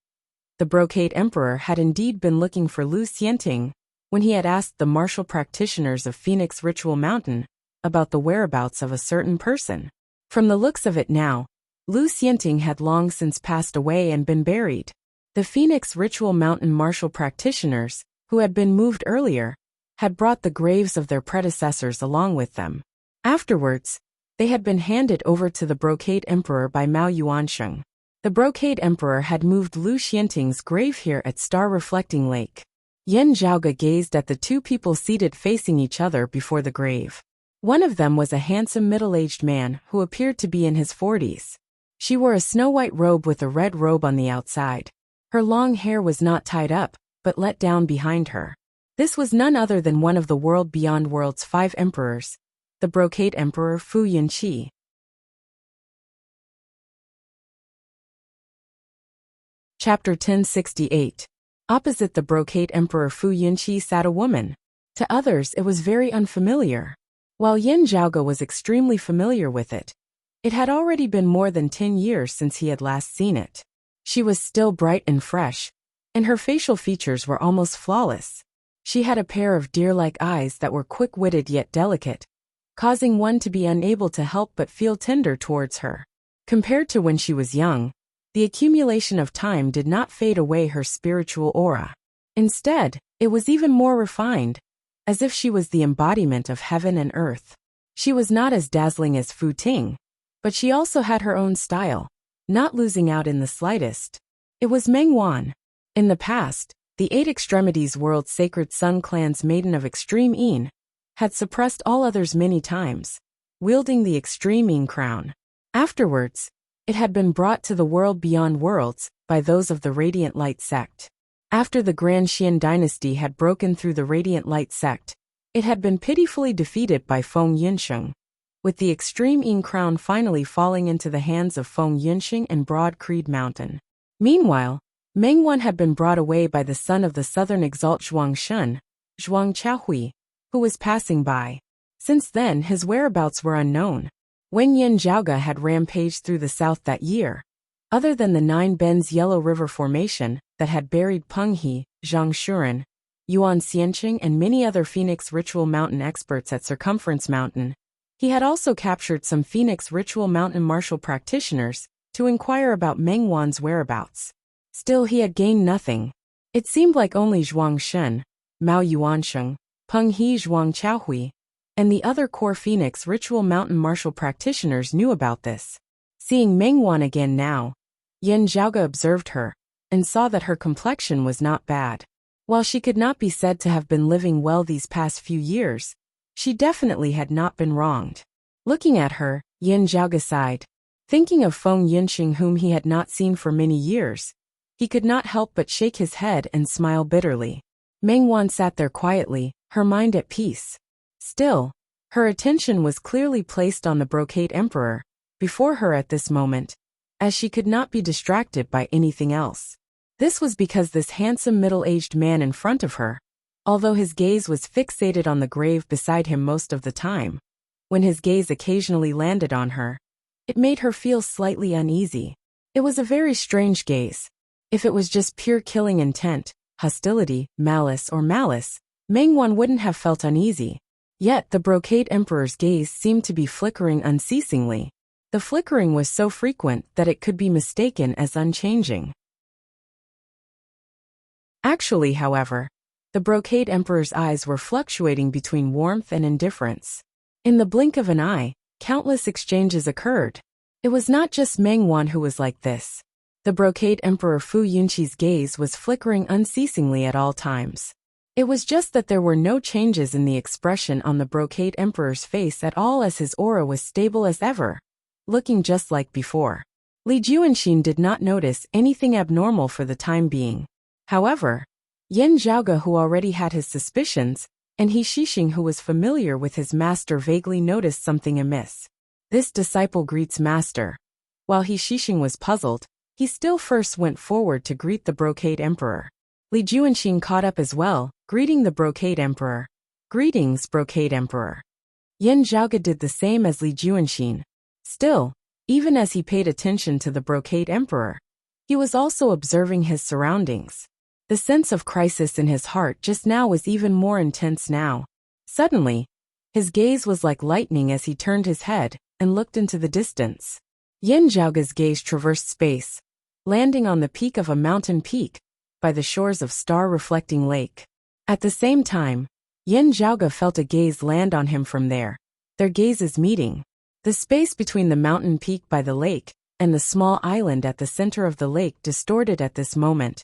The Brocade Emperor had indeed been looking for Lu Xianting when he had asked the martial practitioners of Phoenix Ritual Mountain about the whereabouts of a certain person. From the looks of it now, Lu Xianting had long since passed away and been buried. The Phoenix Ritual Mountain martial practitioners, who had been moved earlier, had brought the graves of their predecessors along with them. Afterwards, they had been handed over to the Brocade Emperor by Mao Yuansheng. The Brocade Emperor had moved Lu Xianting's grave here at Star-Reflecting Lake. Yin Zhaoge gazed at the two people seated facing each other before the grave. One of them was a handsome middle-aged man who appeared to be in his 40s. She wore a snow-white robe with a red robe on the outside. Her long hair was not tied up, but let down behind her. This was none other than one of the world beyond world's 5 emperors, the Brocade Emperor Fu Yunqi. Chapter 1068. Opposite the Brocade Emperor Fu Yunqi sat a woman. To others it was very unfamiliar. While Yin Zhaoge was extremely familiar with it, it had already been more than 10 years since he had last seen it. She was still bright and fresh, and her facial features were almost flawless. She had a pair of deer-like eyes that were quick-witted yet delicate, causing one to be unable to help but feel tender towards her. Compared to when she was young, the accumulation of time did not fade away her spiritual aura. Instead, it was even more refined, as if she was the embodiment of heaven and earth. She was not as dazzling as Fu Ting, but she also had her own style, not losing out in the slightest. It was Meng Wan. In the past, the 8 Extremities World's Sacred Sun Clan's Maiden of Extreme Yin had suppressed all others many times, wielding the Extreme Yin crown. Afterwards, it had been brought to the world beyond worlds by those of the Radiant Light sect. After the Grand Xian dynasty had broken through the Radiant Light sect, it had been pitifully defeated by Feng Yunsheng, with the Extreme Yin crown finally falling into the hands of Feng Yunsheng and Broad Creed Mountain. Meanwhile, Meng Wan had been brought away by the son of the Southern Exalt Zhuang Shun, Zhuang Chahui, who was passing by. Since then his whereabouts were unknown. When Yin Zhaoge had rampaged through the south that year, other than the 9 Bends Yellow River Formation that had buried Peng He, Zhang Shuren, Yuan Xianqing and many other Phoenix Ritual Mountain experts at Circumference Mountain, he had also captured some Phoenix Ritual Mountain martial practitioners to inquire about Meng Wan's whereabouts. Still he had gained nothing. It seemed like only Zhuang Shen, Mao Yuansheng, Peng He Zhuang Chaohui, and the other core Phoenix ritual mountain martial practitioners knew about this. Seeing Meng Wan again now, Yin Zhaoge observed her, and saw that her complexion was not bad. While she could not be said to have been living well these past few years, she definitely had not been wronged. Looking at her, Yin Zhaoge sighed. Thinking of Feng Yinxing whom he had not seen for many years, he could not help but shake his head and smile bitterly. Meng Wan sat there quietly, her mind at peace. Still, her attention was clearly placed on the Brocade Emperor, before her at this moment, as she could not be distracted by anything else. This was because this handsome middle-aged man in front of her, although his gaze was fixated on the grave beside him most of the time, when his gaze occasionally landed on her, it made her feel slightly uneasy. It was a very strange gaze. If it was just pure killing intent, hostility, malice, Meng Wan wouldn't have felt uneasy. Yet the Brocade Emperor's gaze seemed to be flickering unceasingly. The flickering was so frequent that it could be mistaken as unchanging. Actually, however, the Brocade Emperor's eyes were fluctuating between warmth and indifference. In the blink of an eye, countless exchanges occurred. It was not just Meng Wan who was like this. The Brocade Emperor Fu Yunqi's gaze was flickering unceasingly at all times. It was just that there were no changes in the expression on the Brocade Emperor's face at all, as his aura was stable as ever, looking just like before. Li Juanxin did not notice anything abnormal for the time being. However, Yin Zhaoge, who already had his suspicions, and He Shixing, who was familiar with his master, vaguely noticed something amiss. This disciple greets master. While He Shixing was puzzled, he still first went forward to greet the Brocade Emperor. Li Juanxin caught up as well, greeting the Brocade Emperor. Greetings, Brocade Emperor. Yin Zhaoge did the same as Li Juanxin. Still, even as he paid attention to the Brocade Emperor, he was also observing his surroundings. The sense of crisis in his heart just now was even more intense now. Suddenly, his gaze was like lightning as he turned his head and looked into the distance. Yin Zhaoge's gaze traversed space, landing on the peak of a mountain peak, by the shores of star-reflecting lake. At the same time, Yin Zhaoge felt a gaze land on him from there, their gazes meeting. The space between the mountain peak by the lake and the small island at the center of the lake distorted at this moment,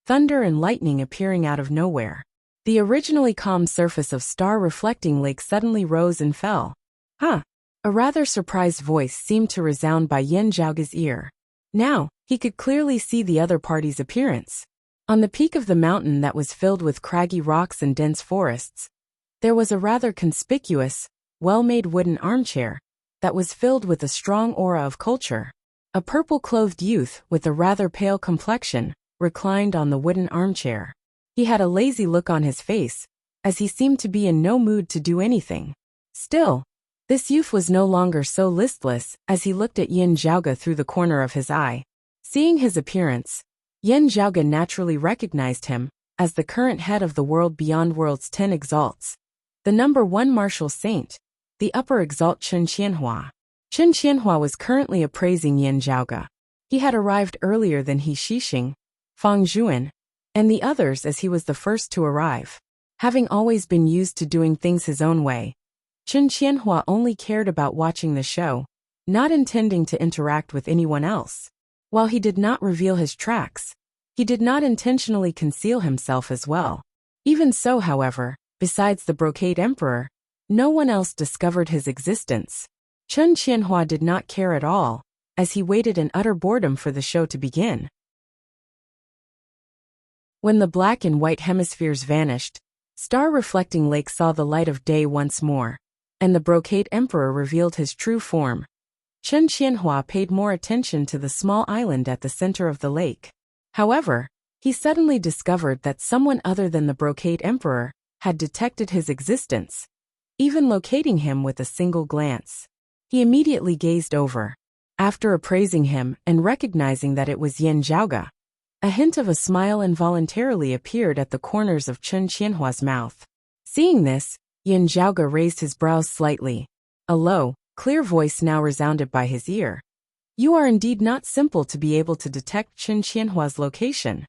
thunder and lightning appearing out of nowhere. The originally calm surface of star-reflecting lake suddenly rose and fell. Huh! A rather surprised voice seemed to resound by Yin Zhaoge's ear. Now, he could clearly see the other party's appearance. On the peak of the mountain that was filled with craggy rocks and dense forests, there was a rather conspicuous, well-made wooden armchair that was filled with a strong aura of culture. A purple-clothed youth with a rather pale complexion reclined on the wooden armchair. He had a lazy look on his face, as he seemed to be in no mood to do anything. Still, this youth was no longer so listless as he looked at Yin Zhaoge through the corner of his eye. Seeing his appearance, Yin Zhaoge naturally recognized him as the current head of the World Beyond World's 10 Exalts, the number 1 martial saint, the upper exalt Chen Qianhua. Chen Qianhua was currently appraising Yin Zhaoge. He had arrived earlier than He Shixing, Fang Zhuan, and the others, as he was the first to arrive. Having always been used to doing things his own way, Chen Qianhua only cared about watching the show, not intending to interact with anyone else. While he did not reveal his tracks, he did not intentionally conceal himself as well. Even so, however, besides the Brocade Emperor, no one else discovered his existence. Chen Qianhua did not care at all, as he waited in utter boredom for the show to begin. When the black and white hemispheres vanished, star-reflecting lake saw the light of day once more, and the Brocade Emperor revealed his true form. Chen Qianhua paid more attention to the small island at the center of the lake. However, he suddenly discovered that someone other than the Brocade Emperor had detected his existence, even locating him with a single glance. He immediately gazed over. After appraising him and recognizing that it was Yin Zhaoge, a hint of a smile involuntarily appeared at the corners of Chen Qianhua's mouth. Seeing this, Yin Zhaoge raised his brows slightly. A low, clear voice now resounded by his ear. You are indeed not simple to be able to detect Chen Qianhua's location.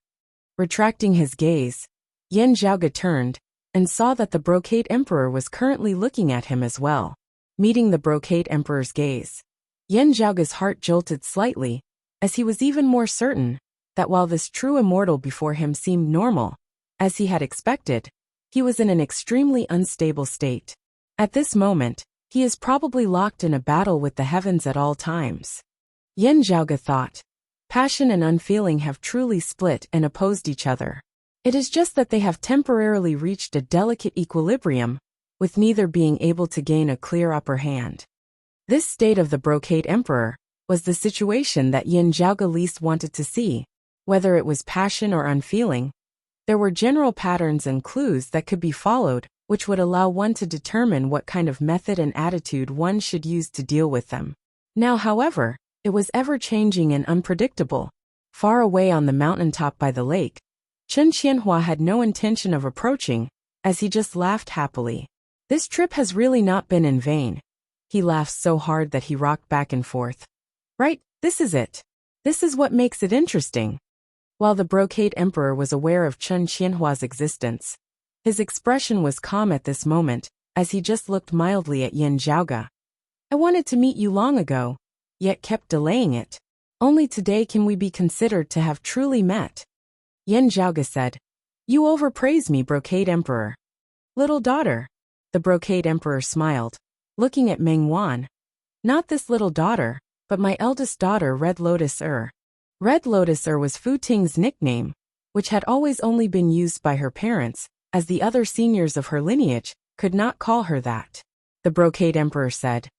Retracting his gaze, Yan Zhaoge turned and saw that the Brocade Emperor was currently looking at him as well. Meeting the Brocade Emperor's gaze, Yan Zhaoge's heart jolted slightly, as he was even more certain that while this true immortal before him seemed normal, as he had expected, he was in an extremely unstable state. At this moment, he is probably locked in a battle with the heavens at all times. Yan Zhaoge thought. Passion and unfeeling have truly split and opposed each other. It is just that they have temporarily reached a delicate equilibrium, with neither being able to gain a clear upper hand. This state of the Brocade Emperor was the situation that Yan Zhaoge least wanted to see. Whether it was passion or unfeeling, there were general patterns and clues that could be followed, which would allow one to determine what kind of method and attitude one should use to deal with them. Now, however, it was ever-changing and unpredictable. Far away on the mountaintop by the lake, Chen Qianhua had no intention of approaching, as he just laughed happily. This trip has really not been in vain. He laughed so hard that he rocked back and forth. Right, this is it. This is what makes it interesting. While the Brocade Emperor was aware of Chen Qianhua's existence, his expression was calm at this moment, as he just looked mildly at Yan Zhaoge. I wanted to meet you long ago, yet kept delaying it. Only today can we be considered to have truly met. Yan Zhaoge said. You overpraise me, Brocade Emperor. Little daughter. The Brocade Emperor smiled, looking at Meng Wan. Not this little daughter, but my eldest daughter, Red Lotus Er. Red Lotus Er was Fu Ting's nickname, which had always only been used by her parents, as the other seniors of her lineage could not call her that. The Brocade Emperor said.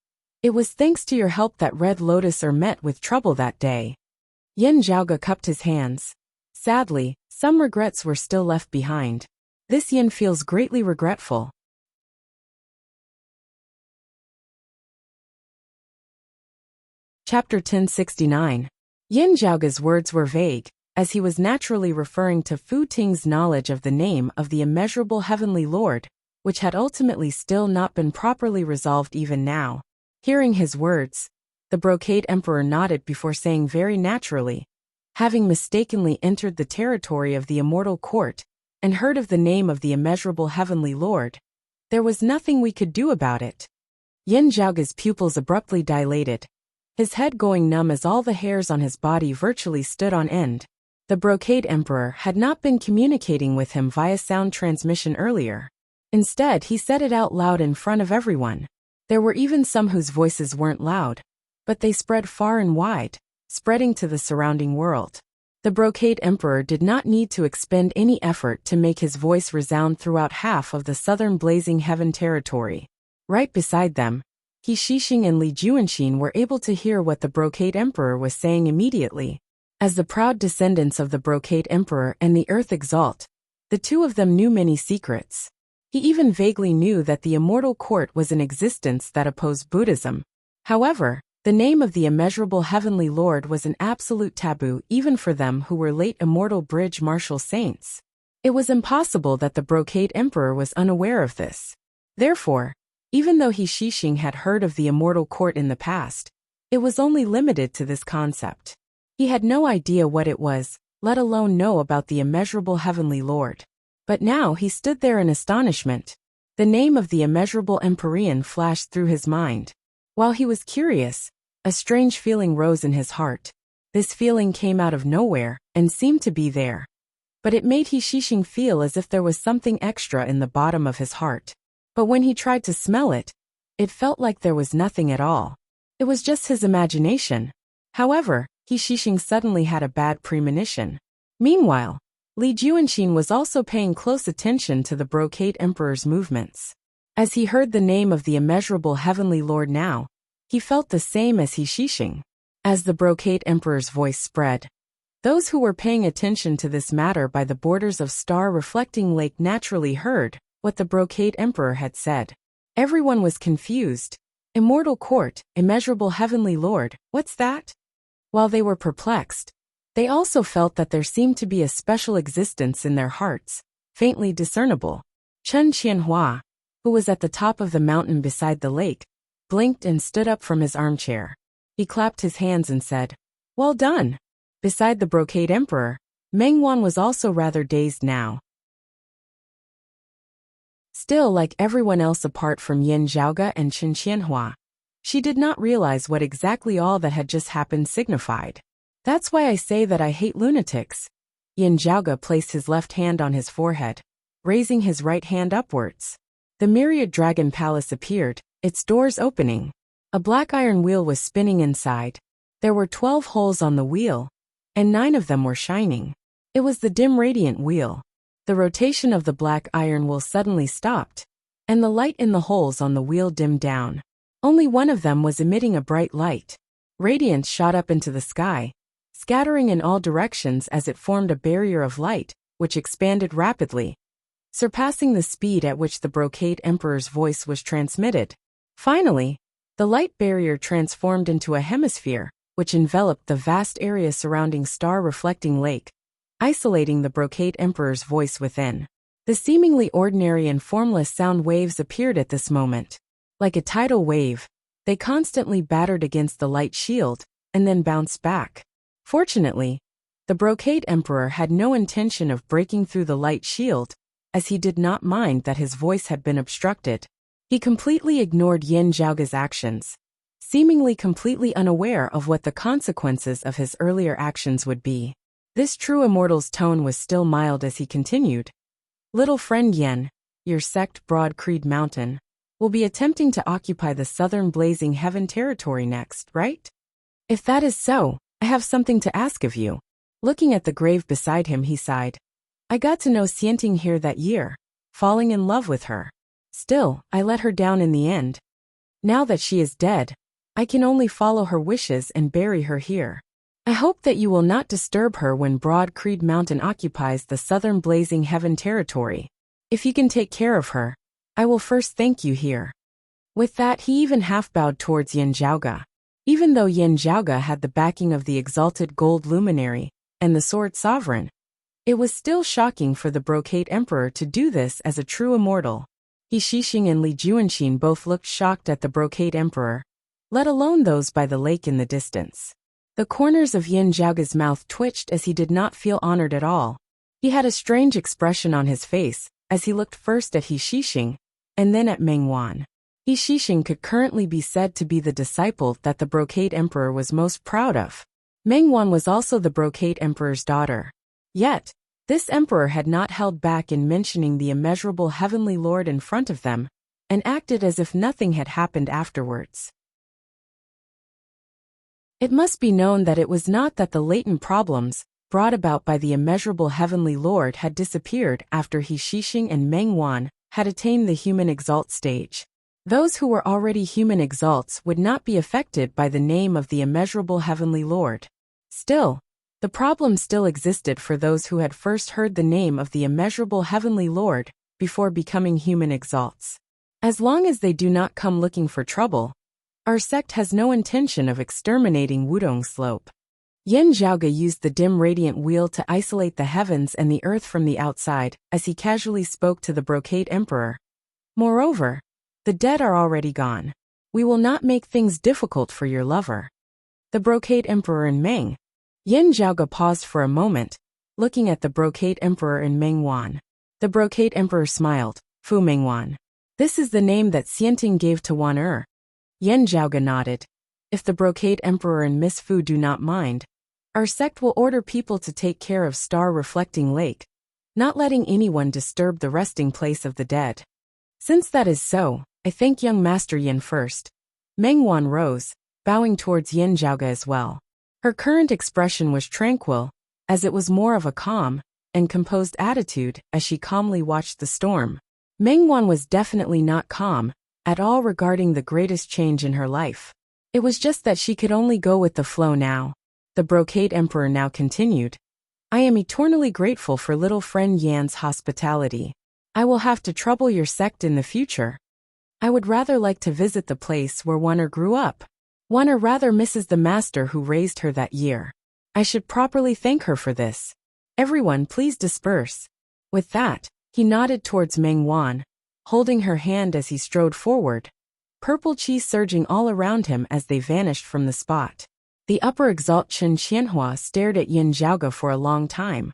It was thanks to your help that Red Lotus Er met with trouble that day. Yan Zhaoge cupped his hands. Sadly, some regrets were still left behind. This Yan feels greatly regretful. Chapter 1069. Yan Zhaoge's words were vague, as he was naturally referring to Fu Ting's knowledge of the name of the immeasurable heavenly lord, which had ultimately still not been properly resolved even now. Hearing his words, the Brocade Emperor nodded before saying very naturally, having mistakenly entered the territory of the immortal court and heard of the name of the immeasurable heavenly lord, there was nothing we could do about it. Yan Zhaoge's pupils abruptly dilated, his head going numb as all the hairs on his body virtually stood on end. The Brocade Emperor had not been communicating with him via sound transmission earlier. Instead, he said it out loud in front of everyone. There were even some whose voices weren't loud, but they spread far and wide, spreading to the surrounding world. The Brocade Emperor did not need to expend any effort to make his voice resound throughout half of the southern blazing heaven territory. Right beside them, He Shixing and Li Juanxin were able to hear what the Brocade Emperor was saying immediately. As the proud descendants of the Brocade Emperor and the Earth exalt, the two of them knew many secrets. He even vaguely knew that the immortal court was an existence that opposed Buddhism. However, the name of the immeasurable heavenly lord was an absolute taboo even for them who were late immortal bridge martial saints. It was impossible that the Brocade Emperor was unaware of this. Therefore, even though He Shixing had heard of the immortal court in the past, it was only limited to this concept. He had no idea what it was, let alone know about the immeasurable heavenly lord. But now he stood there in astonishment. The name of the immeasurable Empyrean flashed through his mind. While he was curious, a strange feeling rose in his heart. This feeling came out of nowhere and seemed to be there. But it made He Shixing feel as if there was something extra in the bottom of his heart. But when he tried to smell it, it felt like there was nothing at all. It was just his imagination. However, He Shixing suddenly had a bad premonition. Meanwhile, Li Juanxin was also paying close attention to the Brocade Emperor's movements. As he heard the name of the immeasurable heavenly lord now, he felt the same as He Shixing. As the Brocade Emperor's voice spread, those who were paying attention to this matter by the borders of star-reflecting lake naturally heard what the Brocade Emperor had said. Everyone was confused. Immortal court, immeasurable heavenly lord, what's that? While they were perplexed, they also felt that there seemed to be a special existence in their hearts, faintly discernible. Chen Qianhua, who was at the top of the mountain beside the lake, blinked and stood up from his armchair. He clapped his hands and said, "Well done." Beside the brocade emperor, Meng Wan was also rather dazed now. Still, like everyone else apart from Yin Zhaoge and Chen Qianhua, she did not realize what exactly all that had just happened signified. "That's why I say that I hate lunatics." Yin Zhaoge placed his left hand on his forehead, raising his right hand upwards. The myriad dragon palace appeared, its doors opening. A black iron wheel was spinning inside. There were 12 holes on the wheel, and 9 of them were shining. It was the dim radiant wheel. The rotation of the black iron wheel suddenly stopped, and the light in the holes on the wheel dimmed down. Only one of them was emitting a bright light. Radiance shot up into the sky, scattering in all directions as it formed a barrier of light, which expanded rapidly, surpassing the speed at which the brocade emperor's voice was transmitted. Finally, the light barrier transformed into a hemisphere, which enveloped the vast area surrounding star-reflecting lake, isolating the brocade emperor's voice within. The seemingly ordinary and formless sound waves appeared at this moment. Like a tidal wave, they constantly battered against the light shield, and then bounced back. Fortunately, the brocade emperor had no intention of breaking through the light shield, as he did not mind that his voice had been obstructed. He completely ignored Yin Zhaoge's actions, seemingly completely unaware of what the consequences of his earlier actions would be. This true immortal's tone was still mild as he continued. "Little friend Yen, your sect Broad Creed Mountain will be attempting to occupy the southern Blazing Heaven territory next, right? If that is so, I have something to ask of you." Looking at the grave beside him, he sighed. "I got to know Xianting here that year, falling in love with her. Still, I let her down in the end. Now that she is dead, I can only follow her wishes and bury her here. I hope that you will not disturb her when Broad Creed Mountain occupies the southern Blazing Heaven territory. If you can take care of her, I will first thank you here." With that, he even half-bowed towards Yin Zhaoge. Even though Yin Zhaoge had the backing of the exalted gold luminary and the sword sovereign, it was still shocking for the brocade emperor to do this as a true immortal. He Shixing and Li Juanxin both looked shocked at the brocade emperor, let alone those by the lake in the distance. The corners of Yin Zhaoge's mouth twitched as he did not feel honored at all. He had a strange expression on his face as he looked first at He Shixing and then at Meng Wan. He Shixing could currently be said to be the disciple that the brocade emperor was most proud of. Meng Wan was also the brocade emperor's daughter. Yet, this emperor had not held back in mentioning the immeasurable heavenly lord in front of them, and acted as if nothing had happened afterwards. It must be known that it was not that the latent problems brought about by the immeasurable heavenly lord had disappeared after He Shixing and Meng Wan had attained the human exalt stage. Those who were already human exalts would not be affected by the name of the immeasurable heavenly lord. Still, the problem still existed for those who had first heard the name of the immeasurable heavenly lord before becoming human exalts. As long as they do not come looking for trouble, our sect has no intention of exterminating Wudong Slope. Yin Zhaoge used the dim radiant wheel to isolate the heavens and the earth from the outside as he casually spoke to the brocade emperor. "Moreover, the dead are already gone. We will not make things difficult for your lover." The brocade emperor and Meng. Yin Zhaoge paused for a moment, looking at the brocade emperor and Meng Wan. The brocade emperor smiled. "Fu Meng Wan. This is the name that Xianting gave to Wan Er." Yin Zhaoge nodded. "If the brocade emperor and Miss Fu do not mind, our sect will order people to take care of star-reflecting lake, not letting anyone disturb the resting place of the dead." "Since that is so, I thank young Master Yin first." Meng Wan rose, bowing towards Yin Zhaoge as well. Her current expression was tranquil, as it was more of a calm and composed attitude as she calmly watched the storm. Meng Wan was definitely not calm at all regarding the greatest change in her life. It was just that she could only go with the flow now. The brocade emperor now continued. "I am eternally grateful for little friend Yan's hospitality. I will have to trouble your sect in the future. I would rather like to visit the place where Wanner grew up. Wanner rather misses the master who raised her that year. I should properly thank her for this. Everyone please disperse." With that, he nodded towards Meng Wan, holding her hand as he strode forward. purple chi surging all around him as they vanished from the spot. The upper exalt Chen Qianhua stared at Yin Zhaoge for a long time,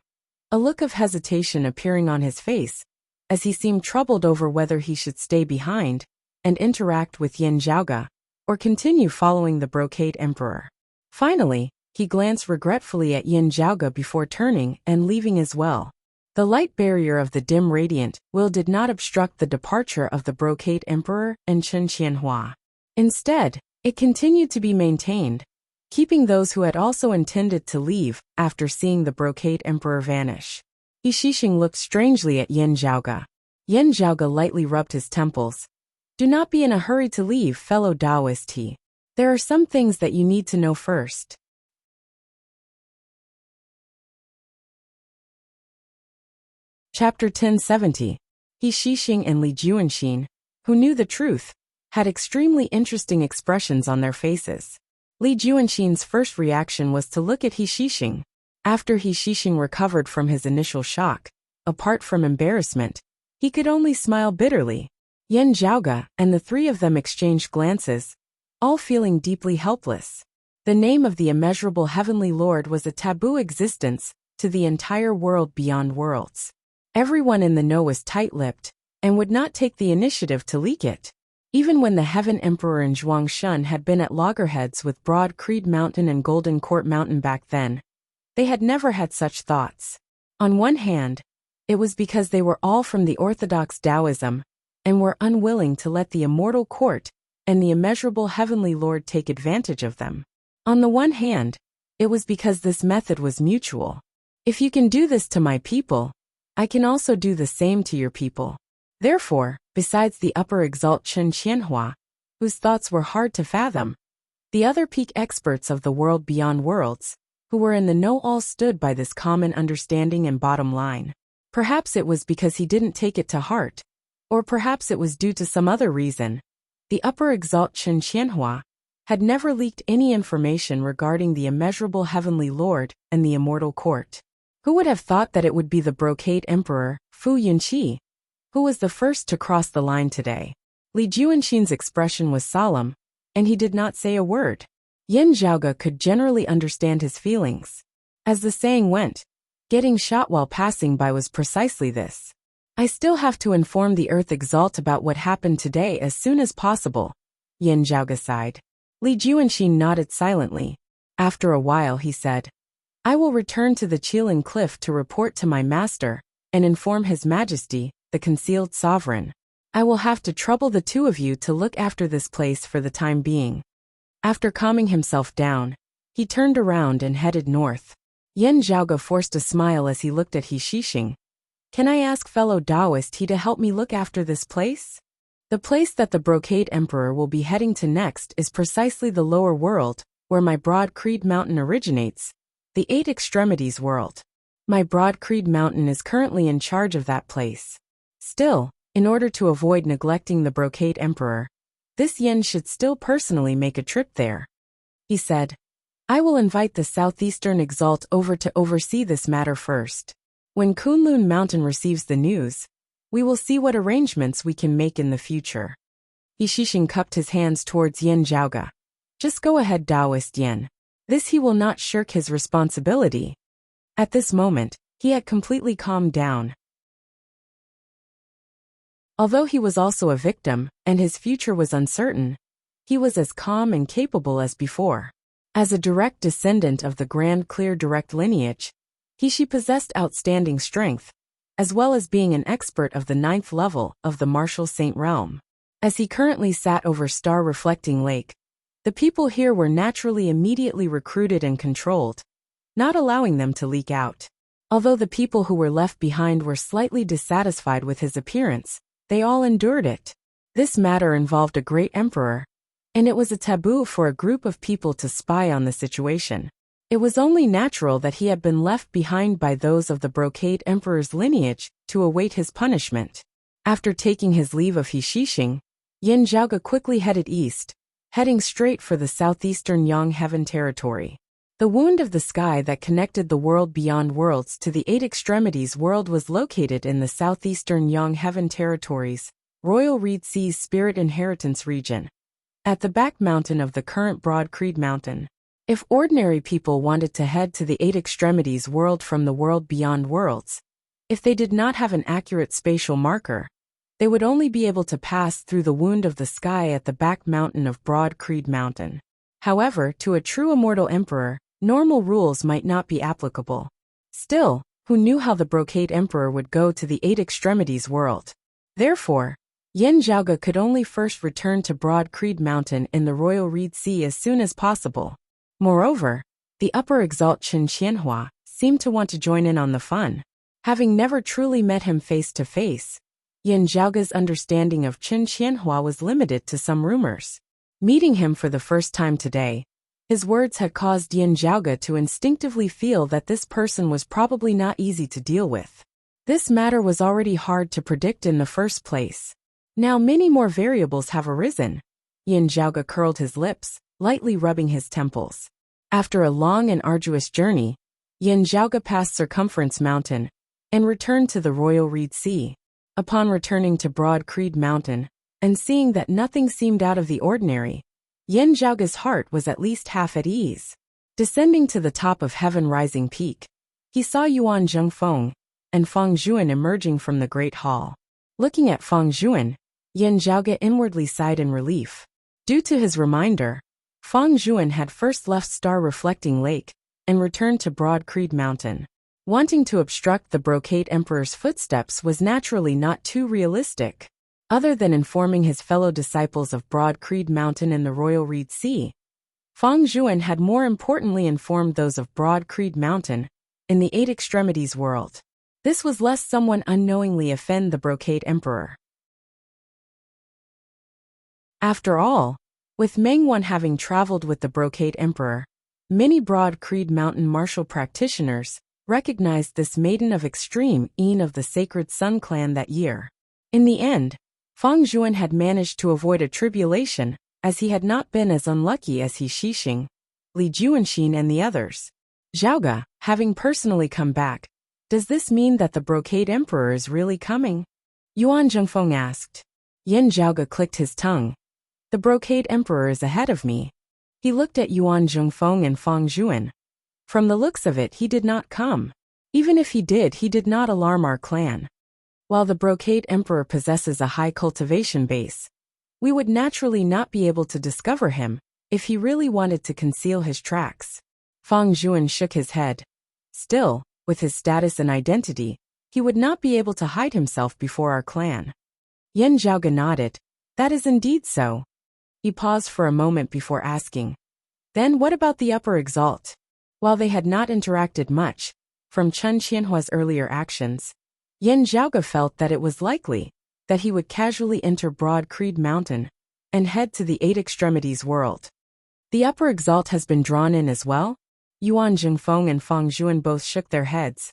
a look of hesitation appearing on his face, as he seemed troubled over whether he should stay behind and interact with Yin Zhaoge, or continue following the Brocade Emperor. Finally, he glanced regretfully at Yin Zhaoge before turning and leaving as well. The light barrier of the dim radiant will did not obstruct the departure of the Brocade Emperor and Chen Qianhua. Instead, it continued to be maintained, keeping those who had also intended to leave after seeing the Brocade Emperor vanish. He Shixing looked strangely at Yin Zhaoge. Yin Zhaoge lightly rubbed his temples. Do not be in a hurry to leave, fellow Taoist he. There are some things that you need to know first. Chapter 1070. He Shixing and Li Juanxin, who knew the truth, had extremely interesting expressions on their faces. Li Juanxin's first reaction was to look at He Shixing. After He Shixing recovered from his initial shock, apart from embarrassment, he could only smile bitterly. Yin Zhaoge and the three of them exchanged glances, all feeling deeply helpless. The name of the immeasurable heavenly lord was a taboo existence to the entire world beyond worlds. Everyone in the know was tight-lipped and would not take the initiative to leak it. Even when the Heaven Emperor and Zhuangshun had been at loggerheads with Broad Creed Mountain and Golden Court Mountain back then, they had never had such thoughts. On one hand, it was because they were all from the orthodox Taoism and were unwilling to let the immortal court and the immeasurable heavenly lord take advantage of them. On the one hand, it was because this method was mutual. If you can do this to my people, I can also do the same to your people. Therefore, besides the upper exalt Chen Qianhua, whose thoughts were hard to fathom, the other peak experts of the world beyond worlds, who were in the know all stood by this common understanding and bottom line. Perhaps it was because he didn't take it to heart, or perhaps it was due to some other reason. The upper exalt Chen Qianhua had never leaked any information regarding the immeasurable heavenly lord and the immortal court. Who would have thought that it would be the Brocade Emperor, Fu Yunqi, who was the first to cross the line today? Li Juanxin's expression was solemn, and he did not say a word. Yin Zhaoge could generally understand his feelings. As the saying went, getting shot while passing by was precisely this. I still have to inform the Earth Exalt about what happened today as soon as possible. Yin Zhaoge sighed. Li Juanxin nodded silently. After a while he said, I will return to the Qilin Cliff to report to my master and inform His Majesty, the concealed sovereign. I will have to trouble the two of you to look after this place for the time being. After calming himself down, he turned around and headed north. Yin Zhaoge forced a smile as he looked at He Shixing. Can I ask fellow Taoist he to help me look after this place? The place that the Brocade Emperor will be heading to next is precisely the lower world, where my Broad Creed Mountain originates, the Eight Extremities world. My Broad Creed Mountain is currently in charge of that place. Still, in order to avoid neglecting the Brocade Emperor, this Yin should still personally make a trip there. He said, I will invite the Southeastern Exalt over to oversee this matter first. When Kunlun Mountain receives the news, we will see what arrangements we can make in the future. He Shixing cupped his hands towards Yin Zhaoge. Just go ahead, Taoist Yin. This he will not shirk his responsibility. At this moment, he had completely calmed down. Although he was also a victim, and his future was uncertain, he was as calm and capable as before. As a direct descendant of the Grand Clear direct lineage, he possessed outstanding strength, as well as being an expert of the 9th level of the Martial Saint realm. As he currently sat over Star Reflecting Lake, the people here were naturally immediately recruited and controlled, not allowing them to leak out. Although the people who were left behind were slightly dissatisfied with his appearance, they all endured it. This matter involved a great emperor, and it was a taboo for a group of people to spy on the situation. It was only natural that he had been left behind by those of the Brocade Emperor's lineage to await his punishment. After taking his leave of He Shixing, Yin Zhaoge quickly headed east, heading straight for the southeastern Yang Heaven territory. The wound of the sky that connected the world beyond worlds to the Eight Extremities world was located in the southeastern Yang Heaven territories, Royal Reed Sea's Spirit Inheritance region. at the back mountain of the current Broad Creed Mountain. If ordinary people wanted to head to the Eight Extremities world from the world beyond worlds, if they did not have an accurate spatial marker, they would only be able to pass through the wound of the sky at the back mountain of Broad Creed Mountain. However, to a true immortal emperor, normal rules might not be applicable. Still, who knew how the Brocade Emperor would go to the Eight Extremities world? Therefore, Yin Zhaoge could only first return to Broad Creed Mountain in the Royal Reed Sea as soon as possible. Moreover, the upper exalt Qin Qianhua seemed to want to join in on the fun. Having never truly met him face to face, Yin Zhaoge's understanding of Qin Qianhua was limited to some rumors. Meeting him for the first time today, his words had caused Yin Zhaoge to instinctively feel that this person was probably not easy to deal with. This matter was already hard to predict in the first place. Now many more variables have arisen. Yin Zhaoge curled his lips, lightly rubbing his temples. After a long and arduous journey, Yin Zhaoge passed Circumference Mountain and returned to the Royal Reed Sea. Upon returning to Broad Creed Mountain and seeing that nothing seemed out of the ordinary, Yin Zhaoge's heart was at least half at ease. Descending to the top of Heaven Rising Peak, he saw Yuan Zhengfeng and Feng Zhuan emerging from the Great Hall. Looking at Feng Zhuan, Yin Zhaoge inwardly sighed in relief. Due to his reminder, Feng Zhuan had first left Star Reflecting Lake and returned to Broad Creed Mountain. Wanting to obstruct the Brocade Emperor's footsteps was naturally not too realistic. Other than informing his fellow disciples of Broad Creed Mountain and the Royal Reed Sea, Feng Zhuan had more importantly informed those of Broad Creed Mountain in the Eight Extremities world. This was lest someone unknowingly offend the Brocade Emperor. After all, with Mengwan having traveled with the Brocade Emperor, many Broad Creed Mountain martial practitioners recognized this maiden of extreme Yin of the Sacred Sun clan that year. In the end, Feng Zhuan had managed to avoid a tribulation, as he had not been as unlucky as he Xixing, Li Juanxin and the others. Zhaoge, having personally come back, does this mean that the Brocade Emperor is really coming? Yuan Zhengfeng asked. Yin Zhaoge clicked his tongue. The Brocade Emperor is ahead of me. He looked at Yuan Zhengfeng and Feng Zhuan. From the looks of it, he did not come. Even if he did not alarm our clan. While the Brocade Emperor possesses a high cultivation base, we would naturally not be able to discover him if he really wanted to conceal his tracks. Feng Zhuan shook his head. Still, with his status and identity, he would not be able to hide himself before our clan. Yin Zhaoge nodded. That is indeed so. He paused for a moment before asking. Then what about the upper exalt? While they had not interacted much, from Qin Qianhua's earlier actions, Yin Zhaoge felt that it was likely that he would casually enter Broad Creed Mountain and head to the Eight Extremities world. The upper exalt has been drawn in as well? Yuan Zhengfeng and Feng Zhuan both shook their heads.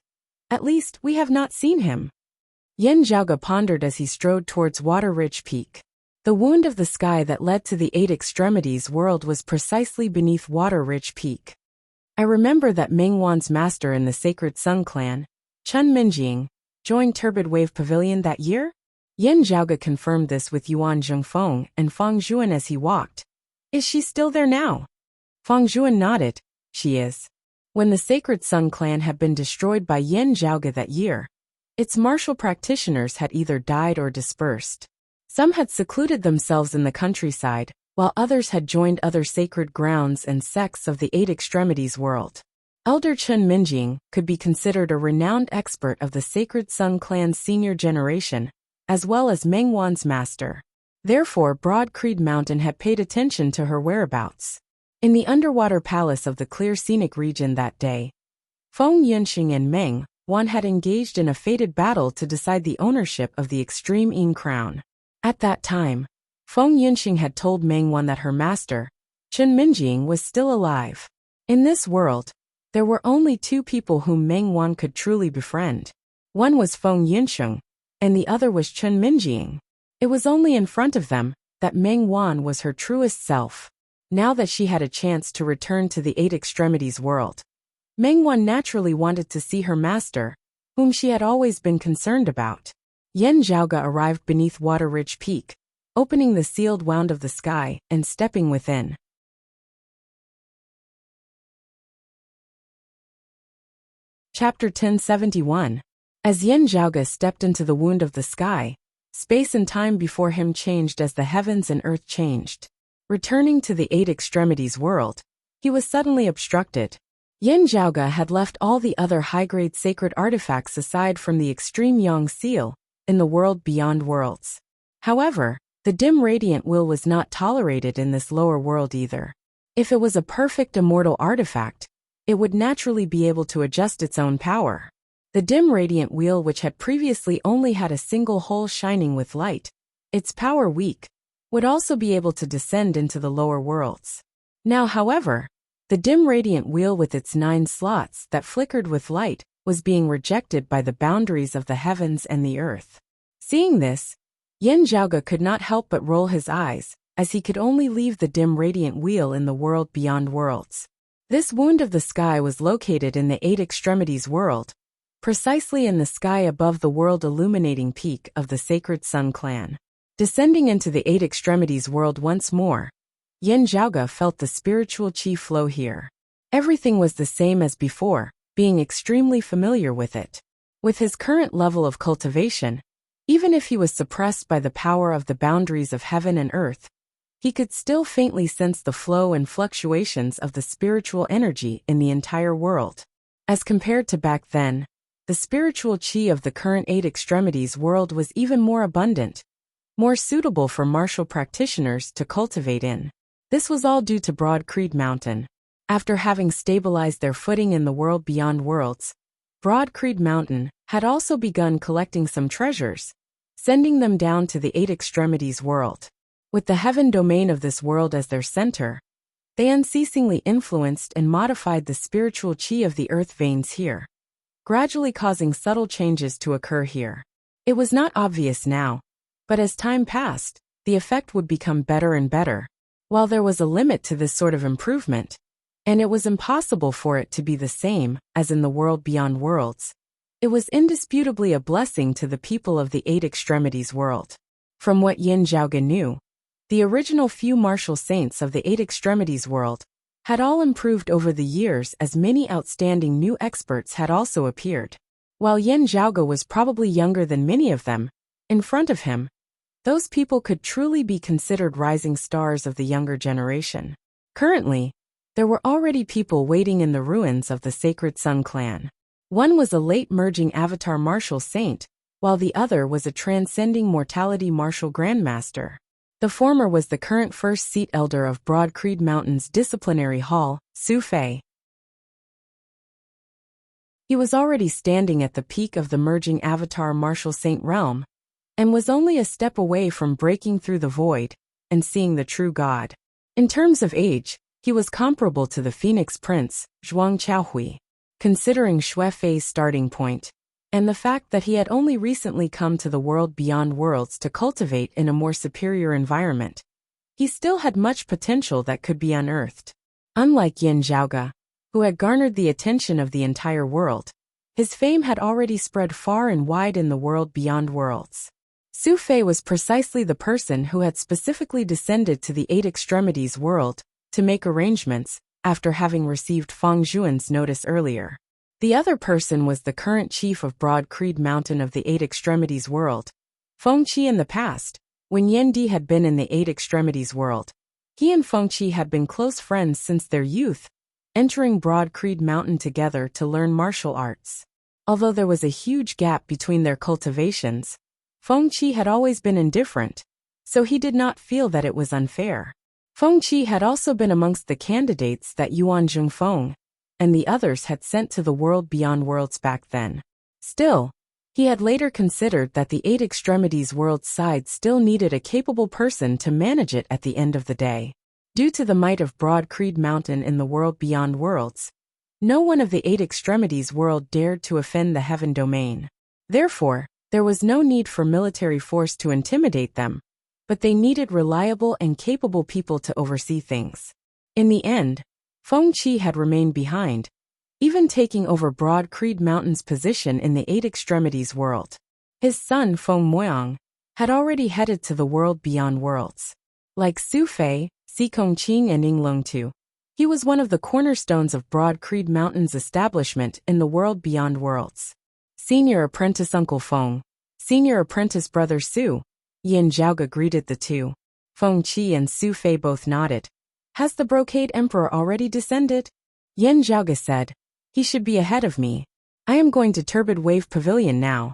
At least, we have not seen him. Yin Zhaoge pondered as he strode towards Water-Rich Peak. The wound of the sky that led to the Eight Extremities world was precisely beneath Water-Rich Peak. I remember that Mengwan's master in the Sacred Sun clan, Chen Minjing, joined Turbid Wave Pavilion that year? Yin Zhaoge confirmed this with Yuan Zhengfeng and Feng Zhuan as he walked. Is she still there now? Feng Zhuan nodded. She is. When the Sacred Sun clan had been destroyed by Yin Zhaoge that year, its martial practitioners had either died or dispersed. Some had secluded themselves in the countryside, while others had joined other sacred grounds and sects of the Eight Extremities world. Elder Chen Minjing could be considered a renowned expert of the Sacred Sun clan's senior generation, as well as Mengwan's master. Therefore, Broad Creed Mountain had paid attention to her whereabouts. In the underwater palace of the clear scenic region that day, Feng Yunxing and Meng Wan had engaged in a fated battle to decide the ownership of the Extreme Yin crown. At that time, Feng Yunxing had told Meng Wan that her master, Chen Minjing, was still alive. In this world, there were only two people whom Meng Wan could truly befriend. One was Feng Yunxing, and the other was Chen Minjing. It was only in front of them that Meng Wan was her truest self. Now that she had a chance to return to the Eight Extremities world, Meng Wan naturally wanted to see her master, whom she had always been concerned about. Yin Zhaoge arrived beneath Water-Rich Peak, opening the sealed wound of the sky and stepping within. Chapter 1071. As Yin Zhaoge stepped into the wound of the sky, space and time before him changed as the heavens and earth changed. Returning to the Eight Extremities world, he was suddenly obstructed. Yin Zhaoge had left all the other high-grade sacred artifacts aside from the extreme Yang seal in the world beyond worlds. However, the dim radiant wheel was not tolerated in this lower world either. If it was a perfect immortal artifact, it would naturally be able to adjust its own power. The dim radiant wheel, which had previously only had a single hole shining with light, its power weak, would also be able to descend into the lower worlds. Now, however, the dim radiant wheel with its 9 slots that flickered with light was being rejected by the boundaries of the heavens and the earth. Seeing this, Yin Zhaoge could not help but roll his eyes, as he could only leave the dim radiant wheel in the world beyond worlds. This wound of the sky was located in the Eight Extremities world, precisely in the sky above the world illuminating peak of the sacred Sun clan. Descending into the Eight Extremities world once more, Yin Zhaoge felt the spiritual qi flow here. Everything was the same as before, being extremely familiar with it. With his current level of cultivation, even if he was suppressed by the power of the boundaries of heaven and earth, he could still faintly sense the flow and fluctuations of the spiritual energy in the entire world. As compared to back then, the spiritual qi of the current Eight Extremities world was even more abundant, more suitable for martial practitioners to cultivate in. This was all due to Broad Creed Mountain. After having stabilized their footing in the world beyond worlds, Broad Creed Mountain had also begun collecting some treasures, sending them down to the Eight Extremities world. With the heaven domain of this world as their center, they unceasingly influenced and modified the spiritual qi of the earth veins here, gradually causing subtle changes to occur here. It was not obvious now, but as time passed, the effect would become better and better. While there was a limit to this sort of improvement, and it was impossible for it to be the same as in the world beyond worlds, it was indisputably a blessing to the people of the Eight Extremities world. From what Yin Zhaoge knew, the original few martial saints of the Eight Extremities world had all improved over the years, as many outstanding new experts had also appeared. While Yin Zhaoge was probably younger than many of them, in front of him, those people could truly be considered rising stars of the younger generation. Currently, there were already people waiting in the ruins of the Sacred Sun clan. One was a late merging avatar martial saint, while the other was a transcending mortality martial grandmaster. The former was the current first seat elder of Broad Creed Mountain's disciplinary hall, Su Fei. He was already standing at the peak of the merging avatar martial saint realm, and was only a step away from breaking through the void and seeing the true God. In terms of age, he was comparable to the Phoenix Prince, Zhuang Qiaohui. Considering Xue Fei's starting point, and the fact that he had only recently come to the world beyond worlds to cultivate in a more superior environment, he still had much potential that could be unearthed. Unlike Yin Zhaoge, who had garnered the attention of the entire world, his fame had already spread far and wide in the world beyond worlds. Su Fei was precisely the person who had specifically descended to the Eight Extremities world to make arrangements after having received Feng Zhuan's notice earlier. The other person was the current chief of Broad Creed Mountain of the Eight Extremities world, Feng Qi. In the past, when Yen Di had been in the Eight Extremities world, he and Feng Qi had been close friends since their youth, entering Broad Creed Mountain together to learn martial arts. Although there was a huge gap between their cultivations, Feng Qi had always been indifferent, so he did not feel that it was unfair. Feng Qi had also been amongst the candidates that Yuan Zhongfeng and the others had sent to the world beyond worlds back then. Still, he had later considered that the Eight Extremities world side still needed a capable person to manage it at the end of the day. Due to the might of Broad Creed Mountain in the world beyond worlds, no one of the Eight Extremities world dared to offend the heaven domain. Therefore, there was no need for military force to intimidate them, but they needed reliable and capable people to oversee things. In the end, Feng Qi had remained behind, even taking over Broad Creed Mountain's position in the Eight Extremities world. His son Feng Moyang had already headed to the world beyond worlds. Like Su Fei, Si Kongqing and Ying Longtu, he was one of the cornerstones of Broad Creed Mountain's establishment in the world beyond worlds. Senior Apprentice Uncle Feng, Senior Apprentice Brother Su, Yin Zhaoge greeted the two. Feng Qi and Su Fei both nodded. Has the Brocade Emperor already descended? Yin Zhaoge said. He should be ahead of me. I am going to Turbid Wave Pavilion now.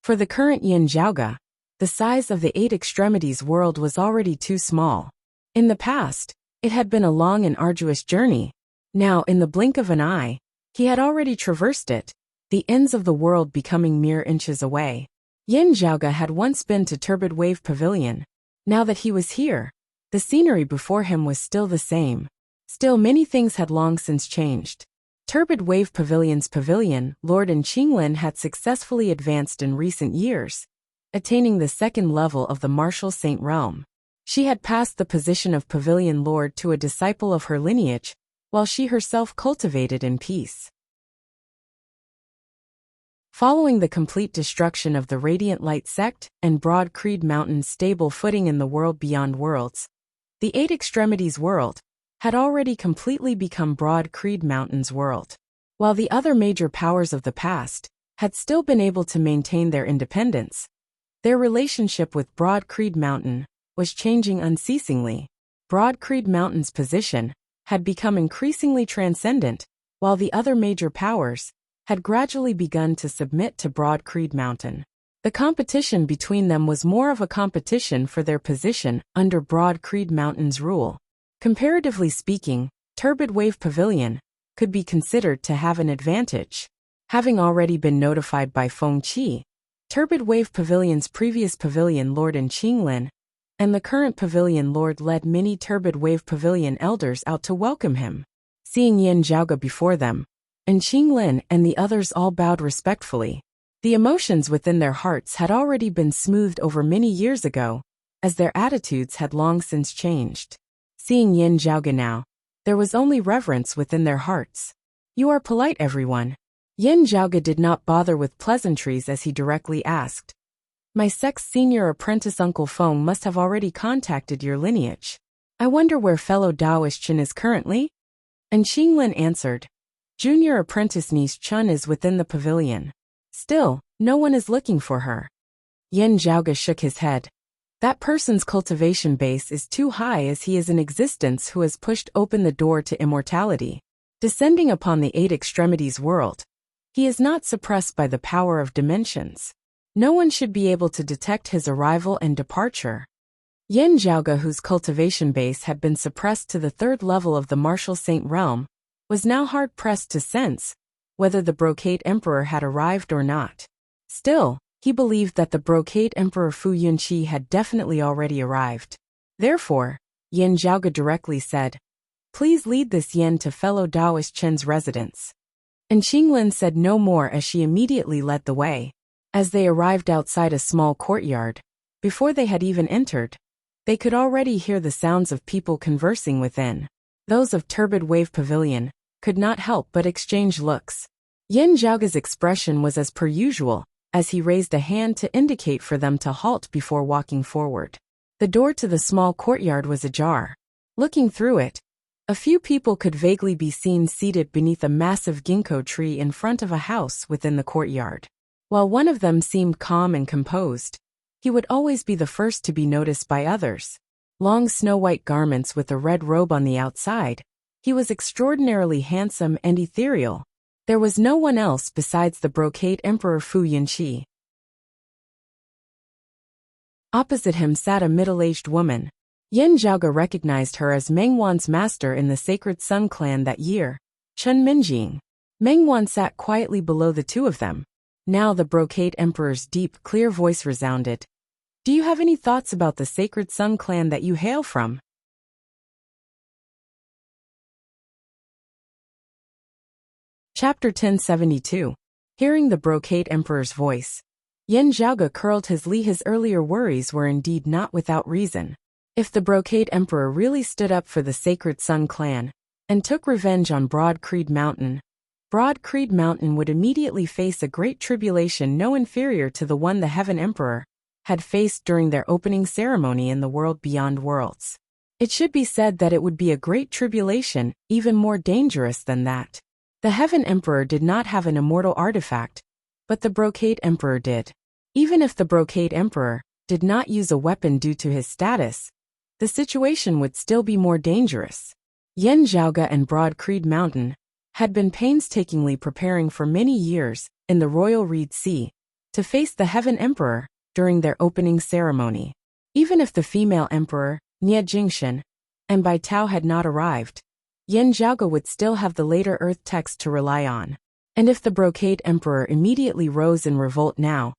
For the current Yin Zhaoge, the size of the Eight Extremities world was already too small. In the past, it had been a long and arduous journey. Now, in the blink of an eye, he had already traversed it, the ends of the world becoming mere inches away. Yin Zhaoge had once been to Turbid Wave Pavilion. Now that he was here, the scenery before him was still the same. Still, many things had long since changed. Turbid Wave Pavilion's pavilion, Lord and Qinglin had successfully advanced in recent years, attaining the second level of the martial saint realm. She had passed the position of pavilion lord to a disciple of her lineage, while she herself cultivated in peace. Following the complete destruction of the Radiant Light sect and Broad Creed Mountain's stable footing in the world beyond worlds, the Eight Extremities world had already completely become Broad Creed Mountain's world. While the other major powers of the past had still been able to maintain their independence, their relationship with Broad Creed Mountain was changing unceasingly. Broad Creed Mountain's position had become increasingly transcendent, while the other major powers had gradually begun to submit to Broad Creed Mountain. The competition between them was more of a competition for their position under Broad Creed Mountain's rule. Comparatively speaking, Turbid Wave Pavilion could be considered to have an advantage. Having already been notified by Feng Qi, Turbid Wave Pavilion's previous pavilion lord and Qinglin, and the current pavilion lord led many Turbid Wave Pavilion elders out to welcome him. Seeing Yin Zhaoge before them, and Qinglin and the others all bowed respectfully. The emotions within their hearts had already been smoothed over many years ago, as their attitudes had long since changed. Seeing Yin Zhaoge now, there was only reverence within their hearts. You are polite, everyone. Yin Zhaoge did not bother with pleasantries as he directly asked. My sect's senior apprentice Uncle Feng must have already contacted your lineage. I wonder where fellow Daoist Chen is currently? And Qinglin answered. Junior apprentice niece Chun is within the pavilion. Still, no one is looking for her. Yin Zhaoge shook his head. That person's cultivation base is too high as he is an existence who has pushed open the door to immortality. Descending upon the Eight Extremities world, he is not suppressed by the power of dimensions. No one should be able to detect his arrival and departure. Yin Zhaoge, whose cultivation base had been suppressed to the third level of the martial saint realm, was now hard-pressed to sense whether the Brocade Emperor had arrived or not. Still, he believed that the Brocade Emperor Fu Yunqi had definitely already arrived. Therefore, Yin Zhaoge directly said, Please lead this Yin to fellow Daoist Chen's residence. And Qinglin said no more as she immediately led the way. As they arrived outside a small courtyard, before they had even entered, they could already hear the sounds of people conversing within. Those of Turbid Wave Pavilion could not help but exchange looks. Yin Zhaoge's expression was as per usual, as he raised a hand to indicate for them to halt before walking forward. The door to the small courtyard was ajar. Looking through it, a few people could vaguely be seen seated beneath a massive ginkgo tree in front of a house within the courtyard. While one of them seemed calm and composed, he would always be the first to be noticed by others. Long snow-white garments with a red robe on the outside, he was extraordinarily handsome and ethereal. There was no one else besides the Brocade Emperor Fu Yunqi. Opposite him sat a middle-aged woman. Yin Zhaoge recognized her as Mengwan's master in the Sacred Sun clan that year, Chen Minjing. Mengwan sat quietly below the two of them. Now the Brocade Emperor's deep, clear voice resounded. Do you have any thoughts about the Sacred Sun clan that you hail from? Chapter 1072. Hearing the Brocade Emperor's voice, Yin Zhaoge curled his li. His earlier worries were indeed not without reason. If the Brocade Emperor really stood up for the Sacred Sun clan and took revenge on Broad Creed Mountain, Broad Creed Mountain would immediately face a great tribulation no inferior to the one the Heaven Emperor had faced during their opening ceremony in the world beyond worlds. It should be said that it would be a great tribulation, even more dangerous than that. The Heaven Emperor did not have an immortal artifact, but the Brocade Emperor did. Even if the Brocade Emperor did not use a weapon due to his status, the situation would still be more dangerous. Yan Zhaoge and Broad Creed Mountain had been painstakingly preparing for many years in the Royal Reed Sea to face the Heaven Emperor during their opening ceremony. Even if the female emperor, Nie Jingshan, and Bai Tao had not arrived, Yan Zhaoge would still have the later Earth text to rely on. And if the Brocade Emperor immediately rose in revolt now,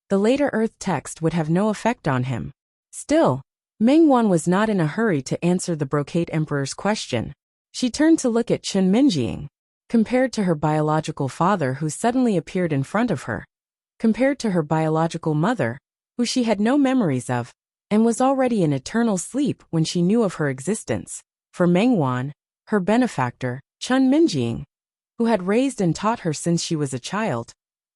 the later Earth text would have no effect on him. Still, Meng Wan was not in a hurry to answer the Brocade Emperor's question. She turned to look at Chen Minjing. Compared to her biological father who suddenly appeared in front of her, compared to her biological mother, who she had no memories of, and was already in eternal sleep when she knew of her existence, for Meng Wan, her benefactor, Chen Minjing, who had raised and taught her since she was a child,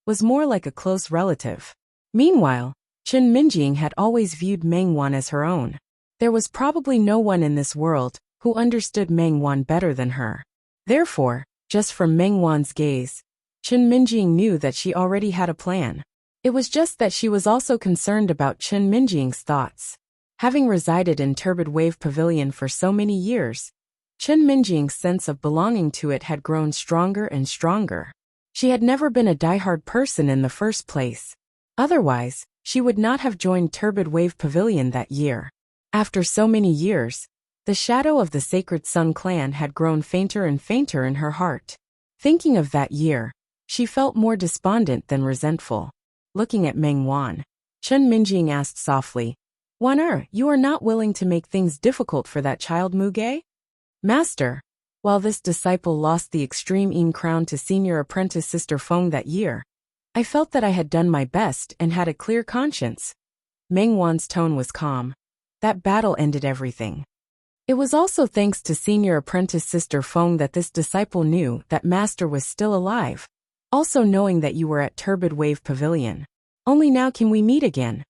was more like a close relative. Meanwhile, Chen Minjing had always viewed Meng Wan as her own. There was probably no one in this world who understood Meng Wan better than her. Therefore, just from Meng Wan's gaze, Chen Minjing knew that she already had a plan. It was just that she was also concerned about Chen Minjing's thoughts. Having resided in Turbid Wave Pavilion for so many years, Chen Minjing's sense of belonging to it had grown stronger and stronger. She had never been a diehard person in the first place. Otherwise, she would not have joined Turbid Wave Pavilion that year. After so many years, the shadow of the Sacred Sun clan had grown fainter and fainter in her heart. Thinking of that year, she felt more despondent than resentful. Looking at Meng Wan, Chen Minjing asked softly, "Wan you are not willing to make things difficult for that child Muge?" "Master, while this disciple lost the Extreme Yin crown to senior apprentice Sister Feng that year, I felt that I had done my best and had a clear conscience." Meng Wan's tone was calm. That battle ended everything. It was also thanks to senior apprentice Sister Feng that this disciple knew that Master was still alive, also knowing that you were at Turbid Wave Pavilion. Only now can we meet again.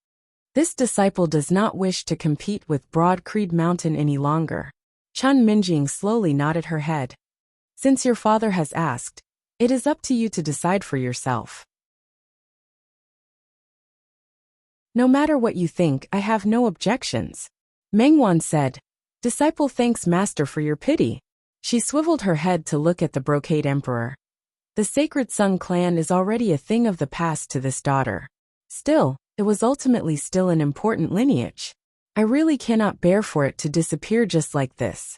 This disciple does not wish to compete with Broad Creed Mountain any longer. Chen Minjing slowly nodded her head. Since your father has asked, it is up to you to decide for yourself. No matter what you think, I have no objections. Meng Wan said. Disciple thanks Master for your pity. She swiveled her head to look at the Brocade Emperor. The Sacred Sun clan is already a thing of the past to this daughter. Still, it was ultimately still an important lineage. I really cannot bear for it to disappear just like this.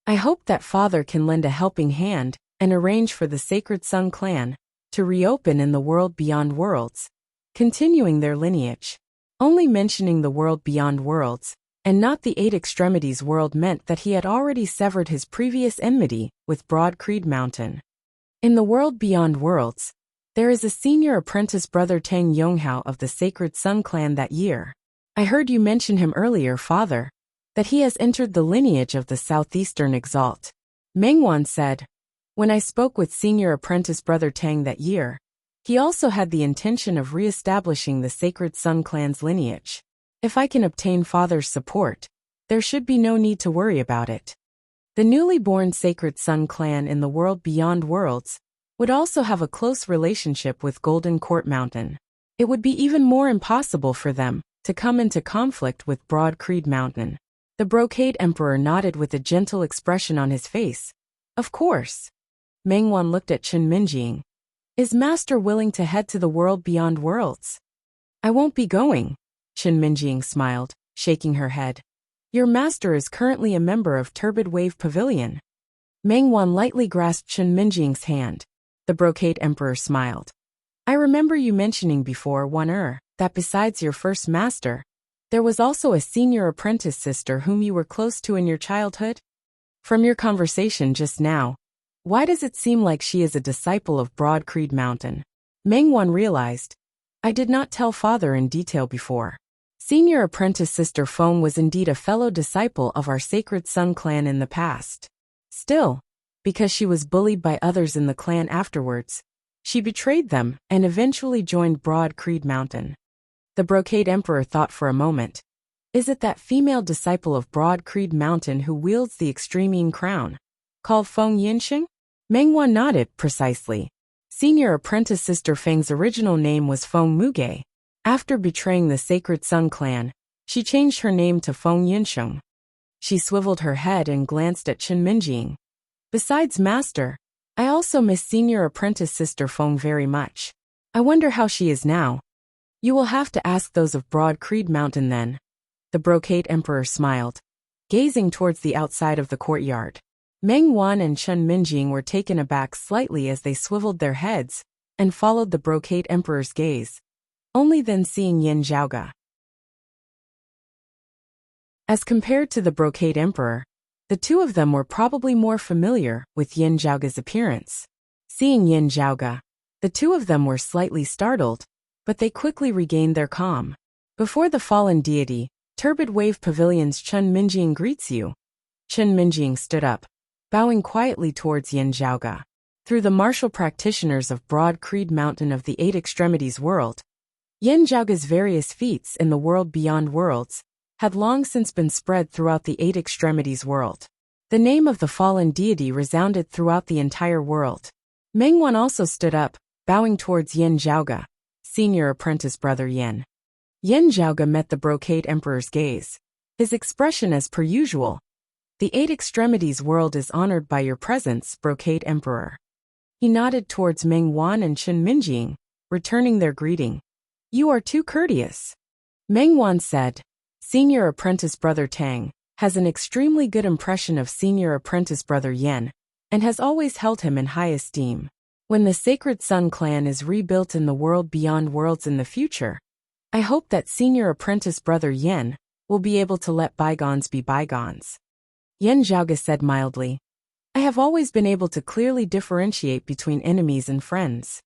I hope that Father can lend a helping hand and arrange for the Sacred Sun clan to reopen in the world beyond worlds, continuing their lineage. Only mentioning the world beyond worlds, and not the Eight Extremities world, meant that he had already severed his previous enmity with Broad Creed Mountain. In the world beyond worlds, there is a senior apprentice brother Tang Yonghao of the Sacred Sun clan that year. I heard you mention him earlier, Father, that he has entered the lineage of the Southeastern Exalt. Meng Wan said, when I spoke with senior apprentice brother Tang that year, he also had the intention of re-establishing the Sacred Sun clan's lineage. If I can obtain Father's support, there should be no need to worry about it. The newly born Sacred Sun clan in the world beyond worlds would also have a close relationship with Golden Court Mountain. It would be even more impossible for them to come into conflict with Broad Creed Mountain. The Brocade Emperor nodded with a gentle expression on his face. Of course. Meng Wan looked at Chen Minjing. Is Master willing to head to the world beyond worlds? I won't be going. Chen Minjing smiled, shaking her head. Your master is currently a member of Turbid Wave Pavilion. Meng Wan lightly grasped Chen Minjing's hand. The Brocade Emperor smiled. I remember you mentioning before, Wan that besides your first master, there was also a senior apprentice sister whom you were close to in your childhood? From your conversation just now, why does it seem like she is a disciple of Broad Creed Mountain? Meng Wan realized. I did not tell Father in detail before. Senior apprentice Sister Feng was indeed a fellow disciple of our Sacred Sun clan in the past. Still, because she was bullied by others in the clan afterwards, she betrayed them and eventually joined Broad Creed Mountain. The Brocade Emperor thought for a moment. Is it that female disciple of Broad Creed Mountain who wields the extreme crown, called Feng Yinsheng? Meng Wan nodded. Precisely. Senior apprentice Sister Feng's original name was Feng Muge. After betraying the Sacred Sun clan, she changed her name to Feng Yinsheng. She swiveled her head and glanced at Chen Minjing. Besides Master, I also miss Senior apprentice Sister Feng very much. I wonder how she is now. You will have to ask those of Broad Creed Mountain then. The Brocade Emperor smiled, gazing towards the outside of the courtyard. Meng Wan and Chen Minjing were taken aback slightly as they swiveled their heads and followed the Brocade Emperor's gaze, only then seeing Yin Zhaoge. As compared to the Brocade Emperor, the two of them were probably more familiar with Yin Zhaoge's appearance. Seeing Yin Zhaoge, the two of them were slightly startled, but they quickly regained their calm. Before the fallen deity, Turbid Wave Pavilion's Chen Minjing greets you. Chen Minjing stood up, bowing quietly towards Yin Zhaoge. Through the martial practitioners of Broad Creed Mountain of the Eight Extremities world, Yin Zhaoge's various feats in the world beyond worlds had long since been spread throughout the Eight Extremities world. The name of the fallen deity resounded throughout the entire world. Meng Wan also stood up, bowing towards Yin Zhaoge, senior apprentice brother Yin. Yin Zhaoge met the Brocade Emperor's gaze, his expression as per usual. The Eight Extremities world is honored by your presence, Brocade Emperor. He nodded towards Meng Wan and Chen Minjing, returning their greeting. You are too courteous. Meng Wan said. Senior apprentice brother Tang has an extremely good impression of senior apprentice brother Yin, and has always held him in high esteem. When the Sacred Sun clan is rebuilt in the world beyond worlds in the future, I hope that senior apprentice brother Yin will be able to let bygones be bygones. Yin Zhaoge said mildly. I have always been able to clearly differentiate between enemies and friends.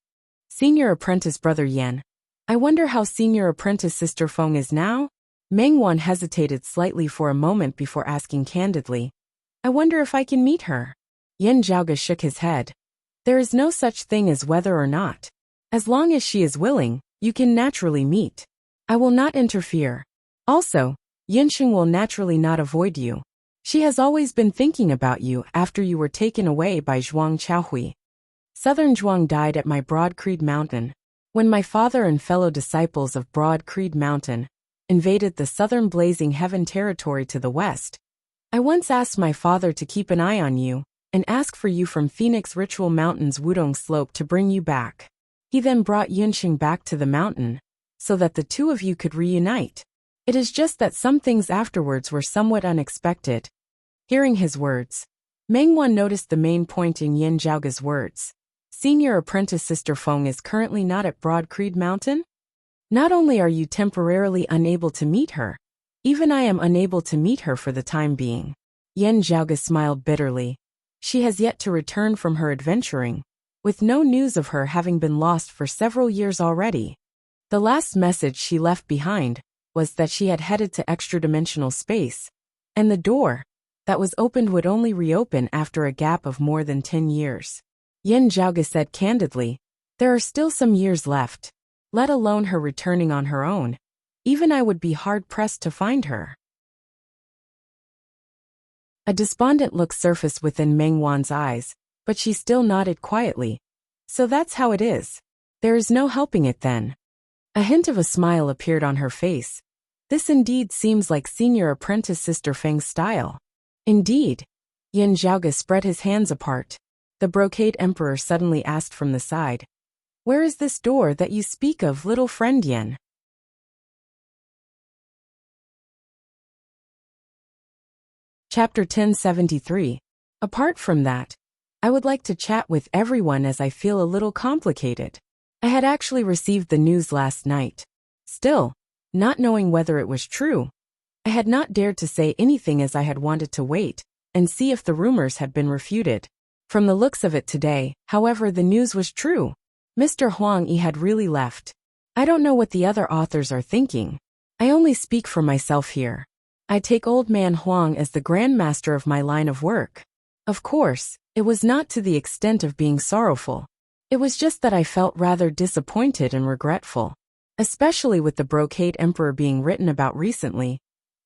Senior apprentice brother Yin, I wonder how senior apprentice sister Feng is now? Meng Wan hesitated slightly for a moment before asking candidly, I wonder if I can meet her. Yin Zhaoge shook his head. There is no such thing as whether or not. As long as she is willing, you can naturally meet. I will not interfere. Also, Yinsheng will naturally not avoid you. She has always been thinking about you after you were taken away by Zhuang Chaohui. Southern Zhuang died at my Broad Creed Mountain. When my father and fellow disciples of Broad Creed Mountain invaded the southern Blazing Heaven territory to the west, I once asked my father to keep an eye on you and ask for you from Phoenix Ritual Mountain's Wudong Slope to bring you back. He then brought Yinsheng back to the mountain so that the two of you could reunite. It is just that some things afterwards were somewhat unexpected. Hearing his words, Meng Wan noticed the main point in Yin Zhaoge's words. Senior apprentice sister Feng is currently not at Broad Creed Mountain? Not only are you temporarily unable to meet her, even I am unable to meet her for the time being. Yin Zhaoge smiled bitterly. She has yet to return from her adventuring, with no news of her having been lost for several years already. The last message she left behind was that she had headed to extra-dimensional space, and the door that was opened would only reopen after a gap of more than 10 years. Yin Zhaoge said candidly, there are still some years left, let alone her returning on her own. Even I would be hard-pressed to find her. A despondent look surfaced within Meng Wan's eyes, but she still nodded quietly. So that's how it is. There is no helping it then. A hint of a smile appeared on her face. This indeed seems like senior apprentice sister Feng's style. Indeed. Yin Zhaoge spread his hands apart. The Brocade Emperor suddenly asked from the side, where is this door that you speak of, little friend Yin? Chapter 1073. Apart from that, I would like to chat with everyone as I feel a little complicated. I had actually received the news last night. Still, not knowing whether it was true, I had not dared to say anything as I had wanted to wait and see if the rumors had been refuted. From the looks of it today, however, the news was true. Mr. Huang Yi had really left. I don't know what the other authors are thinking. I only speak for myself here. I take old man Huang as the grandmaster of my line of work. Of course, it was not to the extent of being sorrowful. It was just that I felt rather disappointed and regretful. Especially with the Brocade Emperor being written about recently,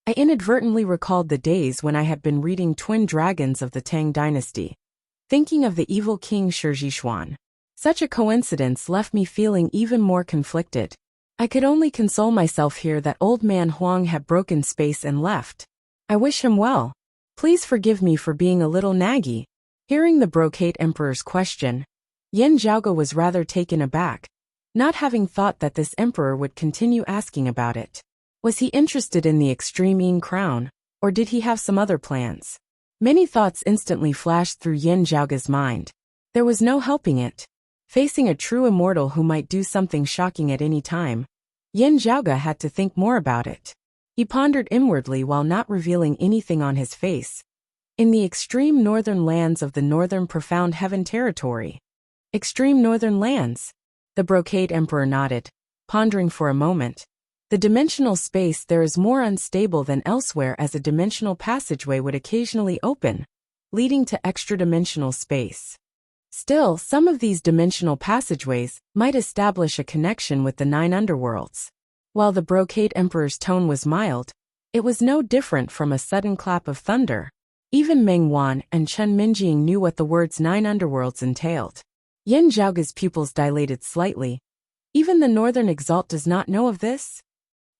I inadvertently recalled the days when I had been reading Twin Dragons of the Tang Dynasty, thinking of the evil king Shizhishuan. Such a coincidence left me feeling even more conflicted. I could only console myself here that old man Huang had broken space and left. I wish him well. Please forgive me for being a little naggy. Hearing the Brocade Emperor's question, Yin Zhaoge was rather taken aback, not having thought that this emperor would continue asking about it. Was he interested in the extreme Yin crown, or did he have some other plans? Many thoughts instantly flashed through Yin Zhaoge's mind. There was no helping it. Facing a true immortal who might do something shocking at any time, Yin Zhaoge had to think more about it. He pondered inwardly while not revealing anything on his face. In the extreme northern lands of the northern profound heaven territory. Extreme northern lands? The Brocade Emperor nodded, pondering for a moment. The dimensional space there is more unstable than elsewhere, as a dimensional passageway would occasionally open, leading to extra-dimensional space. Still, some of these dimensional passageways might establish a connection with the 9 underworlds. While the Brocade Emperor's tone was mild, it was no different from a sudden clap of thunder. Even Meng Wan and Chen Minjing knew what the words 9 underworlds entailed. Yin Zhaoge's pupils dilated slightly. Even the Northern Exalt does not know of this?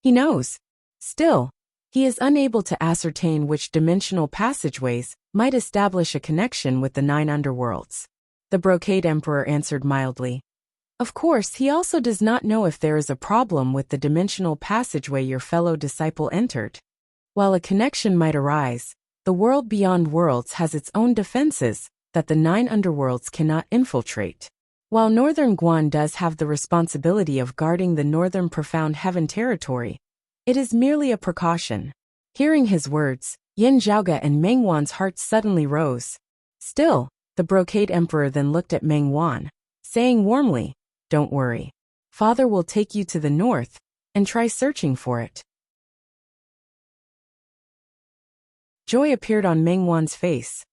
He knows. Still, he is unable to ascertain which dimensional passageways might establish a connection with the 9 underworlds. The Brocade Emperor answered mildly. Of course, he also does not know if there is a problem with the dimensional passageway your fellow disciple entered. While a connection might arise, the world beyond worlds has its own defenses that the 9 underworlds cannot infiltrate. While Northern Guan does have the responsibility of guarding the northern profound heaven territory, it is merely a precaution. Hearing his words, Yin Zhaoge and Meng Wan's hearts suddenly rose. Still, the Brocade Emperor then looked at Meng Wan, saying warmly, "Don't worry. Father will take you to the north and try searching for it." Joy appeared on Meng Wan's face.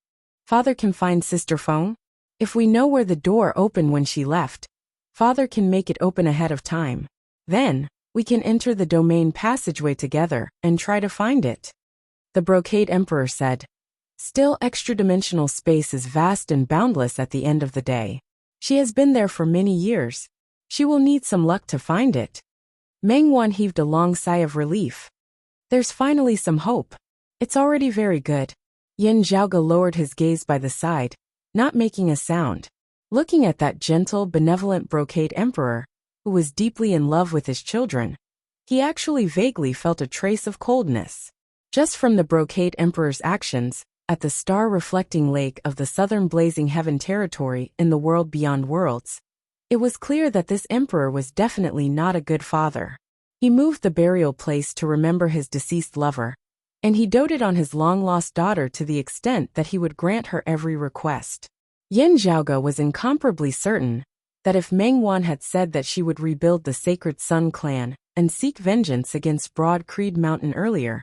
Father can find Sister Feng? If we know where the door opened when she left, Father can make it open ahead of time. Then, we can enter the domain passageway together and try to find it. The Brocade Emperor said. Still, extra-dimensional space is vast and boundless at the end of the day. She has been there for many years. She will need some luck to find it. Meng Wan heaved a long sigh of relief. There's finally some hope. It's already very good. Yin Zhaoge lowered his gaze by the side, not making a sound. Looking at that gentle, benevolent Brocade Emperor, who was deeply in love with his children, he actually vaguely felt a trace of coldness. Just from the Brocade Emperor's actions, at the star-reflecting lake of the southern blazing heaven territory in the world beyond worlds, it was clear that this emperor was definitely not a good father. He moved the burial place to remember his deceased lover, and he doted on his long-lost daughter to the extent that he would grant her every request. Yin Zhaoge was incomparably certain that if Meng Wan had said that she would rebuild the Sacred Sun clan and seek vengeance against Broad Creed Mountain earlier,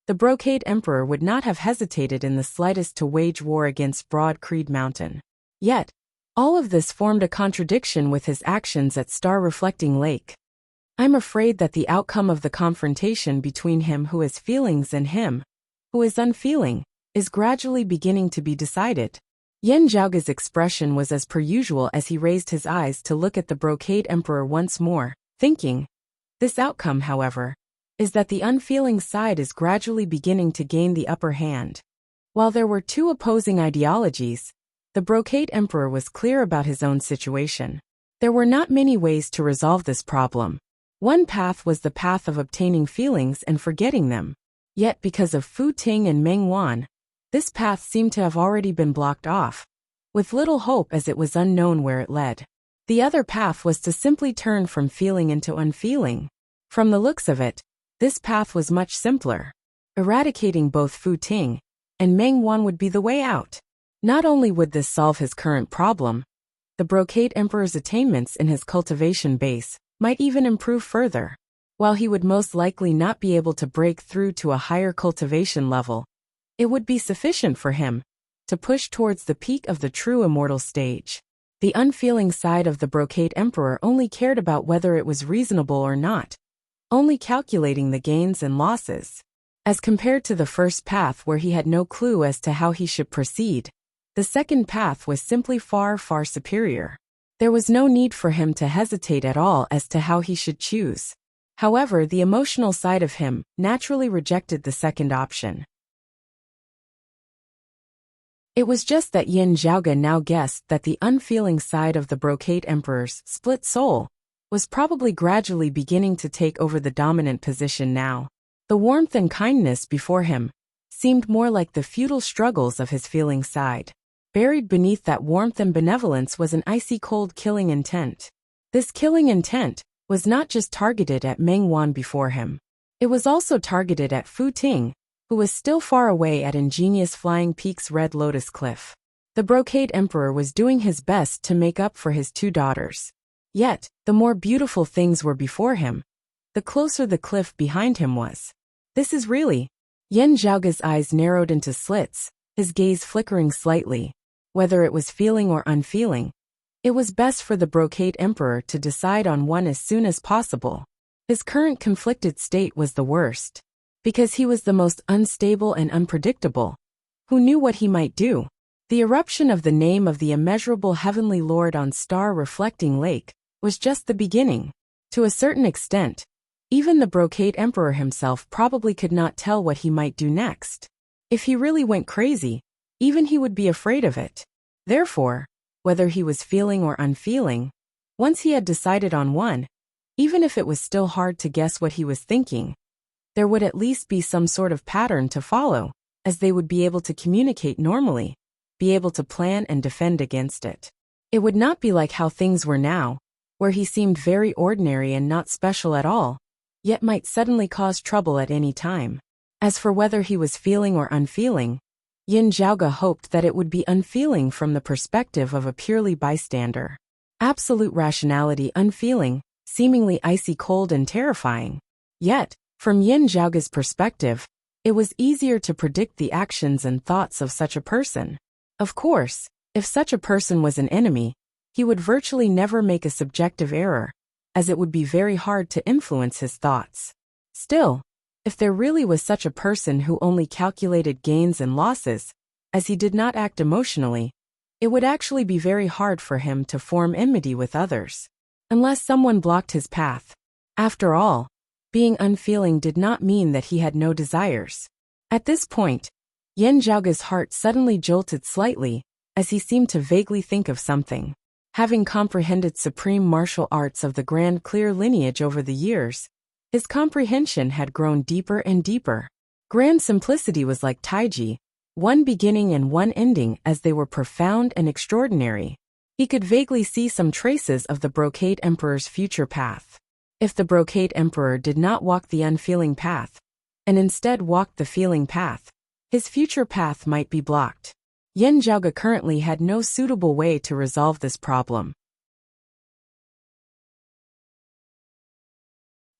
the Brocade Emperor would not have hesitated in the slightest to wage war against Broad Creed Mountain. Yet, all of this formed a contradiction with his actions at Star-Reflecting Lake. I'm afraid that the outcome of the confrontation between him who has feelings and him who is unfeeling is gradually beginning to be decided. Yin Zhaoge's expression was as per usual as he raised his eyes to look at the Brocade Emperor once more, thinking. This outcome, however, is that the unfeeling side is gradually beginning to gain the upper hand. While there were two opposing ideologies, the Brocade Emperor was clear about his own situation. There were not many ways to resolve this problem. One path was the path of obtaining feelings and forgetting them. Yet because of Fu Ting and Meng Wan, this path seemed to have already been blocked off, with little hope as it was unknown where it led. The other path was to simply turn from feeling into unfeeling. From the looks of it, this path was much simpler. Eradicating both Fu Ting and Meng Wan would be the way out. Not only would this solve his current problem, the Brocade Emperor's attainments in his cultivation base might even improve further. While he would most likely not be able to break through to a higher cultivation level, it would be sufficient for him to push towards the peak of the true immortal stage. The unfeeling side of the Brocade Emperor only cared about whether it was reasonable or not, only calculating the gains and losses. As compared to the first path where he had no clue as to how he should proceed, the second path was simply far, far superior. There was no need for him to hesitate at all as to how he should choose. However, the emotional side of him naturally rejected the second option. It was just that Yin Zhaoge now guessed that the unfeeling side of the Brocade Emperor's split soul was probably gradually beginning to take over the dominant position now. The warmth and kindness before him seemed more like the futile struggles of his feeling side. Buried beneath that warmth and benevolence was an icy cold killing intent. This killing intent was not just targeted at Meng Wan before him. It was also targeted at Fu Ting, who was still far away at ingenious Flying Peak's Red Lotus Cliff. The Brocade Emperor was doing his best to make up for his two daughters. Yet, the more beautiful things were before him, the closer the cliff behind him was. This is really... Yin Zhaoge's eyes narrowed into slits, his gaze flickering slightly. Whether it was feeling or unfeeling, it was best for the Brocade Emperor to decide on one as soon as possible. His current conflicted state was the worst, because he was the most unstable and unpredictable. Who knew what he might do? The eruption of the name of the immeasurable heavenly lord on star-reflecting lake was just the beginning. To a certain extent, even the Brocade Emperor himself probably could not tell what he might do next. If he really went crazy, even he would be afraid of it. Therefore, whether he was feeling or unfeeling, once he had decided on one, even if it was still hard to guess what he was thinking, there would at least be some sort of pattern to follow, as they would be able to communicate normally, be able to plan and defend against it. It would not be like how things were now, where he seemed very ordinary and not special at all, yet might suddenly cause trouble at any time. As for whether he was feeling or unfeeling, Yin Zhaoge hoped that it would be unfeeling from the perspective of a purely bystander. Absolute rationality unfeeling, seemingly icy cold and terrifying. Yet, from Yin Zhaoge's perspective, it was easier to predict the actions and thoughts of such a person. Of course, if such a person was an enemy, he would virtually never make a subjective error, as it would be very hard to influence his thoughts. Still, if there really was such a person who only calculated gains and losses, as he did not act emotionally, it would actually be very hard for him to form enmity with others, unless someone blocked his path. After all, being unfeeling did not mean that he had no desires. At this point, Yin Zhaoge's heart suddenly jolted slightly, as he seemed to vaguely think of something. Having comprehended supreme martial arts of the Grand Clear lineage over the years, his comprehension had grown deeper and deeper. Grand simplicity was like Taiji, one beginning and one ending, as they were profound and extraordinary. He could vaguely see some traces of the Brocade Emperor's future path. If the Brocade Emperor did not walk the unfeeling path, and instead walked the feeling path, his future path might be blocked. Yin Zhaoge currently had no suitable way to resolve this problem.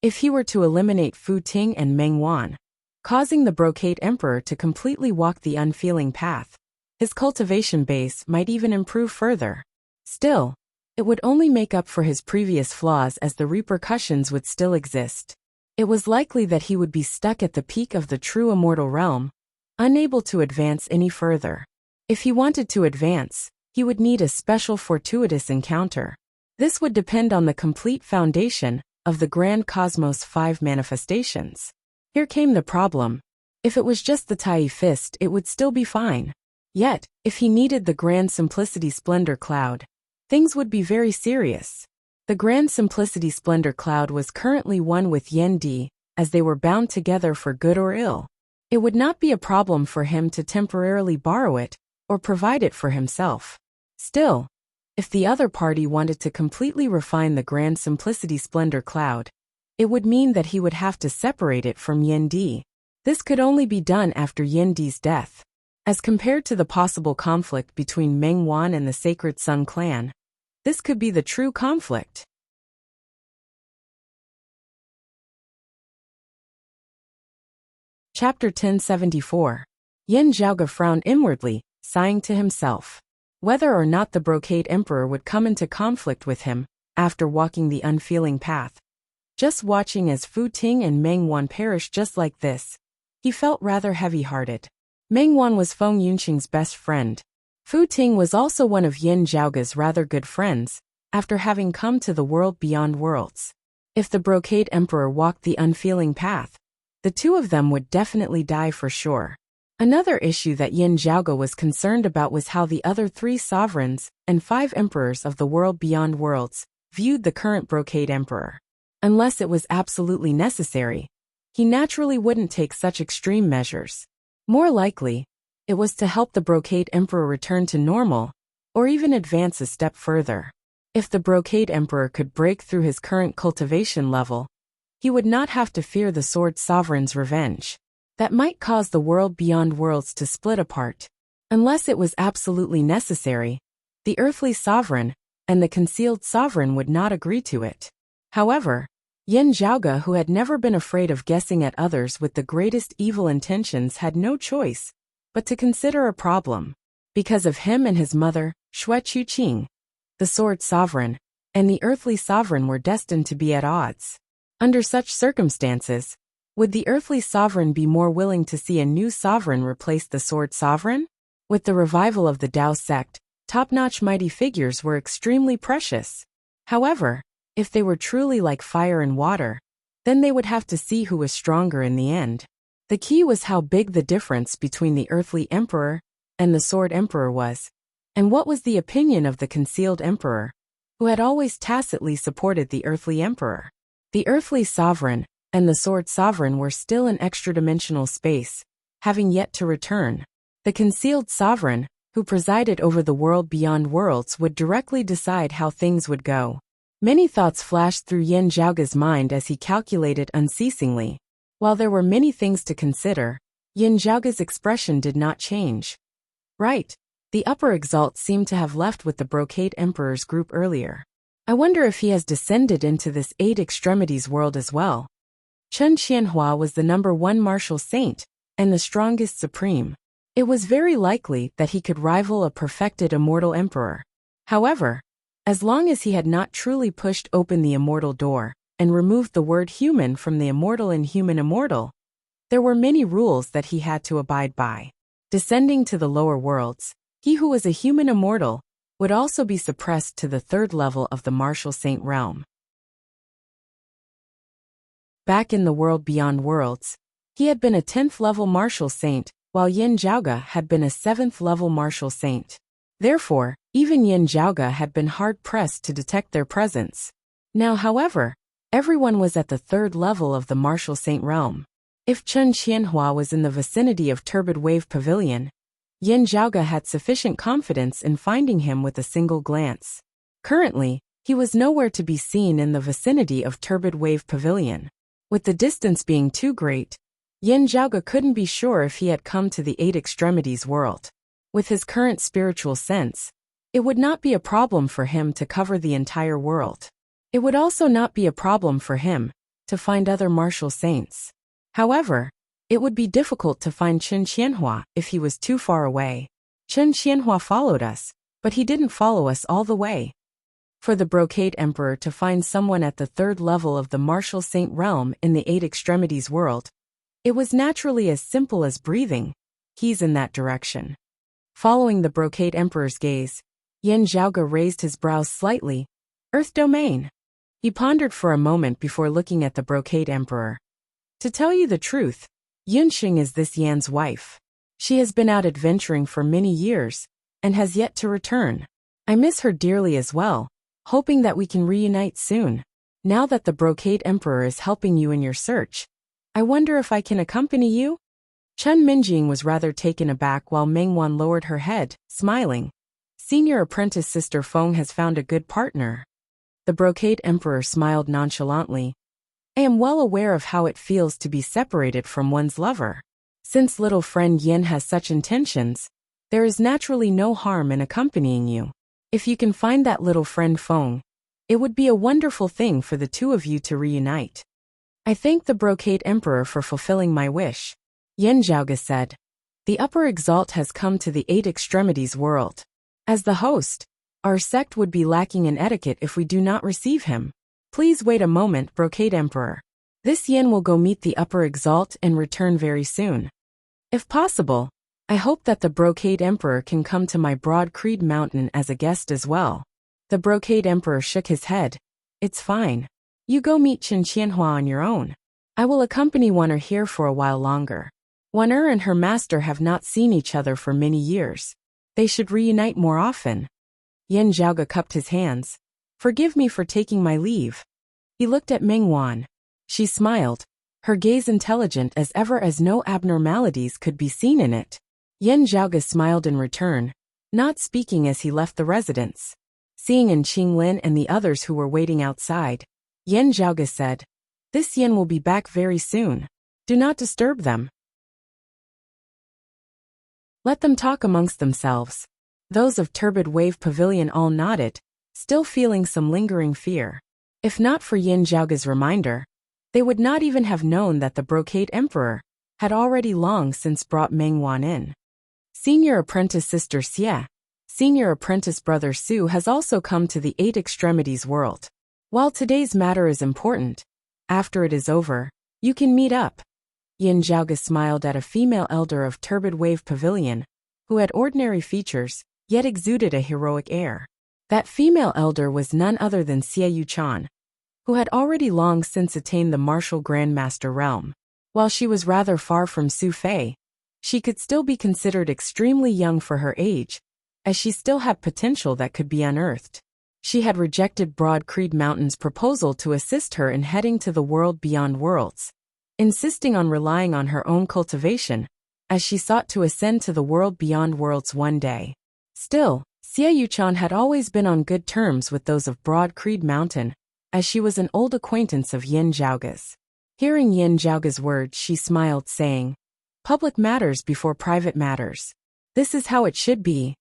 If he were to eliminate Fu Ting and Meng Wan, causing the Brocade Emperor to completely walk the unfeeling path, his cultivation base might even improve further. Still, it would only make up for his previous flaws, as the repercussions would still exist. It was likely that he would be stuck at the peak of the true immortal realm, unable to advance any further. If he wanted to advance, he would need a special fortuitous encounter. This would depend on the complete foundation of the Grand Cosmos 5 manifestations. Here came the problem. If it was just the Tai Fist, it would still be fine. Yet, if he needed the Grand Simplicity Splendor Cloud, things would be very serious. The Grand Simplicity Splendor Cloud was currently one with Yen Di, as they were bound together for good or ill. It would not be a problem for him to temporarily borrow it, or provide it for himself. Still, if the other party wanted to completely refine the Grand Simplicity Splendor Cloud, it would mean that he would have to separate it from Yen Di. This could only be done after Yen Di's death. As compared to the possible conflict between Meng Wan and the Sacred Sun clan, this could be the true conflict. Chapter 1074. Yin Zhaoge frowned inwardly, sighing to himself. whether or not the Brocade Emperor would come into conflict with him after walking the unfeeling path. Just watching as Fu Ting and Meng Wan perish just like this, he felt rather heavy-hearted. Meng Wan was Feng Yunqing's best friend. Fu Ting was also one of Yin Zhaoge's rather good friends, after having come to the world beyond worlds. If the Brocade Emperor walked the unfeeling path, the two of them would definitely die for sure. Another issue that Yin Zhaoge was concerned about was how the other 3 sovereigns and 5 emperors of the world beyond worlds viewed the current Brocade Emperor. Unless it was absolutely necessary, he naturally wouldn't take such extreme measures. More likely, it was to help the Brocade Emperor return to normal, or even advance a step further. If the Brocade Emperor could break through his current cultivation level, he would not have to fear the Sword Sovereign's revenge. That might cause the world beyond worlds to split apart. Unless it was absolutely necessary, the Earthly Sovereign and the Concealed Sovereign would not agree to it. However, Yin Zhaoge, who had never been afraid of guessing at others with the greatest evil intentions, had no choice but to consider a problem. Because of him and his mother, Xue Chuqing, the Sword Sovereign and the Earthly Sovereign were destined to be at odds. Under such circumstances, would the Earthly Sovereign be more willing to see a new sovereign replace the Sword Sovereign? With the revival of the Dao sect, top-notch mighty figures were extremely precious. However, if they were truly like fire and water, then they would have to see who was stronger in the end. The key was how big the difference between the Earthly Emperor and the Sword Emperor was, and what was the opinion of the Concealed Emperor, who had always tacitly supported the Earthly Emperor. The Earthly Sovereign and the Sword Sovereign were still in extra-dimensional space, having yet to return. The Concealed Sovereign, who presided over the world beyond worlds, would directly decide how things would go. Many thoughts flashed through Yin Zhaoge's mind as he calculated unceasingly. While there were many things to consider, Yin Zhaoge's expression did not change. Right. The upper exalt seemed to have left with the Brocade Emperor's group earlier. I wonder if he has descended into this 8 extremities world as well. Chen Qianhua was the #1 martial saint and the strongest supreme. It was very likely that he could rival a perfected immortal emperor. However, as long as he had not truly pushed open the immortal door and removed the word human from the immortal and human immortal, there were many rules that he had to abide by. Descending to the lower worlds, he who was a human immortal would also be suppressed to the 3rd level of the martial saint realm. Back in the world beyond worlds, he had been a 10th level martial saint, while Yin Zhaoge had been a 7th level martial saint. Therefore, even Yin Zhaoge had been hard-pressed to detect their presence. Now, however, everyone was at the 3rd level of the martial saint realm. If Chen Qianhua was in the vicinity of Turbid Wave Pavilion, Yin Zhaoge had sufficient confidence in finding him with a single glance. Currently, he was nowhere to be seen in the vicinity of Turbid Wave Pavilion. With the distance being too great, Yin Zhaoge couldn't be sure if he had come to the 8 extremities world. With his current spiritual sense, it would not be a problem for him to cover the entire world. It would also not be a problem for him to find other martial saints. However, it would be difficult to find Chen Qianhua if he was too far away. Chen Qianhua followed us, but he didn't follow us all the way. For the Brocade Emperor to find someone at the 3rd level of the martial saint realm in the 8 extremities world, it was naturally as simple as breathing. He's in that direction. Following the Brocade Emperor's gaze, Yin Zhaoge raised his brows slightly. Earth domain. He pondered for a moment before looking at the Brocade Emperor. To tell you the truth, Yunxing is this Yan's wife. She has been out adventuring for many years and has yet to return. I miss her dearly as well, hoping that we can reunite soon. Now that the Brocade Emperor is helping you in your search, I wonder if I can accompany you? Chen Minjing was rather taken aback while Meng Wan lowered her head, smiling. Senior apprentice Sister Feng has found a good partner. The Brocade Emperor smiled nonchalantly. I am well aware of how it feels to be separated from one's lover. Since little friend Yin has such intentions, there is naturally no harm in accompanying you. If you can find that little friend Feng, it would be a wonderful thing for the two of you to reunite. I thank the Brocade Emperor for fulfilling my wish. Yin Zhaoge said. The upper exalt has come to the 8 extremities world. As the host, our sect would be lacking in etiquette if we do not receive him. Please wait a moment, Brocade Emperor. This yin will go meet the upper exalt and return very soon. If possible, I hope that the Brocade Emperor can come to my Broad Creed Mountain as a guest as well. The Brocade Emperor shook his head. It's fine. You go meet Chen Qianhua on your own. I will accompany Wan Er here for a while longer. Wan Er and her master have not seen each other for many years. They should reunite more often. Yin Zhaoge cupped his hands. Forgive me for taking my leave. He looked at Ming Wan. She smiled, her gaze intelligent as ever as no abnormalities could be seen in it. Yin Zhaoge smiled in return, not speaking as he left the residence. Seeing in Qinglin and the others who were waiting outside, Yin Zhaoge said, This yin will be back very soon. Do not disturb them. Let them talk amongst themselves. Those of Turbid Wave Pavilion all nodded, still feeling some lingering fear. If not for Yin Zhaoge's reminder, they would not even have known that the Brocade Emperor had already long since brought Meng Wan in. Senior apprentice sister Xie, senior apprentice brother Su has also come to the Eight Extremities world. While today's matter is important, after it is over, you can meet up. Yin Zhaoge smiled at a female elder of Turbid Wave Pavilion, who had ordinary features, yet exuded a heroic air. That female elder was none other than Xie Yuchan, who had already long since attained the martial grandmaster realm. While she was rather far from Su Fei, she could still be considered extremely young for her age, as she still had potential that could be unearthed. She had rejected Broad Creed Mountain's proposal to assist her in heading to the world beyond worlds, insisting on relying on her own cultivation, as she sought to ascend to the world beyond worlds one day. Still, Xie Yuchan had always been on good terms with those of Broad Creed Mountain, as she was an old acquaintance of Yin Zhaoge's. Hearing Yin Zhaoge's words, she smiled, saying, Public matters before private matters. This is how it should be.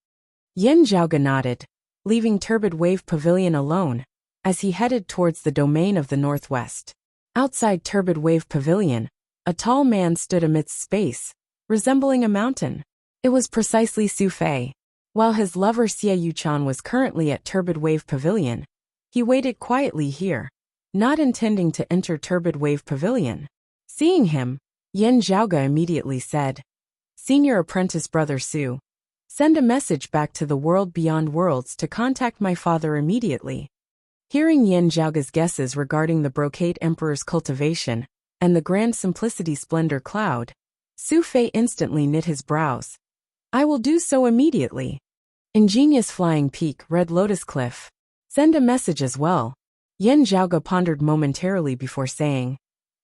Yin Zhaoge nodded, leaving Turbid Wave Pavilion alone, as he headed towards the domain of the northwest. Outside Turbid Wave Pavilion, a tall man stood amidst space, resembling a mountain. It was precisely Su Fei. While his lover Xie Yuchan was currently at Turbid Wave Pavilion, he waited quietly here, not intending to enter Turbid Wave Pavilion. Seeing him, Yin Zhaoge immediately said, Senior apprentice brother Su, send a message back to the world beyond worlds to contact my father immediately. Hearing Yin Zhaoge's guesses regarding the Brocade Emperor's cultivation and the Grand Simplicity Splendor Cloud, Su Fei instantly knit his brows. I will do so immediately. Ingenious Flying Peak, Red Lotus Cliff. Send a message as well. Yin Zhaoge pondered momentarily before saying,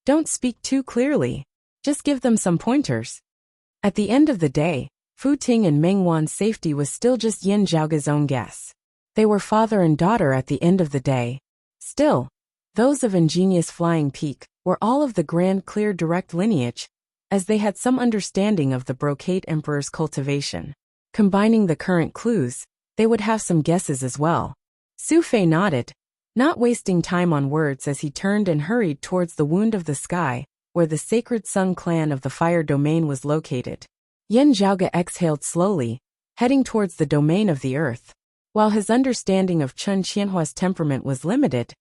Don't speak too clearly. Just give them some pointers. At the end of the day, Fu Ting and Meng Wan's safety was still just Yin Zhaoge's own guess. They were father and daughter at the end of the day. Still, those of Ingenious Flying Peak were all of the Grand Clear Direct lineage, as they had some understanding of the Brocade Emperor's cultivation. Combining the current clues, they would have some guesses as well. Su Fei nodded, not wasting time on words as he turned and hurried towards the Wound of the Sky, where the Sacred Sun clan of the Fire Domain was located. Yin Zhaoge exhaled slowly, heading towards the domain of the earth. While his understanding of Chen Qianhua's temperament was limited,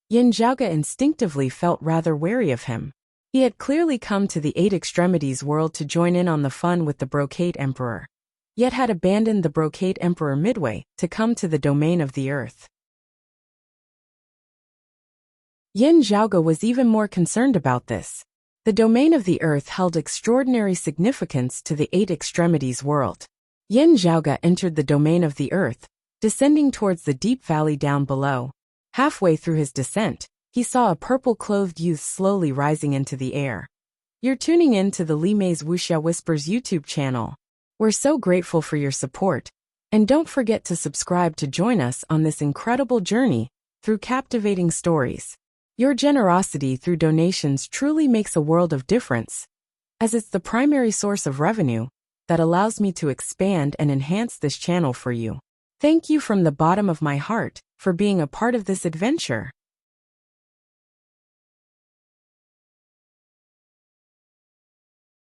Yin Zhaoge instinctively felt rather wary of him. He had clearly come to the Eight Extremities world to join in on the fun with the Brocade Emperor, yet had abandoned the Brocade Emperor midway to come to the domain of the earth. Yin Zhaoge was even more concerned about this. The domain of the earth held extraordinary significance to the Eight Extremities world. Yin Zhaoge entered the domain of the earth, descending towards the deep valley down below. Halfway through his descent, he saw a purple-clothed youth slowly rising into the air. You're tuning in to the Li Mei's Wuxia Whispers YouTube channel. We're so grateful for your support, and don't forget to subscribe to join us on this incredible journey through captivating stories. Your generosity through donations truly makes a world of difference, as it's the primary source of revenue that allows me to expand and enhance this channel for you. Thank you from the bottom of my heart for being a part of this adventure.